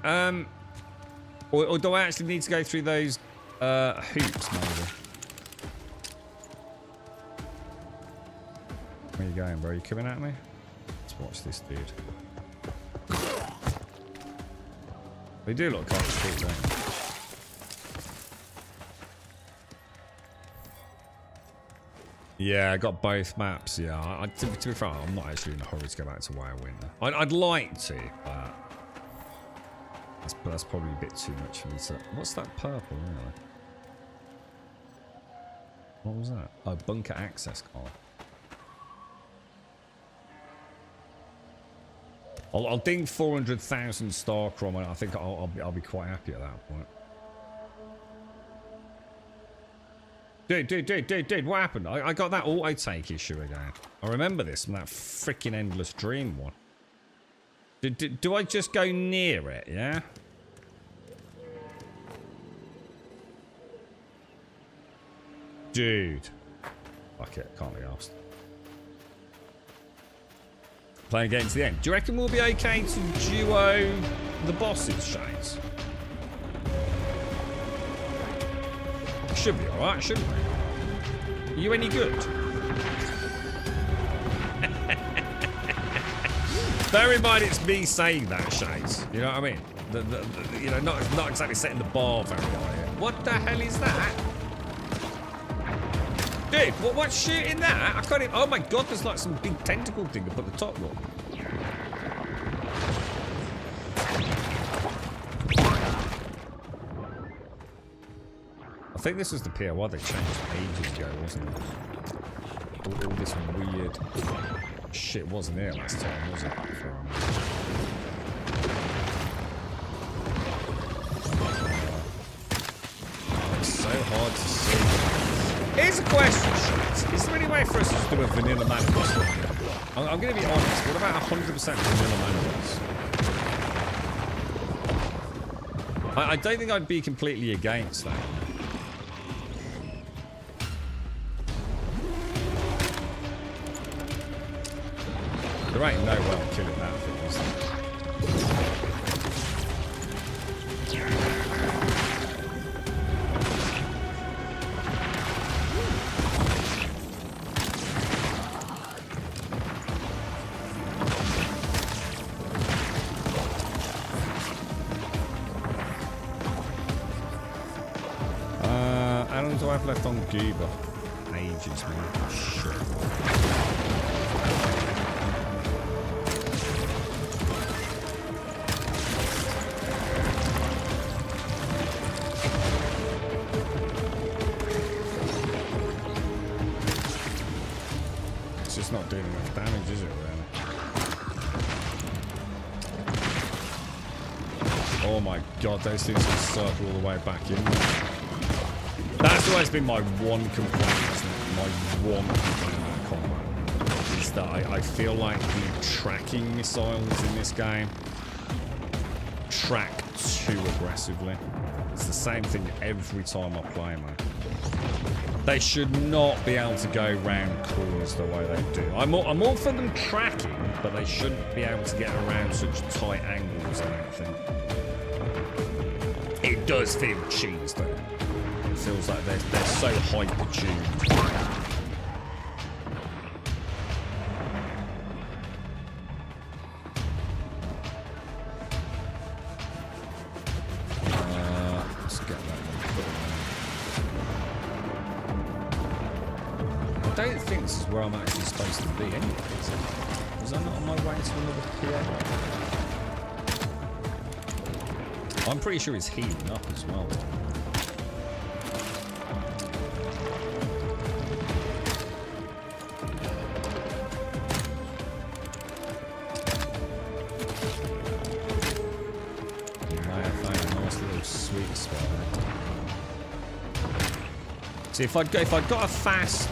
Or do I actually need to go through those hoops, maybe? Where you going, bro? You coming at me? Let's watch this dude. They do look kind of cool, don't they? Yeah, I got both maps. Yeah, to be fair, I'm not actually in a hurry to go back to Way of Winter. I'd like to, but that's probably a bit too much for me to... What's that purple, anyway? What was that? Oh, bunker access card. I'll ding 400,000 star crom, and I think I'll be quite happy at that point. Dude, what happened? I got that auto-take issue again. I remember this from that freaking Endless Dream one. Do I just go near it, yeah? Dude. Fuck it, can't be asked. Playing again to the end. Do you reckon we'll be okay to duo the bosses, Shades? Should be alright, shouldn't we? Are you any good? Bear in mind it's me saying that, Shades. You know what I mean? You know, not exactly setting the bar very high here. What the hell is that? Dude, what's shooting that? I can't even... Oh my God, there's like some big tentacle thing up at the top, look. I think this was the POI they changed ages ago, wasn't it? All this weird shit wasn't here last time, was it? It's so hard to see. Here's a question, Shades. Is there any way for us to do a vanilla manifest? I'm going to be honest. What about 100% vanilla manifest? I don't think I'd be completely against that. There ain't no way I'm killing that thing, is there? How long do I have left on Goober? Ages, man. Shit. It's just not doing enough damage, is it, really? Oh my god, those things can circle all the way back in. That's always been my one complaint, isn't it? My one complaint about combat is that I feel like the tracking missiles in this game track too aggressively. It's the same thing every time I play, man. They should not be able to go round corners the way they do. I'm all for them tracking, but they shouldn't be able to get around such tight angles, I don't think. It does feel cheese, though. It feels like they're so hyper-tuned. Let's get that one. I don't think this is where I'm actually supposed to be anyway, is it? Was I not on my way to another PA? I'm pretty sure it's healing up as well. See, if I'd got a fast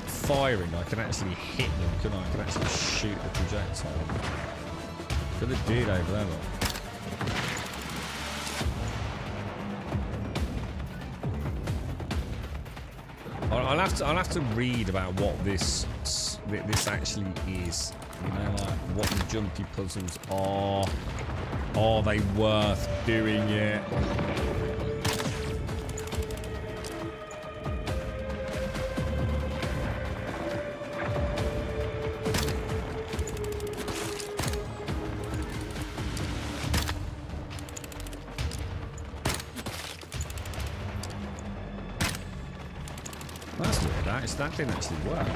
firing, I can actually hit them, couldn't I? I can actually shoot the projectile. Got the dude over there, look. I'll have to read about what this actually is. You know, like what the jumpy puzzles are. Are they worth doing it? That's weird. That didn't actually work.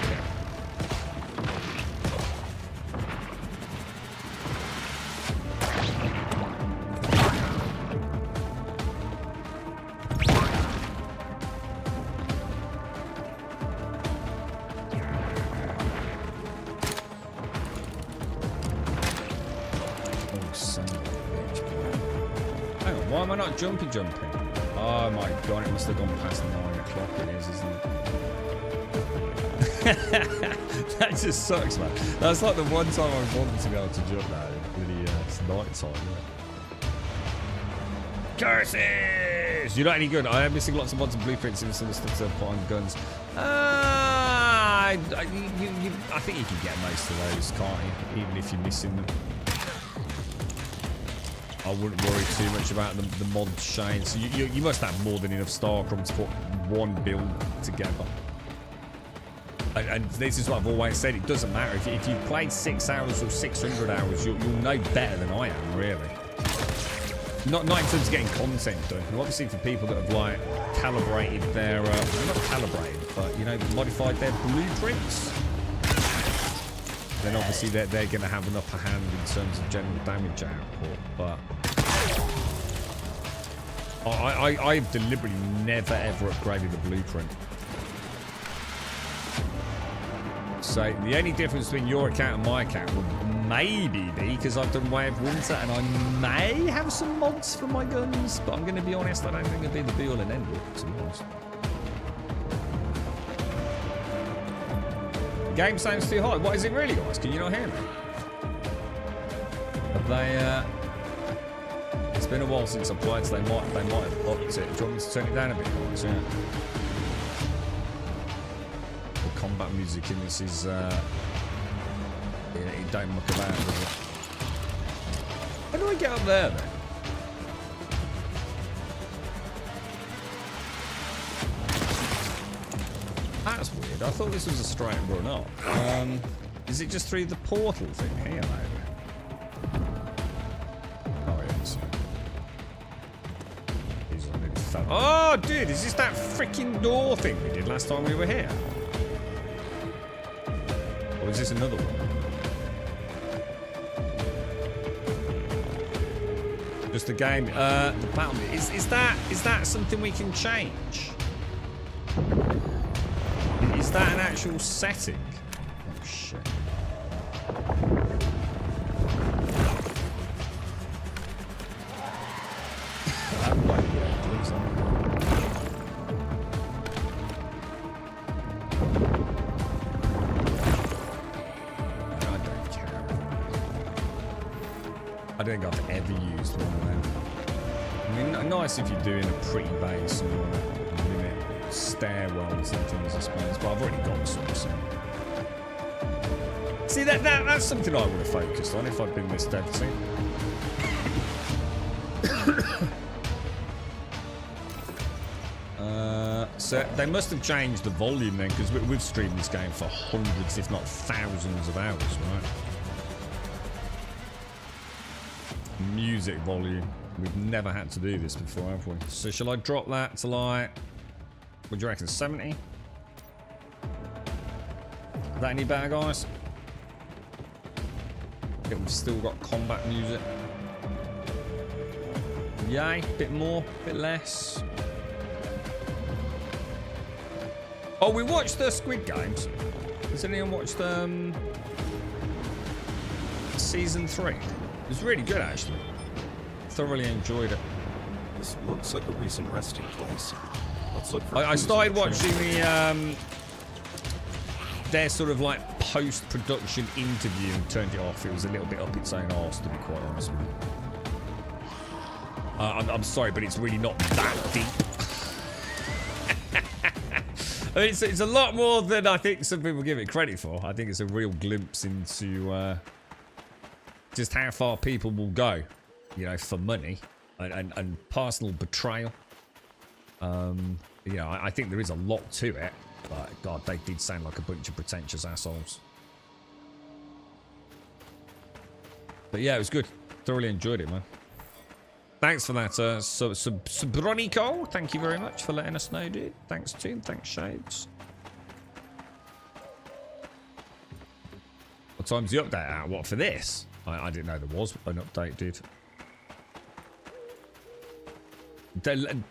Oh, son of a bitch. Hang on, why am I not jumping? Oh my god, it must have gone past 9 o'clock it is, isn't it? That just sucks, man. That's like the one time I wanted to be able to jump now. It's night time, isn't it? Curses! You're not any good. I am missing lots of mods and blueprints and some of the stuff to put on guns. I think you can get most of those, can't you? Even if you're missing them. I wouldn't worry too much about the mod Shane. So you must have more than enough StarCrum to put one build together. And this is what I've always said. It doesn't matter if you've played 6 hours or 600 hours. You'll know better than I am, really. Not in terms of getting content done. Obviously, for people that have like calibrated their, not calibrated, but you know, modified their blueprints. Then obviously they're going to have an upper hand in terms of general damage output, but I've deliberately never ever upgraded the blueprint. So the only difference between your account and my account would maybe be because I've done Way of Winter and I may have some mods for my guns, but I'm going to be honest, I don't think it'd be the be-all and end-all, to be honest. The game sounds too high. What is it really, guys? Can you not hear me? Have they, it's been a while since I played, so they might have upped it. Do you want me to turn it down a bit, guys? Yeah. The combat music in this is, it don't muck about, does it? How do I get up there, then? That's weird. I thought this was a straight run up. Is it just through the portal thing here, maybe? Oh, yes. Oh, dude, is this that freaking door thing we did last time we were here? Or is this another one? Just a game. The battle. Is that something we can change? Is that an actual setting? Oh shit. I don't think I've ever used one of them. I mean, nice if you're doing a pretty base and limit stairwells and things, I suppose, but I've already got some. So. See, that's something I would have focused on if I'd been this dev team. So they must have changed the volume then, because we've streamed this game for hundreds, if not thousands of hours, right? Music volume. We've never had to do this before, have we? So shall I drop that to like, what do you reckon, 70? Is that any better, guys? Yeah, we've still got combat music. Yay, bit more, bit less. Oh, we watched the Squid Games. Has anyone watched season 3? It was really good, actually. Thoroughly enjoyed it. This looks like a recent resting place. Let's look for I started watching the their sort of like post-production interview and turned it off. It was a little bit up its own arse, to be quite honest with you. I'm sorry, but it's really not that deep. I mean, it's a lot more than I think some people give it credit for. I think it's a real glimpse into just how far people will go, you know, for money and personal betrayal. You know, I think there is a lot to it, but God, they did sound like a bunch of pretentious assholes. But yeah, it was good. Thoroughly enjoyed it, man. Thanks for that, Sabronico. Thank you very much for letting us know, dude. Thanks, team. Thanks, Shades. What time's the update out? What, for this? I didn't know there was an update, dude.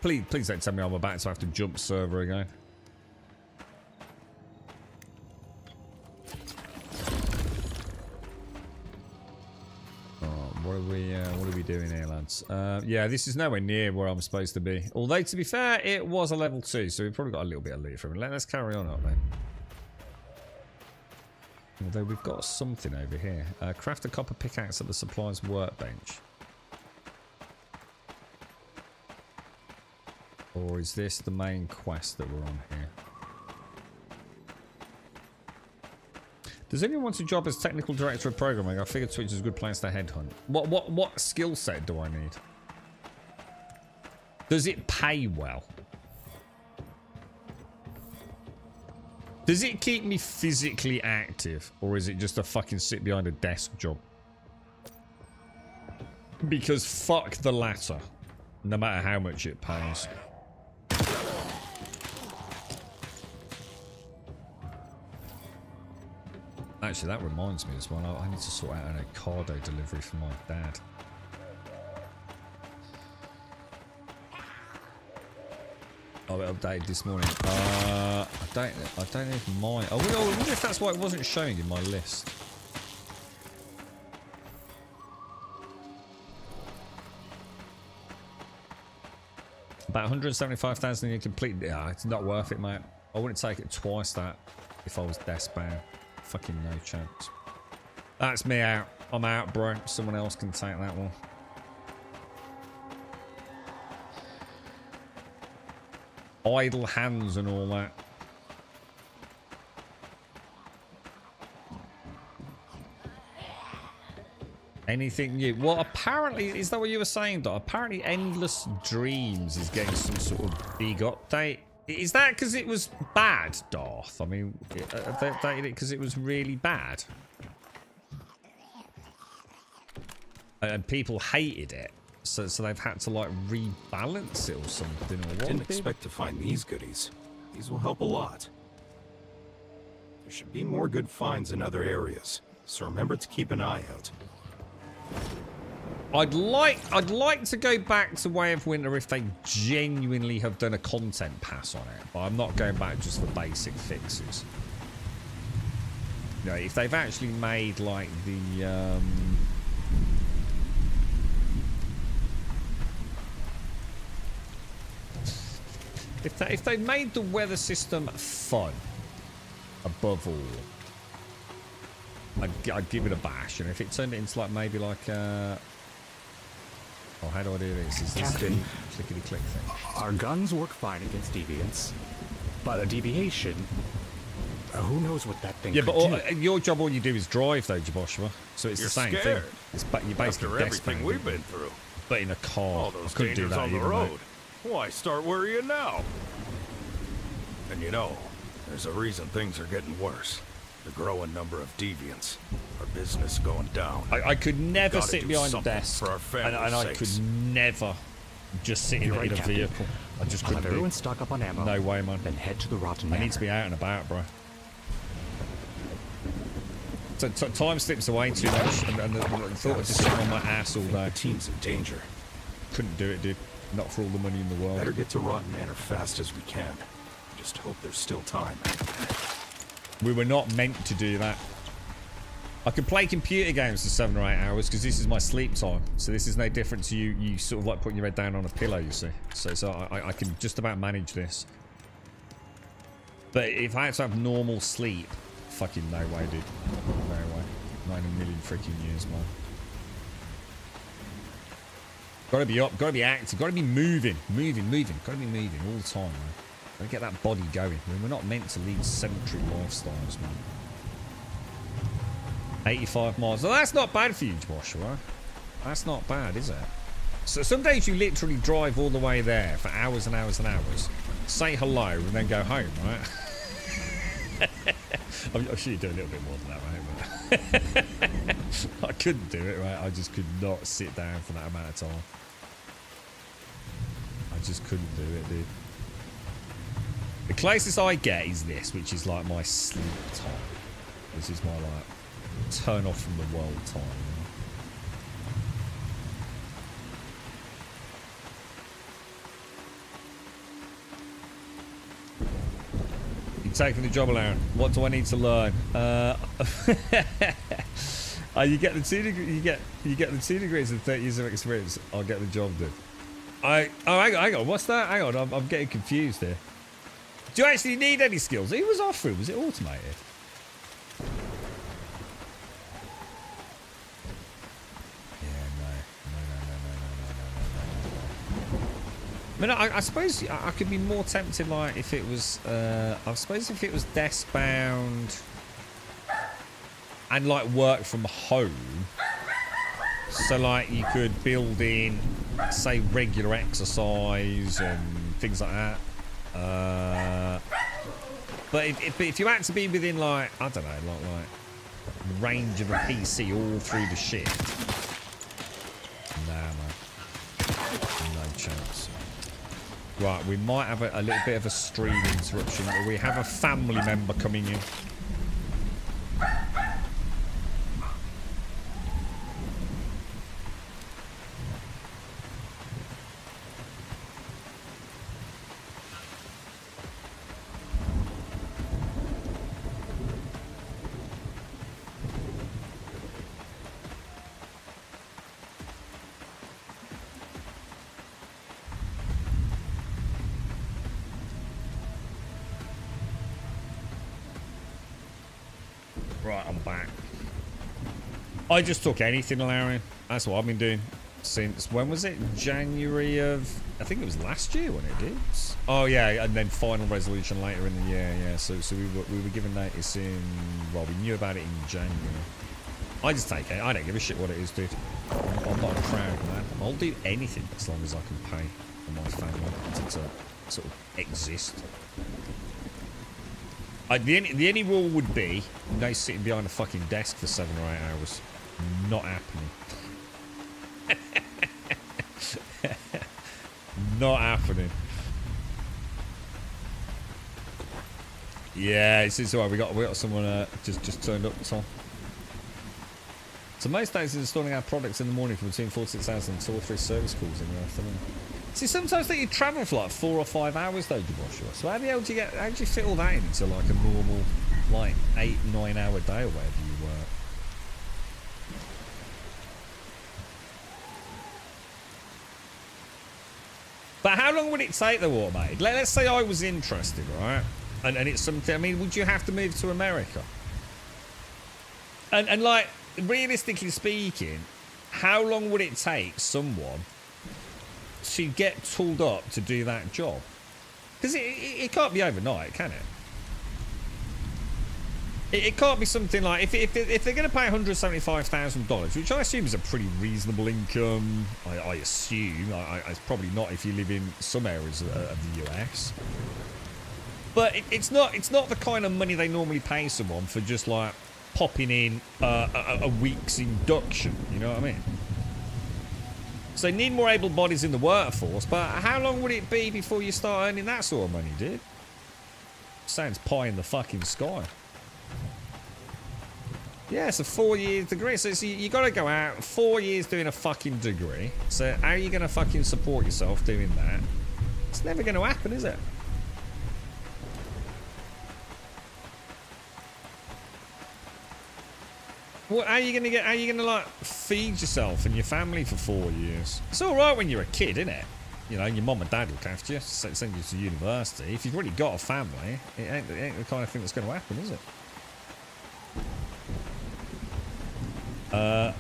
Please don't tell me I'm about to have to jump server again. What are we doing here, lads? Yeah, this is nowhere near where I'm supposed to be. Although, to be fair, it was a level 2, so we've probably got a little bit of loot from it. Let's carry on up, then. Although we've got something over here. Craft a copper pickaxe at the supplies workbench. Or is this the main quest that we're on here? Does anyone want a job as technical director of programming? I figured Twitch is a good place to headhunt. What skill set do I need? Does it pay well? Does it keep me physically active? Or is it just a fucking sit behind a desk job? Because fuck the latter. No matter how much it pays. Actually, that reminds me as well. I need to sort out an Ocado delivery for my dad. Oh, it updated this morning. I don't know if mine. I wonder if that's why it wasn't showing in my list. About 175,000 you completed. Yeah, it's not worth it, mate. I wouldn't take it twice that if I was deathbound. Fucking no chance. That's me out. I'm out, bro. Someone else can take that one. Idle hands and all that. Anything new? Well, apparently, is that what you were saying, Dot? Apparently, Endless Dreams is getting some sort of big update. Is that because it was bad, Darth? I mean, they updated it because it was really bad. And people hated it. So they've had to, like, rebalance it or something. Or what? Didn't expect to find these goodies. These will help a lot. There should be more good finds in other areas, so remember to keep an eye out. I'd like to go back to Way of Winter if they genuinely have done a content pass on it, but I'm not going back just for basic fixes. You know, if they've actually made like the if they made the weather system fun above all, I'd give it a bash. And if it turned it into like maybe like oh, how do I do this? Is this Captain, clickety click thing? our guns work fine against deviants, but a deviation, who knows what that thing Yeah, could but do. your job, all you do is drive though, Jaboshua. So it's You're the same scared. thing. It's you're basically After everything death-bound, we've been through. but in a car. All those I couldn't do dangers that on the either, road. mate. Why start worrying now? And you know, there's a reason things are getting worse. The growing number of deviants. Our business going down. I could never Gotta sit do behind a something desk, for our and family's I sakes. could never just sit in You're a right, Captain. vehicle. I just I'll couldn't have do everyone it. stock up on ammo. No way, man. Then head to the Rotten I Manor. need to be out and about, bro. So time slips away too much, and the thought of just sitting on my ass all day. The team's in danger. Couldn't do it, dude. Not for all the money in the world. Better get to Rotten Manor fast as we can. Just hope there's still time. We were not meant to do that. I could play computer games for 7 or 8 hours because this is my sleep time. So this is no different to you sort of like putting your head down on a pillow, you see. So I can just about manage this. But if I had to have normal sleep, fucking no way, dude. No way. Not in a million freaking years, man. Gotta be up, gotta be active, gotta be moving. Gotta be moving all the time, man. Gotta get that body going. I mean, we're not meant to lead sedentary lifestyles, man. 85 miles. Well, that's not bad for you, Joshua. That's not bad, is it? So some days you literally drive all the way there for hours and hours and hours, say hello, and then go home, right? I'm sure you do a little bit more than that, right? But I couldn't do it, right? I just could not sit down for that amount of time. I just couldn't do it, dude. The closest I get is this, which is like my sleep time. This is my like turn off from the world time. You taking the job, Aaron? What do I need to learn? You get the 2 degrees. You get the 2 degrees and 30 years of experience. I'll get the job done. Hang on. What's that? Hang on. I'm getting confused here. Do you actually need any skills? Who was offering? Was it automated? I mean, I suppose I could be more tempted, like, if it was, I suppose if it was desk-bound and, like, work from home. So, like, you could build in, say, regular exercise and things like that. But if you had to be within, like, I don't know, like range of a PC all through the shift. Nah, man. No chance. Right, we might have a little bit of a stream interruption. We have a family member coming in. Right, I'm back. I just took anything, Larry. That's what I've been doing since, when was it? January of, I think it was last year when it did. Oh yeah, and then final resolution later in the year, yeah. So we were given notice in, well, we knew about it in January. I just take it. I don't give a shit what it is, dude. I'm not a crowd, man. I'll do anything as long as I can pay for my family to sort of exist. The only rule would be no sitting behind a fucking desk for 7 or 8 hours. Not happening. Not happening. Yeah, it's alright. We got someone just turned up, Tom. So most days is installing our products in the morning for between 4 to 6 hours and 2 or 3 service calls in the afternoon. See, sometimes that you travel for like 4 or 5 hours though, Joshua. So how the hell do you fit all that into like a normal, like 8-9 hour day or whatever you work? But how long would it take though, automated? Let's say I was interested, right? And it's something, I mean, would you have to move to America? And like, realistically speaking, how long would it take someone to get tooled up to do that job? Because it can't be overnight, can it? It can't be something like, if they're going to pay $175,000, which I assume is a pretty reasonable income, I assume. It's probably not if you live in some areas of the US. But it's not the kind of money they normally pay someone for just like popping in a week's induction, you know what I mean? So they need more able bodies in the workforce, but how long would it be before you start earning that sort of money, dude? Sounds pie in the fucking sky. Yeah, it's a 4-year degree. So you got to go out 4 years doing a fucking degree. So how are you going to fucking support yourself doing that? It's never going to happen, is it? What, how are you going to like feed yourself and your family for 4 years? It's all right when you're a kid, isn't it? You know, your mum and dad look after you, send you to university. If you've already got a family, it ain't the kind of thing that's going to happen, is it?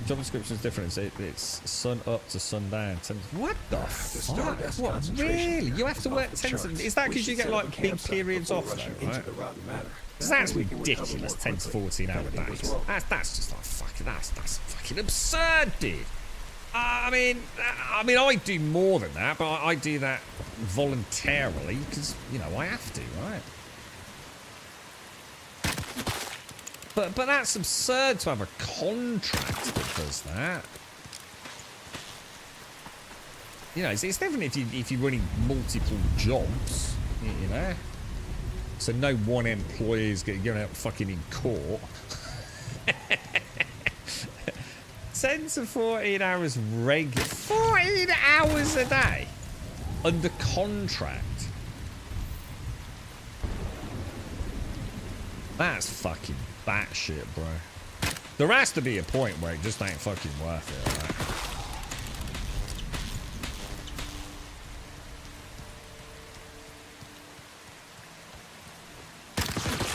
Job description is different. It's sun up to sundown. What the fuck? What, really? You have to work 10 to... Is that because you get like big periods off though, right? That's ridiculous, 10 to 14 hour days. That's just like fucking... That's fucking absurd, dude. I mean, I do more than that, but I do that voluntarily because, you know, I have to, right? But that's absurd to have a contract that does that. You know, it's different if you're running multiple jobs, you know. So no one employee is going out fucking in court. 10 to 14 hours regular. 14 hours a day under contract. That's fucking batshit, bro. There has to be a point where it just ain't fucking worth it,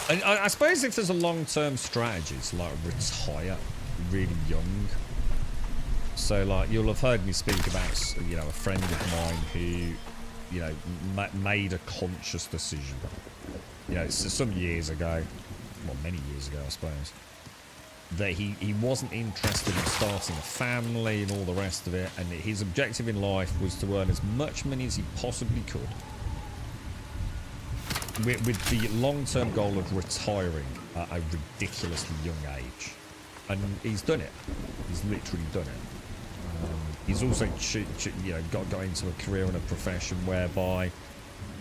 right? And I suppose if there's a long-term strategy to like retire really young. So like you'll have heard me speak about, you know, a friend of mine who, you know, made a conscious decision. You know, some years ago, well, many years ago, I suppose, that he wasn't interested in starting a family and all the rest of it, and his objective in life was to earn as much money as he possibly could with the long-term goal of retiring at a ridiculously young age. And he's done it. He's literally done it. He's also you know, got into a career and a profession whereby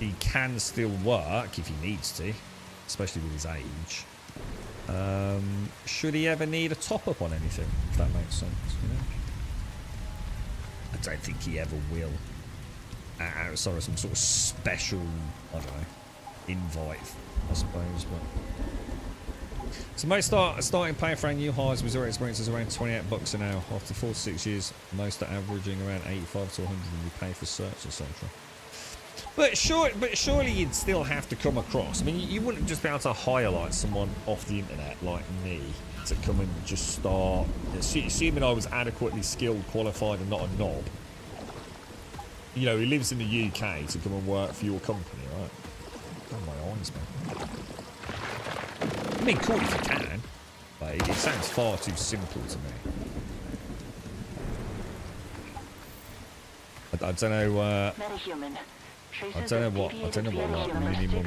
he can still work if he needs to, especially with his age. Should he ever need a top-up on anything, if that makes sense, you know? I don't think he ever will. Outside of some sort of special, I don't know, invite, I suppose. But so most starting pay for our new hires with zero experience is around $28 an hour. After 4 to 6 years, most are averaging around 85 to 100 when we pay for search, etc. But surely you'd still have to come across. I mean, you wouldn't just be able to hire like someone off the internet like me to come and just start. Assuming I was adequately skilled, qualified, and not a knob. You know, he lives in the UK to come and work for your company, right? Oh my eyes, man. I mean, cool if you can, but it sounds far too simple to me. I don't know. I don't know what like minimum.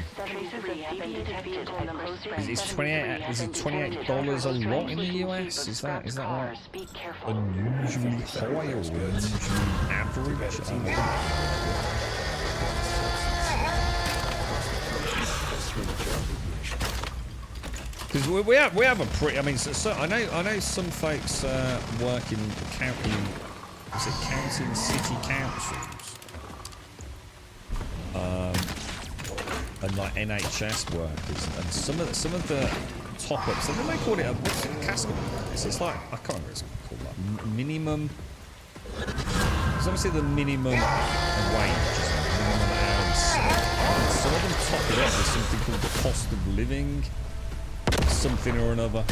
Is $28 a lot in the US? Is that like unusually high or unusually average? I don't know. Because we have a pretty. I mean, so I know some folks work in county. Is it county and city councils? And like NHS workers, and some of the top ups. And then they call it a casket. It's like I can't remember what it's called. Like minimum. It's obviously the minimum wage, minimum hours. And some of them top it up with something called the cost of living, something or another.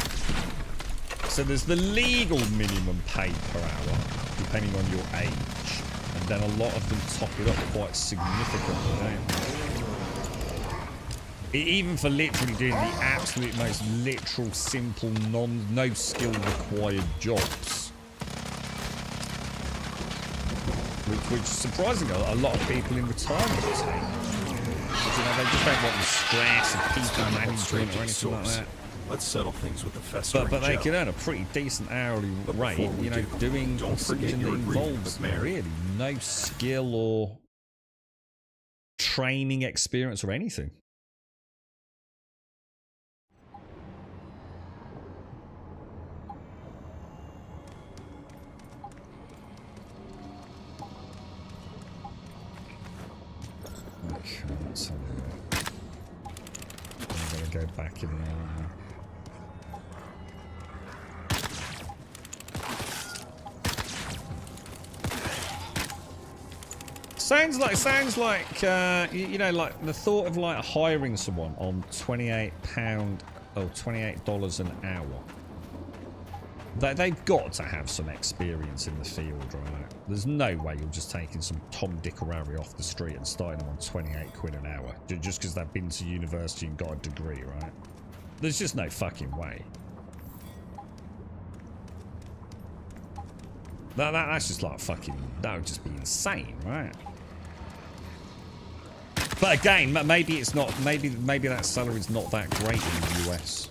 So there's the legal minimum pay per hour, depending on your age, and then a lot of them top it up quite significantly. Don't they? Even for literally doing the absolute most literal, simple, no skill required jobs. Which surprisingly, a lot of people in retirement take. You know, they just don't want the stress of people management or anything like that. Let's settle things with the festering But they gel. can earn a pretty decent hourly rate, you know, doing something that involves really no skill or training experience or anything. Okay, let's have a look. I'm gonna go back in there now. Sounds like you know, like the thought of like hiring someone on £28 or $28 an hour. They've got to have some experience in the field, right? There's no way you're just taking some Tom, Dick or Harry off the street and starting them on 28 quid an hour just because they've been to university and got a degree, right? There's just no fucking way. That's just like fucking, that would just be insane, right? But again, maybe it's not, maybe that salary's not that great in the US.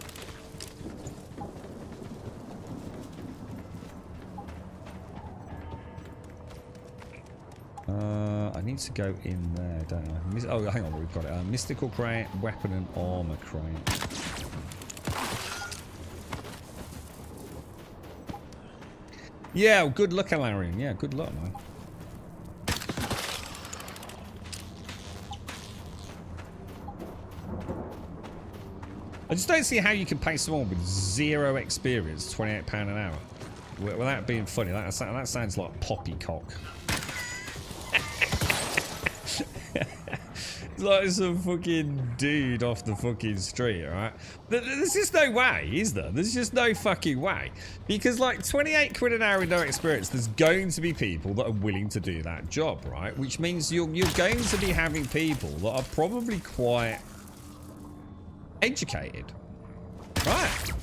I need to go in there, don't I? Oh, hang on, we've got it. Mystical crate, weapon and armor crate. Yeah, well, good luck, Alarian. Yeah, good luck, man. I just don't see how you can pay someone with zero experience £28 an hour without being funny. That sounds like poppycock. It's like some fucking dude off the fucking street, right? There's just no way, is there? There's just no fucking way. Because like 28 quid an hour with no experience, there's going to be people that are willing to do that job, right? Which means you're going to be having people that are probably quite educated, right?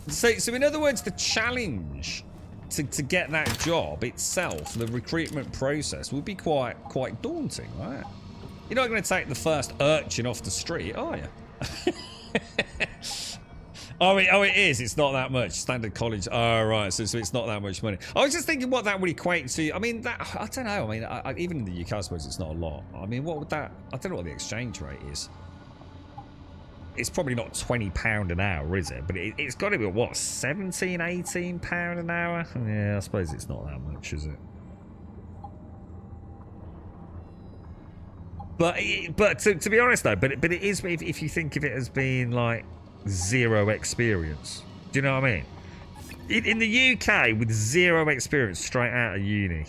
So in other words, the challenge to get that job itself, the recruitment process, would be quite daunting, right? You're not going to take the first urchin off the street, are you? Oh, it is. It's not that much. Standard college. Oh, right. So it's not that much money. I was just thinking what that would equate to. I mean, I don't know. I mean, even in the UK, I suppose it's not a lot. I mean, what would that? I don't know what the exchange rate is. It's probably not £20 an hour, is it? But it's got to be, what, £17, £18 an hour? Yeah, I suppose it's not that much, is it? But to be honest, though, but it is, if you think of it as being, like, zero experience. Do you know what I mean? In the UK, with zero experience straight out of uni.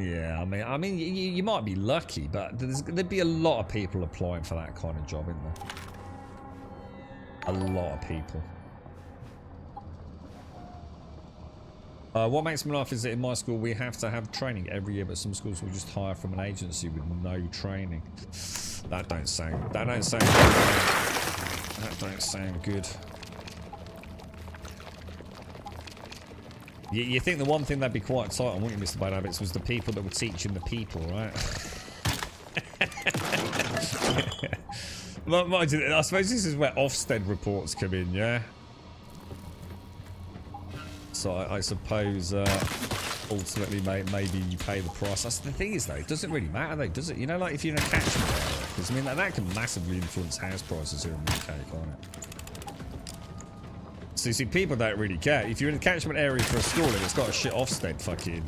Yeah, I mean, you might be lucky, but there'd be a lot of people applying for that kind of job, isn't there? A lot of people. What makes me laugh is that in my school we have to have training every year, but some schools will just hire from an agency with no training. That don't sound good. That don't sound good. You think the one thing that'd be quite tight on, wouldn't you, Mr. Bad Habits, was the people that were teaching the people, right? I suppose this is where Ofsted reports come in, yeah? So I suppose ultimately maybe you pay the price. That's the thing is though, it doesn't really matter though, does it? You know, like if you're in a catchment area, because I mean that can massively influence house prices here in the UK, can't it? So you see, people don't really care. If you're in a catchment area for a school and it's got a shit Ofsted fucking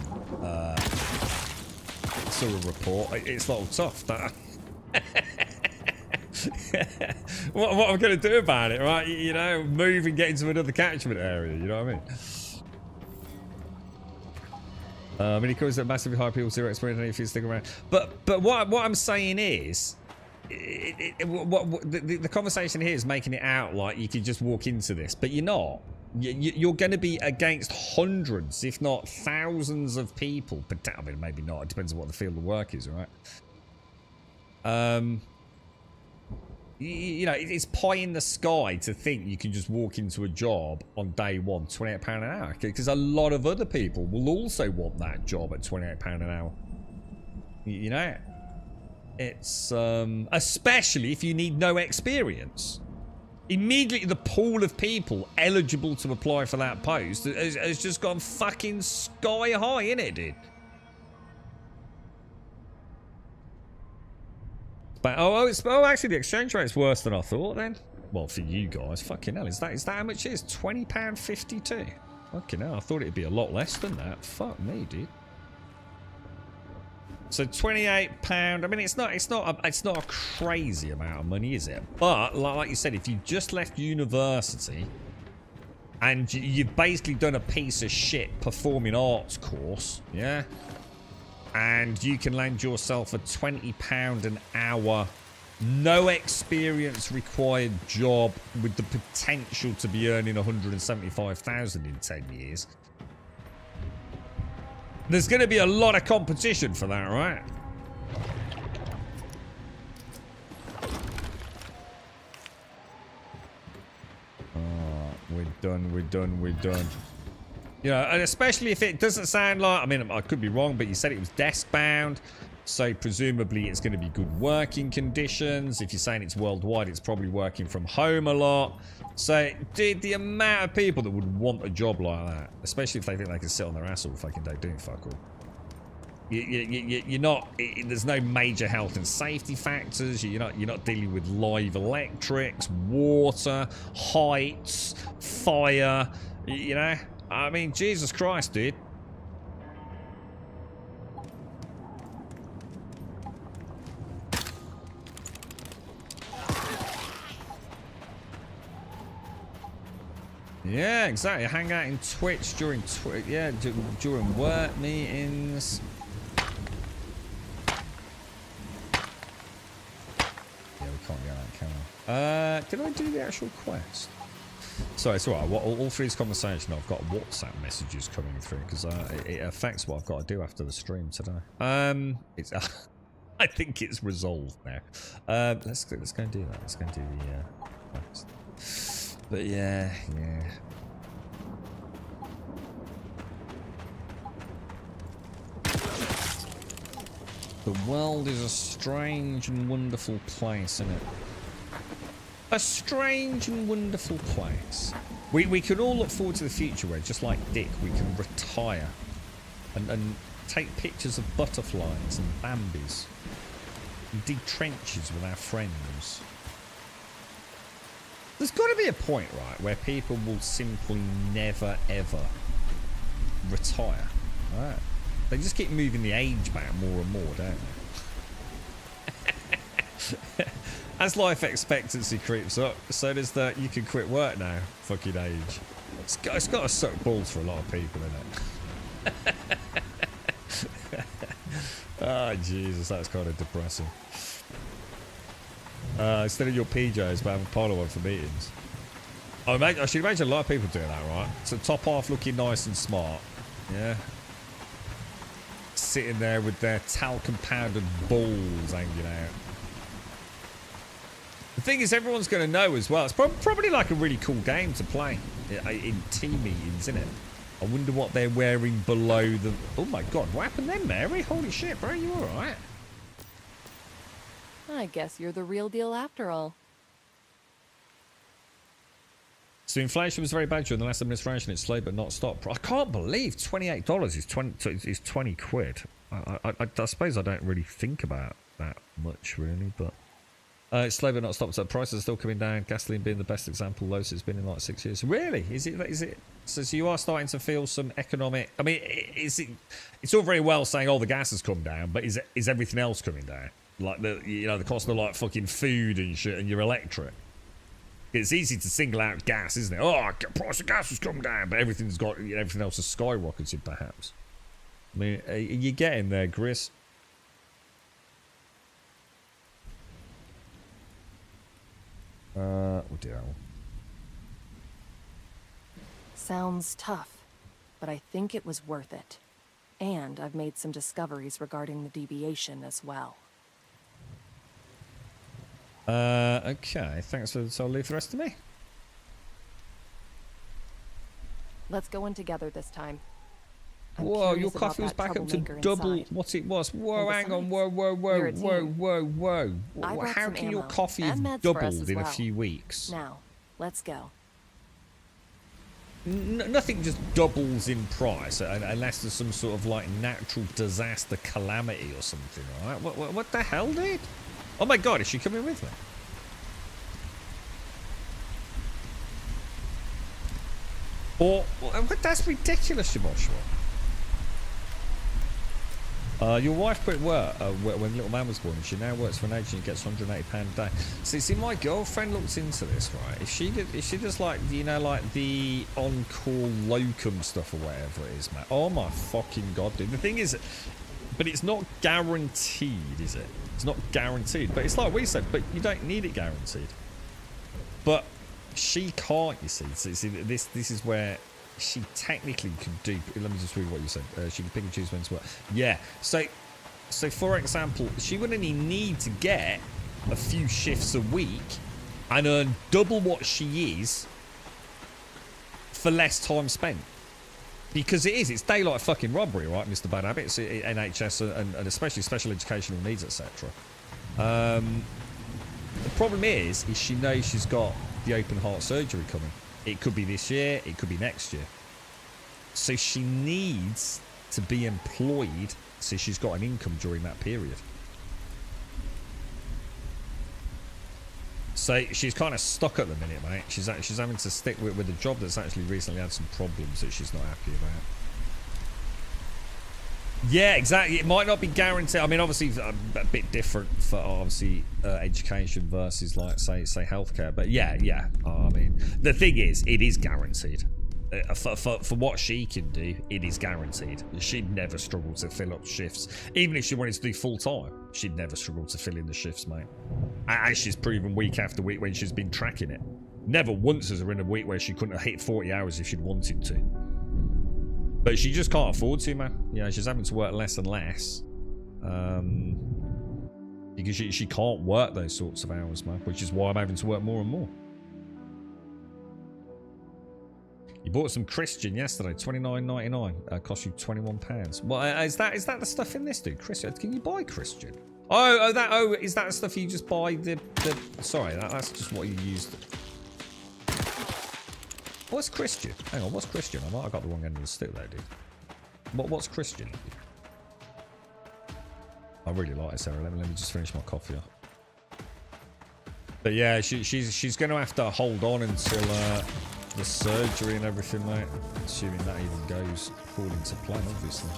sort of report, it's not all tough. What am I going to do about it, right? You know, move and get into another catchment area, you know what I mean? Many calls that massively high people zero experience if you stick around. But what I'm saying is, the conversation here is making it out like you can just walk into this, but you're not. You're going to be against hundreds, if not thousands, of people. But I mean, maybe not. It depends on what the field of work is, right? You know, it's pie in the sky to think you can just walk into a job on day one, £28 an hour, because a lot of other people will also want that job at £28 an hour. You know, it's especially if you need no experience. Immediately, the pool of people eligible to apply for that post has just gone fucking sky high, innit, dude? But actually the exchange rate's worse than I thought then. Well, for you guys, fucking hell, is that how much it is? £20.52. Fucking hell, I thought it'd be a lot less than that. Fuck me, dude. So £28. I mean, it's not a crazy amount of money, is it? But like you said, if you just left university and you've basically done a piece of shit performing arts course, yeah. And you can land yourself a £20 an hour, no experience required job with the potential to be earning 175,000 in 10 years. There's going to be a lot of competition for that, right? We're done. You know, and especially if it doesn't sound like, I mean, I could be wrong, but you said it was desk bound, so presumably it's going to be good working conditions. If you're saying it's worldwide, it's probably working from home a lot. So, dude, the amount of people that would want a job like that, especially if they think they can sit on their ass all fucking day doing fuck all. You're not. There's no major health and safety factors. You're not dealing with live electrics, water, heights, fire. You know. I mean, Jesus Christ, dude. Yeah, exactly. Hang out in Twitch during during work meetings. Yeah, we can't get that, can we? Did I do the actual quest? Sorry, it's alright. All through this conversation, I've got WhatsApp messages coming through because it affects what I've got to do after the stream today. It's I think it's resolved now. Let's go and do that. Let's go and do the quest. But yeah. The world is a strange and wonderful place, isn't it? A strange and wonderful place. We can all look forward to the future where, just like Dick, we can retire and take pictures of butterflies and Bambis and dig trenches with our friends. There's got to be a point, right, where people will simply never, ever retire, right? They just keep moving the age back more and more, don't they? As life expectancy creeps up, so does that you can quit work now fucking age. It's got to suck balls for a lot of people, isn't it? Oh, Jesus, that's kind of depressing. Instead of your PJs, but having polo on for meetings. I should imagine a lot of people doing that, right? So top half looking nice and smart. Yeah. Sitting there with their talcum powdered balls hanging out. The thing is, everyone's going to know as well. It's probably like a really cool game to play in team meetings, isn't it? I wonder what they're wearing below the... Oh my god, what happened then, Mary? Holy shit, bro, you alright? I guess you're the real deal after all. So inflation was very bad during the last administration. It's slowed but not stopped. I can't believe $28 is 20 quid. I suppose I don't really think about that much, really, but... it's slow but not stopped. So prices are still coming down. Gasoline being the best example, lowest it's been in like 6 years. Really? Is it? So you are starting to feel some economic... I mean, it's all very well saying, oh, the gas has come down, but is everything else coming down? Like, the cost of, like, fucking food and shit and your electric. It's easy to single out gas, isn't it? Oh, the price of gas has come down, but everything else has skyrocketed, perhaps. I mean, are you getting there, Gris? Oh dear. Sounds tough, but I think it was worth it. And I've made some discoveries regarding the deviation as well. Okay. Thanks for... So I'll leave the rest to me. Let's go in together this time. I'm Whoa, your curious about coffee was that back up to troublemaker double inside. what it was. Whoa, And hang on. besides, Whoa. you're a team. I How brought some can your ammo coffee have and meds for us doubled as in a well. few weeks? Now, let's go. Nothing just doubles in price unless there's some sort of like natural disaster calamity or something, right? What the hell, dude? Oh my god, is she coming with me? Or that's ridiculous, Shimoshua. Your wife quit work when little man was born. She now works for an agent and gets £180 a day. See, my girlfriend looked into this, right? If she does like, like the on-call locum stuff or whatever it is, man. Oh my fucking god, dude. The thing is, but it's not guaranteed, is it? It's not guaranteed. But it's like we said, but you don't need it guaranteed. But she can't, you see. So this is where she technically could do... Let me just read what you said. She can pick and choose when to work. Yeah. So for example, she would only need to get a few shifts a week and earn double what she is for less time spent. Because it's daylight fucking robbery, right, Mr. Bad Habits, NHS and especially special educational needs, etc. The problem is she knows she's got the open heart surgery coming. It could be this year, it could be next year. So she needs to be employed so she's got an income during that period. So she's kind of stuck at the minute, mate. She's having to stick with a job that's actually recently had some problems that she's not happy about. Yeah, exactly. It might not be guaranteed. I mean, obviously, a bit different for obviously education versus, like, say healthcare. But yeah. I mean, the thing is, it is guaranteed. For what she can do, it is guaranteed. She'd never struggle to fill up shifts. Even if she wanted to do full time, she'd never struggle to fill in the shifts, mate. As she's proven week after week when she's been tracking it. Never once has there been a week where she couldn't have hit 40 hours if she'd wanted to. But she just can't afford to, man. You know, she's having to work less and less. Because she can't work those sorts of hours, man. Which is why I'm having to work more and more. You bought some Christian yesterday, $29.99. Cost you £21. Well, is that the stuff in this, dude? Christian? Can you buy Christian? Is that the stuff you just buy the sorry, that's just what you used. What's Christian? Hang on, what's Christian? I might have got the wrong end of the stick there, dude. What's Christian? I really like it, Sarah. Let me just finish my coffee up. But yeah, she's going to have to hold on until the surgery and everything, mate. Assuming that even goes according to plan, obviously.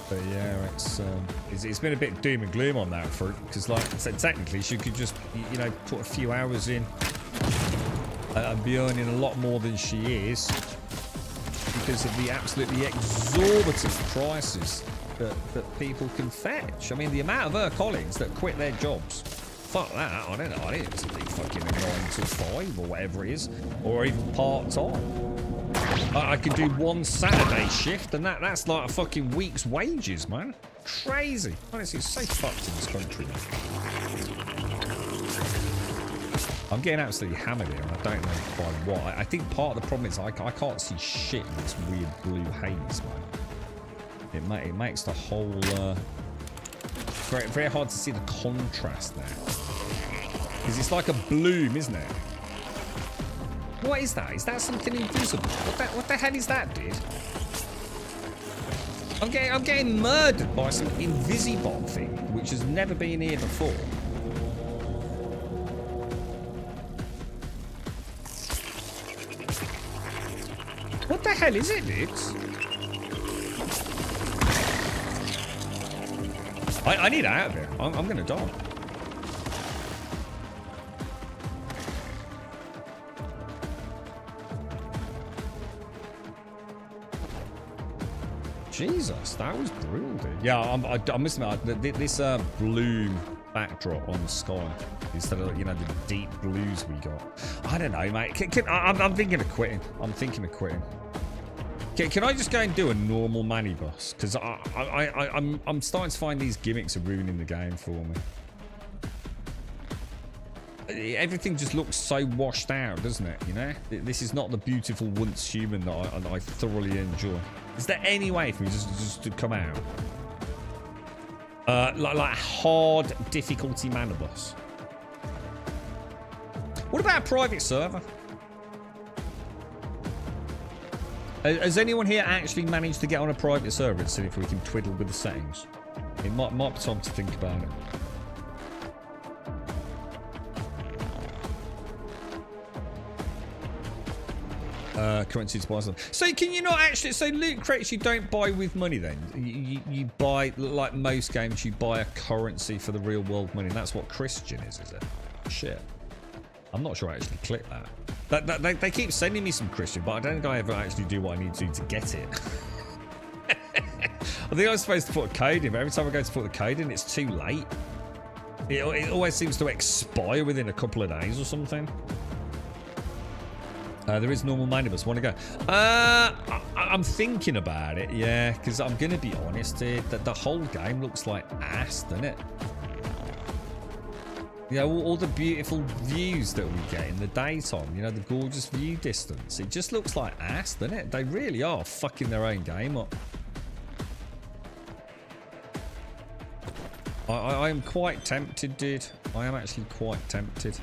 But yeah, it's been a bit doom and gloom on that front, because like I said, technically she could just, you know, put a few hours in and be earning a lot more than she is. because of the absolutely exorbitant prices that people can fetch. I mean, the amount of her colleagues that quit their jobs. Fuck that, I don't know. I didn't do fucking a 9 to 5 or whatever it is, or even part-time. I could do one Saturday shift, and that's like a fucking week's wages, man. Crazy. Honestly, it's so fucked in this country, man. I'm getting absolutely hammered here, and I don't know by what. I think part of the problem is I can't see shit in this weird blue haze, man. It makes the whole very, very hard to see the contrast there. Because it's like a bloom, isn't it? What is that? Is that something invisible? What the hell is that, dude? I'm getting murdered by some Invisibomb thing, which has never been here before. What the hell is it, dudes? I need out of here. I'm gonna die. Jesus, that was brutal, dude. Yeah, I must admit, this blue backdrop on the sky instead of, you know, the deep blues we got. I don't know, mate. I'm thinking of quitting. Can I just go and do a normal Manny bus? Because I'm starting to find these gimmicks are ruining the game for me. Everything just looks so washed out, doesn't it? You know, this is not the beautiful once human that I thoroughly enjoy. Is there any way for me just to come out? Like hard difficulty mana boss. What about a private server? Has anyone here actually managed to get on a private server and see if we can twiddle with the settings? It might be time to think about it. Currency to buy something. So can you not actually? So loot crates you don't buy with money then? You buy, like most games, you buy a currency for the real world money. And that's what Christian is it? Shit. I'm not sure I actually clicked that. They keep sending me some Christian, but I don't think I ever actually do what I need to do to get it. I think I was supposed to put a code in, but every time I go to put the code in, it's too late. It always seems to expire within a couple of days or something. There is normal mindedness. Want to go? I'm thinking about it, yeah, because I'm going to be honest here, that the whole game looks like ass, doesn't it? You know, all the beautiful views that we get in the daytime, you know, the gorgeous view distance. It just looks like ass, doesn't it? They really are fucking their own game up. I am quite tempted, dude. I am actually quite tempted.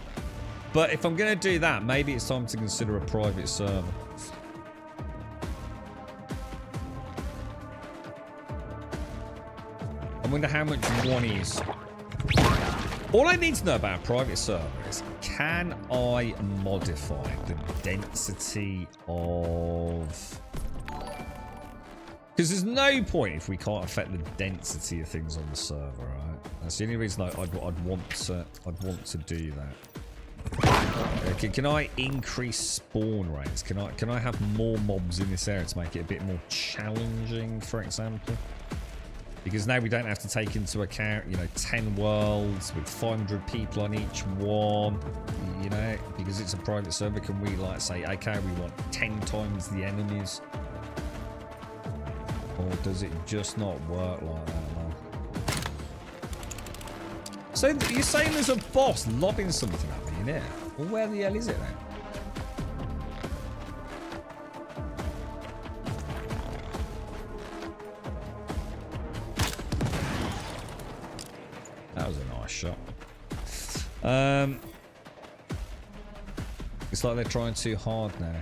But if I'm going to do that, maybe it's time to consider a private server. I wonder how much one is. All I need to know about a private server is, can I modify the density of... Because there's no point if we can't affect the density of things on the server, right? That's the only reason I'd want to do that. Okay, can I increase spawn rates? Can I have more mobs in this area to make it a bit more challenging, for example? Because now we don't have to take into account, you know, 10 worlds with 500 people on each one, you know, because it's a private server. Can we, like, say, okay, we want 10 times the enemies? Or does it just not work like that, man? So you're saying there's a boss lobbing something at me in here? Well, where the hell is it then? That was a nice shot. It's like they're trying too hard now.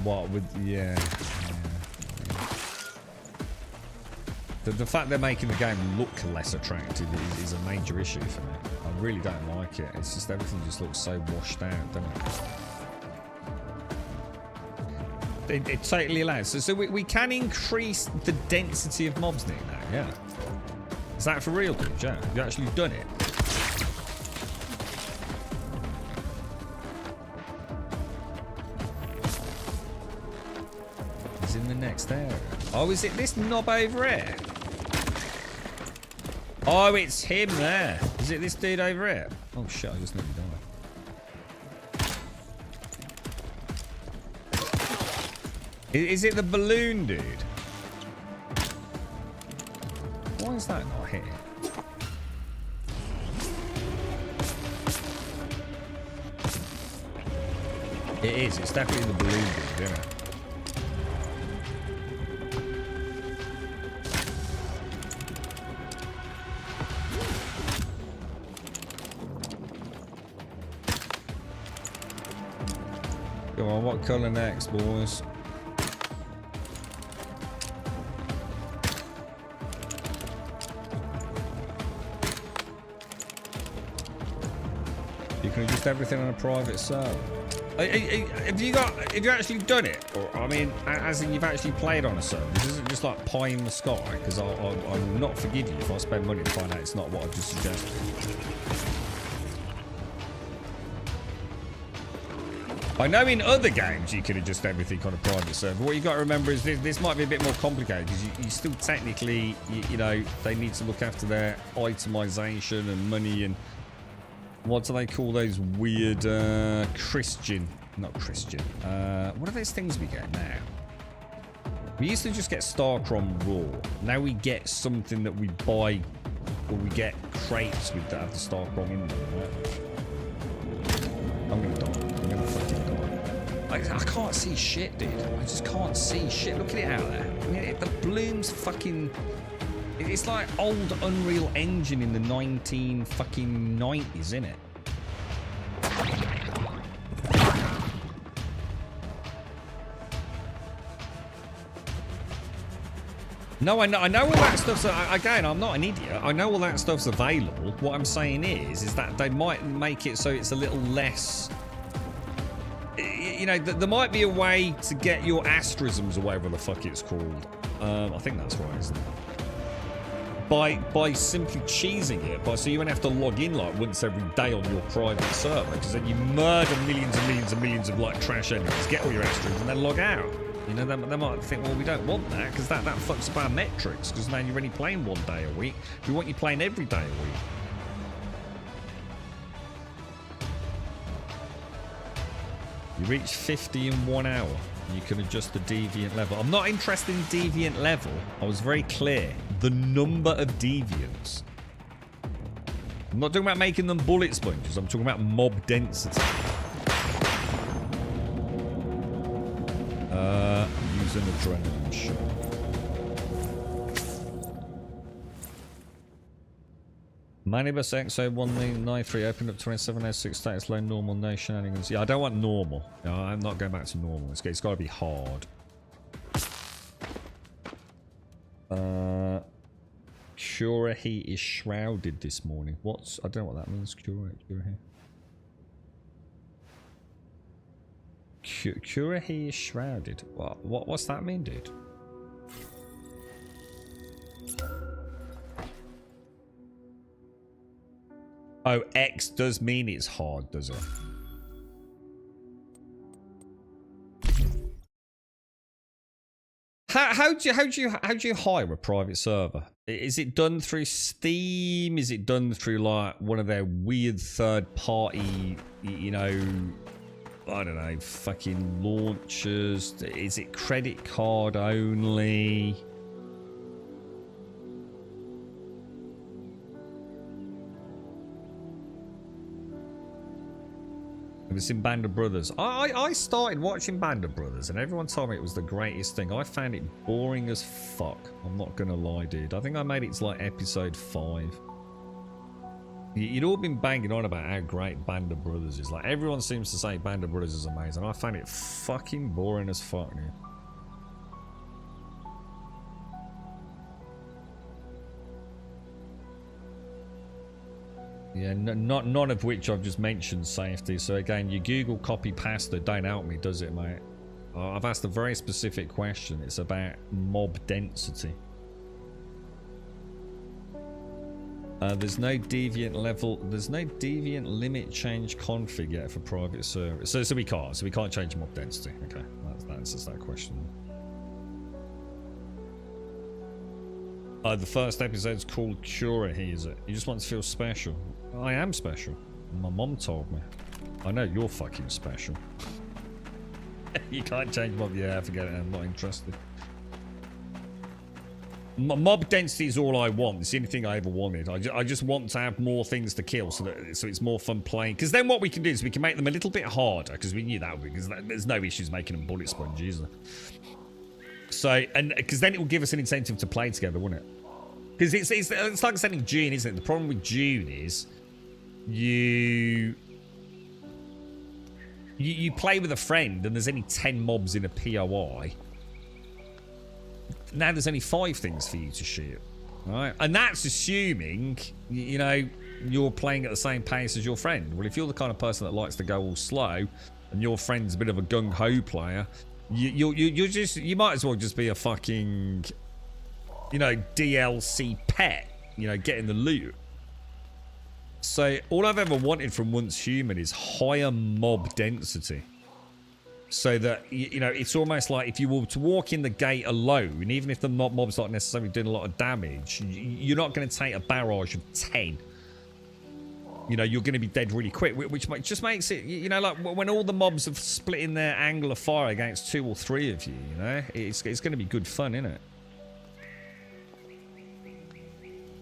What with yeah. The fact they're making the game look less attractive is a major issue for me. I really don't like it. It's just everything just looks so washed out, doesn't it? It totally allows. So we can increase the density of mobs now, yeah. Is that for real, dude? Yeah, have you actually done it? He's in the next area. Oh, is it this knob over here? Oh, it's him there. Is it this dude over here? Oh shit, I just nearly died. Is it the balloon dude? Why is that not here? It is. It's definitely the balloon dude, isn't it? Come on, what colour next, boys? You can adjust everything on a private server. Have you actually done it? Or, I mean, as in you've actually played on a server? This isn't just like pie in the sky, because I will not forgive you if I spend money to find out it's not what I've just suggested. I know in other games you can adjust everything on a private server. What you got to remember is this might be a bit more complicated, because you still technically, you know, they need to look after their itemization and money and what do they call those weird not Christian. What are those things we get now? We used to just get Starcrom raw. Now we get something that we buy, or we get crates with that have the Starcrom in them. Right? I'm gonna die. I'm gonna fucking die. I can't see shit, dude. I just can't see shit. Look at it out there. I mean, the bloom's fucking... It's like old Unreal Engine in the 1990s, isn't it? No, I know all that stuff's... Again, I'm not an idiot. I know all that stuff's available. What I'm saying is that they might make it so it's a little less... You know, there might be a way to get your asterisms or whatever the fuck it's called. I think that's right, isn't it? By simply cheesing it, so you won't have to log in like once every day on your private server, because then you murder millions and millions and millions of like trash enemies, get all your asterisms, and then log out. You know, they might think, well, we don't want that, because that fucks up our metrics, because now you're only playing 1 day a week. We want you playing every day a week. You reach 50 in 1 hour. You can adjust the deviant level. I'm not interested in deviant level. I was very clear. The number of deviants. I'm not talking about making them bullet sponges. I'm talking about mob density. Use an adrenaline shot. Manibus XO1993 opened up 2706 status low normal no shenanigans. Yeah, I don't want normal. No, I'm not going back to normal. It's got to be hard. Curahi is shrouded this morning. I don't know what that means. Curahi is shrouded. What's that mean, dude? Oh, X does mean it's hard, does it? How do you hire a private server? Is it done through Steam? Is it done through like one of their weird third party, you know, I don't know, fucking launchers? Is it credit card only? It's in Band of Brothers. I started watching Band of Brothers and everyone told me it was the greatest thing. I found it boring as fuck. I'm not gonna lie, dude. I think I made it to like episode 5. You'd all been banging on about how great Band of Brothers is. Like, everyone seems to say Band of Brothers is amazing. I found it fucking boring as fuck, dude. Yeah, none of which I've just mentioned safety. So again, your Google copy pasta don't help me, does it, mate? I've asked a very specific question. It's about mob density. There's no deviant level. There's no deviant limit change config yet for private server. So we can't. So we can't change mob density. Okay, that answers that question. The first episode's called Cura, he is it. He just wants to feel special. I am special. My mom told me. I know you're fucking special. You can't change mob. Yeah, forget it. I'm not interested. Mob density is all I want. It's the only thing I ever wanted. I just want to have more things to kill so it's more fun playing. Because then what we can do is we can make them a little bit harder. Because we knew that because there's no issues making them bullet sponges, is there? So, and because then it will give us an incentive to play together, won't it? Because it's like setting June, isn't it? The problem with June is you play with a friend and there's only 10 mobs in a POI. Now there's only 5 things for you to shoot, right? And that's assuming, you know, you're playing at the same pace as your friend. Well, if you're the kind of person that likes to go all slow and your friend's a bit of a gung-ho player, you might as well just be a fucking, you know, DLC pet, you know, getting the loot. So all I've ever wanted from Once Human is higher mob density. So that, you know, it's almost like if you were to walk in the gate alone, even if the mob's not necessarily doing a lot of damage, you're not going to take a barrage of 10. You know, you're going to be dead really quick, which just makes it, you know, like when all the mobs have split in their angle of fire against 2 or 3 of you, you know, it's going to be good fun, isn't it?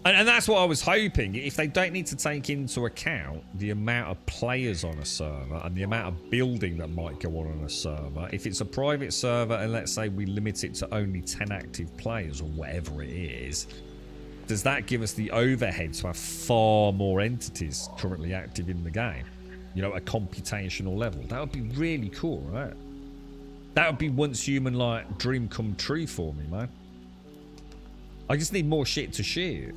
And that's what I was hoping. If they don't need to take into account the amount of players on a server and the amount of building that might go on a server, if it's a private server and let's say we limit it to only 10 active players or whatever it is, does that give us the overhead to have far more entities currently active in the game? You know, at a computational level. That would be really cool, right? That would be Once Human, like, dream come true for me, man. I just need more shit to shoot.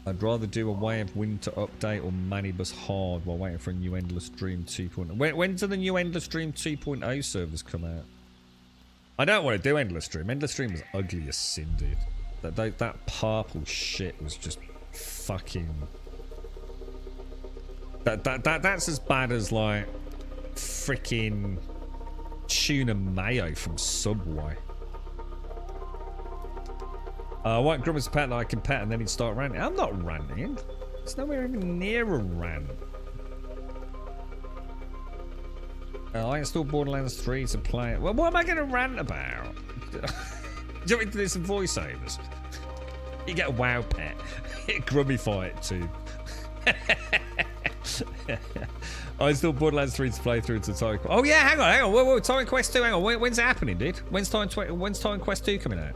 I'd rather do a Way of Winter update or Manibus Hard while waiting for a new Endless Dream 2.0. When do the new Endless Dream 2.0 servers come out? I don't want to do Endless Dream. Endless Dream was ugly as sin, dude. That purple shit was just fucking... That's as bad as, like, freaking tuna mayo from Subway. I want Grumman's pet that I can pet and then he'd start ranting. I'm not ranting. It's nowhere even near a rant. I installed Borderlands 3 to play it. Well, what am I going to rant about? Do you want me to do some voiceovers? You get a WoW pet. Grummify it too. I installed Borderlands 3 to play through to Time Quest. Oh yeah, hang on. Whoa, Time Quest 2, hang on. When's it happening, dude? When's Time Quest 2 coming out?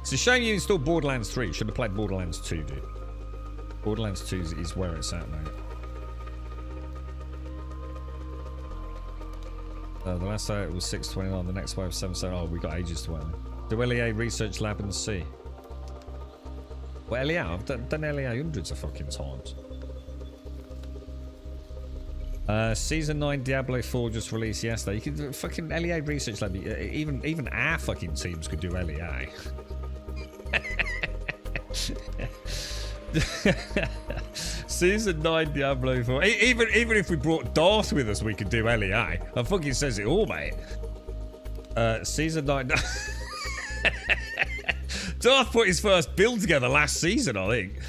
It's a shame you installed Borderlands 3. You should have played Borderlands 2, dude. Borderlands 2 is where it's at, mate. The last hour it was 6:29. The next wave 7:7. Oh, we got ages to wait. Do LEA Research Lab and see. Well, LEA, I've done LEA hundreds of fucking times. Season 9 Diablo 4 just released yesterday. You could do fucking LEA Research Lab. Even our fucking teams could do LEA. Season 9 Diablo 4. Even if we brought Darth with us, we could do LEA. That fucking says it all, mate. Season 9. Darth put his first build together last season, I think.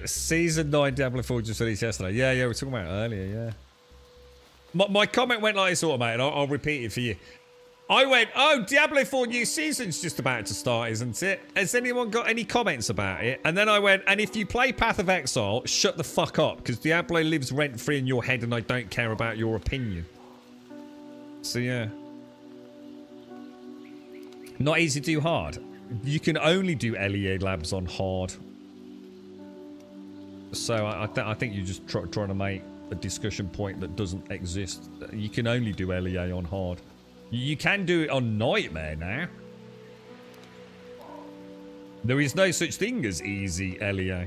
Season 9 Diablo 4 just released yesterday. Yeah, we were talking about it earlier, yeah. My comment went like this, mate, and I'll repeat it for you. I went, oh, Diablo 4 new season's just about to start, isn't it? Has anyone got any comments about it? And then I went, and if you play Path of Exile, shut the fuck up, because Diablo lives rent-free in your head and I don't care about your opinion. So, yeah. Not easy to do hard. You can only do LEA labs on hard. So, I think you're just trying to make a discussion point that doesn't exist. You can only do LEA on hard. You can do it on Nightmare now. There is no such thing as easy LEA.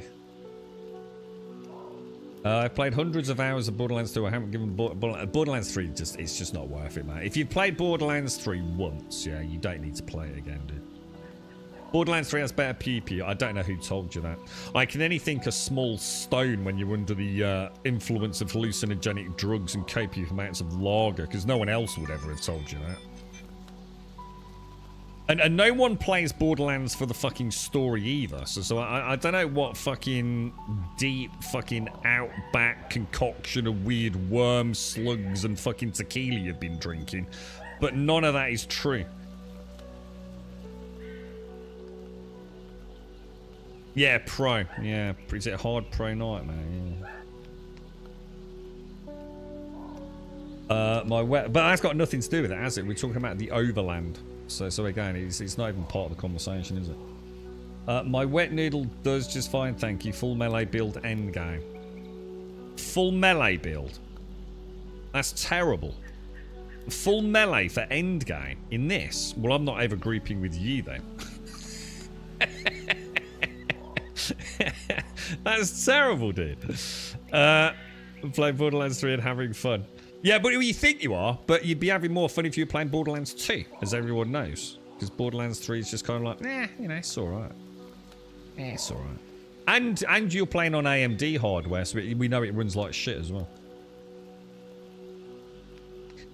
I've played hundreds of hours of Borderlands 2. I haven't given Borderlands 3. It's just not worth it, man. If you've played Borderlands 3 once, yeah, you don't need to play it again, dude. Borderlands 3 has better PvP. I don't know who told you that. I can only think a small stone when you're under the influence of hallucinogenic drugs and copious amounts of lager, because no one else would ever have told you that. And no one plays Borderlands for the fucking story either. So I don't know what fucking deep fucking outback concoction of weird worm slugs and fucking tequila you've been drinking. But none of that is true. Yeah, pro. Yeah, is it a hard pro nightmare? Yeah. But that's got nothing to do with it, has it? We're talking about the overland. So again, it's not even part of the conversation, is it? My wet noodle does just fine, thank you. Full melee build endgame. Full melee build? That's terrible. Full melee for endgame in this? Well, I'm not ever grouping with you then. That's terrible, dude. Playing Borderlands 3 and having fun. Yeah, but you think you are, but you'd be having more fun if you were playing Borderlands 2, as everyone knows. Because Borderlands 3 is just kind of like, you know, it's alright. It's alright. And you're playing on AMD hardware, so we know it runs like shit as well.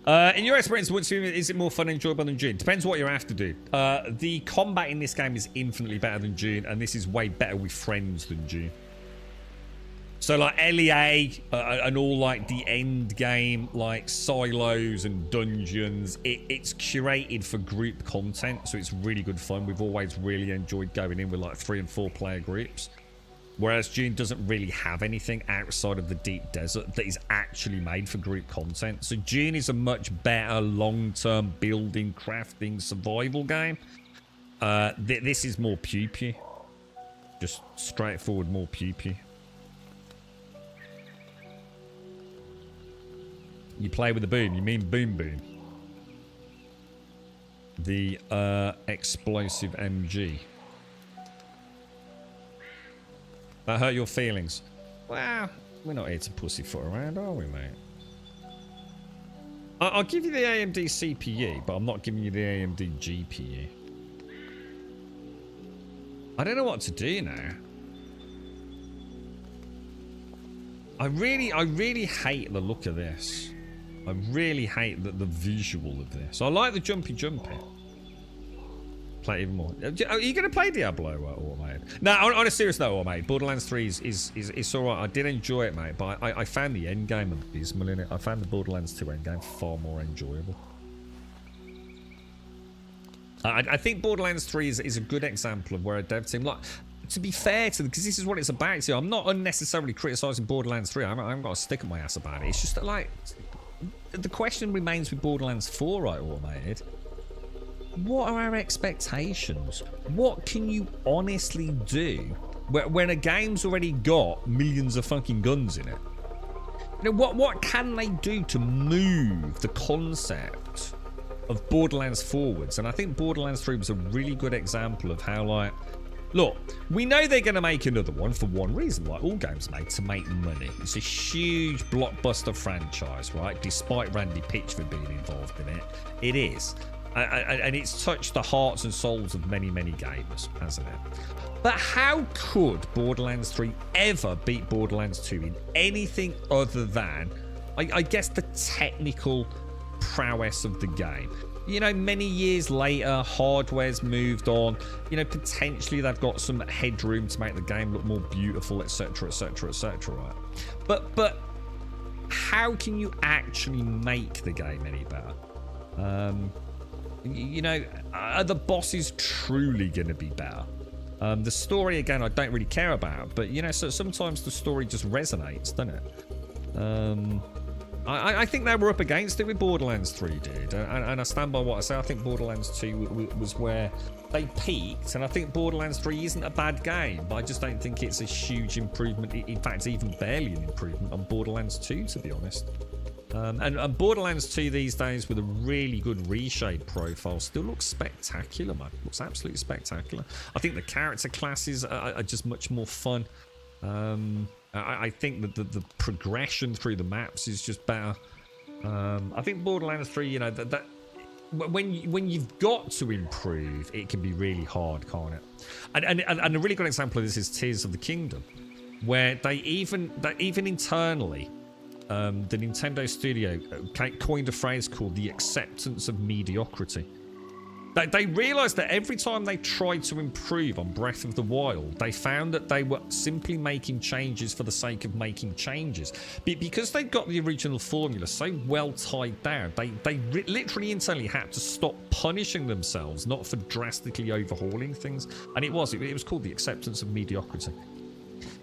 In your experience, is it more fun and enjoyable than Dune? Depends what you're after, dude. The combat in this game is infinitely better than Dune, and this is way better with friends than Dune. So like LEA and all like the end game, like silos and dungeons, it's curated for group content, so it's really good fun. We've always really enjoyed going in with like 3 and 4 player groups. Whereas Dune doesn't really have anything outside of the deep desert that is actually made for group content. So Dune is a much better long-term building, crafting, survival game. This is more pew-pew. Just straightforward, more pew-pew. You play with the boom. You mean boom boom. The explosive MG. That hurt your feelings. Well, we're not here to pussyfoot around, are we, mate? I'll give you the AMD CPU, but I'm not giving you the AMD GPU. I don't know what to do now. I really hate the look of this. I really hate the visual of this. I like the jumpy. Play even more. Are you going to play Diablo Automated? No, on a serious note, Automated, Borderlands 3 is alright. I did enjoy it, mate, but I found the endgame abysmal in it. I found the Borderlands 2 endgame far more enjoyable. I think Borderlands 3 is a good example of where a dev team, like, to be fair to them, because this is what it's about. So I'm not unnecessarily criticising Borderlands 3. I haven't got to stick at my ass about it. It's just that, like, the question remains with Borderlands 4, right, Automated? What are our expectations? What can you honestly do when a game's already got millions of fucking guns in it? You know, what can they do to move the concept of Borderlands forwards? And I think Borderlands 3 was a really good example of how, like, look, we know they're going to make another one for one reason, like all games made, to make money. It's a huge blockbuster franchise, right? Despite Randy Pitchford being involved in it, it is. And it's touched the hearts and souls of many, many gamers, hasn't it? But how could Borderlands 3 ever beat Borderlands 2 in anything other than, I guess, the technical prowess of the game? You know, many years later, hardware's moved on. You know, potentially they've got some headroom to make the game look more beautiful, etc., etc., etc., right? But how can you actually make the game any better? You know, are the bosses truly going to be better? The story, again, I don't really care about, but, you know, so sometimes the story just resonates, doesn't it? I think they were up against it with Borderlands 3, dude. And I stand by what I say. I think Borderlands 2 was where they peaked. And I think Borderlands 3 isn't a bad game, but I just don't think it's a huge improvement. In fact, even barely an improvement on Borderlands 2, to be honest. And Borderlands 2 these days with a really good reshade profile still looks spectacular, man. Looks absolutely spectacular. I think the character classes are just much more fun. I think that the progression through the maps is just better. I think Borderlands 3, you know, that when you've got to improve, it can be really hard, can't it? And a really good example of this is Tears of the Kingdom, where they even internally, the Nintendo studio coined a phrase called the acceptance of mediocrity. They realised that every time they tried to improve on Breath of the Wild, they found that they were simply making changes for the sake of making changes. Because they got the original formula so well tied down, they literally internally had to stop punishing themselves, not for drastically overhauling things. And it was called the acceptance of mediocrity.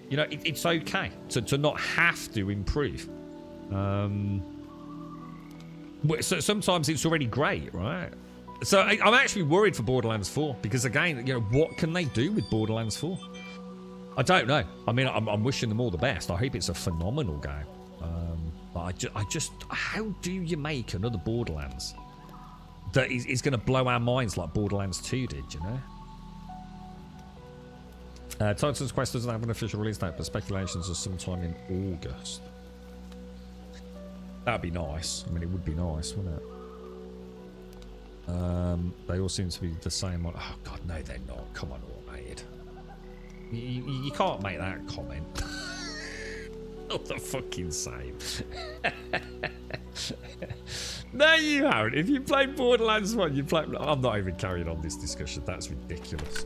You know, it's okay to not have to improve. So sometimes it's already great, right? So I'm actually worried for Borderlands 4 because, again, you know, what can they do with Borderlands 4? I don't know. I mean, I'm wishing them all the best. I hope it's a phenomenal game. But I just, how do you make another Borderlands that is going to blow our minds like Borderlands 2 did, you know? Titan's Quest doesn't have an official release date, but speculations are sometime in August. That'd be nice. I mean, it would be nice, wouldn't it? They all seem to be the same. Oh god, no, they're not. Come on, Automated. You can't make that comment. Not the fucking same. No, you haven't. If you played Borderlands 1, you played. I'm not even carrying on this discussion. That's ridiculous.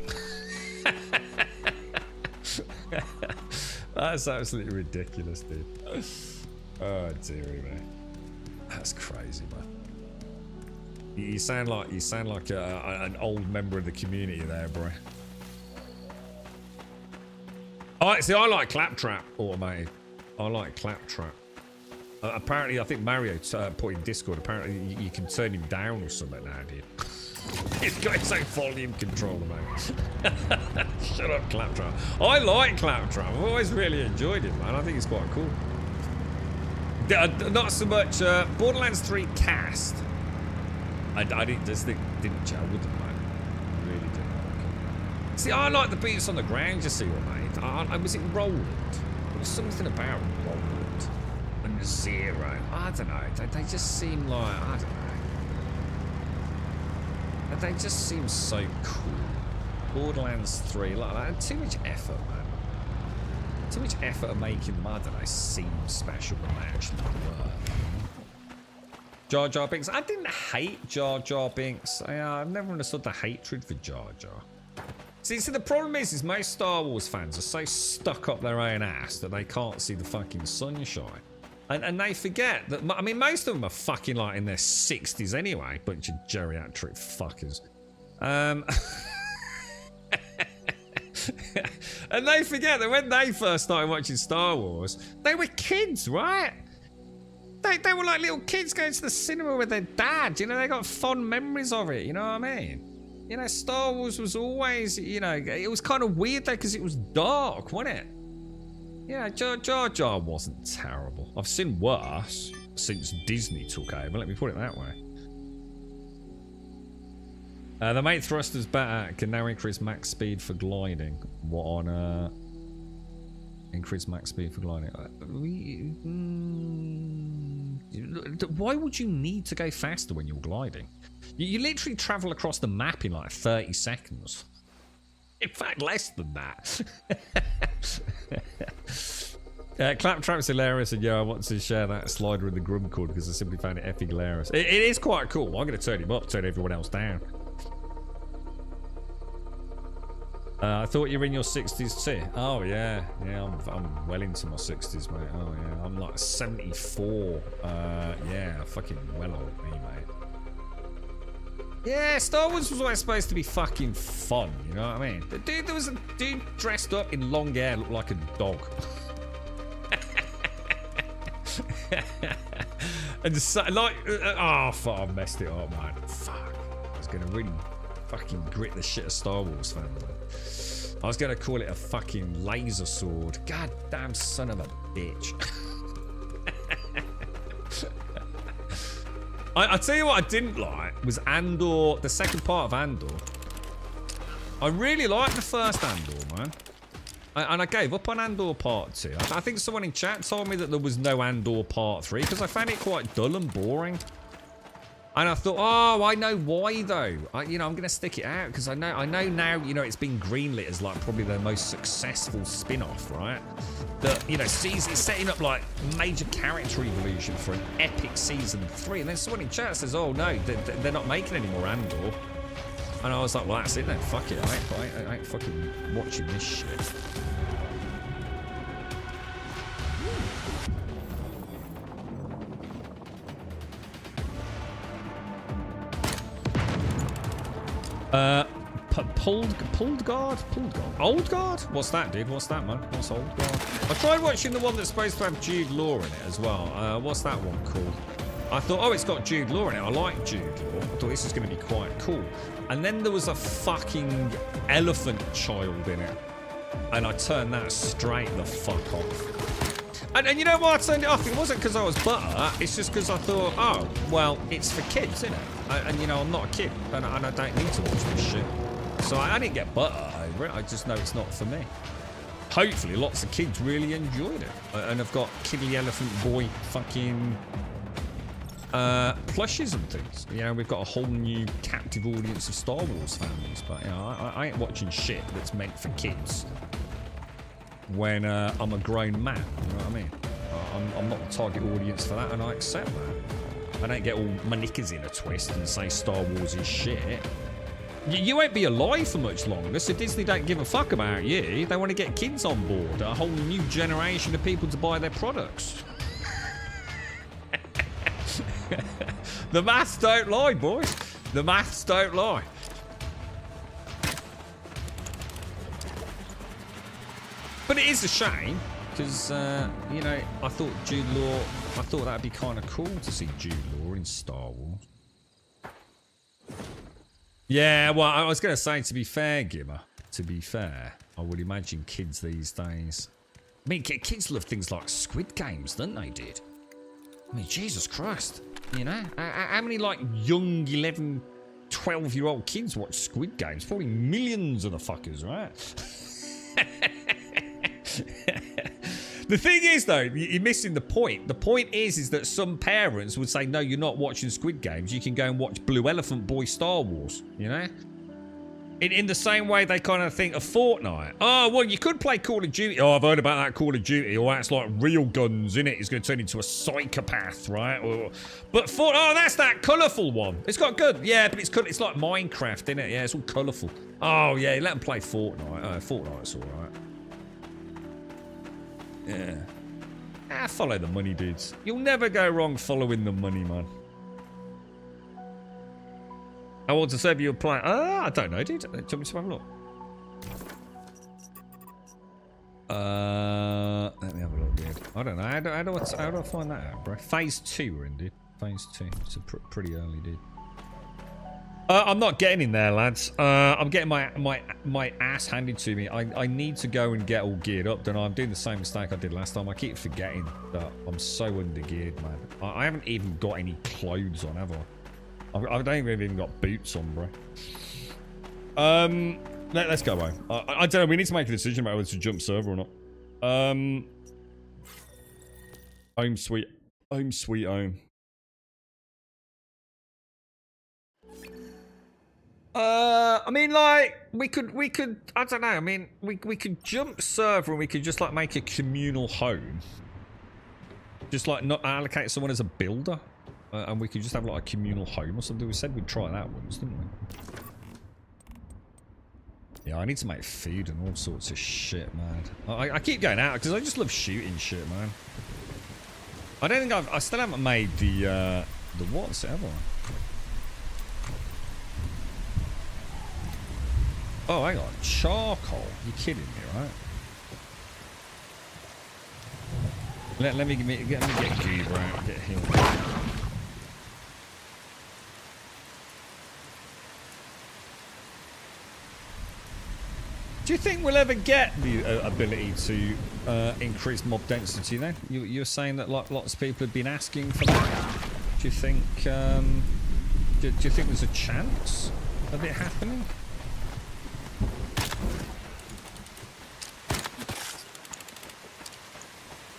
That's absolutely ridiculous, dude. Oh dearie me. That's crazy, man. You sound like an old member of the community there, bro. See, I like Claptrap Automated. I like Claptrap. Apparently, I think Mario put in Discord. Apparently, you can turn him down or something now, dude. He's got his own volume controller, mate. Shut up, Claptrap. I like Claptrap. I've always really enjoyed him, man. I think he's quite cool. Not so much Borderlands 3 cast. I didn't gel with them, man. I really didn't like it. See, I like the beats on the ground, you see what, mate? Was it Roland? There was something about Roland and Zero. I don't know. They just seem like, I don't know. They just seem so cool. Borderlands 3, like too much effort, man. Too much effort of making them, I don't know, seem special when they actually were. Jar Jar Binks. I didn't hate Jar Jar Binks. I've never understood the hatred for Jar Jar. See, the problem is most Star Wars fans are so stuck up their own ass that they can't see the fucking sunshine. And they forget that, I mean, most of them are fucking like in their 60s anyway. Bunch of geriatric fuckers. And they forget that when they first started watching Star Wars, they were kids, right? They were like little kids going to the cinema with their dad. You know, they got fond memories of it. You know what I mean? You know, Star Wars was always, you know, it was kind of weird though because it was dark, wasn't it? Yeah, Jar Jar wasn't terrible. I've seen worse since Disney took over. Let me put it that way. The mate thruster's better. Can now increase max speed for gliding. What on? Increase max speed for gliding. Why would you need to go faster when you're gliding? You literally travel across the map in like 30 seconds. In fact, less than that. Claptrap's hilarious, and yeah, I want to share that slider in the Grum Cord because I simply found it effing hilarious. It is quite cool. I'm going to turn him up, turn everyone else down. I thought you were in your 60s too. Oh yeah, I'm well into my 60s, mate. Oh yeah, I'm like 74. Yeah, fucking well old me, mate. Yeah, Star Wars was always supposed to be fucking fun, you know what I mean? There was a dude dressed up in long hair, looked like a dog. And so, like, oh fuck, I messed it up, man. Fuck, I was gonna really fucking grit the shit of Star Wars fan, man. I was gonna call it a fucking laser sword. Goddamn son of a bitch. I tell you what I didn't like was Andor, the second part of Andor. I really liked the first Andor, man. And I gave up on Andor Part 2. I think someone in chat told me that there was no Andor Part 3 because I found it quite dull and boring. And I thought, oh, I know why though. I'm going to stick it out because I know now, it's been greenlit as like probably the most successful spin-off, right? That, season is setting up like major character evolution for an epic season 3. And then someone in chat says, oh no, they're not making any more Andor. And I was like, well, that's it then. Fuck it. I ain't fucking watching this shit. Pulled guard? Old guard? What's that, dude? What's that, man? What's old guard? I tried watching the one that's supposed to have Jude Law in it as well. What's that one called? I thought, oh, it's got Jude Law in it. I like Jude Law. I thought this is going to be quite cool. And then there was a fucking elephant child in it. And I turned that straight the fuck off. And you know why I turned it off? It wasn't because I was butter. It's just because I thought, oh, well, it's for kids, isn't it? And I'm not a kid. And I don't need to watch this shit. So I didn't get butter over it. I just know it's not for me. Hopefully, lots of kids really enjoyed it. And have got Kiddly Elephant Boy fucking plushes and things. We've got a whole new captive audience of Star Wars families. But, I ain't watching shit that's meant for kids when I'm a grown man. You know what I mean? I'm not the target audience for that, and I accept that. I don't get all my knickers in a twist and say Star Wars is shit. You won't be alive for much longer, so Disney don't give a fuck about you. They want to get kids on board, a whole new generation of people to buy their products. The maths don't lie, boys. The maths don't lie. But it is a shame, because, I thought Jude Law, I thought that'd be kind of cool to see Jude Law in Star Wars. Yeah, well, I was going to say, to be fair, Gimmer, to be fair, I would imagine kids these days. I mean, kids love things like Squid Games, don't they, dude? I mean, Jesus Christ. How many, like, young 11, 12-year-old kids watch Squid Games? Probably millions of the fuckers, right? The thing is, though, you're missing the point. The point is that some parents would say, no, you're not watching Squid Games. You can go and watch Blue Elephant Boy Star Wars, In the same way they kind of think of Fortnite. Oh, well, you could play Call of Duty. Oh, I've heard about that Call of Duty. Or that's like real guns, innit? It's going to turn into a psychopath, right? But oh, that's that colourful one. It's got good. Yeah, but it's like Minecraft, innit? Yeah, it's all colourful. Oh, yeah, let them play Fortnite. Fortnite's all right. Yeah. Follow the money, dudes. You'll never go wrong following the money, man. I want to serve you a plan. I don't know, dude. Do you want me to have a look? Let me have a look, dude. I don't know. How do I find that out, bro? Phase 2 we're in, dude. Phase 2. It's a pretty early, dude. I'm not getting in there, lads. I'm getting my ass handed to me. I need to go and get all geared up. Then I'm doing the same mistake I did last time. I keep forgetting that I'm so undergeared, man. I haven't even got any clothes on, have I? I don't even got boots on, bro. Let's go away. I don't know. We need to make a decision about whether to jump server or not. Home sweet home. I mean, like, we could, I don't know, I mean, we could jump server and we could just, like, make a communal home. Just, like, not allocate someone as a builder. And we could just have, like, a communal home or something. We said we'd try that once, didn't we? Yeah, I need to make food and all sorts of shit, man. I keep going out because I just love shooting shit, man. I don't think I still haven't made the what's it, have I? Oh, hang on. Charcoal. You're kidding me, right? Let me get Goober out. Get him. Do you think we'll ever get the ability to increase mob density then? You're saying that lots of people have been asking for that. Do you think do you think there's a chance of it happening?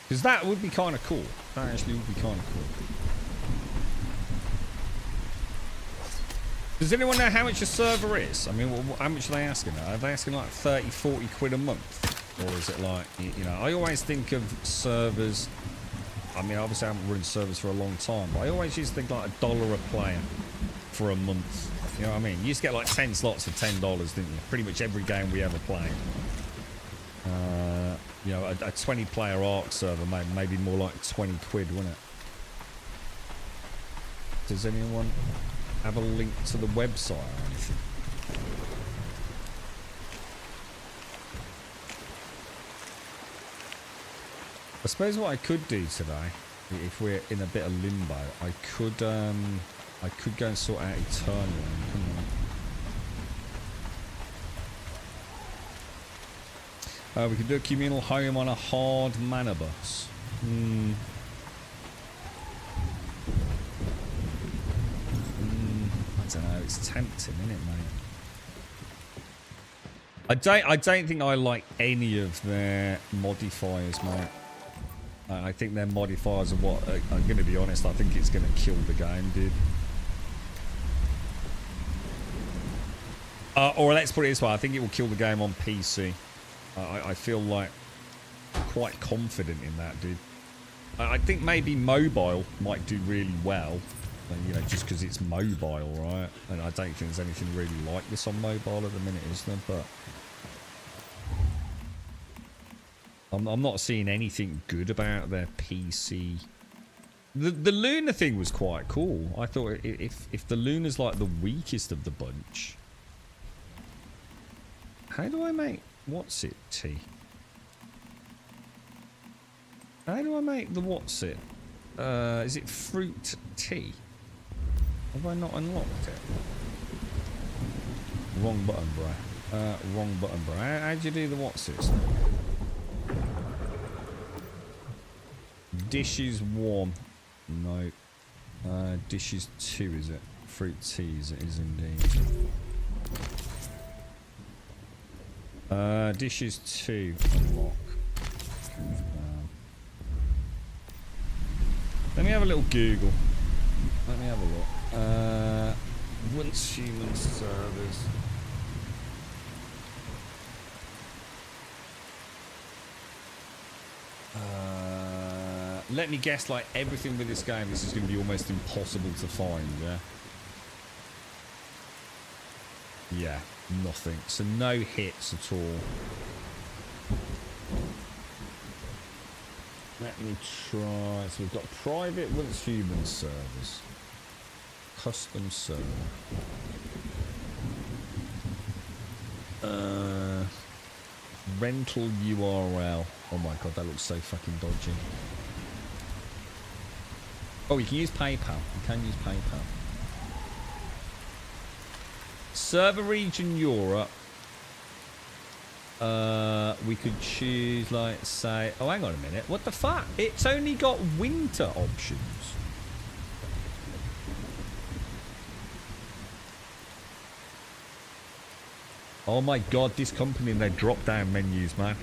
Because that would be kind of cool. That actually would be kind of cool. Does anyone know how much a server is? I mean, how much are they asking? Are they asking like 30, 40 quid a month? Or is it like, you know, I always think of servers, I mean, obviously I haven't run servers for a long time, but I always used to think like $1 a player for a month. You know what I mean? You used to get like 10 slots for $10, didn't you? Pretty much every game we ever played. You know, a 20-player Ark server, maybe more like 20 quid, wouldn't it? Does anyone have a link to the website or anything? I suppose what I could do today, if we're in a bit of limbo, I could go and sort out Eternal. Couldn't I? We could do a communal home on a hard mana bus. I don't know. It's tempting, isn't it, mate? I don't think I like any of their modifiers, mate. I think their modifiers are what, I'm going to be honest, I think it's going to kill the game, dude. Or let's put it this way, I think it will kill the game on PC. I feel like quite confident in that, dude. I think maybe mobile might do really well, you know, just because it's mobile, right? And I don't think there's anything really like this on mobile at the minute, is there? But I'm not seeing anything good about their PC. The Lunar thing was quite cool. I thought if the Lunar's like the weakest of the bunch. How do I make, what's it, tea? How do I make the what's it? Is it fruit tea? Have I not unlocked it? Wrong button, bro. Wrong button, bro. How do you do the what's it? Dishes 1. No. Dishes 2, is it? Fruit teas, it is indeed. Dishes 2. Unlock. Let me have a little Google. Let me have a look. Once human servers. Let me guess, like everything with this game, this is going to be almost impossible to find, yeah? Yeah, nothing. So no hits at all. Let me try. So we've got private once human servers. Custom server. Rental URL. Oh my god, that looks so fucking dodgy. Oh, you can use PayPal. You can use PayPal. Server region Europe. We could choose, like, say... Oh, hang on a minute. What the fuck? It's only got winter options. Oh my god, this company and their drop-down menus, man.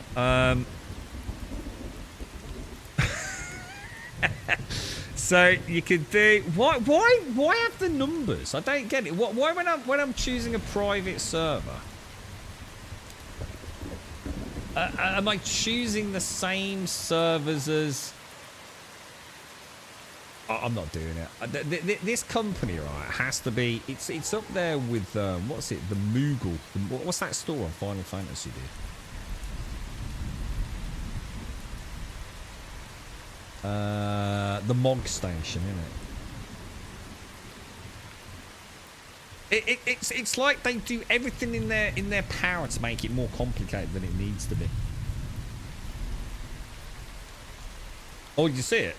So you could do why have the numbers? I don't get it. Why when I'm choosing a private server, am I choosing the same servers as? I'm not doing it. This company, right, has to be. It's up there with what's it? The Moogle. What's that store on Final Fantasy, dude? The Mog Station, isn't it? It's like they do everything in their power to make it more complicated than it needs to be. Oh, did you see it?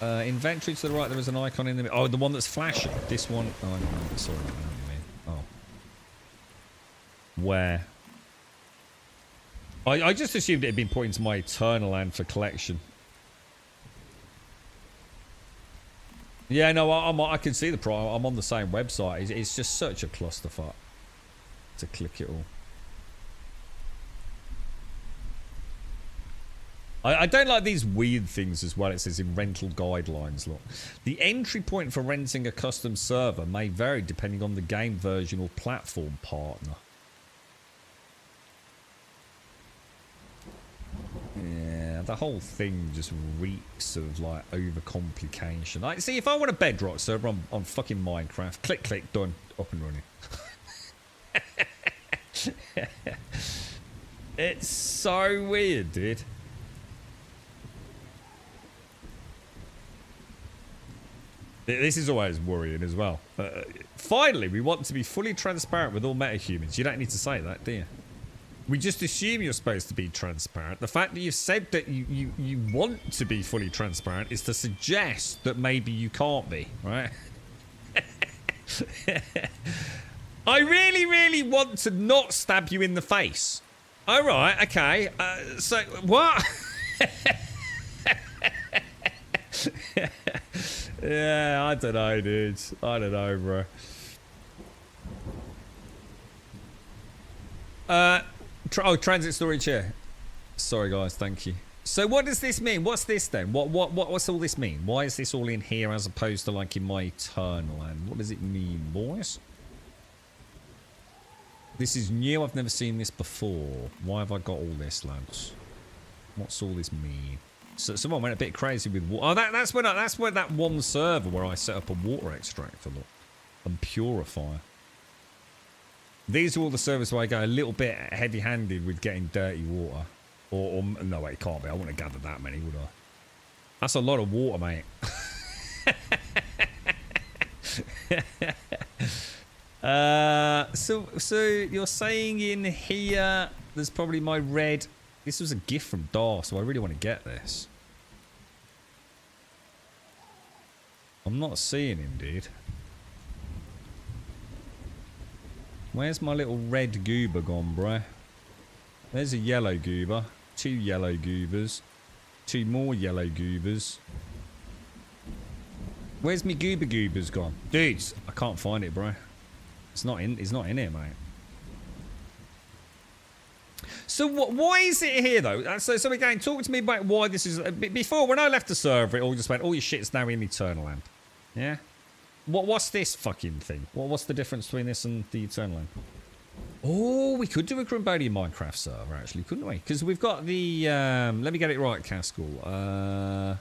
Inventory to the right, there is an icon in the middle. Oh, the one that's flashing. This one. Oh, no, sorry. I know what you mean. Oh. Where? I just assumed it had been put into my Eternal land for collection. Yeah, no, I can see the problem. I'm on the same website. It's just such a clusterfuck to click it all. I don't like these weird things as well. It says in rental guidelines, look. The entry point for renting a custom server may vary depending on the game version or platform partner. Yeah, the whole thing just reeks of like overcomplication. Like, see, if I want a Bedrock server on fucking Minecraft, click, click, done, up and running. It's so weird, dude. This is always worrying as well. Finally, we want to be fully transparent with all metahumans. You don't need to say that, do you? We just assume you're supposed to be transparent. The fact that you've said that you want to be fully transparent is to suggest that maybe you can't be, right? I really, really want to not stab you in the face. All right, okay. So, what? Yeah, I don't know, dude. I don't know, bro. Transit storage here. Sorry, guys. Thank you. So, what does this mean? What's this then? What's all this mean? Why is this all in here as opposed to like in my eternal land? What does it mean, boys? This is new. I've never seen this before. Why have I got all this, lads? What's all this mean? So someone went a bit crazy with water. Oh, that's where that one server where I set up a water extractor, look, and purifier. These are all the servers where I go a little bit heavy-handed with getting dirty water. Or no, wait, it can't be. I wouldn't have gathered that many, would I? That's a lot of water, mate. So you're saying in here there's probably my red. This was a gift from Dar, so I really want to get this. I'm not seeing him, dude. Where's my little red goober gone, bruh? There's a yellow goober. 2 yellow goobers. 2 more yellow goobers. Where's me goobers gone? Dudes, I can't find it, bro. It's not in here, mate. So why is it here though? So again, talk to me about why this is. Before, when I left the server, it all just went, all your shit's now in Eternal Land. Yeah. What's this fucking thing? What's the difference between this and the Eternal Land? Oh, we could do a Grumbodian Minecraft server actually, couldn't we? Because we've got the. Let me get it right, Cascal.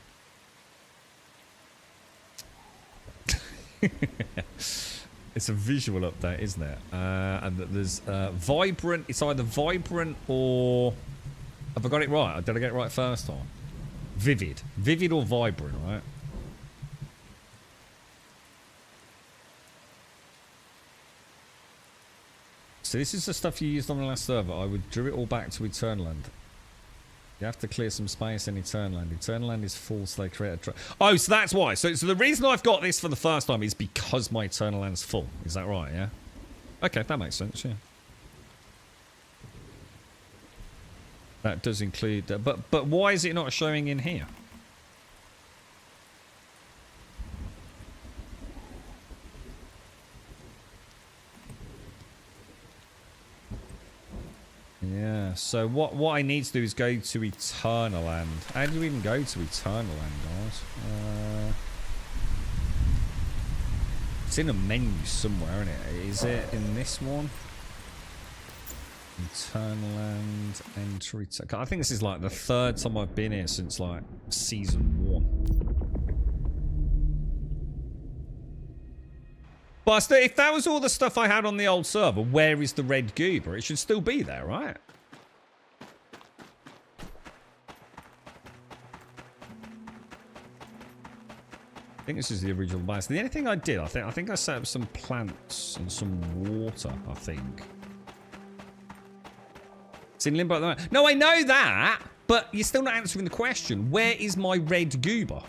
It's a visual update, isn't it? And there's vibrant. It's either vibrant or have I got it right? Did I get it right first time? Vivid or vibrant, right? So this is the stuff you used on the last server. I would drew it all back to Eternal Land. You have to clear some space in Eternal Land. Eternal Land is full, so they create a... Oh, so that's why. So the reason I've got this for the first time is because my Eternal Land's full. Is that right, yeah? Okay, that makes sense, yeah. That does include... But why is it not showing in here? Yeah, so what I need to do is go to Eternal Land. How do you even go to Eternal Land, guys? It's in a menu somewhere, isn't it? Is it in this one? Eternal Land, enter. I think this is like the 3rd time I've been here since like season 1. But if that was all the stuff I had on the old server, where is the red goober? It should still be there, right? I think this is the original base. The only thing I did, I think I set up some plants and some water, I think. It's in limbo at the moment. No, I know that, but you're still not answering the question. Where is my red goober?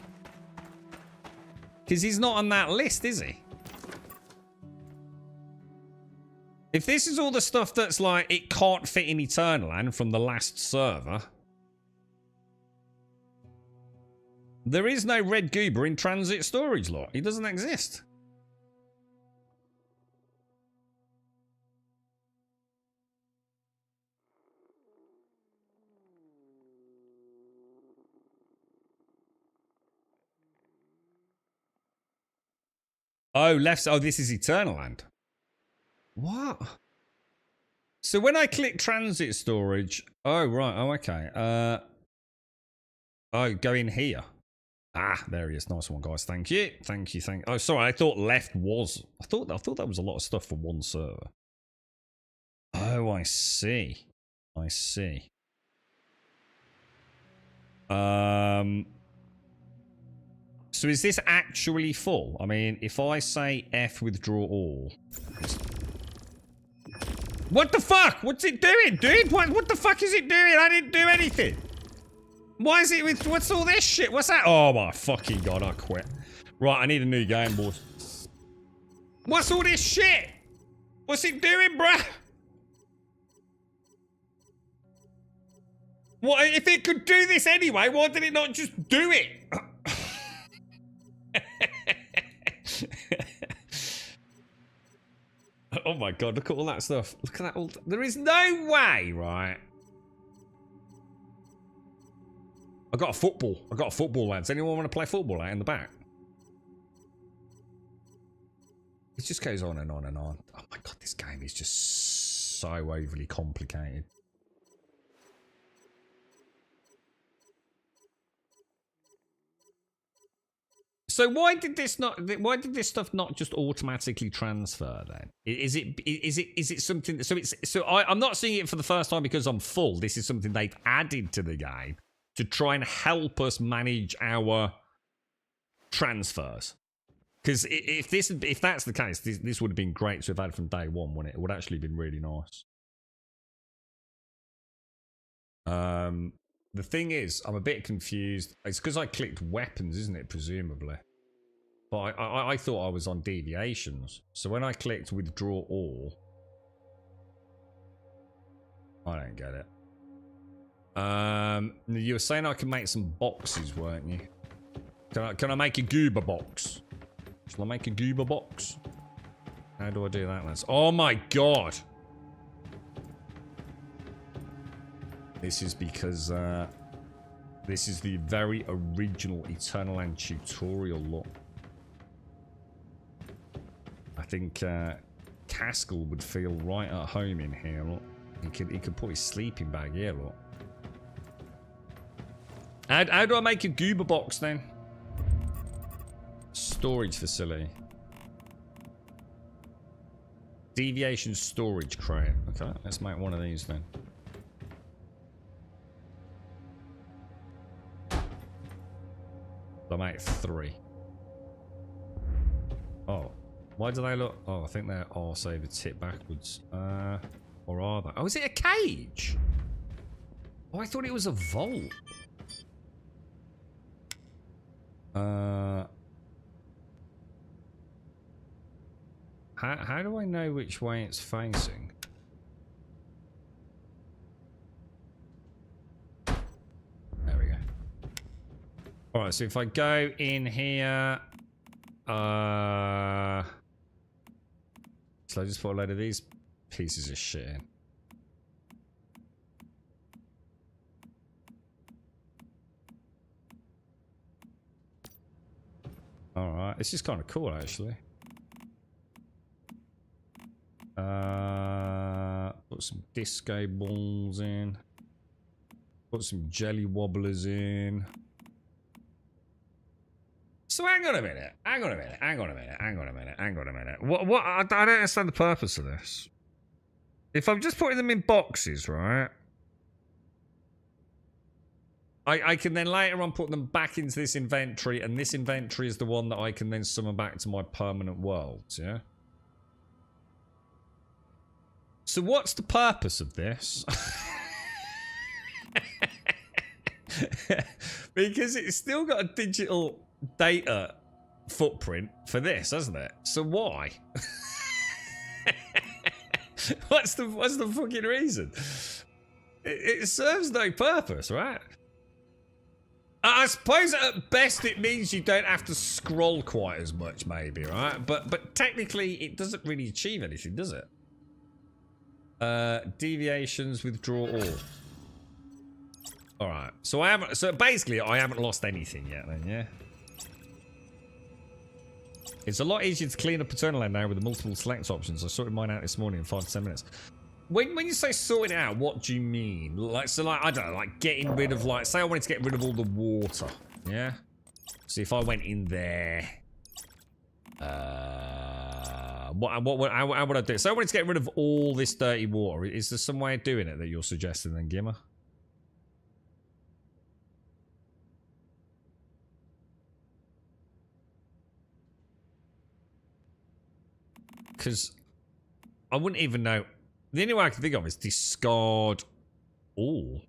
Because he's not on that list, is he? If this is all the stuff that's like, it can't fit in Eternal Land from the last server. There is no red goober in transit storage lot. He doesn't exist. Oh, left. Oh, this is Eternal Land. What? So when I click transit storage, oh right, oh okay. Oh, go in here. Ah, there he is. Nice one, guys. Thank you. Thank you. Oh, sorry. I thought left was. I thought that was a lot of stuff for one server. Oh, I see. I see. So is this actually full? I mean, if I say F withdraw all. What the fuck? What's it doing, dude? What the fuck is it doing? I didn't do anything. Why is it with... What's all this shit? What's that? Oh my fucking god, I quit. Right, I need a new game, boys. What's all this shit? What's it doing, bruh? What, if it could do this anyway, why did it not just do it? Oh my god, look at all that stuff. Look at that all... There is no way, right? I got a football. I got a football, lads. Anyone want to play football out in the back? It just goes on and on and on. Oh my god, this game is just so overly complicated. So why did this stuff not just automatically transfer then? Is it something? So I'm not seeing it for the first time because I'm full. This is something they've added to the game to try and help us manage our transfers. Because if that's the case, this would have been great to have had from day one, wouldn't it? It would actually have been really nice. The thing is, I'm a bit confused. It's because I clicked weapons, isn't it? Presumably. But I thought I was on deviations. So when I clicked withdraw all, I don't get it. You were saying I can make some boxes, weren't you? Can I make a goober box? Shall I make a goober box? How do I do that, lads? Oh my god! This is because this is the very original Eternal Land tutorial look. I think Caskell would feel right at home in here. Look. He could put his sleeping bag here. Look. How do I make a goober box then? Storage facility. Deviation storage crate. Okay, let's make one of these then. I make 3. Oh, why do they look? Oh, I think they're all save a tip backwards. Or are they? Oh, is it a cage? Oh, I thought it was a vault. How do I know which way it's facing? There we go. Alright, so if I go in here, so I just put a load of these pieces of shit in. Alright, this is kind of cool actually. Put some disco balls in. Put some jelly wobblers in. So hang on a minute. What? I don't understand the purpose of this. If I'm just putting them in boxes, right? I can then later on put them back into this inventory, and this inventory is the one that I can then summon back to my permanent worlds, yeah? So what's the purpose of this? Because it's still got a digital data footprint for this, hasn't it? So why? What's the fucking reason? It serves no purpose, right? I suppose at best it means you don't have to scroll quite as much, maybe, right? But technically it doesn't really achieve anything, does it? Deviations, withdraw all. Alright, so basically I haven't lost anything yet then, yeah? It's a lot easier to clean up Paternal Land now with the multiple select options. I sorted mine out this morning in 5 to 10 minutes. When you say sorting it out, what do you mean? Like, so like, I don't know, like getting rid of, like, say I wanted to get rid of all the water. Yeah? So if I went in there, how would I do it? So I wanted to get rid of all this dirty water. Is there some way of doing it that you're suggesting then, Gimmer? Because I wouldn't even know. The only way I can think of is discard all.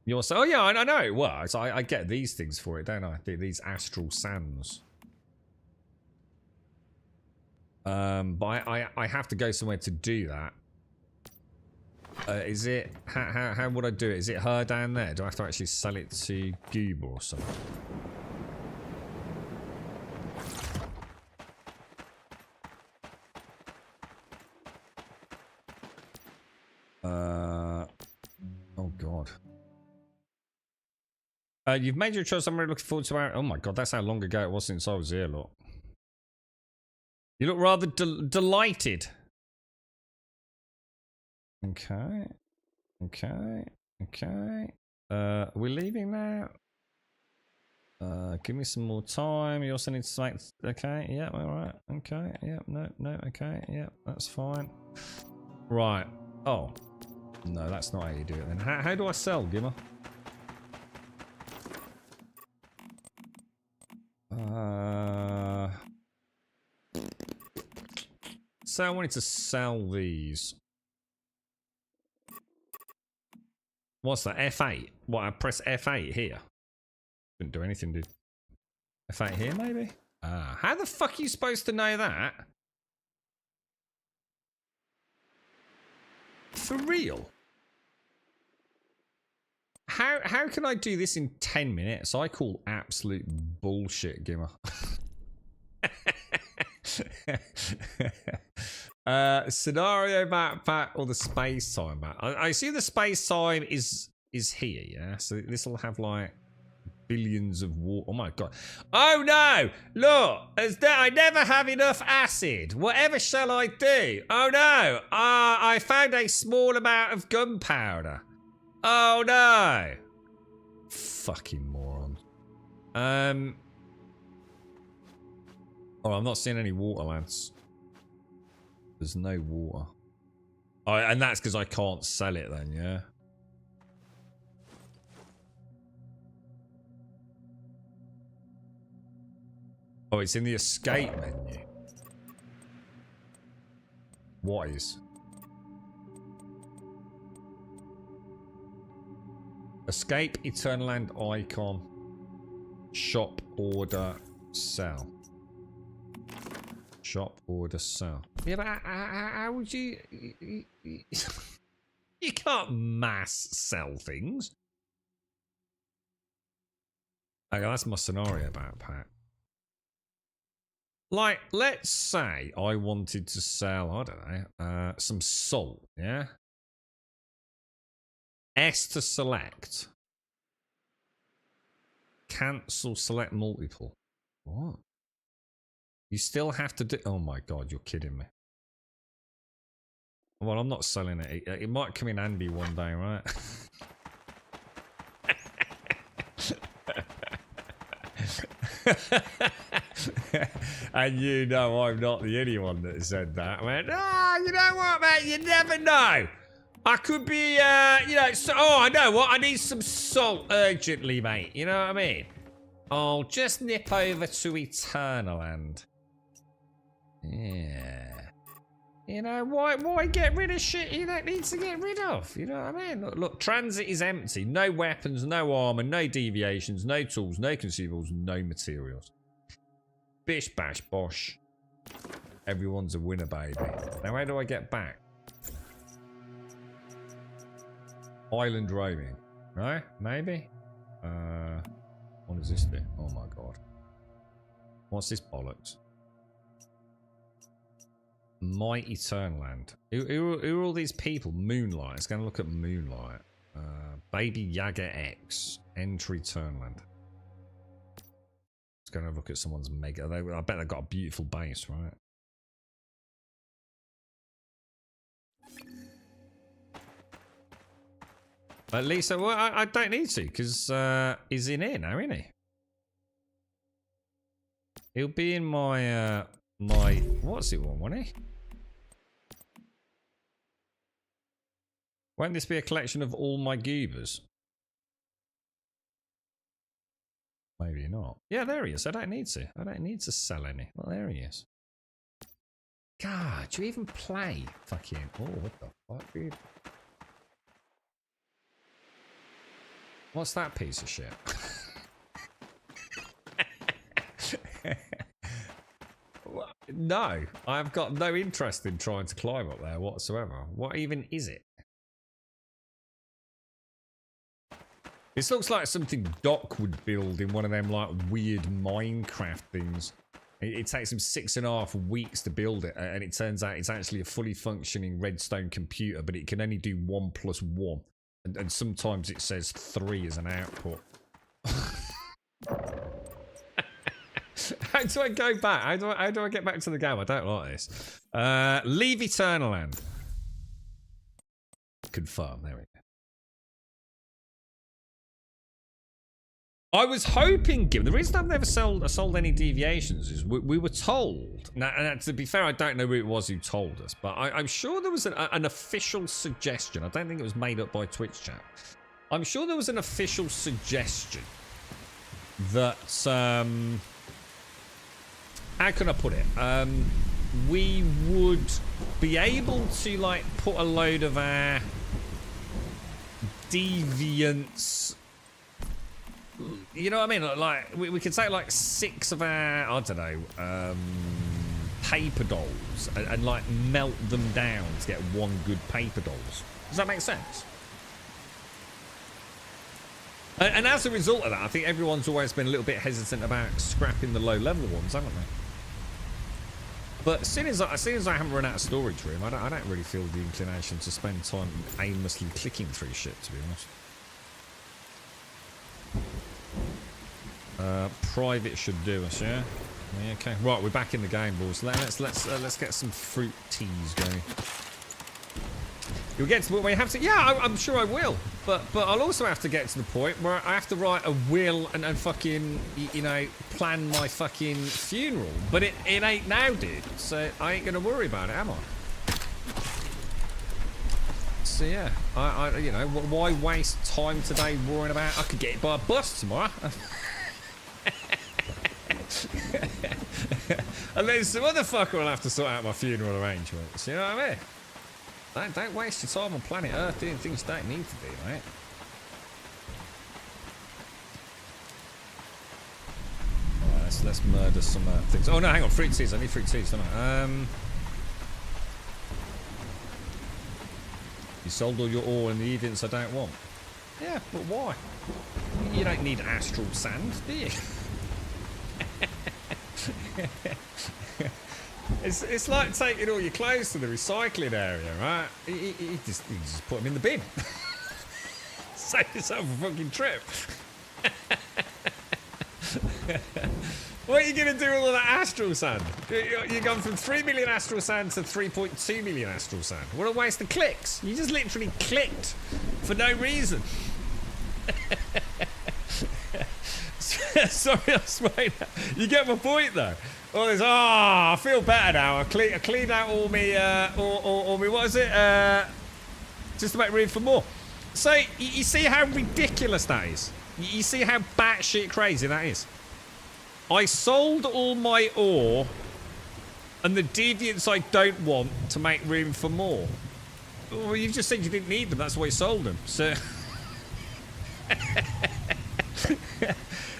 You'll say, oh yeah, I know it works. I get these things for it, don't I? These astral sands. But I have to go somewhere to do that. Is it... How would I do it? Is it her down there? Do I have to actually sell it to Goob or something? Oh god. You've made your choice. I'm really looking forward to our... Oh my god, that's how long ago it was since I was here, look. You look rather delighted. Okay. Okay. Okay. Are we leaving now? Give me some more time. You also need to make... Okay, yeah, alright. Okay, yeah, no, okay, yeah, that's fine. Right. Oh. No, that's not how you do it then. How do I sell, Gimmer? So I wanted to sell these. What's that? F8? What, I press F8 here? Didn't do anything, did F8 here, maybe? How the fuck are you supposed to know that? For real? How can I do this in 10 minutes? I call absolute bullshit, Gimmer. Scenario backpack or the space time back? I see the space time is here, yeah? So this will have like billions of water. Oh my god. Oh no! Look! I never have enough acid. Whatever shall I do? Oh no! I found a small amount of gunpowder. Oh no! Fucking moron. Oh, I'm not seeing any water, lads. There's no water. Oh, and that's because I can't sell it then, yeah? Oh, it's in the escape menu. What is? Escape, Eternal Land icon, shop, order, sell. Shop, order, sell. Yeah, but how would you... You can't mass sell things. Okay, that's my scenario backpack. Like, let's say I wanted to sell, I don't know, some salt, yeah? S to select. Cancel select multiple. What? You still have to do... Oh my god, you're kidding me. Well, I'm not selling it. It might come in handy one day, right? And you know I'm not the only one that said that. I went, you know what, mate? You never know. I could be, you know... So, oh, I know what. I need some salt urgently, mate. You know what I mean? I'll just nip over to Eternal Land. Yeah. You know, why get rid of shit you don't need to get rid of? You know what I mean? Look, transit is empty. No weapons, no armor, no deviations, no tools, no consumables, no materials. Bish, bash, bosh. Everyone's a winner, baby. Now, how do I get back? Island roaming. No? Maybe? What does this do? Oh my god. What's this bollocks? My Eternal Land. Who are all these people? Moonlight. Let's go and look at Moonlight. Baby Yaga X. Enter Eternal Land. Let's go and have a look at someone's mega. I bet they've got a beautiful base, right? At least, well, I don't need to, because he's in here now, isn't he? He'll be in my, what's it one, won't he? Won't this be a collection of all my goobers? Maybe not. Yeah, there he is. I don't need to. I don't need to sell any. Well, there he is. God, do you even play? Fucking, oh, what the fuck, dude? What's that piece of shit? No, I've got no interest in trying to climb up there whatsoever. What even is it? This looks like something Doc would build in one of them like weird Minecraft things. It takes him 6.5 weeks to build it, and it turns out it's actually a fully functioning redstone computer, but it can only do 1 + 1. And sometimes it says 3 as an output. How do I go back? How do I get back to the game? I don't like this. Leave Eternaland. Confirm. There we go. I was hoping, given the reason I've never sold any deviations is we were told. Now, to be fair, I don't know who it was who told us, but I'm sure there was an official suggestion. I don't think it was made up by Twitch chat. I'm sure there was an official suggestion that how can I put it? We would be able to like put a load of our deviants. You know what I mean? Like we could take like 6 of our, I don't know, paper dolls and like melt them down to get 1 good paper dolls. Does that make sense? And as a result of that, I think everyone's always been a little bit hesitant about scrapping the low-level ones, haven't they? But as soon as I haven't run out of storage room, I don't really feel the inclination to spend time aimlessly clicking through shit, to be honest. Private should do us, yeah? Yeah, okay. Right, we're back in the game, boys. Let's get some fruit teas going. You'll get to the point where you have to. Yeah, I'm sure I will. But I'll also have to get to the point where I have to write a will and fucking, you know, plan my fucking funeral. But it ain't now, dude. So I ain't gonna worry about it, am I? So yeah, I you know, why waste time today worrying about? I could get it by a bus tomorrow. And then some other fucker will have to sort out my funeral arrangements. You know what I mean? Don't waste your time on planet Earth doing things you don't need to do, mate. Alright, let's murder some things. Oh no, hang on, fruit seeds. I need fruit seeds, don't I? You sold all your ore in the evidence I don't want. Yeah, but why? You don't need astral sand, do you? It's like taking all your clothes to the recycling area, right? You just put them in the bin. Save yourself a fucking trip. What are you going to do with all that astral sand? You've gone from 3 million astral sand to 3.2 million astral sand. What a waste of clicks. You just literally clicked for no reason. Sorry, I swear. You get my point, though. All this, I feel better now. I cleaned out all me, what is it? Just to make room for more. So, you see how ridiculous that is? You see how batshit crazy that is? I sold all my ore and the deviants I don't want to make room for more. Well, you've just said you didn't need them. That's why you sold them. So...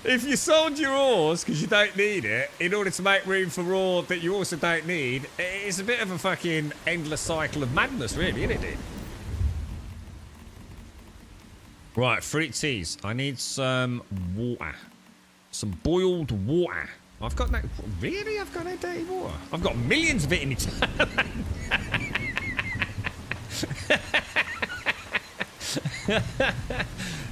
If you sold your ores because you don't need it in order to make room for ore that you also don't need, it's a bit of a fucking endless cycle of madness, really, isn't it, dude? Right, fruit teas. I need some water. Some boiled water. I've got no... Really? I've got no dirty water? I've got millions of it in it.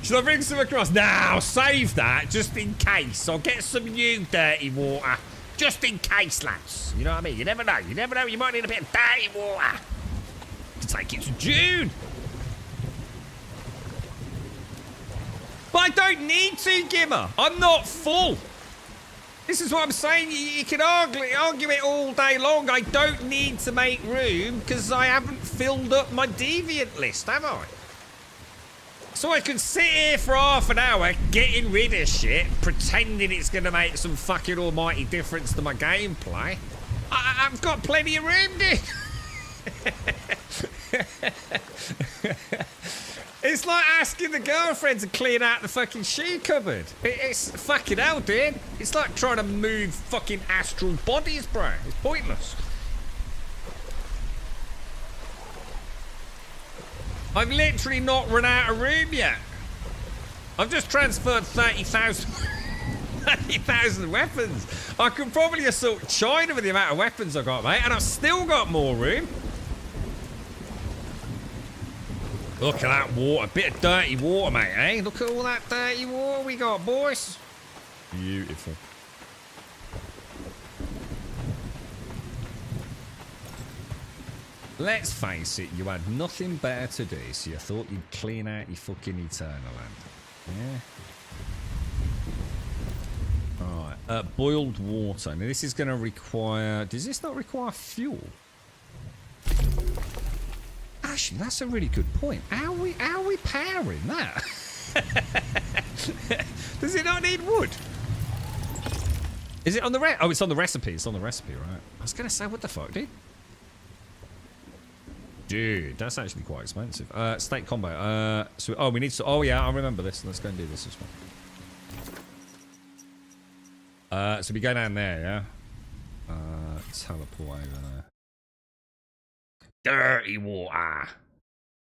Should I bring some across? Now, save that just in case. I'll get some new dirty water. Just in case, lads. You know what I mean? You never know. You never know. You might need a bit of dirty water to take it to June. But I don't need to, Gimmer. I'm not full. This is what I'm saying. You can argue it all day long. I don't need to make room because I haven't filled up my deviant list, have I? So I can sit here for half an hour getting rid of shit, pretending it's going to make some fucking almighty difference to my gameplay. I've got plenty of room, dude. It's like asking the girlfriend to clean out the fucking shoe cupboard. It's fucking hell, dude. It's like trying to move fucking astral bodies, bro. It's pointless. I've literally not run out of room yet. I've just transferred 30,000 30,000 weapons. I could probably assault China with the amount of weapons I got, mate, and I've still got more room. Look at that water. A bit of dirty water, mate, eh? Look at all that dirty water we got, boys. Beautiful. Let's face it, you had nothing better to do, so you thought you'd clean out your fucking Eternal Land. Yeah? Alright, boiled water. Now this is going to require... Does this not require fuel? Actually, that's a really good point. How are we powering that? Does it not need wood? Is it on the Oh, it's on the recipe. It's on the recipe, right? I was going to say, what the fuck, dude? Dude, that's actually quite expensive. State combo. So, we need to... Oh, yeah, I remember this. Let's go and do this as well. So we go down there, yeah? Teleport over there. Dirty water.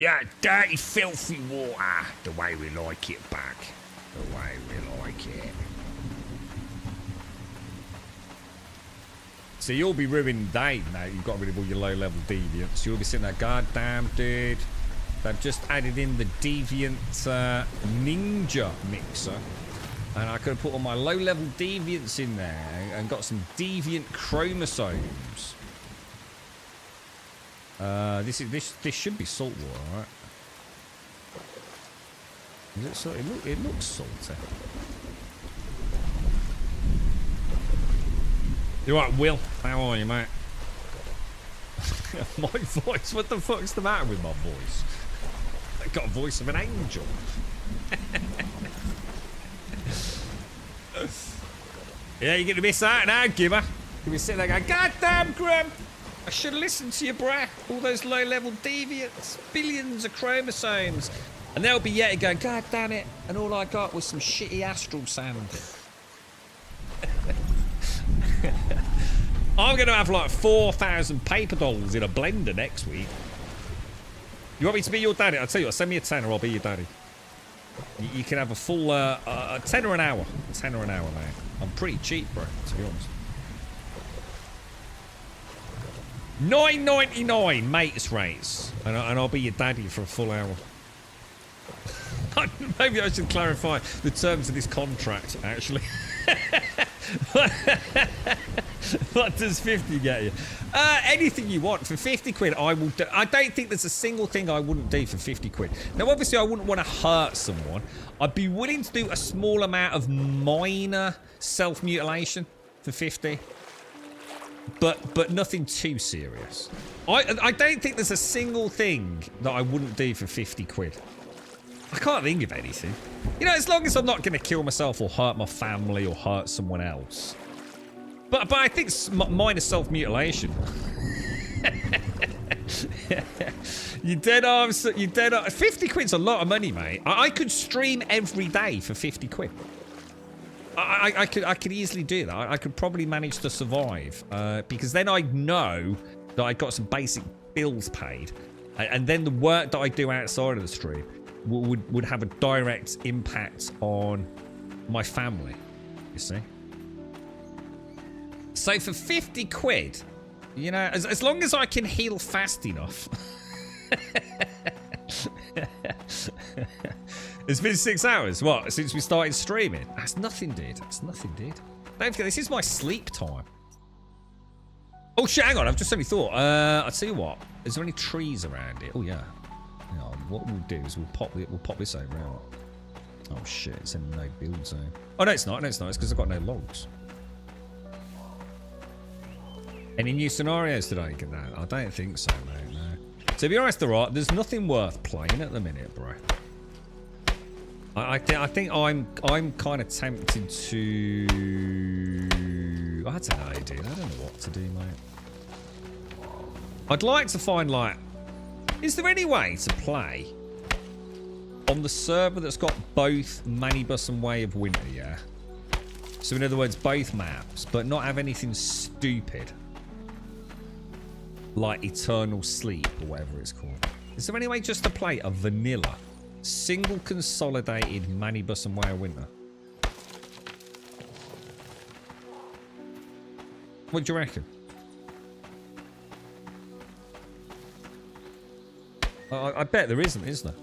Yeah, dirty, filthy water. The way we like it back. The way we like it. So you'll be ruined day now. You've got rid of all your low-level deviants. You'll be sitting there, goddamn, dude. They've just added in the deviant ninja mixer. And I could have put all my low-level deviants in there and got some deviant chromosomes. This should be salt water, right? Is it salt? It looks salty. You're right, Will. How are you, mate? My voice? What the fuck's the matter with my voice? I got a voice of an angel. Yeah, you're gonna miss out now, Gimmer. You'll be sitting there going, goddamn, Graham! I should have listened to you, bruh. All those low-level deviants, billions of chromosomes. And they'll be Yeti going, God damn it. And all I got was some shitty astral sand. I'm going to have like 4,000 paper dolls in a blender next week. You want me to be your daddy? I'll tell you what, send me a tenner, I'll be your daddy. You can have a full tenner an hour. Tenner an hour, man. I'm pretty cheap, bro, to be honest. $9.99 mates rates, and I'll be your daddy for a full hour. Maybe I should clarify the terms of this contract, actually. What does 50 get you? Anything you want. For 50 quid, I will do. I don't think there's a single thing I wouldn't do for 50 quid. Now, obviously, I wouldn't want to hurt someone. I'd be willing to do a small amount of minor self-mutilation for 50. But nothing too serious. I don't think there's a single thing that I wouldn't do for 50 quid. I can't think of anything. You know, as long as I'm not going to kill myself or hurt my family or hurt someone else. But I think minor self-mutilation. You dead arms. You dead arms. 50 quid's a lot of money, mate. I could stream every day for 50 quid. I could easily do that. I could probably manage to survive because then I know that I got some basic bills paid, and then the work that I do outside of the stream would have a direct impact on my family. You see. So for 50 quid, you know, as long as I can heal fast enough. It's been 6 hours. What? Since we started streaming? That's nothing, dude. That's nothing, dude. Don't forget, this is my sleep time. Oh shit! Hang on. I've just suddenly thought. I'll tell you what. Is there any trees around it? Oh yeah. Hang on. What we'll do is we'll pop this over. Oh shit! It's in no build zone. Oh no, it's not. No, it's not. It's because I've got no logs. Any new scenarios today? Get that? I don't think so, mate. No. To be honest, there's nothing worth playing at the minute, bro. I think I'm kind of tempted to. I don't know, dude. I don't know what to do, mate. I'd like to find like. Is there any way to play on the server that's got both Manibus and Way of Winter? Yeah. So in other words, both maps, but not have anything stupid. Like Eternal Sleep or whatever it's called. Is there any way just to play a vanilla, single consolidated Manibus and Way of Winter? What do you reckon? I bet there isn't there?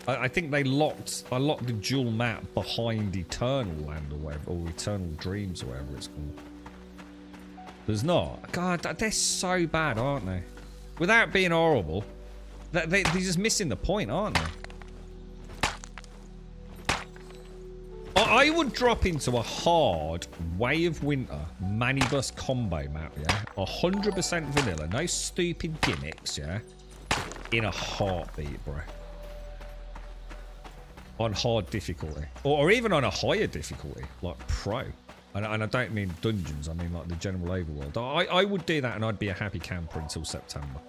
I think they locked. I locked the dual map behind Eternal Land or whatever, or Eternal Dreams or whatever it's called. There's not. God, they're so bad, aren't they? Without being horrible, they're just missing the point, aren't they? I would drop into a hard Way of Winter Manibus combo map, yeah? 100% vanilla, no stupid gimmicks, yeah? In a heartbeat, bro. On hard difficulty. Or even on a higher difficulty, like pro. And I don't mean dungeons, I mean like the general overworld. I would do that and I'd be a happy camper until September.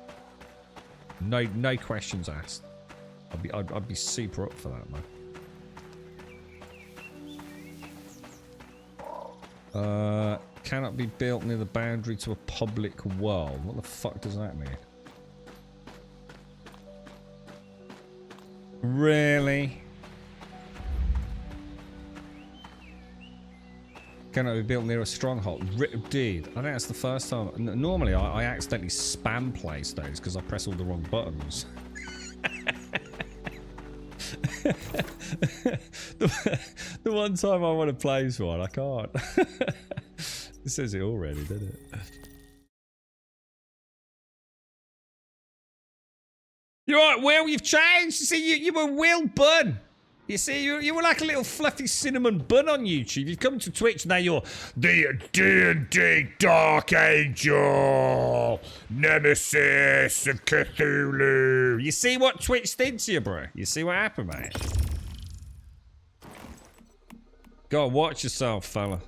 No questions asked. I'd be super up for that, man. Cannot be built near the boundary to a public world. What the fuck does that mean? Really? Cannot be built near a stronghold. Dude, I think that's the first time. Normally, I accidentally spam place those because I press all the wrong buttons. the one time I want to place one, I can't. It says it already, doesn't it? You're right, Will, you've changed. You see, you were Will Bunn. You see, you were like a little fluffy cinnamon bun on YouTube. You've come to Twitch, now you're the D&D Dark Angel, Nemesis of Cthulhu. You see what Twitch did to you, bro? You see what happened, mate? Go on, watch yourself, fella.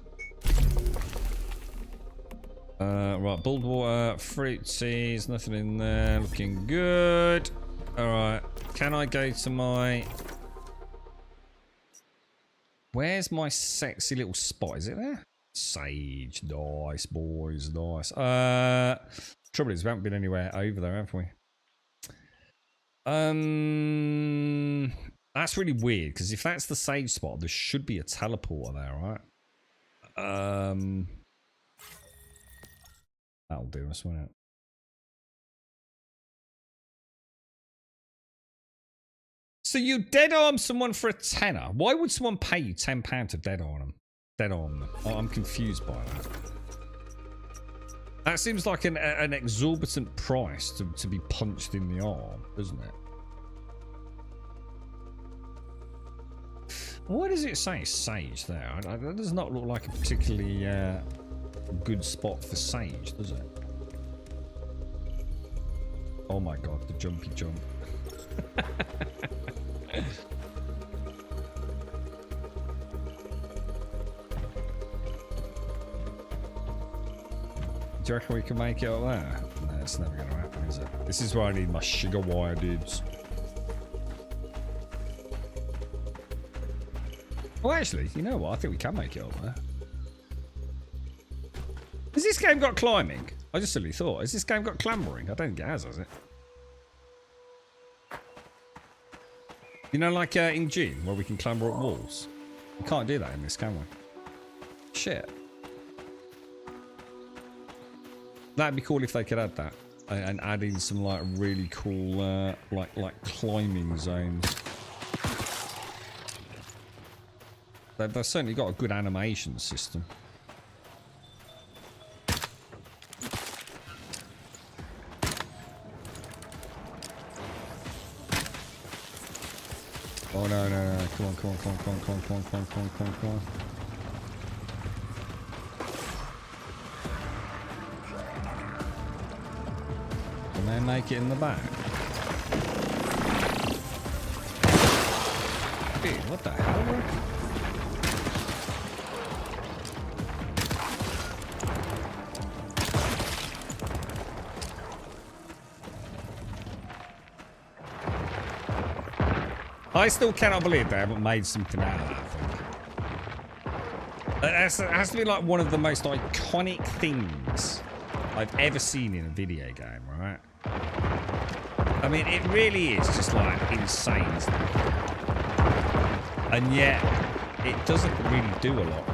Right, Bulled Water, fruit teas, nothing in there, looking good. Alright, can I go to my... Where's my sexy little spot? Is it there? Sage. Nice, boys. Nice. Trouble is, we haven't been anywhere over there, have we? That's really weird, because if that's the sage spot, there should be a teleporter there, right? That'll do us, won't it? So you dead arm someone for a tenner. Why would someone pay you £10 to dead arm them? Dead arm them. Oh, I'm confused by that. That seems like an exorbitant price to be punched in the arm, doesn't it? Why does it say sage there? That does not look like a particularly good spot for sage, does it? Oh my god, the jumpy jump. Do you reckon we can make it up there? No, it's never going to happen, is it? This is where I need my sugar wire dudes. Well, actually, you know what? I think we can make it up there. Has this game got climbing? I just suddenly thought. Has this game got clambering? I don't think it has it? You know, like in June, where we can clamber up walls? We can't do that in this, can we? Shit. That'd be cool if they could add that. And add in some, like, really cool, like climbing zones. They've certainly got a good animation system. Oh no, no, no, come on, come on, come on, come on, come on, come on, come on, come on, come on, come on. Can they make it in the back? Dude, what the hell, bro? I still cannot believe they haven't made something out of that thing. It has to be like one of the most iconic things I've ever seen in a video game, right? I mean, it really is just like insane, isn't it? And yet, it doesn't really do a lot.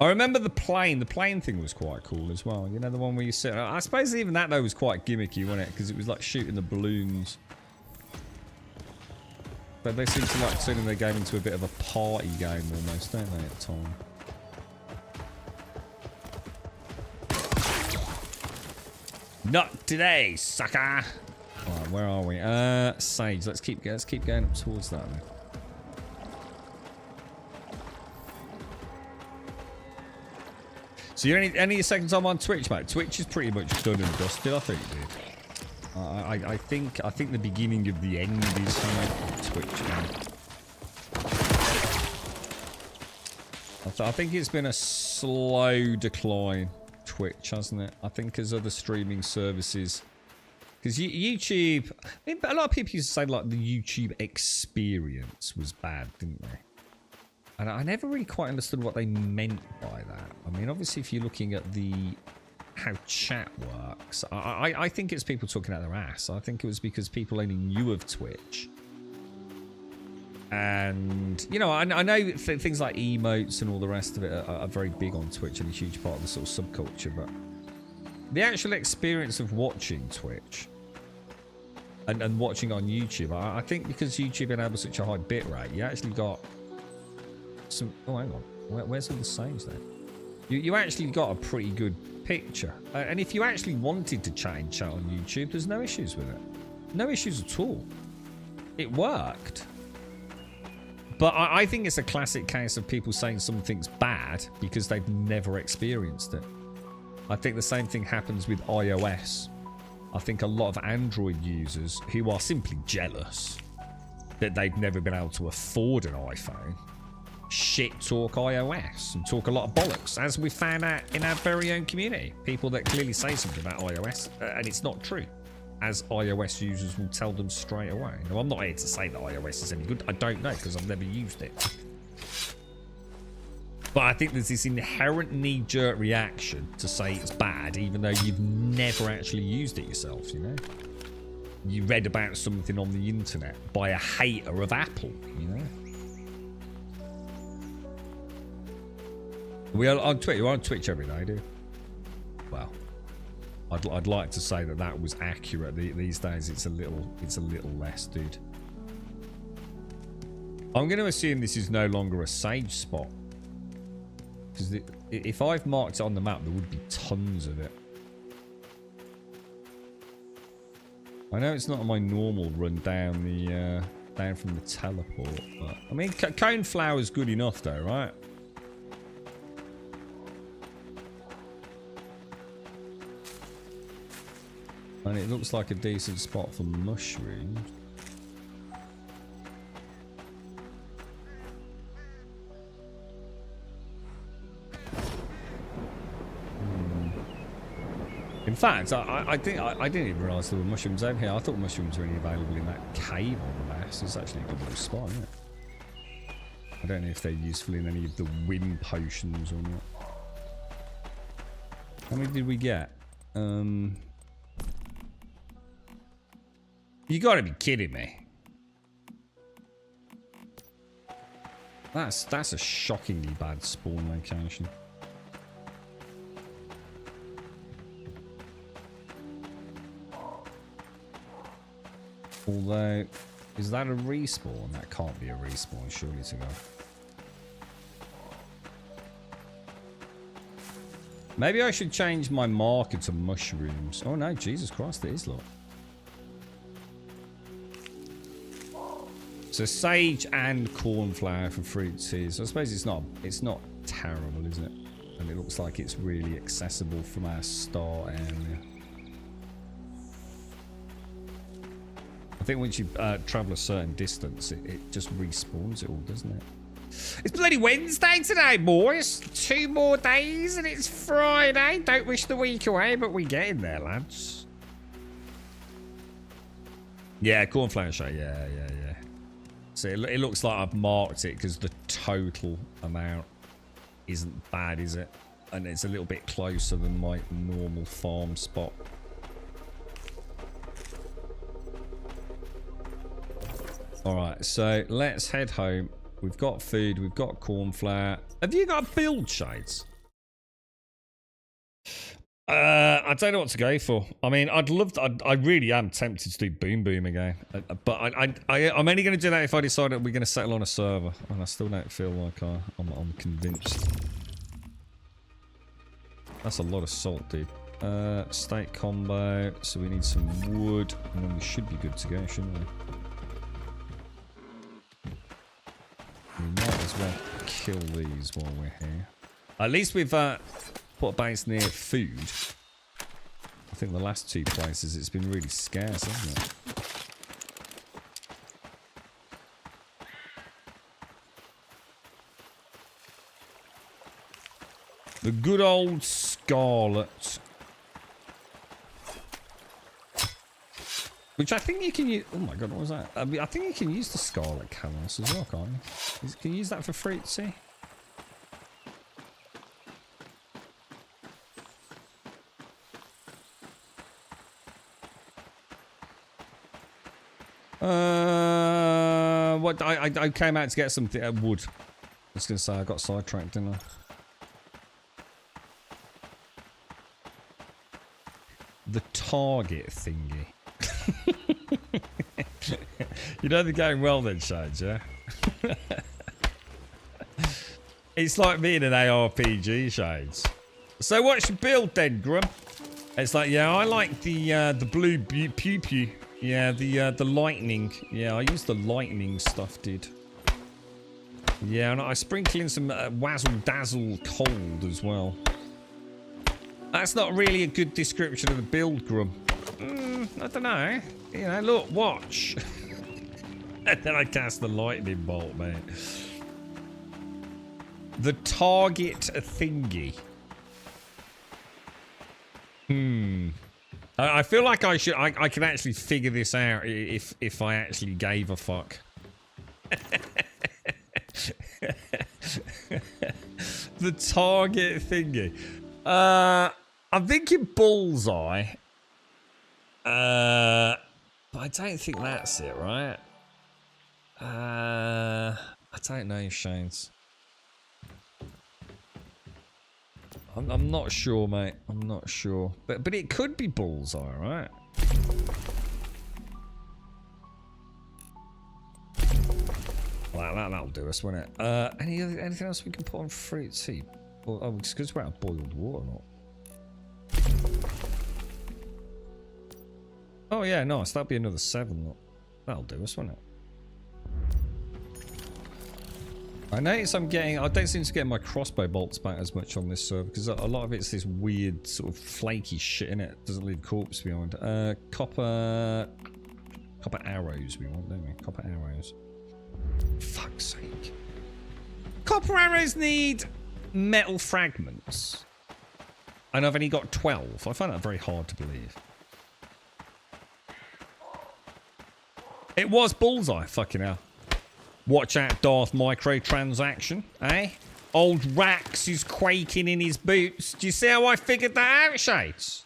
I remember the plane. The plane thing was quite cool as well. You know, the one where you sit. I suppose even that, though, was quite gimmicky, wasn't it? Because it was like shooting the balloons. But they seem to like turning their game into a bit of a party game almost, don't they, at time? Not today, sucker! Alright, where are we? Sage. Let's keep going up towards that then. So you're only your second time on Twitch, mate. Twitch is pretty much done and dusted, I think, dude. I think the beginning of the end is Twitch now. I think it's been a slow decline, Twitch, hasn't it? I think as other streaming services, because YouTube, I mean, a lot of people used to say like the YouTube experience was bad, didn't they? And I never really quite understood what they meant by that. I mean, obviously, if you're looking at how chat works, I think it's people talking out their ass. I think it was because people only knew of Twitch. And, you know, I know things like emotes and all the rest of it are very big on Twitch and a huge part of the sort of subculture, but the actual experience of watching Twitch and watching on YouTube, I think because YouTube enables such a high bit rate, you actually got some... Oh, hang on. Where's all the saves then? You actually got a pretty good picture. And if you actually wanted to change chat on YouTube, there's no issues with it. No issues at all. It worked. But I think it's a classic case of people saying something's bad because they've never experienced it. I think the same thing happens with iOS. I think a lot of Android users who are simply jealous that they've never been able to afford an iPhone shit talk iOS and talk a lot of bollocks, as we found out in our very own community. People that clearly say something about iOS and it's not true, as iOS users will tell them straight away. Now, I'm not here to say that iOS is any good. I don't know because I've never used it. But I think there's this inherent knee-jerk reaction to say it's bad, even though you've never actually used it yourself, you know? You read about something on the internet by a hater of Apple, you know? We are on Twitch. You're on Twitch every day, do you? Well, I'd like to say that was accurate. These days, it's a little less, dude. I'm going to assume this is no longer a sage spot, because if I've marked it on the map, there would be tons of it. I know it's not my normal run down from the teleport, but I mean, cone flower's good enough, though, right? And it looks like a decent spot for mushrooms. In fact, I didn't even realise there were mushrooms over here. I thought mushrooms were only available in that cave on the mass. It's actually a good little spot, isn't it? I don't know if they're useful in any of the wind potions or not. How many did we get? You gotta be kidding me. That's a shockingly bad spawn location. Although, is that a respawn? That can't be a respawn, surely to God. Maybe I should change my marker to mushrooms. Oh no, Jesus Christ, it is, look. So sage and cornflower for fruit teas. I suppose it's not terrible, is it? And it looks like it's really accessible from our start area. I think once you travel a certain distance, it just respawns it all, doesn't it? It's bloody Wednesday today, boys. 2 more days and it's Friday. Don't wish the week away, but we get in there, lads. Yeah, cornflower shake. Yeah. So it looks like I've marked it because the total amount isn't bad, is it? And it's a little bit closer than my normal farm spot. Alright, so let's head home. We've got food, we've got cornflower. Have you got build shades? I don't know what to go for. I mean, I'd love to, I really am tempted to do Boom Boom again. But I'm only going to do that if I decide that we're going to settle on a server. And I still don't feel like I'm convinced. That's a lot of salt, dude. Steak combo. So we need some wood. And then we should be good to go, shouldn't we? We might as well kill these while we're here. At least we've put a base near food. I think the last 2 places it's been really scarce, hasn't it? The good old Scarlet. Which I think you can use. Oh my god, what was that? I mean, I think you can use the Scarlet Camas as well, can't you? Can you use that for fruit, see? What? I came out to get some wood. I was going to say I got sidetracked, didn't I? The target thingy. You know they're going well then, Shades, yeah? It's like me in an ARPG, Shades. So what's your build then, Grum? It's like, yeah, I like the blue pew pew. Yeah, the lightning. Yeah, I use the lightning stuff, dude. Yeah, and I sprinkle in some wazzle dazzle cold as well. That's not really a good description of the build, Grum. I don't know. You know, look, watch. And then I cast the lightning bolt, mate. The target thingy. I feel like I should. I can actually figure this out if I actually gave a fuck. The target thingy. I'm thinking bullseye. But I don't think that's it, right? I don't know, Shanes. I'm not sure, mate. I'm not sure. But it could be bullseye, right? Well, that'll do us, won't it? Anything else we can put on fruit tea? Well, oh, it's because we're out of boiled water, not. Oh yeah, nice. That'll be another 7. Look. That'll do us, won't it? I notice I don't seem to get my crossbow bolts back as much on this server because a lot of it's this weird sort of flaky shit in it. Doesn't leave corpse behind. Copper arrows we want, don't we? Copper arrows. Fuck's sake. Copper arrows need metal fragments. And I've only got 12. I find that very hard to believe. It was bullseye, fucking hell. Watch out, Darth microtransaction, eh? Old Rax is quaking in his boots. Do you see how I figured that out, Shades?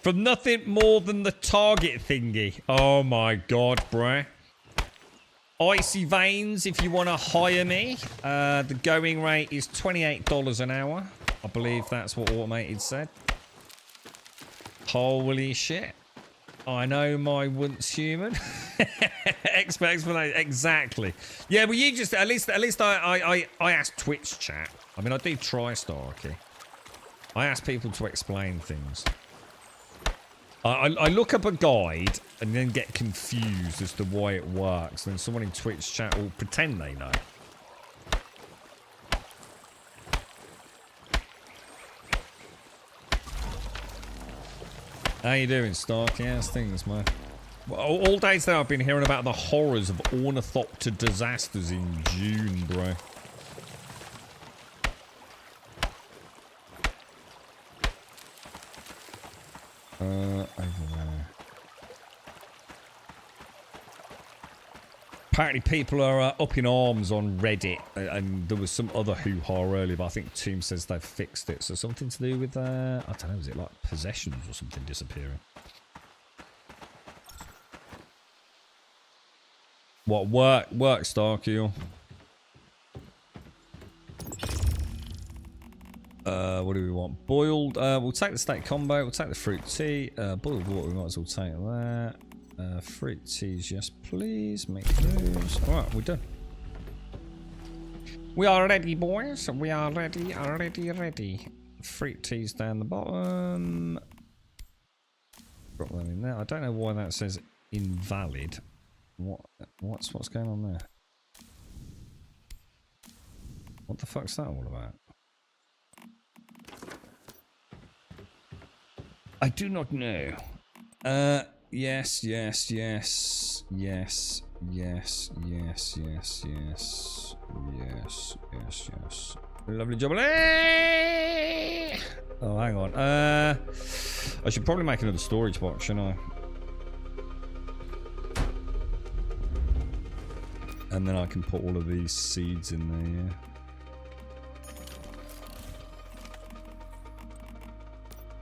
From nothing more than the target thingy. Oh my god, bruh. Icy Veins, if you want to hire me. The going rate is $28 an hour. I believe that's what Automated said. Holy shit. I know my once human. Explanation. Exactly. Yeah, well, you just at least I asked Twitch chat. I mean, I do try, Starkey. I ask people to explain things. I look up a guide and then get confused as to why it works. And then someone in Twitch chat will pretend they know. How you doing, Starkey? How's things, man? Well, all day today I've been hearing about the horrors of ornithopter disasters in June, bro. Over there. Apparently people are up in arms on Reddit, and there was some other hoo-ha earlier, but I think Tomb says they've fixed it. So something to do with, I don't know, is it like possessions or something disappearing? What, work, Starkey? What do we want? Boiled, we'll take the steak combo, we'll take the fruit tea, boiled water, we might as well take that. Fruit teas, yes please, make moves. Alright, we're done. We are ready, boys, we are ready. Fruit teas down the bottom. Drop that in there. I don't know why that says invalid. What's going on there? What the fuck's that all about? I do not know. Yes. Lovely jubilee! Oh, hang on. I should probably make another storage box, shouldn't I? And then I can put all of these seeds in there, yeah.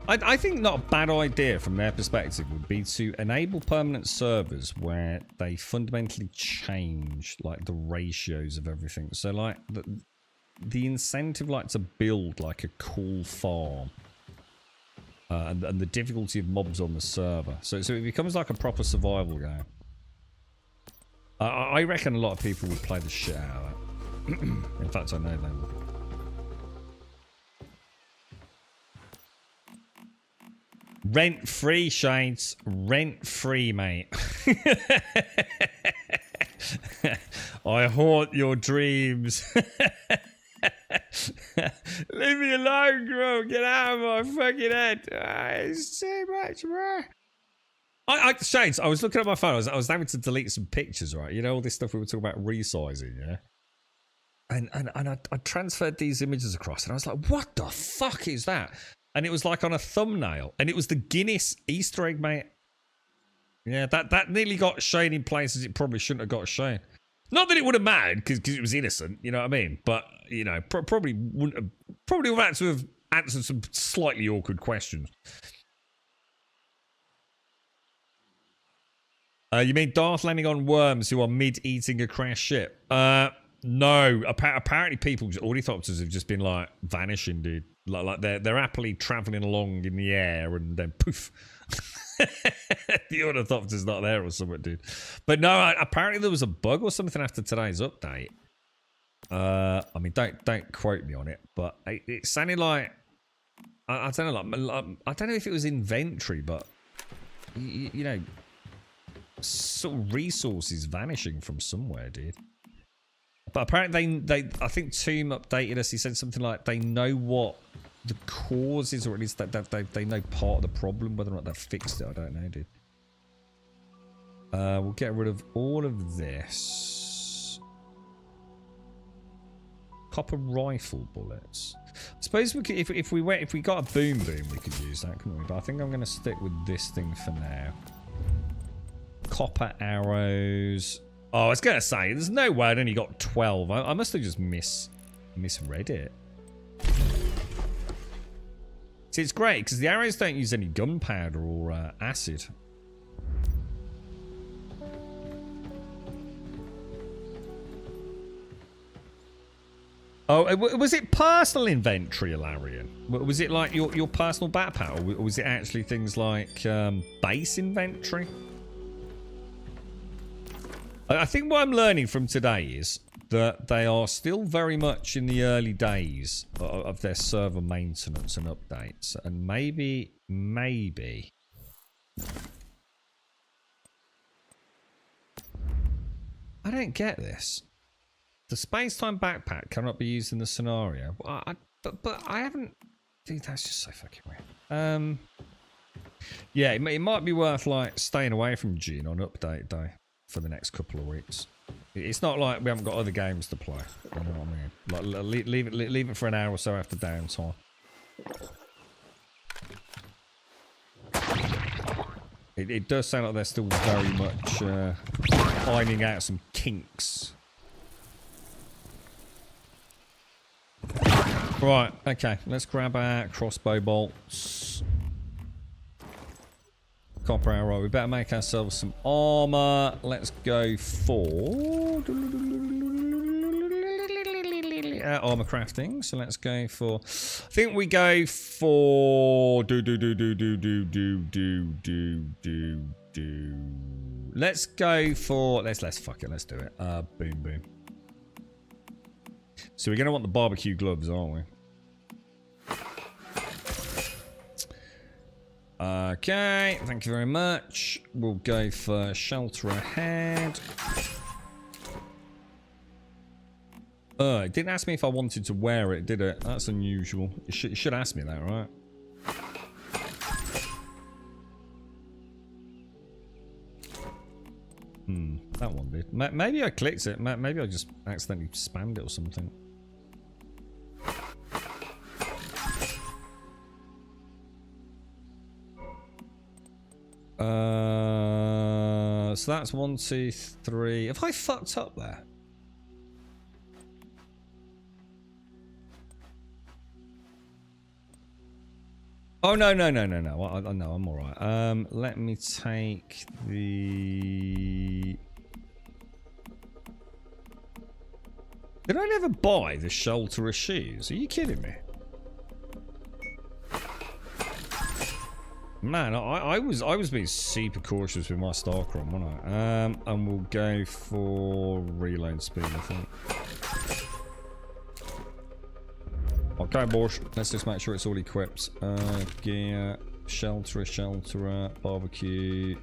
I think not a bad idea from their perspective would be to enable permanent servers where they fundamentally change like the ratios of everything. So like the incentive like to build like a cool farm and the difficulty of mobs on the server. So it becomes like a proper survival game. I reckon a lot of people would play the shit out of that. In fact, I know they would. Rent free, Shades. Rent free, mate. I haunt your dreams. Leave me alone, bro. Get out of my fucking head. It's too much, bro. Shades, I was looking at my phone. I was having to delete some pictures, right? You know, all this stuff we were talking about resizing, yeah? And I transferred these images across, and I was like, what the fuck is that? And it was like on a thumbnail. And it was the Guinness Easter egg, mate. Yeah, that nearly got shown in places it probably shouldn't have got shown. Not that it would have mattered, because it was innocent, you know what I mean? But, you know, probably would have had to have answered some slightly awkward questions. You mean Darth landing on worms who are mid-eating a crash ship? No. Apparently people, ornithopters have just been, like, vanishing, dude. Like they're happily travelling along in the air and then poof. The ornithopter's not there or something, dude. But no, apparently there was a bug or something after today's update. I mean, don't quote me on it, but it sounded like I don't know, like I don't know if it was inventory, but you know, sort of resources vanishing from somewhere, dude. But apparently they I think Tomb updated us. He said something like they know what the cause is, or at least that they know part of the problem. Whether or not they've fixed it, I don't know, dude. We'll get rid of all of this. Copper rifle bullets. I suppose we could, if we got a boom, we could use that, couldn't we? But I think I'm going to stick with this thing for now. Copper arrows. Oh, I was going to say, there's no way I'd only got 12. I must have just misread it. See, it's great, because the arrows don't use any gunpowder or acid. Oh, was it personal inventory, Alarian? Was it like your personal backpack, or was it actually things like base inventory? I think what I'm learning from today is that they are still very much in the early days of their server maintenance and updates, and maybe I don't get this. The space-time backpack cannot be used in the scenario. But I haven't... Dude, that's just so fucking weird. Yeah, it might be worth, like, staying away from Gene on update day for the next couple of weeks. It's not like we haven't got other games to play. You know what I mean? Like, leave it for an hour or so after downtime. It does sound like they're still very much ironing out some kinks. Right, okay, let's grab our crossbow bolts. Copper arrow, we better make ourselves some armor. Let's go for armor crafting. So let's go for, I think we go for let's go for, let's fuck it, let's do it. Boom boom. So we're going to want the barbecue gloves, aren't we? Okay, thank you very much. We'll go for shelter ahead. It didn't ask me if I wanted to wear it, did it? That's unusual. It should ask me that, right? That one did. Maybe I clicked it. Maybe I just accidentally spammed it or something. So that's 1, 2, 3. Have I fucked up there? Oh, no. No, I'm alright. Let me take the... Did I never buy the shelter of shoes? Are you kidding me? Man, I was being super cautious with my Starcrom, wasn't I? And we'll go for reload speed, I think. Okay, boys. Let's just make sure it's all equipped. Gear, shelterer, barbecue,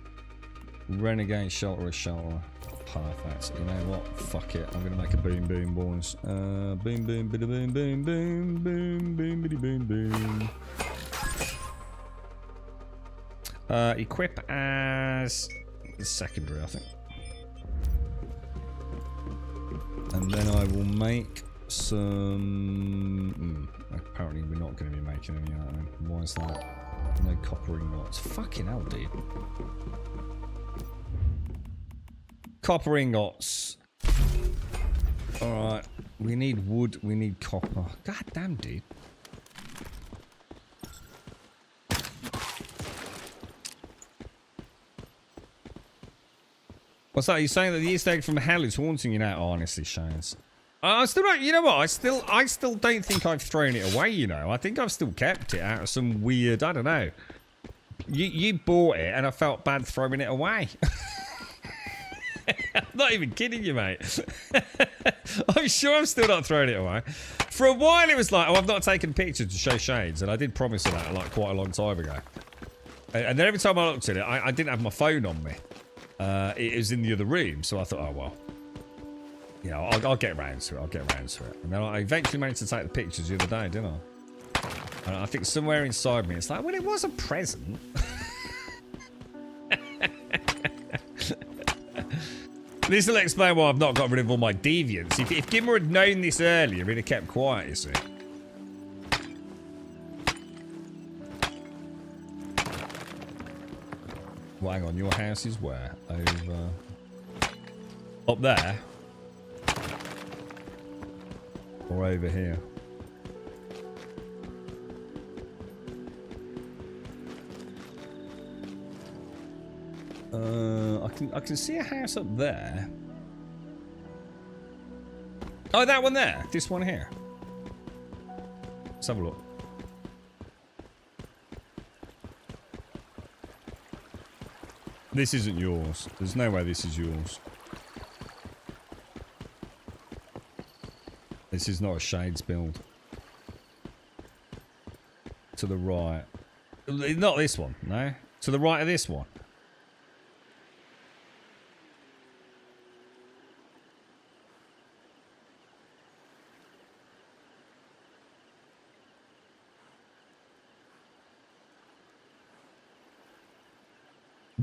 renegade, shelterer. Perfect. You know what? Fuck it. I'm gonna make a boom boom, boys. Boom boom, biddy boom boom boom boom boom biddy boom boom. Equip as secondary, I think. And then I will make some... apparently we're not going to be making any out of them. Why is that? No copper ingots. Fucking hell, dude. Copper ingots. Alright. We need wood. We need copper. God damn, dude. What's that? Are you saying that the Easter egg from hell is haunting you now? Oh, honestly, Shines. I still don't, you know what? I still don't think I've thrown it away, you know. I think I've still kept it out of some weird, I don't know. You bought it and I felt bad throwing it away. I'm not even kidding you, mate. I'm sure I'm still not throwing it away. For a while it was like, oh, I've not taken pictures to show Shades, and I did promise her that like quite a long time ago. And then every time I looked at it, I didn't have my phone on me. It was in the other room, so I thought, oh well. You know, I'll get around to it. And then I eventually managed to take the pictures the other day, didn't I? And I think somewhere inside me, it's like, well, it was a present. This will explain why I've not got rid of all my deviants. If Gimmer had known this earlier, he'd have kept quiet, you see. Well, hang on, your house is where? Over... Up there? Or over here? I can see a house up there. Oh, that one there. This one here. Let's have a look. This isn't yours. There's no way this is yours. This is not a Shades build. To the right. Not this one, no. To the right of this one.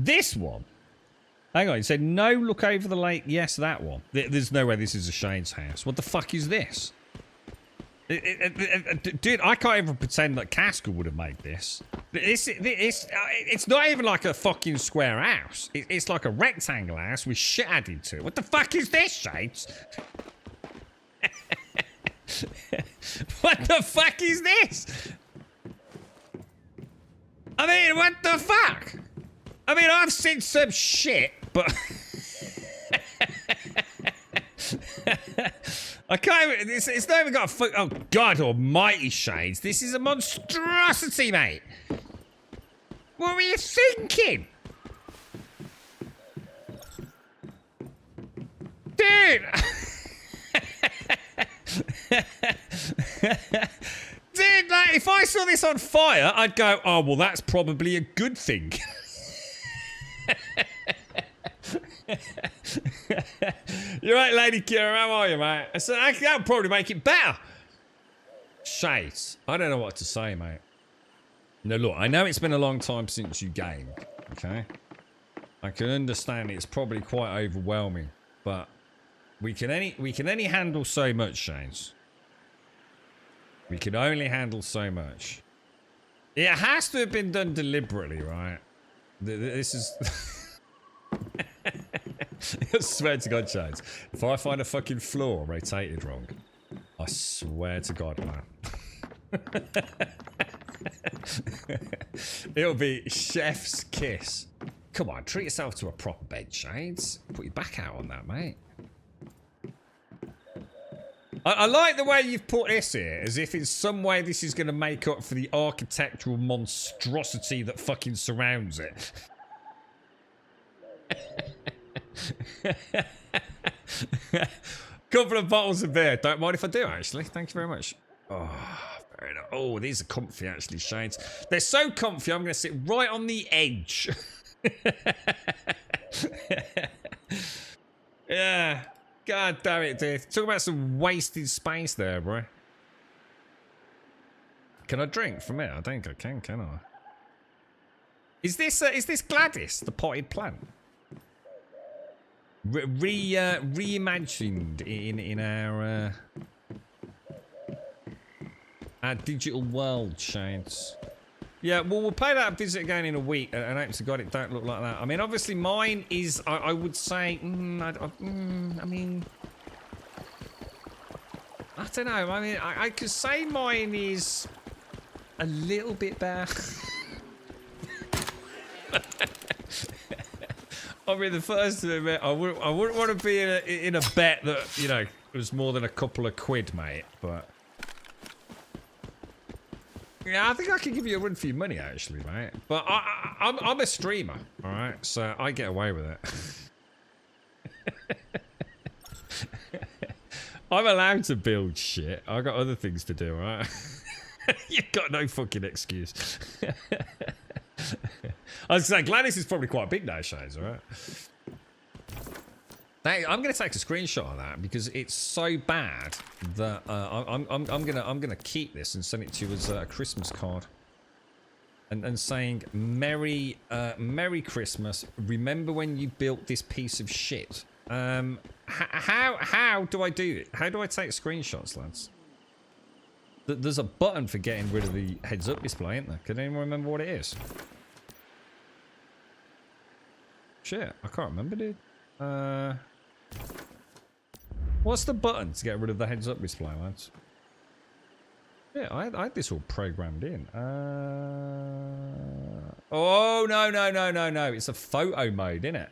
This one? Hang on, it said no, look over the lake. Yes, that one. There's no way this is a Shane's house. What the fuck is this? Dude, I can't even pretend that Caskell would have made this. It's not even like a fucking square house. It's like a rectangle house with shit added to it. What the fuck is this, Shades? What the fuck is this? I mean, what the fuck? I mean, I've seen some shit, but I can't even, it's not even got a foot. Oh, God almighty, Shades. This is a monstrosity, mate. What were you thinking? Dude. Dude, like, if I saw this on fire, I'd go, oh, well, that's probably a good thing. You're right, Lady Kira. How are you, mate? I said that'll probably make it better. Shades. I don't know what to say, mate. No, look. I know it's been a long time since you gamed. Okay. I can understand it's probably quite overwhelming, but we can only handle so much, Shades. We can only handle so much. It has to have been done deliberately, right? This is. I swear to God, Shades. If I find a fucking floor rotated wrong, I swear to God, man. It'll be chef's kiss. Come on, treat yourself to a proper bed, Shades. Put your back out on that, mate. I like the way you've put this here, as if in some way this is going to make up for the architectural monstrosity that fucking surrounds it. Couple of bottles of beer. Don't mind if I do, actually. Thank you very much. Oh, very nice. Oh, these are comfy, actually, Shades. They're so comfy, I'm going to sit right on the edge. Yeah. God damn it, dude. Talk about some wasted space there, bro. Can I drink from it? I think I can I? Is this Gladys, the potted plant? Reimagined in our digital world, Shades. Yeah, well, we'll pay that visit again in a week, and hope to God it don't look like that. I mean, obviously mine is, I would say, I mean, I don't know. I mean, I could say mine is a little bit better. I mean, the first to admit, I wouldn't want to be in a bet that, you know, was more than a couple of quid, mate. But yeah, I think I could give you a run for your money, actually, mate. But I'm a streamer, all right, so I get away with it. I'm allowed to build shit. I got other things to do, all right? You've got no fucking excuse. I was saying, Gladys is probably quite big now, Shades, all right? Hey, I'm going to take a screenshot of that because it's so bad that I'm gonna keep this and send it to you as a Christmas card, and saying Merry Christmas. Remember when you built this piece of shit? How do I do it? How do I take screenshots, lads? There's a button for getting rid of the heads-up display, isn't there? Can anyone remember what it is? Shit, I can't remember, dude. What's the button to get rid of the heads-up display, lads? Yeah, I had this all programmed in. Oh, no. It's a photo mode, isn't it?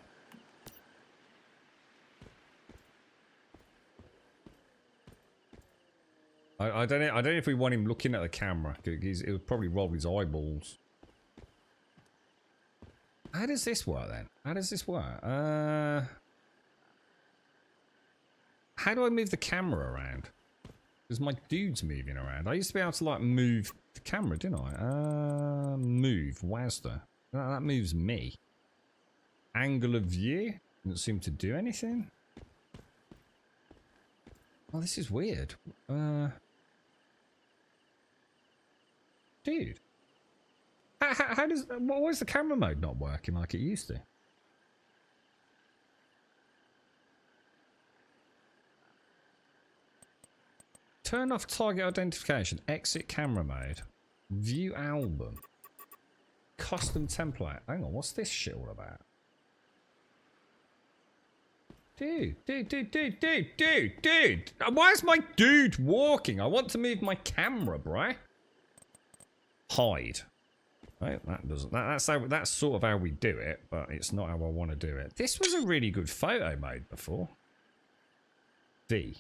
I don't know. I don't know if we want him looking at the camera. It would probably roll his eyeballs. How does this work then? How does this work? How do I move the camera around? Because my dude's moving around. I used to be able to like move the camera, didn't I? Move. WASD. That moves me. Angle of view. Doesn't seem to do anything. Oh, this is weird. Dude. How does... Why is the camera mode not working like it used to? Turn off target identification. Exit camera mode. View album. Custom template. Hang on, what's this shit all about? Dude. Why is my dude walking? I want to move my camera, bro. Hide. Right, that doesn't. That's sort of how we do it, but it's not how I want to do it. This was a really good photo mode before. D.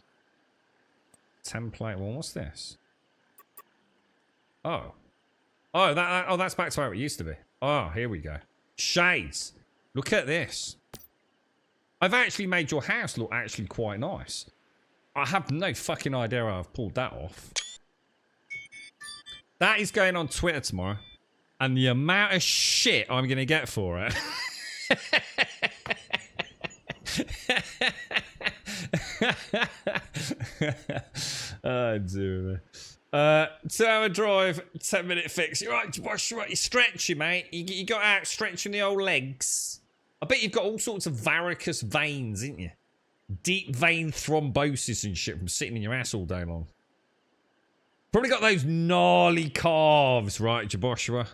Template. Well, what's this? Oh. Oh, that's back to how it used to be. Oh, here we go. Shades. Look at this. I've actually made your house look actually quite nice. I have no fucking idea how I've pulled that off. That is going on Twitter tomorrow. And the amount of shit I'm going to get for it. Oh, dear. 2-hour drive, 10-minute fix. You're right, Josh, you're stretching, mate. You got out stretching the old legs. I bet you've got all sorts of varicose veins, ain't you? Deep vein thrombosis and shit from sitting in your ass all day long. Probably got those gnarly calves, right, Joshua?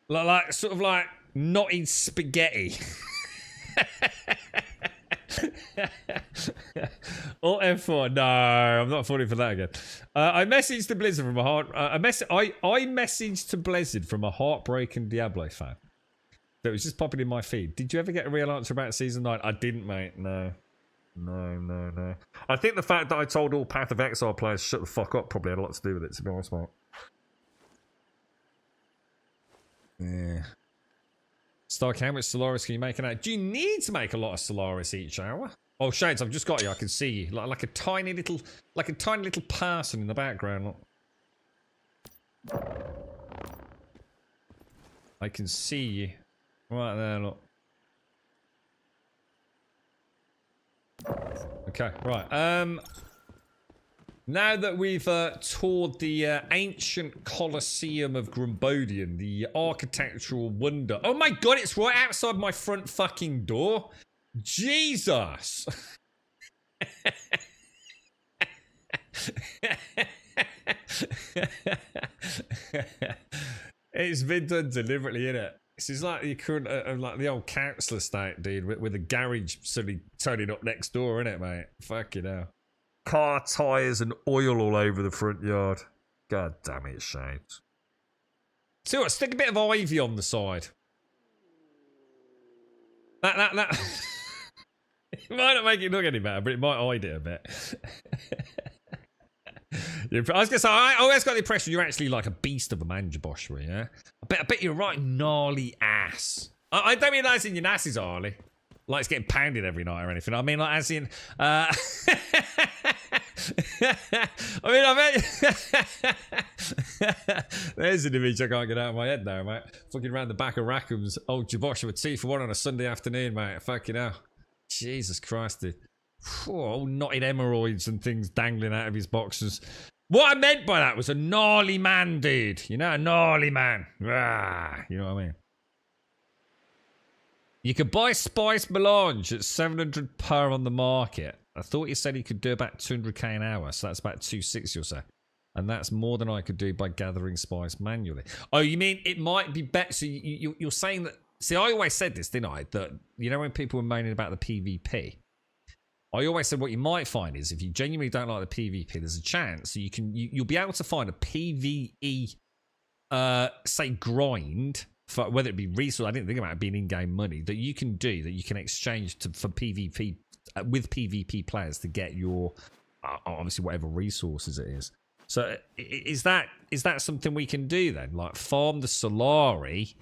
Like sort of like knotted spaghetti. Alt F4. No, I'm not falling for that again. I messaged to Blizzard from a heart. I messaged to Blizzard from a heartbroken Diablo fan. That was just popping in my feed. Did you ever get a real answer about season 9? I didn't, mate. No. I think the fact that I told all Path of Exile players shut the fuck up probably had a lot to do with it, to be honest, mate. Yeah. Stark, how much Solaris can you make an hour? Do you need to make a lot of Solaris each hour? Oh, Shades, I've just got you. I can see you. Like a tiny little person in the background. Look. I can see you. Right there, look. Okay, right. Now that we've toured the ancient Colosseum of Grumbodian, the architectural wonder. Oh my god, it's right outside my front fucking door. Jesus. It's been done deliberately, innit? This is like the current, like the old council estate, dude, with a garage suddenly turning up next door, innit, mate? Fucking hell. Car tyres and oil all over the front yard. God damn it, Shades. So what, stick a bit of ivy on the side. That it might not make it look any better, but it might hide it a bit. I was gonna say, I always got the impression you're actually like a beast of a man, Joshua, yeah? I bet you're right gnarly ass. I don't mean as in your ass is gnarly. Like it's getting pounded every night or anything. I mean like as in I bet there's an image I can't get out of my head now, mate. Fucking around the back of Rackham's old Joshua 2-for-1 on a Sunday afternoon, mate. Fucking hell. Jesus Christ, dude. All knotted hemorrhoids and things dangling out of his boxers. What I meant by that was a gnarly man, dude. You know, a gnarly man. Ah, you know what I mean? You could buy Spice Melange at 700 per on the market. I thought you said he could do about 200k an hour, so that's about 260 or so. And that's more than I could do by gathering spice manually. Oh, you mean it might be better? So you're saying that... See, I always said this, didn't I? That, you know, when people were moaning about the PvP, I always said what you might find is if you genuinely don't like the PvP, there's a chance you'll be able to find a PvE, say, grind, for whether it be resource. I didn't think about it being in-game money that you can do, that you can exchange for PvP with PvP players to get your obviously whatever resources it is. So is that something we can do then? Like farm the Solari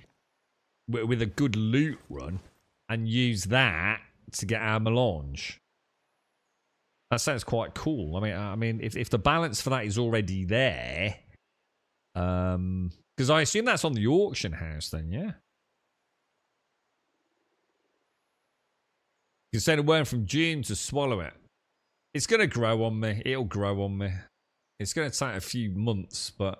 with a good loot run and use that to get our melange. That sounds quite cool. I mean, if the balance for that is already there, because I assume that's on the auction house then, yeah. You said it went from June to swallow it. It's gonna grow on me. It'll grow on me. It's gonna take a few months, but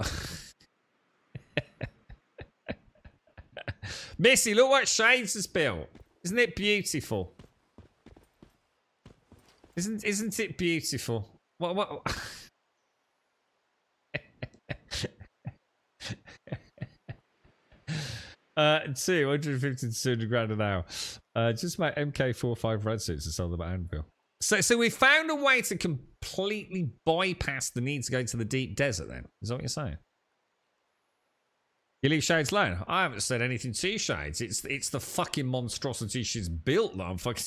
Missy, look what Shades has built. Isn't it beautiful? Isn't it beautiful? What? 250 to 200 grand an hour. Just make MK45 red suits and sell them at Anvil. So we found a way to completely bypass the need to go to the deep desert then. Is that what you're saying? You leave Shades alone? I haven't said anything to Shades. It's the fucking monstrosity she's built that I'm fucking...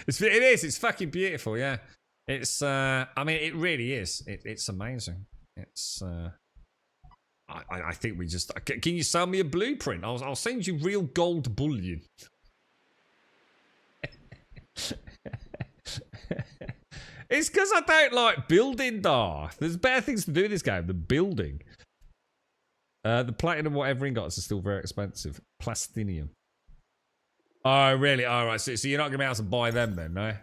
it is. It's fucking beautiful, yeah. It's, I mean, it really is. It's amazing. It's, I think we just... Can you sell me a blueprint? I'll send you real gold bullion. It's because I don't like building, Darth. There's better things to do in this game than building. The platinum, whatever ingots, are still very expensive. Plastinium. Oh, really? All right. So you're not going to be able to buy them then, no?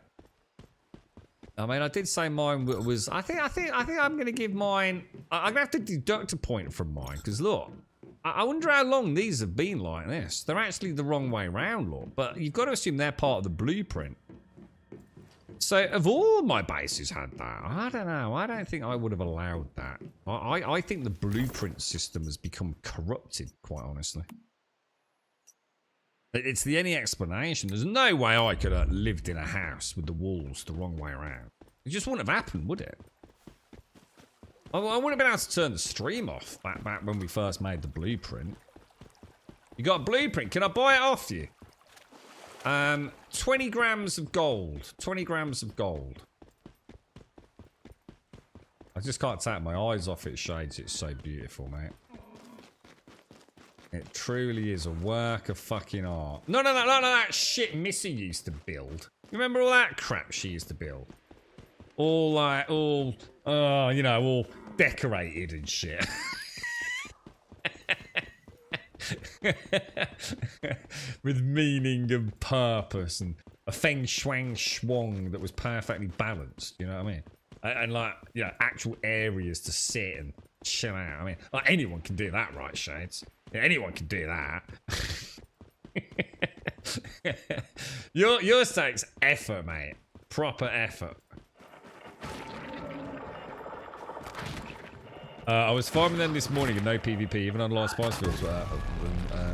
I mean, I did say mine was... I think I'm going to give mine... I'm going to have to deduct a point from mine. Because, look, I wonder how long these have been like this. They're actually the wrong way around, look. But you've got to assume they're part of the blueprint. So, have all my bases had that? I don't know. I don't think I would have allowed that. I think the blueprint system has become corrupted, quite honestly. It's the only explanation. There's no way I could have lived in a house with the walls the wrong way around. It just wouldn't have happened, would it? I wouldn't have been able to turn the stream off back when we first made the blueprint. You got a blueprint? Can I buy it off you? 20 grams of gold. 20 grams of gold. I just can't take my eyes off it, Shades. It's so beautiful, mate. It truly is a work of fucking art. No, that shit Missy used to build. You remember all that crap she used to build? All like, you know, all decorated and shit. With meaning and purpose and a feng shuang schwang that was perfectly balanced, you know what I mean? And like, you know, actual areas to sit and chill out. I mean, like anyone can do that, right, Shades? Yeah, anyone can do that. Yours takes effort, mate. Proper effort. I was farming them this morning and no PvP, even on last spice fields.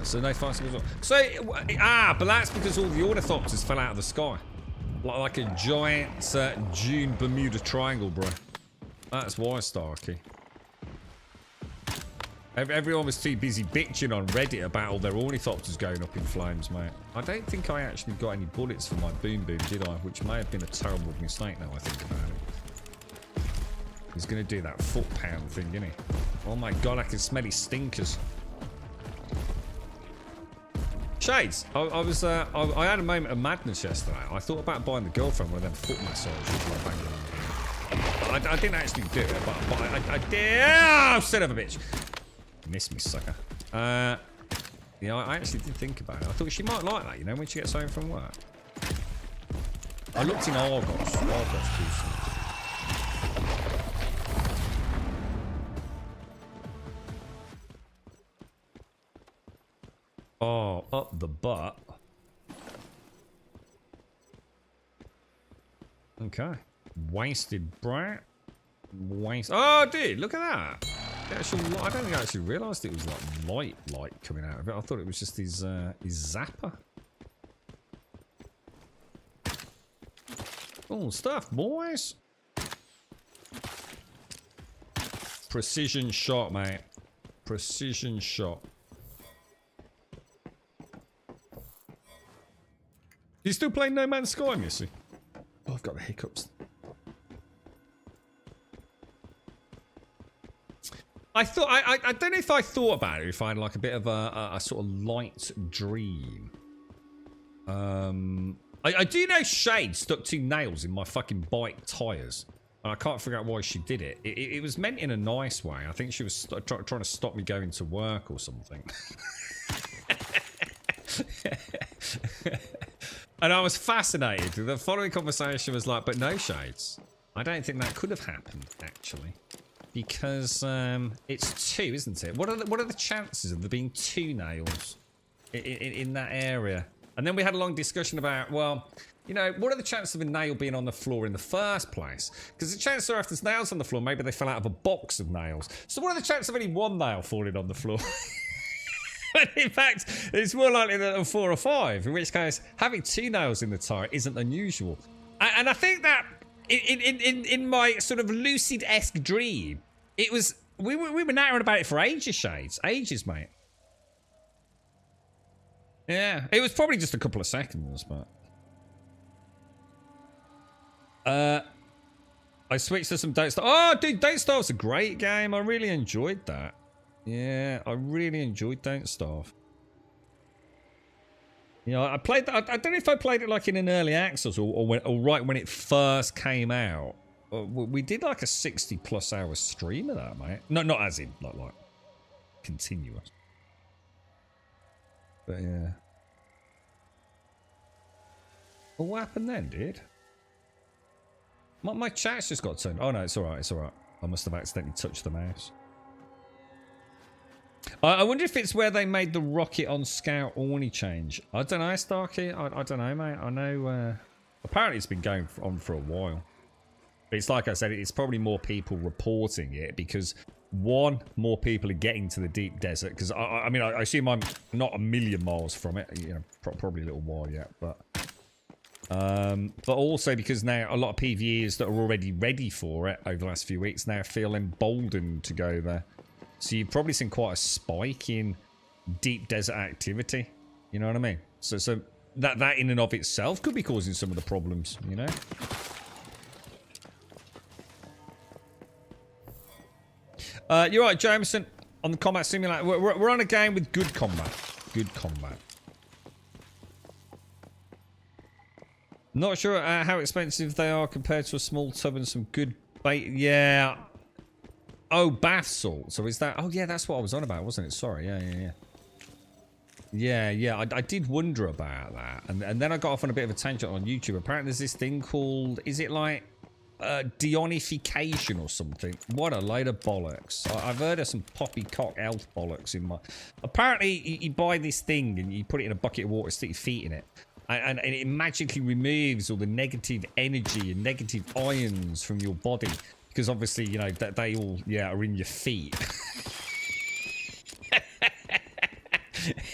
So no spice fields. So, but that's because all the ornithopters fell out of the sky. Like a giant June Bermuda Triangle, bro. That's why, Starkey. Everyone was too busy bitching on Reddit about all their ornithopters going up in flames, mate. I don't think I actually got any bullets for my boom boom, did I? Which may have been a terrible mistake now I think about it. He's going to do that foot pound thing, isn't he? Oh my god, I can smell his stinkers. Shades, I had a moment of madness yesterday. I thought about buying the girlfriend one of them foot massages. I didn't actually do it, but I did. Oh, son of a bitch. Miss me, sucker. Yeah, I actually did think about it. I thought she might like that, you know, when she gets home from work. I looked in Argos. Argos too. Oh, up the butt. Okay. Wasted brat. Waste. Oh, dude, look at that. I don't think I actually realised it was like light coming out of it. I thought it was just his zapper. Cool stuff, boys. Precision shot, mate. Precision shot. You still playing No Man's Sky, Missy? I've got the hiccups. I thought I don't know if I thought about it. If I had like a bit of a sort of light dream. I do know Shade stuck 2 nails in my fucking bike tires, and I can't figure out why she did it. It was meant in a nice way. I think she was trying to stop me going to work or something. And I was fascinated. The following conversation was like, but no, Shades, I don't think that could have happened, actually. Because it's 2, isn't it? What are the chances of there being 2 nails in that area? And then we had a long discussion about, well, you know, what are the chances of a nail being on the floor in the first place? Because the chances are if there's nails on the floor, maybe they fell out of a box of nails. So what are the chances of only 1 nail falling on the floor? But in fact, it's more likely than 4 or 5, in which case having 2 nails in the tire isn't unusual. And I think that in my sort of lucid-esque dream, it was we were nattering about it for ages, Shades. Ages, mate. Yeah, it was probably just a couple of seconds, but I switched to some Don't Starve. Oh, dude, Don't Starve's a great game. I really enjoyed that. Yeah, I really enjoyed Don't Starve. You know, I played that. I don't know if I played it like in an early access or right when it first came out. We did like a 60+ hour stream of that, mate. No, not as in like continuous. But yeah. Well, what happened then, dude? My chat's just got turned. Oh no, it's alright, it's alright. I must have accidentally touched the mouse. I wonder if it's where they made the rocket on Scout Orny change. I don't know, Starkey. I don't know, mate. I know, apparently it's been going on for a while. But it's like I said, it's probably more people reporting it because, 1, more people are getting to the deep desert. Because, I mean, I assume I'm not a million miles from it. You know, probably a little while yet. But also because now a lot of PvEs that are already ready for it over the last few weeks now feel emboldened to go there. So you've probably seen quite a spike in deep desert activity. You know what I mean? So that in and of itself could be causing some of the problems, you know? You're right, Jameson. On the combat simulator, we're on a game with good combat. Good combat. Not sure how expensive they are compared to a small tub and some good bait. Yeah. Oh, bath salt. So is that... Oh, yeah, that's what I was on about, wasn't it? Sorry. Yeah. I did wonder about that. And then I got off on a bit of a tangent on YouTube. Apparently there's this thing called... Is it like... deonification or something? What a load of bollocks. I've heard of some poppycock elf bollocks in my... Apparently you buy this thing and you put it in a bucket of water, stick your feet in it. And it magically removes all the negative energy and negative ions from your body. Because obviously, you know, that they all, are in your feet.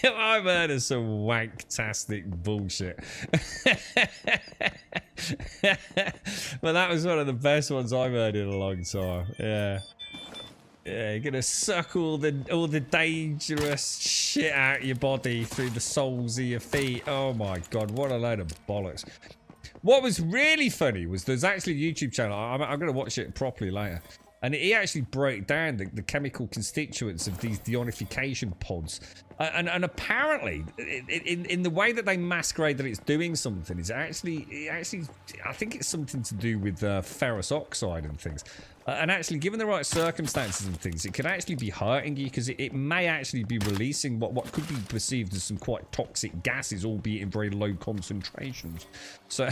I've heard of some wanktastic bullshit. But that was one of the best ones I've heard in a long time. Yeah. Yeah, you're gonna suck all the dangerous shit out of your body through the soles of your feet. Oh my god, what a load of bollocks. What was really funny was there's actually a YouTube channel. I'm going to watch it properly later. And he actually broke down the chemical constituents of these deonification pods. And apparently, in the way that they masquerade that it's doing something, is actually, I think it's something to do with ferrous oxide and things. And actually, given the right circumstances and things, it could actually be hurting you because it may actually be releasing what could be perceived as some quite toxic gases, albeit in very low concentrations. So...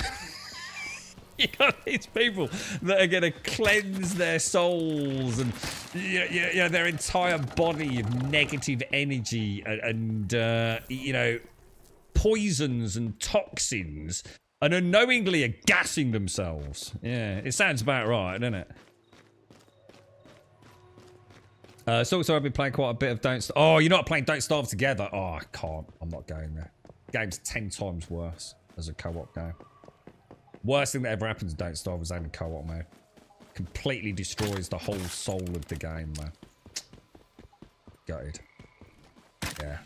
You got these people that are going to cleanse their souls and their entire body of negative energy and you know, poisons and toxins, and unknowingly are gassing themselves. Yeah, it sounds about right, doesn't it? So I've been playing quite a bit of Don't Starve. Oh, you're not playing Don't Starve together? Oh, I can't. I'm not going there. Game's 10 times worse as a co-op game. Worst thing that ever happened to Don't Starve was having co-op mode. Completely destroys the whole soul of the game, man. Gutted. Yeah.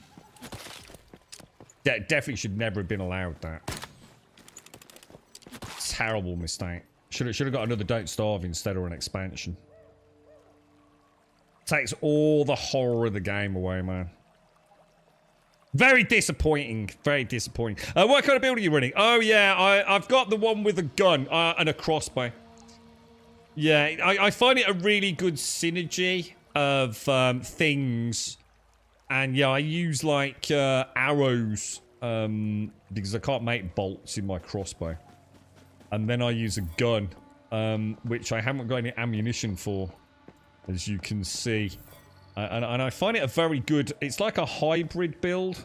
Definitely should never have been allowed that. terrible mistake. Should have got another Don't Starve instead of an expansion. Takes all the horror of the game away, man. Very disappointing. Very disappointing. What kind of build are you running? Oh, yeah. I've got the one with a gun and a crossbow. Yeah, I find it a really good synergy of things. And, yeah, I use, like, arrows because I can't make bolts in my crossbow. And then I use a gun, which I haven't got any ammunition for, as you can see. And I find it a very good... It's like a hybrid build.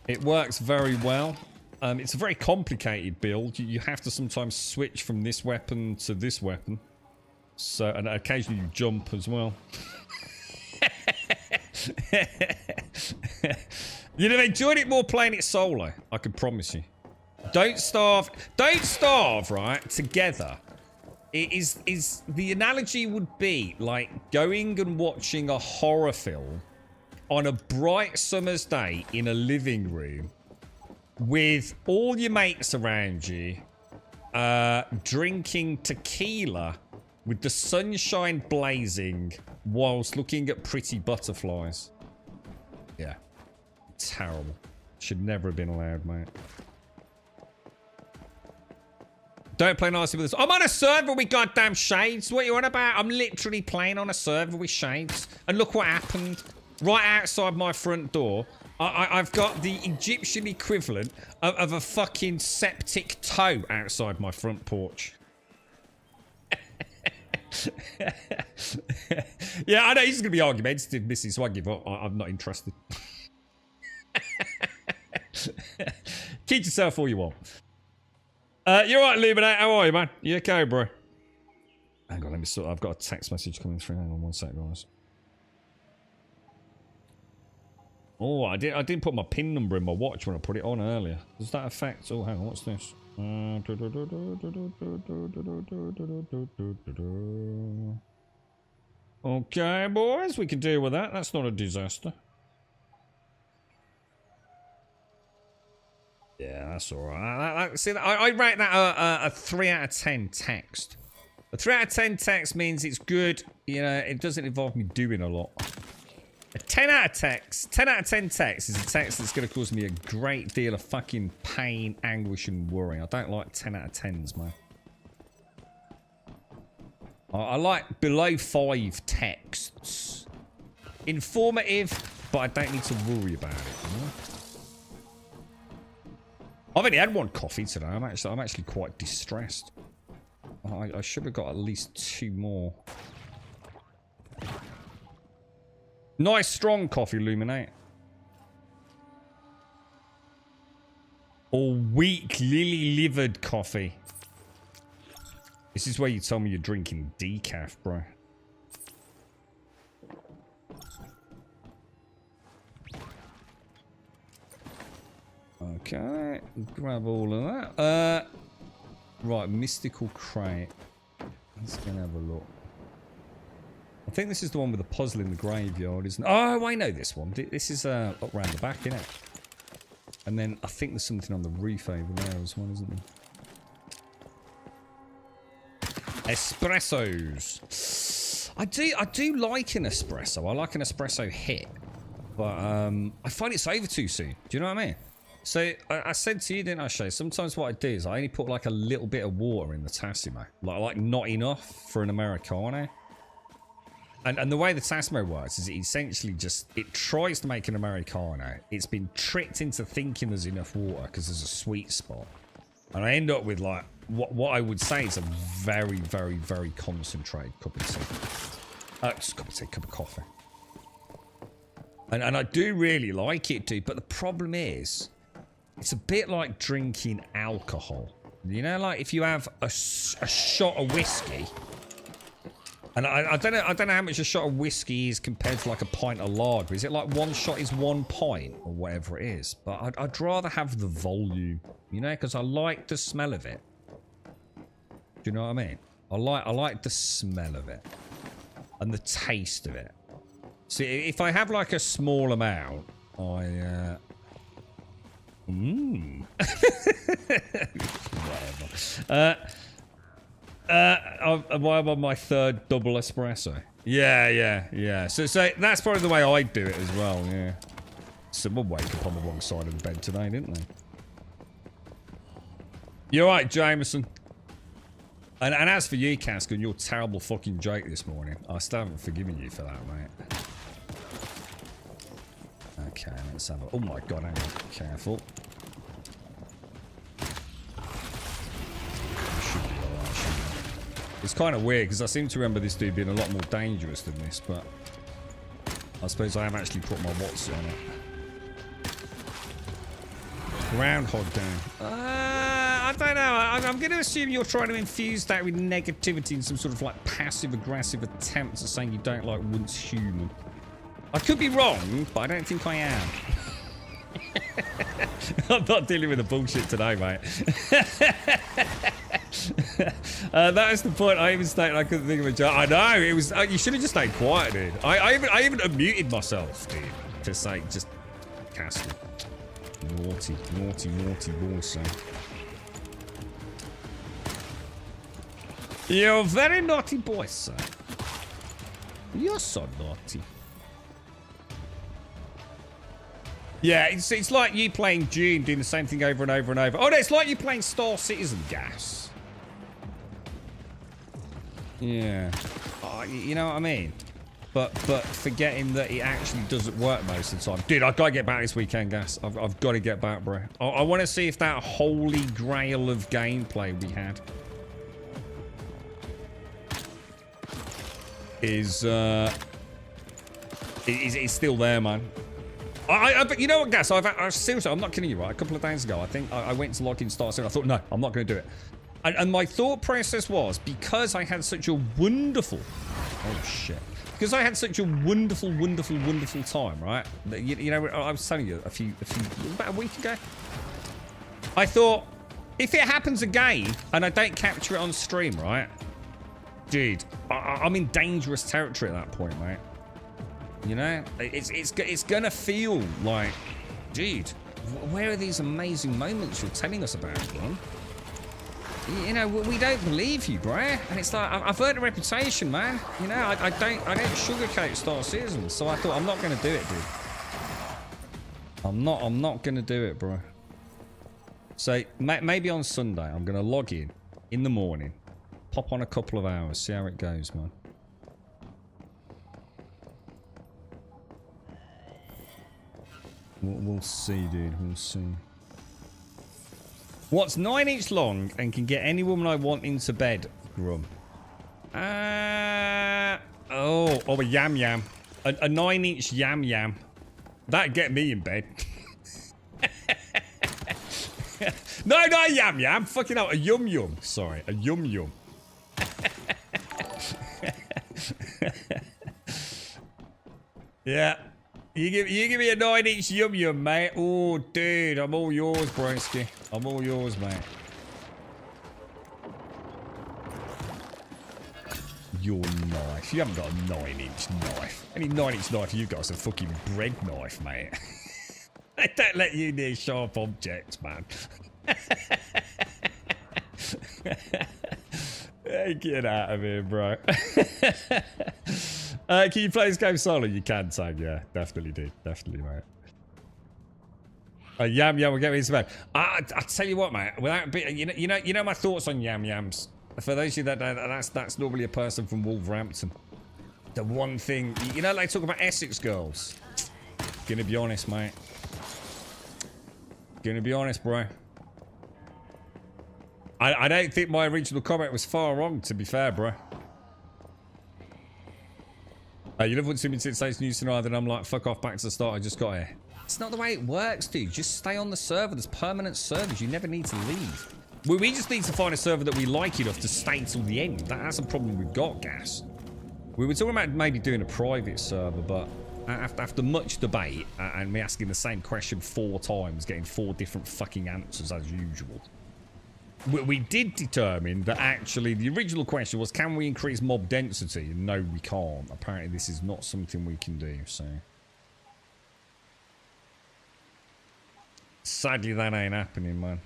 It works very well. It's a very complicated build. You have to sometimes switch from this weapon to this weapon. So, and occasionally you jump as well. You'd have enjoyed it more playing it solo, I can promise you. Don't starve, right, together. It is the analogy would be like going and watching a horror film on a bright summer's day in a living room with all your mates around you, drinking tequila with the sunshine blazing whilst looking at pretty butterflies. Yeah. Terrible. Should never have been allowed, mate. Don't play nicely with this. I'm on a server with goddamn shades. What are you on about? I'm literally playing on a server with shades. And look what happened. Right outside my front door, I've got the Egyptian equivalent of a fucking septic toe outside my front porch. Yeah, I know he's going to be argumentative, Missy, so I give up. I'm not interested. Keep yourself all you want. You're right, Luminate. How are you, man? You okay, bro? Hang on, let me sort. I've got a text message coming through. Hang on one sec, guys. Oh, I didn't put my PIN number in my watch when I put it on earlier. Does that affect? Oh, hang on. What's this? Okay, boys, we can deal with that. That's not a disaster. Yeah, that's alright. See, I rate that a 3 out of 10 text. A 3 out of 10 text means it's good. You know, it doesn't involve me doing a lot. A 10 out of 10 text is a text that's going to cause me a great deal of fucking pain, anguish, and worry. I don't like 10 out of 10s, man. I like below 5 texts. Informative, but I don't need to worry about it, you know? I've only had one coffee today. I'm actually quite distressed. I should have got at least 2 more. Nice strong coffee, Luminate. Or weak lily-livered coffee. This is where you tell me you're drinking decaf, bro. Okay, grab all of that. Right, mystical crate. Let's go and have a look. I think this is the one with the puzzle in the graveyard, isn't it? Oh, I know this one. This is up round the back, isn't it? And then I think there's something on the roof over there as well, isn't there? Espressos. I do like an espresso. I like an espresso hit. But I find it's over too soon. Do you know what I mean? So, I said to you, didn't I, Shay? Sometimes what I do is I only put like a little bit of water in the Tassimo. Like not enough for an Americano. And the way the Tassimo works is it essentially just... It tries to make an Americano. It's been tricked into thinking there's enough water because there's a sweet spot. And I end up with like... What I would say is a very, very, very concentrated cup of tea. Cup of coffee. And I do really like it, dude. But the problem is... It's a bit like drinking alcohol. You know, like if you have a shot of whiskey... And I don't know how much a shot of whiskey is compared to like a pint of lager. Is it like one shot is 1 pint or whatever it is? But I'd rather have the volume, you know, because I like the smell of it. Do you know what I mean? I like the smell of it and the taste of it. See, if I have like a small amount, Mmm. Whatever. I'm on my third double espresso. Yeah. So that's probably the way I do it as well, yeah. Someone wake up on the wrong side of the bed today, didn't they? You're right, Jameson. And as for you, Cask, and your terrible fucking joke this morning, I still haven't forgiven you for that, mate. Okay, let's have a... Oh my god, hang on. Careful. It's kind of weird, because I seem to remember this dude being a lot more dangerous than this, but... I suppose I have actually put my watts on it. Groundhog Day. I don't know. I'm going to assume you're trying to infuse that with negativity and some sort of like passive-aggressive attempt at saying you don't like once human. I could be wrong, but I don't think I am. I'm not dealing with the bullshit today, mate. That is the point. I even stated I couldn't think of a joke. I know it was. You should have just stayed quiet, dude. I even unmuted myself, dude, to say just cast it. Naughty boy, son. You're a very naughty boy, son. You're so naughty. Yeah, it's like you playing Dune, doing the same thing over and over and over. Oh no, it's like you playing Star Citizen, Gas. Yeah. Oh, you know what I mean? But forgetting that it actually doesn't work most of the time. Dude, I've got to get back this weekend, Gas. I've got to get back, bro. I want to see if that holy grail of gameplay we had is still there, man. But you know what, Gas? Seriously, I'm not kidding you, right? A couple of days ago, I think I went to log in Star Citizen. I thought, no, I'm not going to do it. And my thought process was, because I had such a wonderful... Oh, shit. Because I had such a wonderful time, right? You know, I was telling you about a week ago. I thought, if it happens again and I don't capture it on stream, right? Dude, I'm in dangerous territory at that point, mate. You know, it's gonna feel like, dude, where are these amazing moments you're telling us about, man? You know, we don't believe you, bro. And it's like, I've earned a reputation, man. You know, I don't sugarcoat Star Citizen, so I thought I'm not gonna do it, dude. I'm not gonna do it, bro. So maybe on Sunday I'm gonna log in the morning, pop on a couple of hours, see how it goes, man. We'll see, dude. We'll see. What's 9-inch long and can get any woman I want into bed, Grum? A yam yam. A 9-inch yam yam. That'd get me in bed. No, not a yam yam. Fucking hell, a yum yum. Sorry, a yum yum. Yeah. You give me a 9-inch yum yum, mate. Oh, dude, I'm all yours, broski. I'm all yours, mate. Your knife. You haven't got a 9-inch knife. Any 9-inch knife you got is a fucking bread knife, mate. They don't let you near sharp objects, man. Hey, get out of here, bro. Can you play this game solo? You can, Tag. Yeah, definitely, dude. Definitely, mate. Yam yam will get me into bed. I tell you what, mate. Without you know my thoughts on yam yams. For those of you that that's normally a person from Wolverhampton. The one thing, you know, they talk about Essex girls. Gonna be honest, mate. Gonna be honest, bro. I don't think my original comment was far wrong, to be fair, bro. You never want to see me say news tonight, then I'm like, fuck off, back to the start, I just got here. It's not the way it works, dude. Just stay on the server. There's permanent servers. You never need to leave. We just need to find a server that we like enough to stay till the end. That's a problem we've got, Gas. We were talking about maybe doing a private server, but after much debate and me asking the same question 4 times, getting 4 different fucking answers as usual, we did determine that actually the original question was, can we increase mob density? And no, we can't. Apparently this is not something we can do, so... Sadly, that ain't happening, man.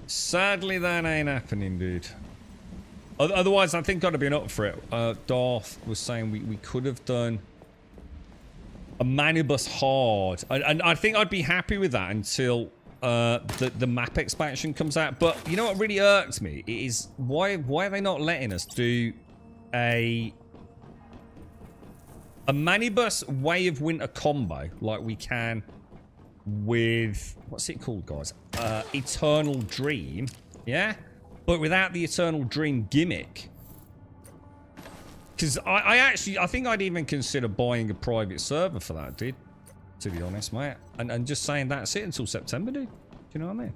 Sadly, that ain't happening, dude. Otherwise, I think I'd have been up for it. Darth was saying we could have done a Manibus hard. And I think I'd be happy with that until the map expansion comes out. But you know what really irks me? It is why are they not letting us do a Manibus Way of Winter combo like we can with, what's it called, guys? Eternal Dream, yeah? But without the Eternal Dream gimmick. Because I think I'd even consider buying a private server for that, dude. To be honest, mate. And just saying that's it until September, dude. Do you know what I mean?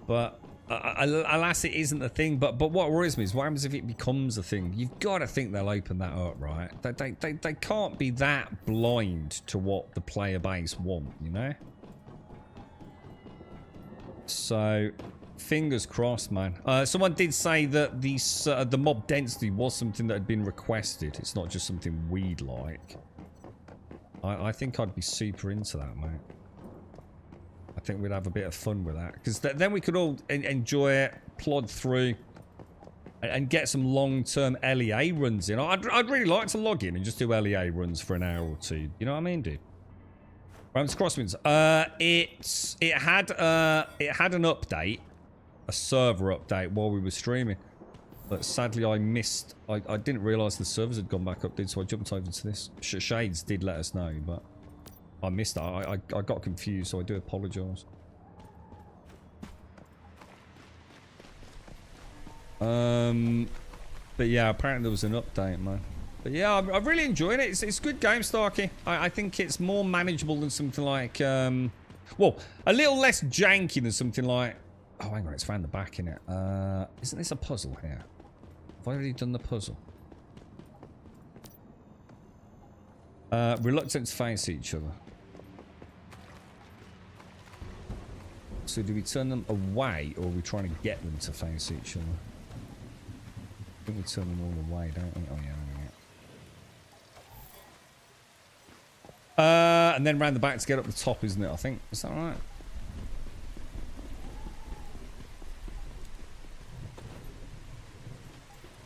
But alas, it isn't a thing. But what worries me is what happens if it becomes a thing? You've got to think they'll open that up, right? They can't be that blind to what the player base want, you know? So, fingers crossed, man. Someone did say that the mob density was something that had been requested. It's not just something we'd like. I think I'd be super into that, mate. I think we'd have a bit of fun with that. Because then we could all enjoy it, plod through, and get some long-term LEA runs in. I'd really like to log in and just do LEA runs for an hour or two. You know what I mean, dude? Rams Crosswinds. It had an update, a server update while we were streaming, but sadly I missed. I didn't realise the servers had gone back up, dude. So I jumped over to this. Shades did let us know, but I missed that. I got confused, so I do apologise. But yeah, apparently there was an update, man. But yeah, I'm really enjoying it. It's a good game, Starkey. I think it's more manageable than something like, well, a little less janky than something like, oh, hang on, it's found the back in it. Isn't this a puzzle here? Have I already done the puzzle? Reluctant to face each other. So do we turn them away, or are we trying to get them to face each other? I think we turn them all away, don't we? Oh yeah. And then round the back to get up the top, isn't it? I think. Is that right?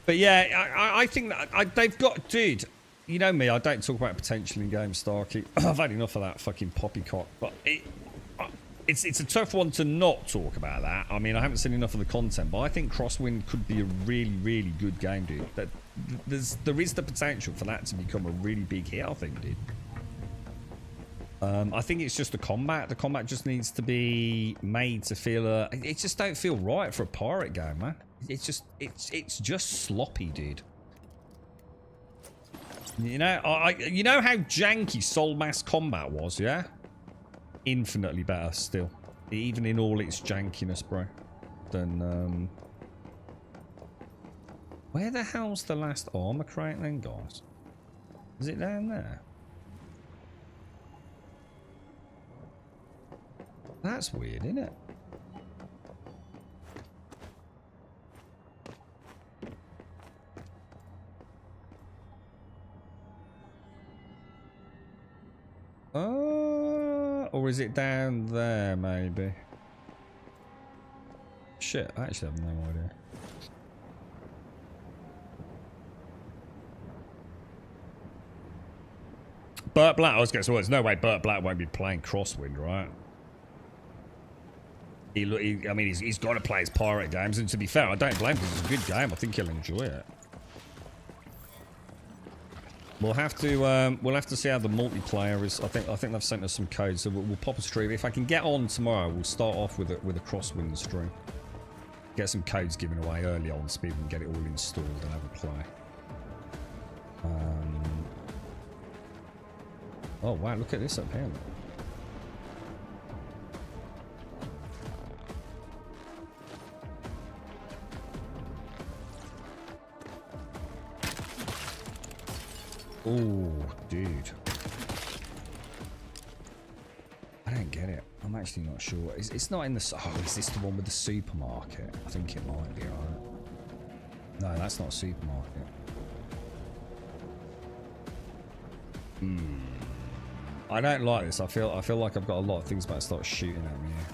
But yeah, I think that they've got, dude. You know me, I don't talk about potential in games, Starkey. I've had enough of that fucking poppycock. But it's a tough one to not talk about that. I mean, I haven't seen enough of the content, but I think Crosswind could be a really, really good game, dude. There is the potential for that to become a really big hit, I think, dude. I think it's just the combat. The combat just needs to be made to feel. It just don't feel right for a pirate game, man. It's just sloppy, dude. You know, you know how janky Soul Mass combat was, yeah? Infinitely better still, even in all its jankiness, bro. Than where the hell's the last armor crate then, guys? Is it down there? That's weird, isn't it? Or is it down there, maybe? Shit, I actually have no idea. Burt Black, I was going to say, well, there's no way Burt Black won't be playing Crosswind, right? I mean, he's got to play his pirate games, and to be fair, I don't blame him because it's a good game. I think he'll enjoy it. We'll have to see how the multiplayer is. I think they've sent us some codes, so we'll pop a stream. If I can get on tomorrow, we'll start off with a Crosswind stream. Get some codes given away early on, so people can get it all installed and have a play. Oh wow, look at this up here. Oh, dude. I don't get it. I'm actually not sure. It's not in the... Oh, is this the one with the supermarket? I think it might be, right? No, that's not a supermarket. I don't like this. I feel like I've got a lot of things about to start shooting at me here.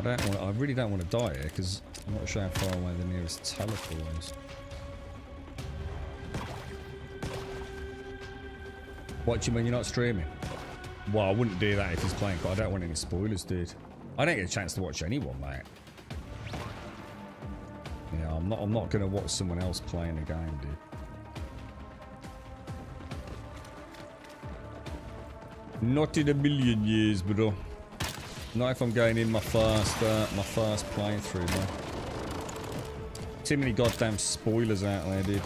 I really don't want to die here because I'm not sure how far away the nearest teleport is. What do you mean you're not streaming? Well, I wouldn't do that if he's playing, but I don't want any spoilers, dude. I don't get a chance to watch anyone, mate. Yeah, I'm not gonna watch someone else playing a game, dude. Not in a million years, bro. Not if I'm going in my first playthrough, man. Too many goddamn spoilers out there, dude.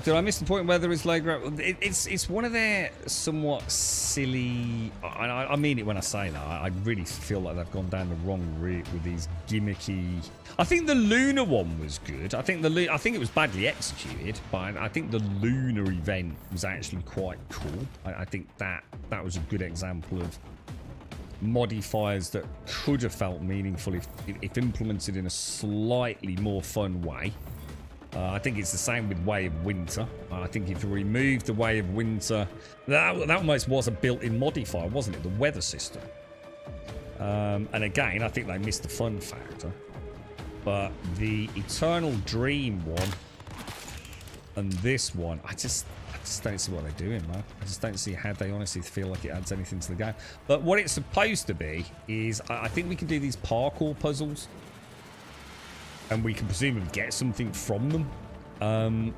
Did I miss the point where there is low ground? It's one of their somewhat silly. I mean it when I say that. I really feel like they've gone down the wrong route with these gimmicky. I think the lunar one was good. I think it was badly executed, but I think the lunar event was actually quite cool. I think that was a good example of modifiers that could have felt meaningful if implemented in a slightly more fun way. I think it's the same with Way of Winter. I think if you remove the Way of Winter, that almost was a built-in modifier, wasn't it? The weather system. And again, I think they missed the fun factor. But the Eternal Dream one and this one, I just don't see what they're doing, man. I just don't see how they honestly feel like it adds anything to the game. But what it's supposed to be is, I think we can do these parkour puzzles. And we can presumably get something from them.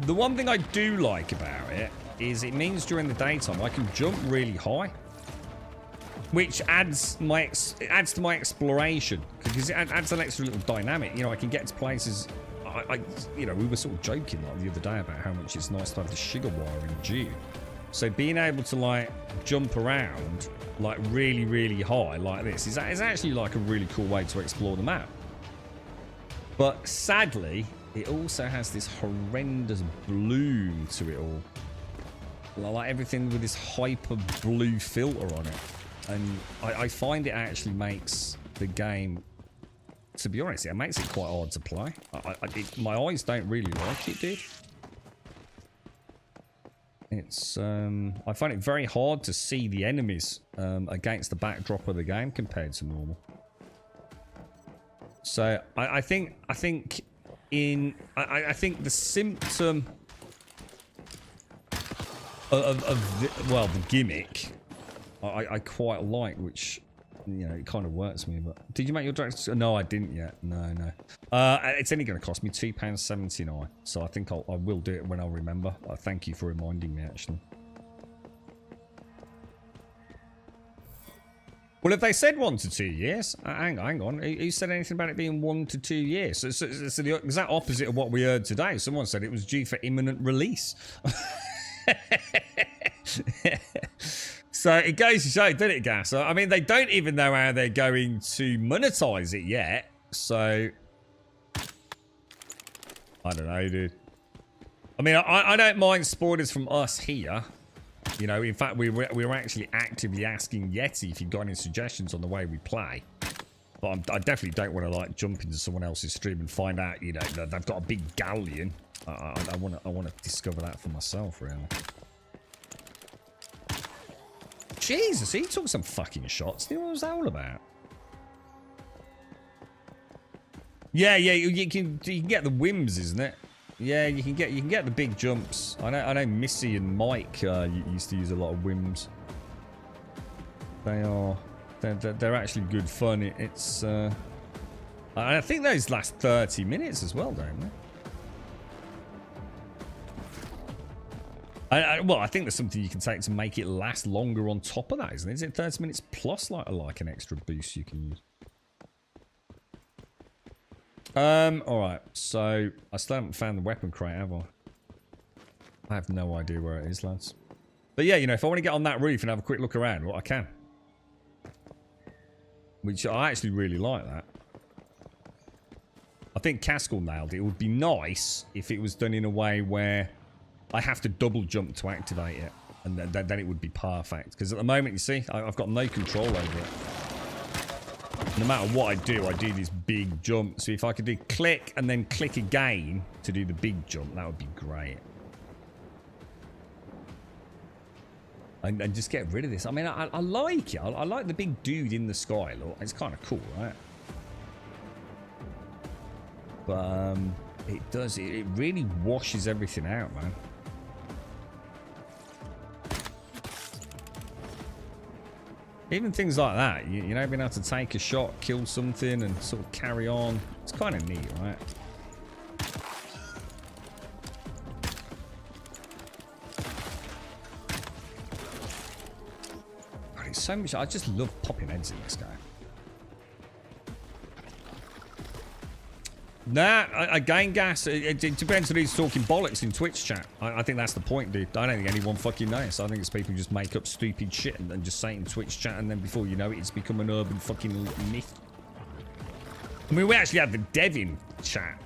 The one thing I do like about it is it means during the daytime I can jump really high, which adds to my exploration because it adds an extra little dynamic. You know, I can get to places. You know, we were sort of joking like the other day about how much it's nice to have the sugar wire in June. So being able to like jump around like really, really high like this is actually like a really cool way to explore the map. But sadly, it also has this horrendous blue to it all. Like everything with this hyper blue filter on it. And I find it actually makes the game, to be honest, it makes it quite hard to play. My eyes don't really like it, dude. It's, I find it very hard to see the enemies against the backdrop of the game compared to normal. So I think the symptom of the gimmick I quite like, which, you know, it kind of works for me. But did you make your direct? No, I didn't yet. No. It's only going to cost me £2.79, so I think I will do it when I remember. Thank you for reminding me, actually. Well, if they said 1 to 2 years, hang on. Who said anything about it being 1 to 2 years? So the exact opposite of what we heard today. Someone said it was due for imminent release. So it goes to show, doesn't it, Gas? I mean, they don't even know how they're going to monetize it yet. So I don't know, dude. I mean, I don't mind spoilers from us here. You know, in fact, we were actually actively asking Yeti if he'd got any suggestions on the way we play. But I definitely don't want to like jump into someone else's stream and find out, you know, that they've got a big galleon. I want to discover that for myself, really. Jesus, he took some fucking shots. What was that all about? Yeah, you can get the whims, isn't it? Yeah, you can get the big jumps. I know Missy and Mike used to use a lot of whims. They're actually good fun. It's I think those last 30 minutes as well, don't they? Well, I think there's something you can take to make it last longer on top of that, isn't it? Is it 30 minutes plus like an extra boost you can use? Alright, so I still haven't found the weapon crate, have I? I have no idea where it is, lads. But yeah, you know, if I want to get on that roof and have a quick look around, well, I can. Which I actually really like that. I think Caskell nailed it. It would be nice if it was done in a way where I have to double jump to activate it. And then it would be perfect. Because at the moment, you see, I've got no control over it. No matter what I do this big jump. So if I could do click and then click again to do the big jump, that would be great. And just get rid of this. I mean, I like it. I like the big dude in the sky. Look, it's kind of cool, right? But it does. It really washes everything out, man. Even things like that, you know, being able to take a shot, kill something, and sort of carry on. It's kind of neat, right? God, it's so much. I just love popping heads in this game. Nah, again, Gas, it depends on who's talking bollocks in Twitch chat. I think that's the point, dude. I don't think anyone fucking knows. I think it's people who just make up stupid shit and just say it in Twitch chat, and then before you know it, it's become an urban fucking myth. I mean, we actually had the dev in chat,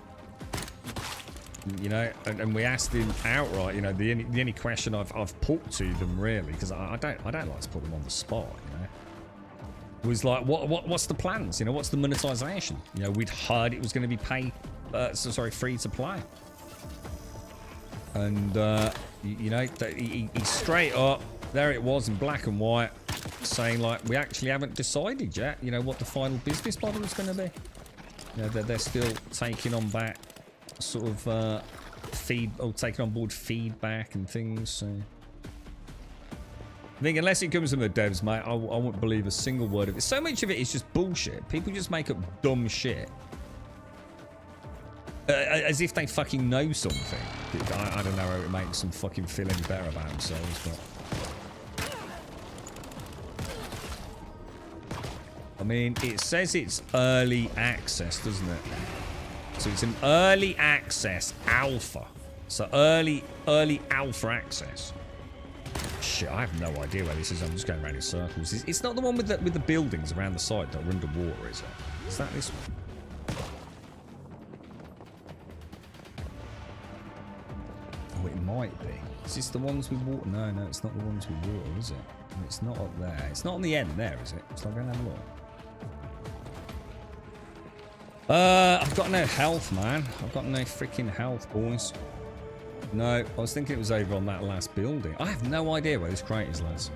you know, and we asked him outright, you know, the only question I've put to them, really, because I don't like to put them on the spot, you know, was like, what's the plans? You know, what's the monetization? You know, we'd heard it was going to be free to play. And, you know, he straight up, there it was in black and white, saying, like, we actually haven't decided yet, you know, what the final business model is going to be. You know, they're still taking on back sort of taking on board feedback and things, so... I think unless it comes from the devs, mate, I won't believe a single word of it. So much of it is just bullshit. People just make up dumb shit. As if they fucking know something. I don't know how it makes them fucking feel any better about themselves, but... I mean, it says it's early access, doesn't it? So it's an early access alpha. So early alpha access. Shit, I have no idea where this is. I'm just going around in circles. It's not the one with the buildings around the side that are underwater, is it? Is that this one? Oh, it might be. Is this the ones with water? No, it's not the ones with water, is it? It's not up there. It's not on the end there, is it? So I'm going to have a look. I've got no health, man. I've got no freaking health, boys. No, I was thinking it was over on that last building. I have no idea where this crate is, lads.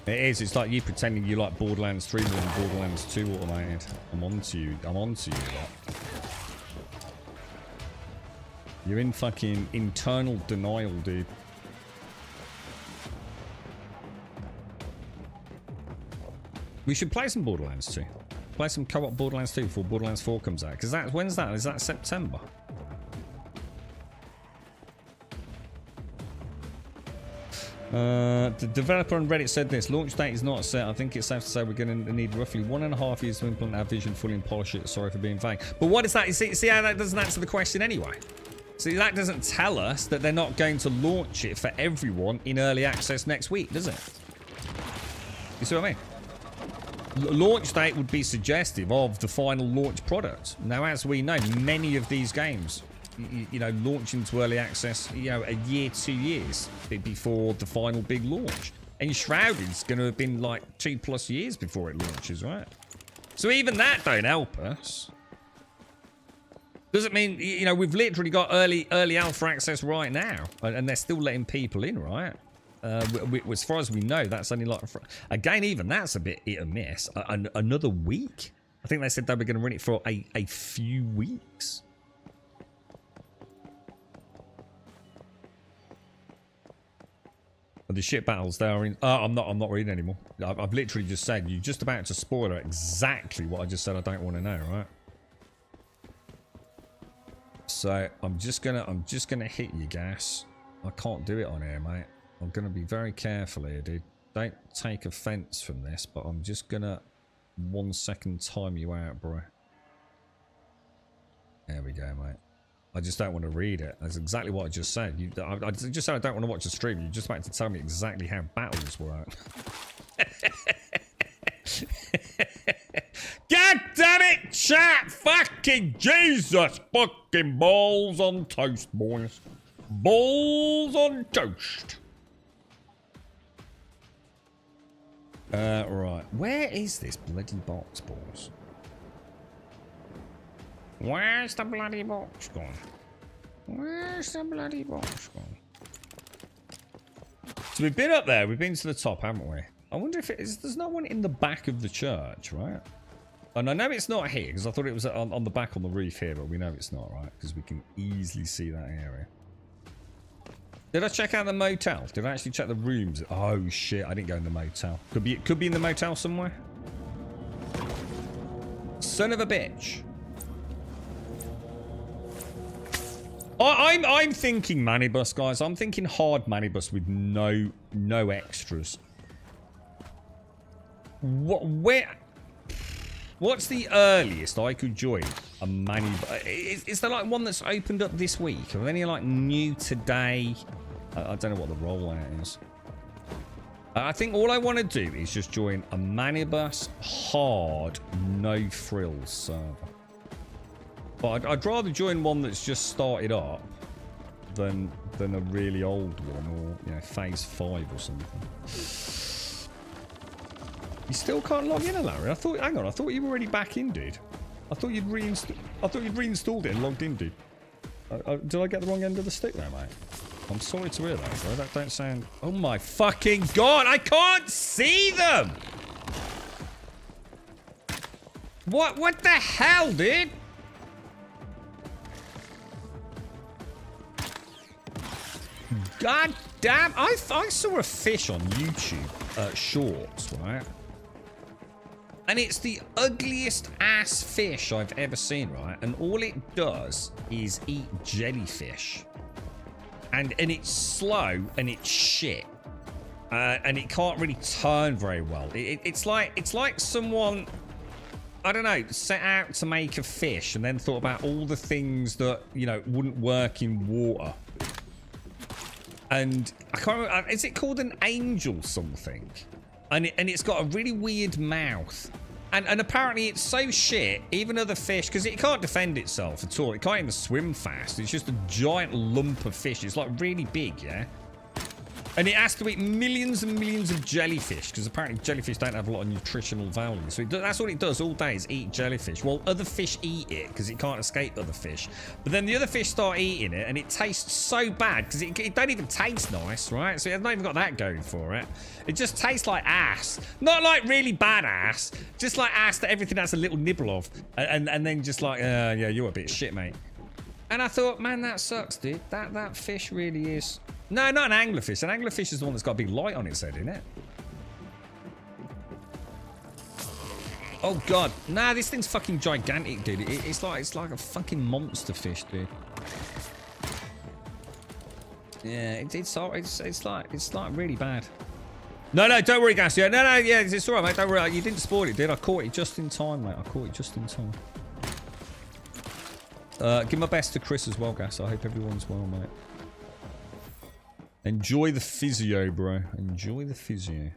It is. It's like you pretending you like Borderlands 3 more than Borderlands 2 automated. I'm onto you. I'm onto you, lot. You're in fucking internal denial, dude. We should play some Borderlands 2. Play some co-op Borderlands 2 before Borderlands 4 comes out. Because when's that? Is that September? The developer on Reddit said this. Launch date is not set. I think it's safe to say we're going to need roughly 1.5 years to implement our vision fully and polish it. Sorry for being vague. But what is that? You see how that doesn't answer the question anyway? See, that doesn't tell us that they're not going to launch it for everyone in early access next week, does it? You see what I mean? Launch date would be suggestive of the final launch product. Now, as we know, many of these games, you know, launch into early access, you know, a year, 2 years before the final big launch. And Shrouded's going to have been like 2+ years before it launches, right? So even that don't help us. Doesn't mean, you know, we've literally got early alpha access right now, and they're still letting people in, right? As far as we know, that's only like... Again, even that's a bit hit or miss. Another week? I think they said they were going to run it for a few weeks. The shit battles they are in... I'm not reading anymore. I've literally just said, you're just about to spoil exactly what I just said I don't want to know, right? So, I'm just gonna hit you, Gas. I can't do it on here, mate. I'm going to be very careful here, dude. Don't take offense from this, but I'm just going to 1 second time you out, bro. There we go, mate. I just don't want to read it. That's exactly what I just said. I just said I don't want to watch the stream. You're just about to tell me exactly how battles work. God damn it, Chat fucking Jesus fucking balls on toast, boys. Balls on toast. Right. Where is this bloody box, boys? Where's the bloody box gone? Where's the bloody box gone? So we've been up there. We've been to the top, haven't we? I wonder if it is. There's no one in the back of the church, right? And I know it's not here because I thought it was on the back on the roof here, but we know it's not, right? Because we can easily see that area. Did I check out the motel? Did I actually check the rooms? Oh shit! I didn't go in the motel. Could be in the motel somewhere. Son of a bitch. I'm thinking manibus, guys. I'm thinking hard manibus with no extras. What's the earliest I could join a manibus? Is there like one that's opened up this week? Are there any like new today? I don't know what the rollout is. I think all I want to do is just join a manibus hard no frills server. But I'd rather join one that's just started up than a really old one, or you know, phase 5 or something. You still can't log in, Larry. Hang on, I thought you were already back in, dude. I thought you'd reinstalled it and logged in, dude. Did I get the wrong end of the stick there, mate? I'm sorry to hear that, bro. That don't sound. Oh my fucking god! I can't see them. What the hell, dude? God damn, I saw a fish on YouTube shorts, right? And it's the ugliest ass fish I've ever seen, right? And all it does is eat jellyfish. And it's slow and it's shit. And it can't really turn very well. It's like someone, I don't know, set out to make a fish and then thought about all the things that, you know, wouldn't work in water. And I can't remember, is it called an angel something? And it's got a really weird mouth. And apparently it's so shit, even other fish, because it can't defend itself at all. It can't even swim fast. It's just a giant lump of fish. It's like really big, yeah? And it has to eat millions and millions of jellyfish, because apparently jellyfish don't have a lot of nutritional value. So that's what it does all day, is eat jellyfish. Well, other fish eat it, because it can't escape other fish. But then the other fish start eating it, and it tastes so bad, because it don't even taste nice, right? So it's not even got that going for it. It just tastes like ass. Not like really bad ass, just like ass that everything has a little nibble of. And then just like, yeah, you're a bit shit, mate. And I thought, man, that sucks, dude. That fish really is... No, not an anglerfish. An anglerfish is the one that's got a big light on its head, isn't it? Oh god, nah, this thing's fucking gigantic, dude. It's like a fucking monster fish, dude. Yeah, it's like really bad. No, don't worry, Gas. Yeah, no, yeah, it's alright, mate. Don't worry. You didn't spoil it, dude. I caught it just in time, mate. I caught it just in time. Give my best to Chris as well, Gas. I hope everyone's well, mate. Enjoy the physio, bro. Enjoy the physio.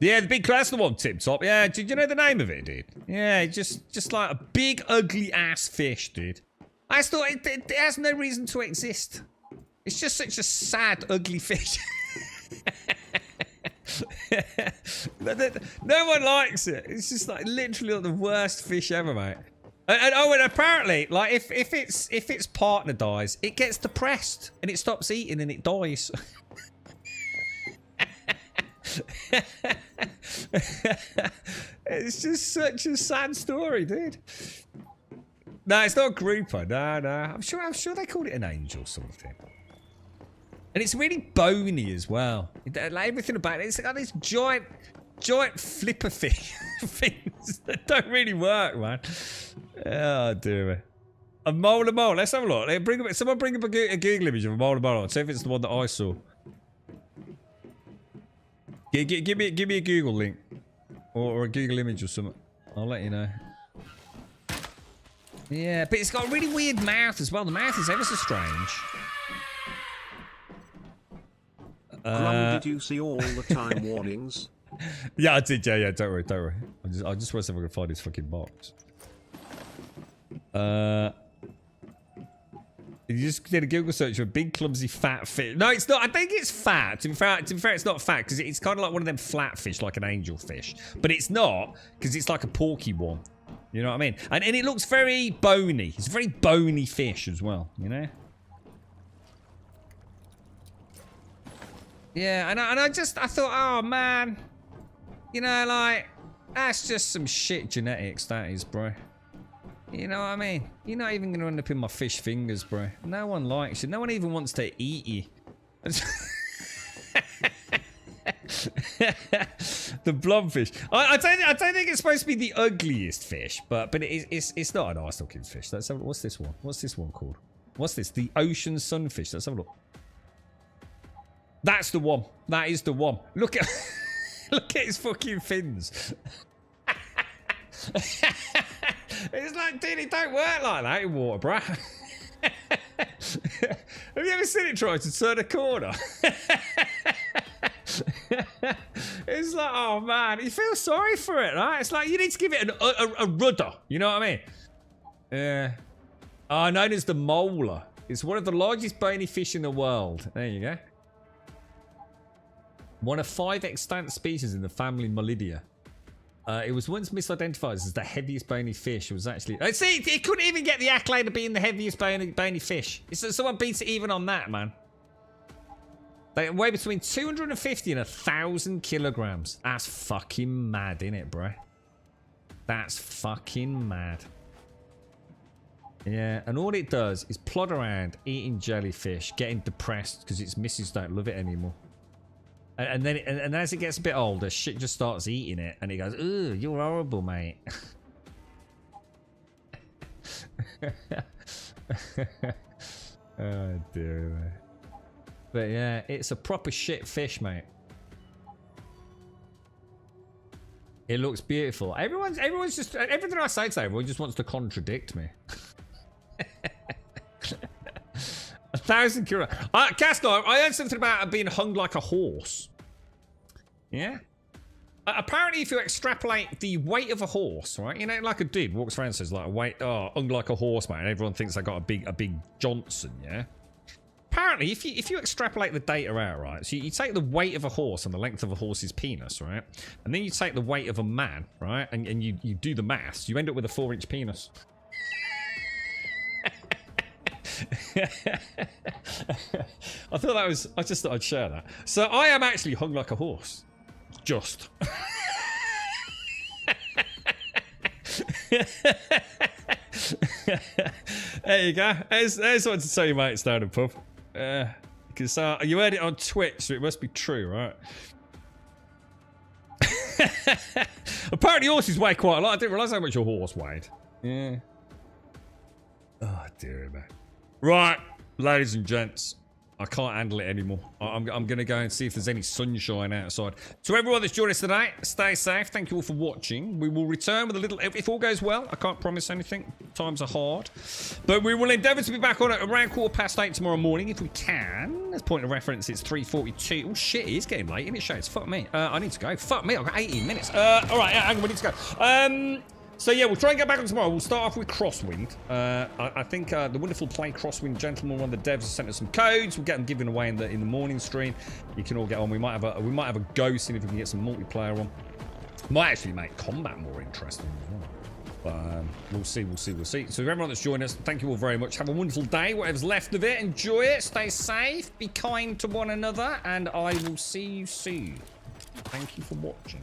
Yeah, the big class, the one tip top. Yeah, did you know the name of it, dude? Yeah, just like a big ugly ass fish, dude. I just thought it has no reason to exist. It's just such a sad, ugly fish. No one likes it. It's just like literally like the worst fish ever, mate. And apparently, like if its partner dies, it gets depressed and it stops eating and it dies. It's just such a sad story, dude. No, it's not a grouper. No. I'm sure they called it an angel or something. And it's really bony as well. Like everything about it, it's got these giant flipper things that don't really work, man. Oh dear. A mole. Let's have a look. Someone bring up a Google image of a mole. Let's see if it's the one that I saw. Give me a Google link or a Google image or something. I'll let you know. Yeah, but it's got a really weird mouth as well. The mouth is ever so strange. Did you see all the time warnings? Yeah, I did. Yeah, don't worry, don't worry. I just want to see if I can find this fucking box. You just did a Google search for a big, clumsy, fat fish. No, it's not. I think it's fat. To be fair, it's not fat because it's kind of like one of them flat fish, like an angelfish. But it's not because it's like a porky one. You know what I mean? And it looks very bony. It's a very bony fish as well. You know? Yeah, and I thought, oh man, you know, like that's just some shit genetics. That is, bro. You know what I mean? You're not even going to end up in my fish fingers, bro. No one likes you. No one even wants to eat you. The blobfish. I don't think it's supposed to be the ugliest fish, but it's not a nice looking fish. Let's have a look. What's this one? What's this one called? What's this? The ocean sunfish. Let's have a look. That's the one. That is the one. Look at look at his fucking fins. It's like, dude, it don't work like that in water, bruh. Have you ever seen it try to turn a corner? It's like, oh man, you feel sorry for it, right? It's like you need to give it a rudder. You know what I mean? Yeah. Oh, known as the molar. It's one of the largest bony fish in the world. There you go. One of 5 extant species in the family Mollidia. It was once misidentified as the heaviest bony fish. It was actually... see, it couldn't even get the accolade of being the heaviest bony fish. Someone beats it even on that, man. They weigh between 250 and 1,000 kilograms. That's fucking mad, innit, bro? That's fucking mad. Yeah, and all it does is plod around eating jellyfish, getting depressed because its missus don't love it anymore. And then and as it gets a bit older, shit just starts eating it, and he goes, "Ooh, you're horrible, mate." Oh dear, man. But yeah, it's a proper shit fish, mate. It looks beautiful. Everyone's just everything I say to everyone just wants to contradict me. 1,000 kilo. Castor, I heard something about being hung like a horse. Yeah? Apparently, if you extrapolate the weight of a horse, right? You know, like a dude walks around and says, like, hung like a horse, man. Everyone thinks they got a big Johnson, yeah? Apparently, if you extrapolate the data out, right? So you take the weight of a horse and the length of a horse's penis, right? And then you take the weight of a man, right? And you do the maths. You end up with a 4-inch penis. I thought that was... I just thought I'd share that. So I am actually hung like a horse. Just. There you go. There's what to tell you, mate. Stand and pub. Because you heard it on Twitch, so it must be true, right? Apparently horses weigh quite a lot. I didn't realise how much a horse weighed. Yeah. Oh, dear, man. Right, ladies and gents, I can't handle it anymore. I'm going to go and see if there's any sunshine outside. To everyone that's joined us tonight, stay safe. Thank you all for watching. We will return with a little... If all goes well, I can't promise anything. Times are hard. But we will endeavour to be back on at around 8:15 tomorrow morning, if we can. As point of reference, it's 3:42. Oh, shit, it is getting late, isn't it, Shades? Fuck me. I need to go. Fuck me, I've got 18 minutes. All right, hang on, we need to go. So yeah, we'll try and get back on tomorrow. We'll start off with Crosswind. I think the wonderful Play Crosswind gentleman, one of the devs, has sent us some codes. We'll get them given away in the morning stream. You can all get on. We might have a go, see if we can get some multiplayer on. Might actually make combat more interesting as well. But we'll see. So everyone that's joined us, thank you all very much. Have a wonderful day, whatever's left of it. Enjoy it. Stay safe. Be kind to one another, and I will see you soon. Thank you for watching.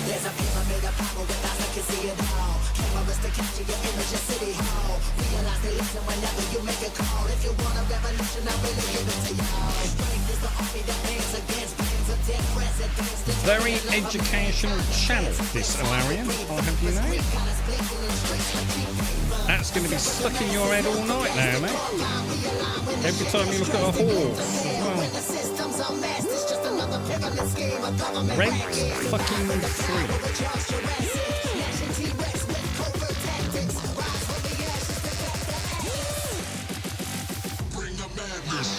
There's a pyramid of power with eyes that can see it all. Cameras to capture your image of City Hall. Realize they listen whenever you make a call. If you want a revolution, I really give it to y'all. Strength is the army that hands against bands of dead presidents. Very educational channel, this Alarian, I'll have you know. That's going to be stuck in your head all night now, mate. Every time you look at a horse. When the system's unmasked, it's just another pyramid scheme. A government Rent racket. fucking free. With Charles Jurassic. Nation T-Rex with covert tactics. Rise from the ashes to catch the axis. Bring the madness.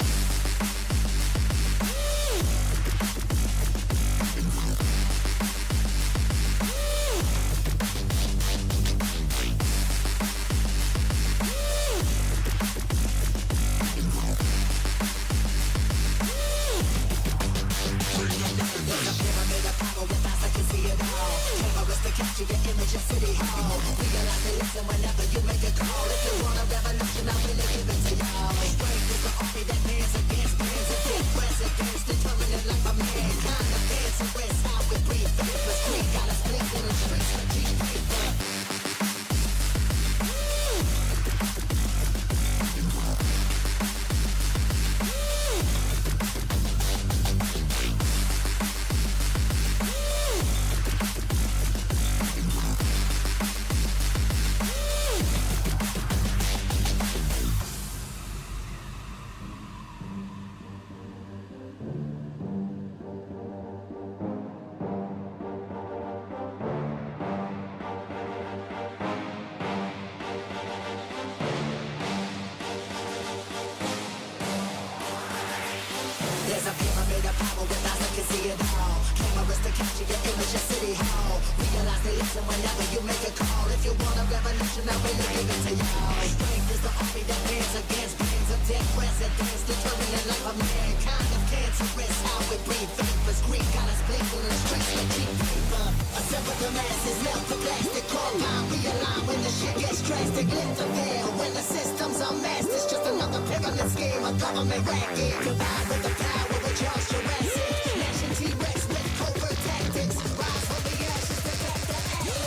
There's a pyramid of power with eyes that can see it all. Cameras to capture your image at City Hall. Realize they listen whenever you make a call. If you want a revolution, I really give it to y'all. Strength is the army that bands against brains of dead presidents. Determining the life of mankind of cancerous. How we breathe vapors. Greek got us blinking in the streets with cheap paper. Assemble the masses, melt the plastic. Compound, realign when the shit gets drastic. Lift the veil when the system's unmasked. It's just another pyramid scheme. A government racket. Combined with the power. Charles Jurassic, Nation T-Rex with covert tactics. Rise from the ashes to catch the axis.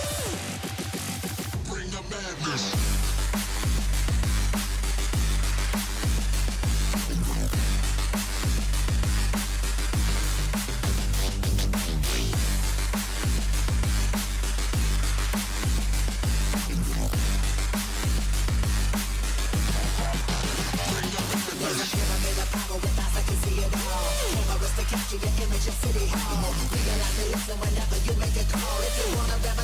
Bring the madness. Capture your image at City Hall. Realize they listen whenever you make a call. If you want a revolution,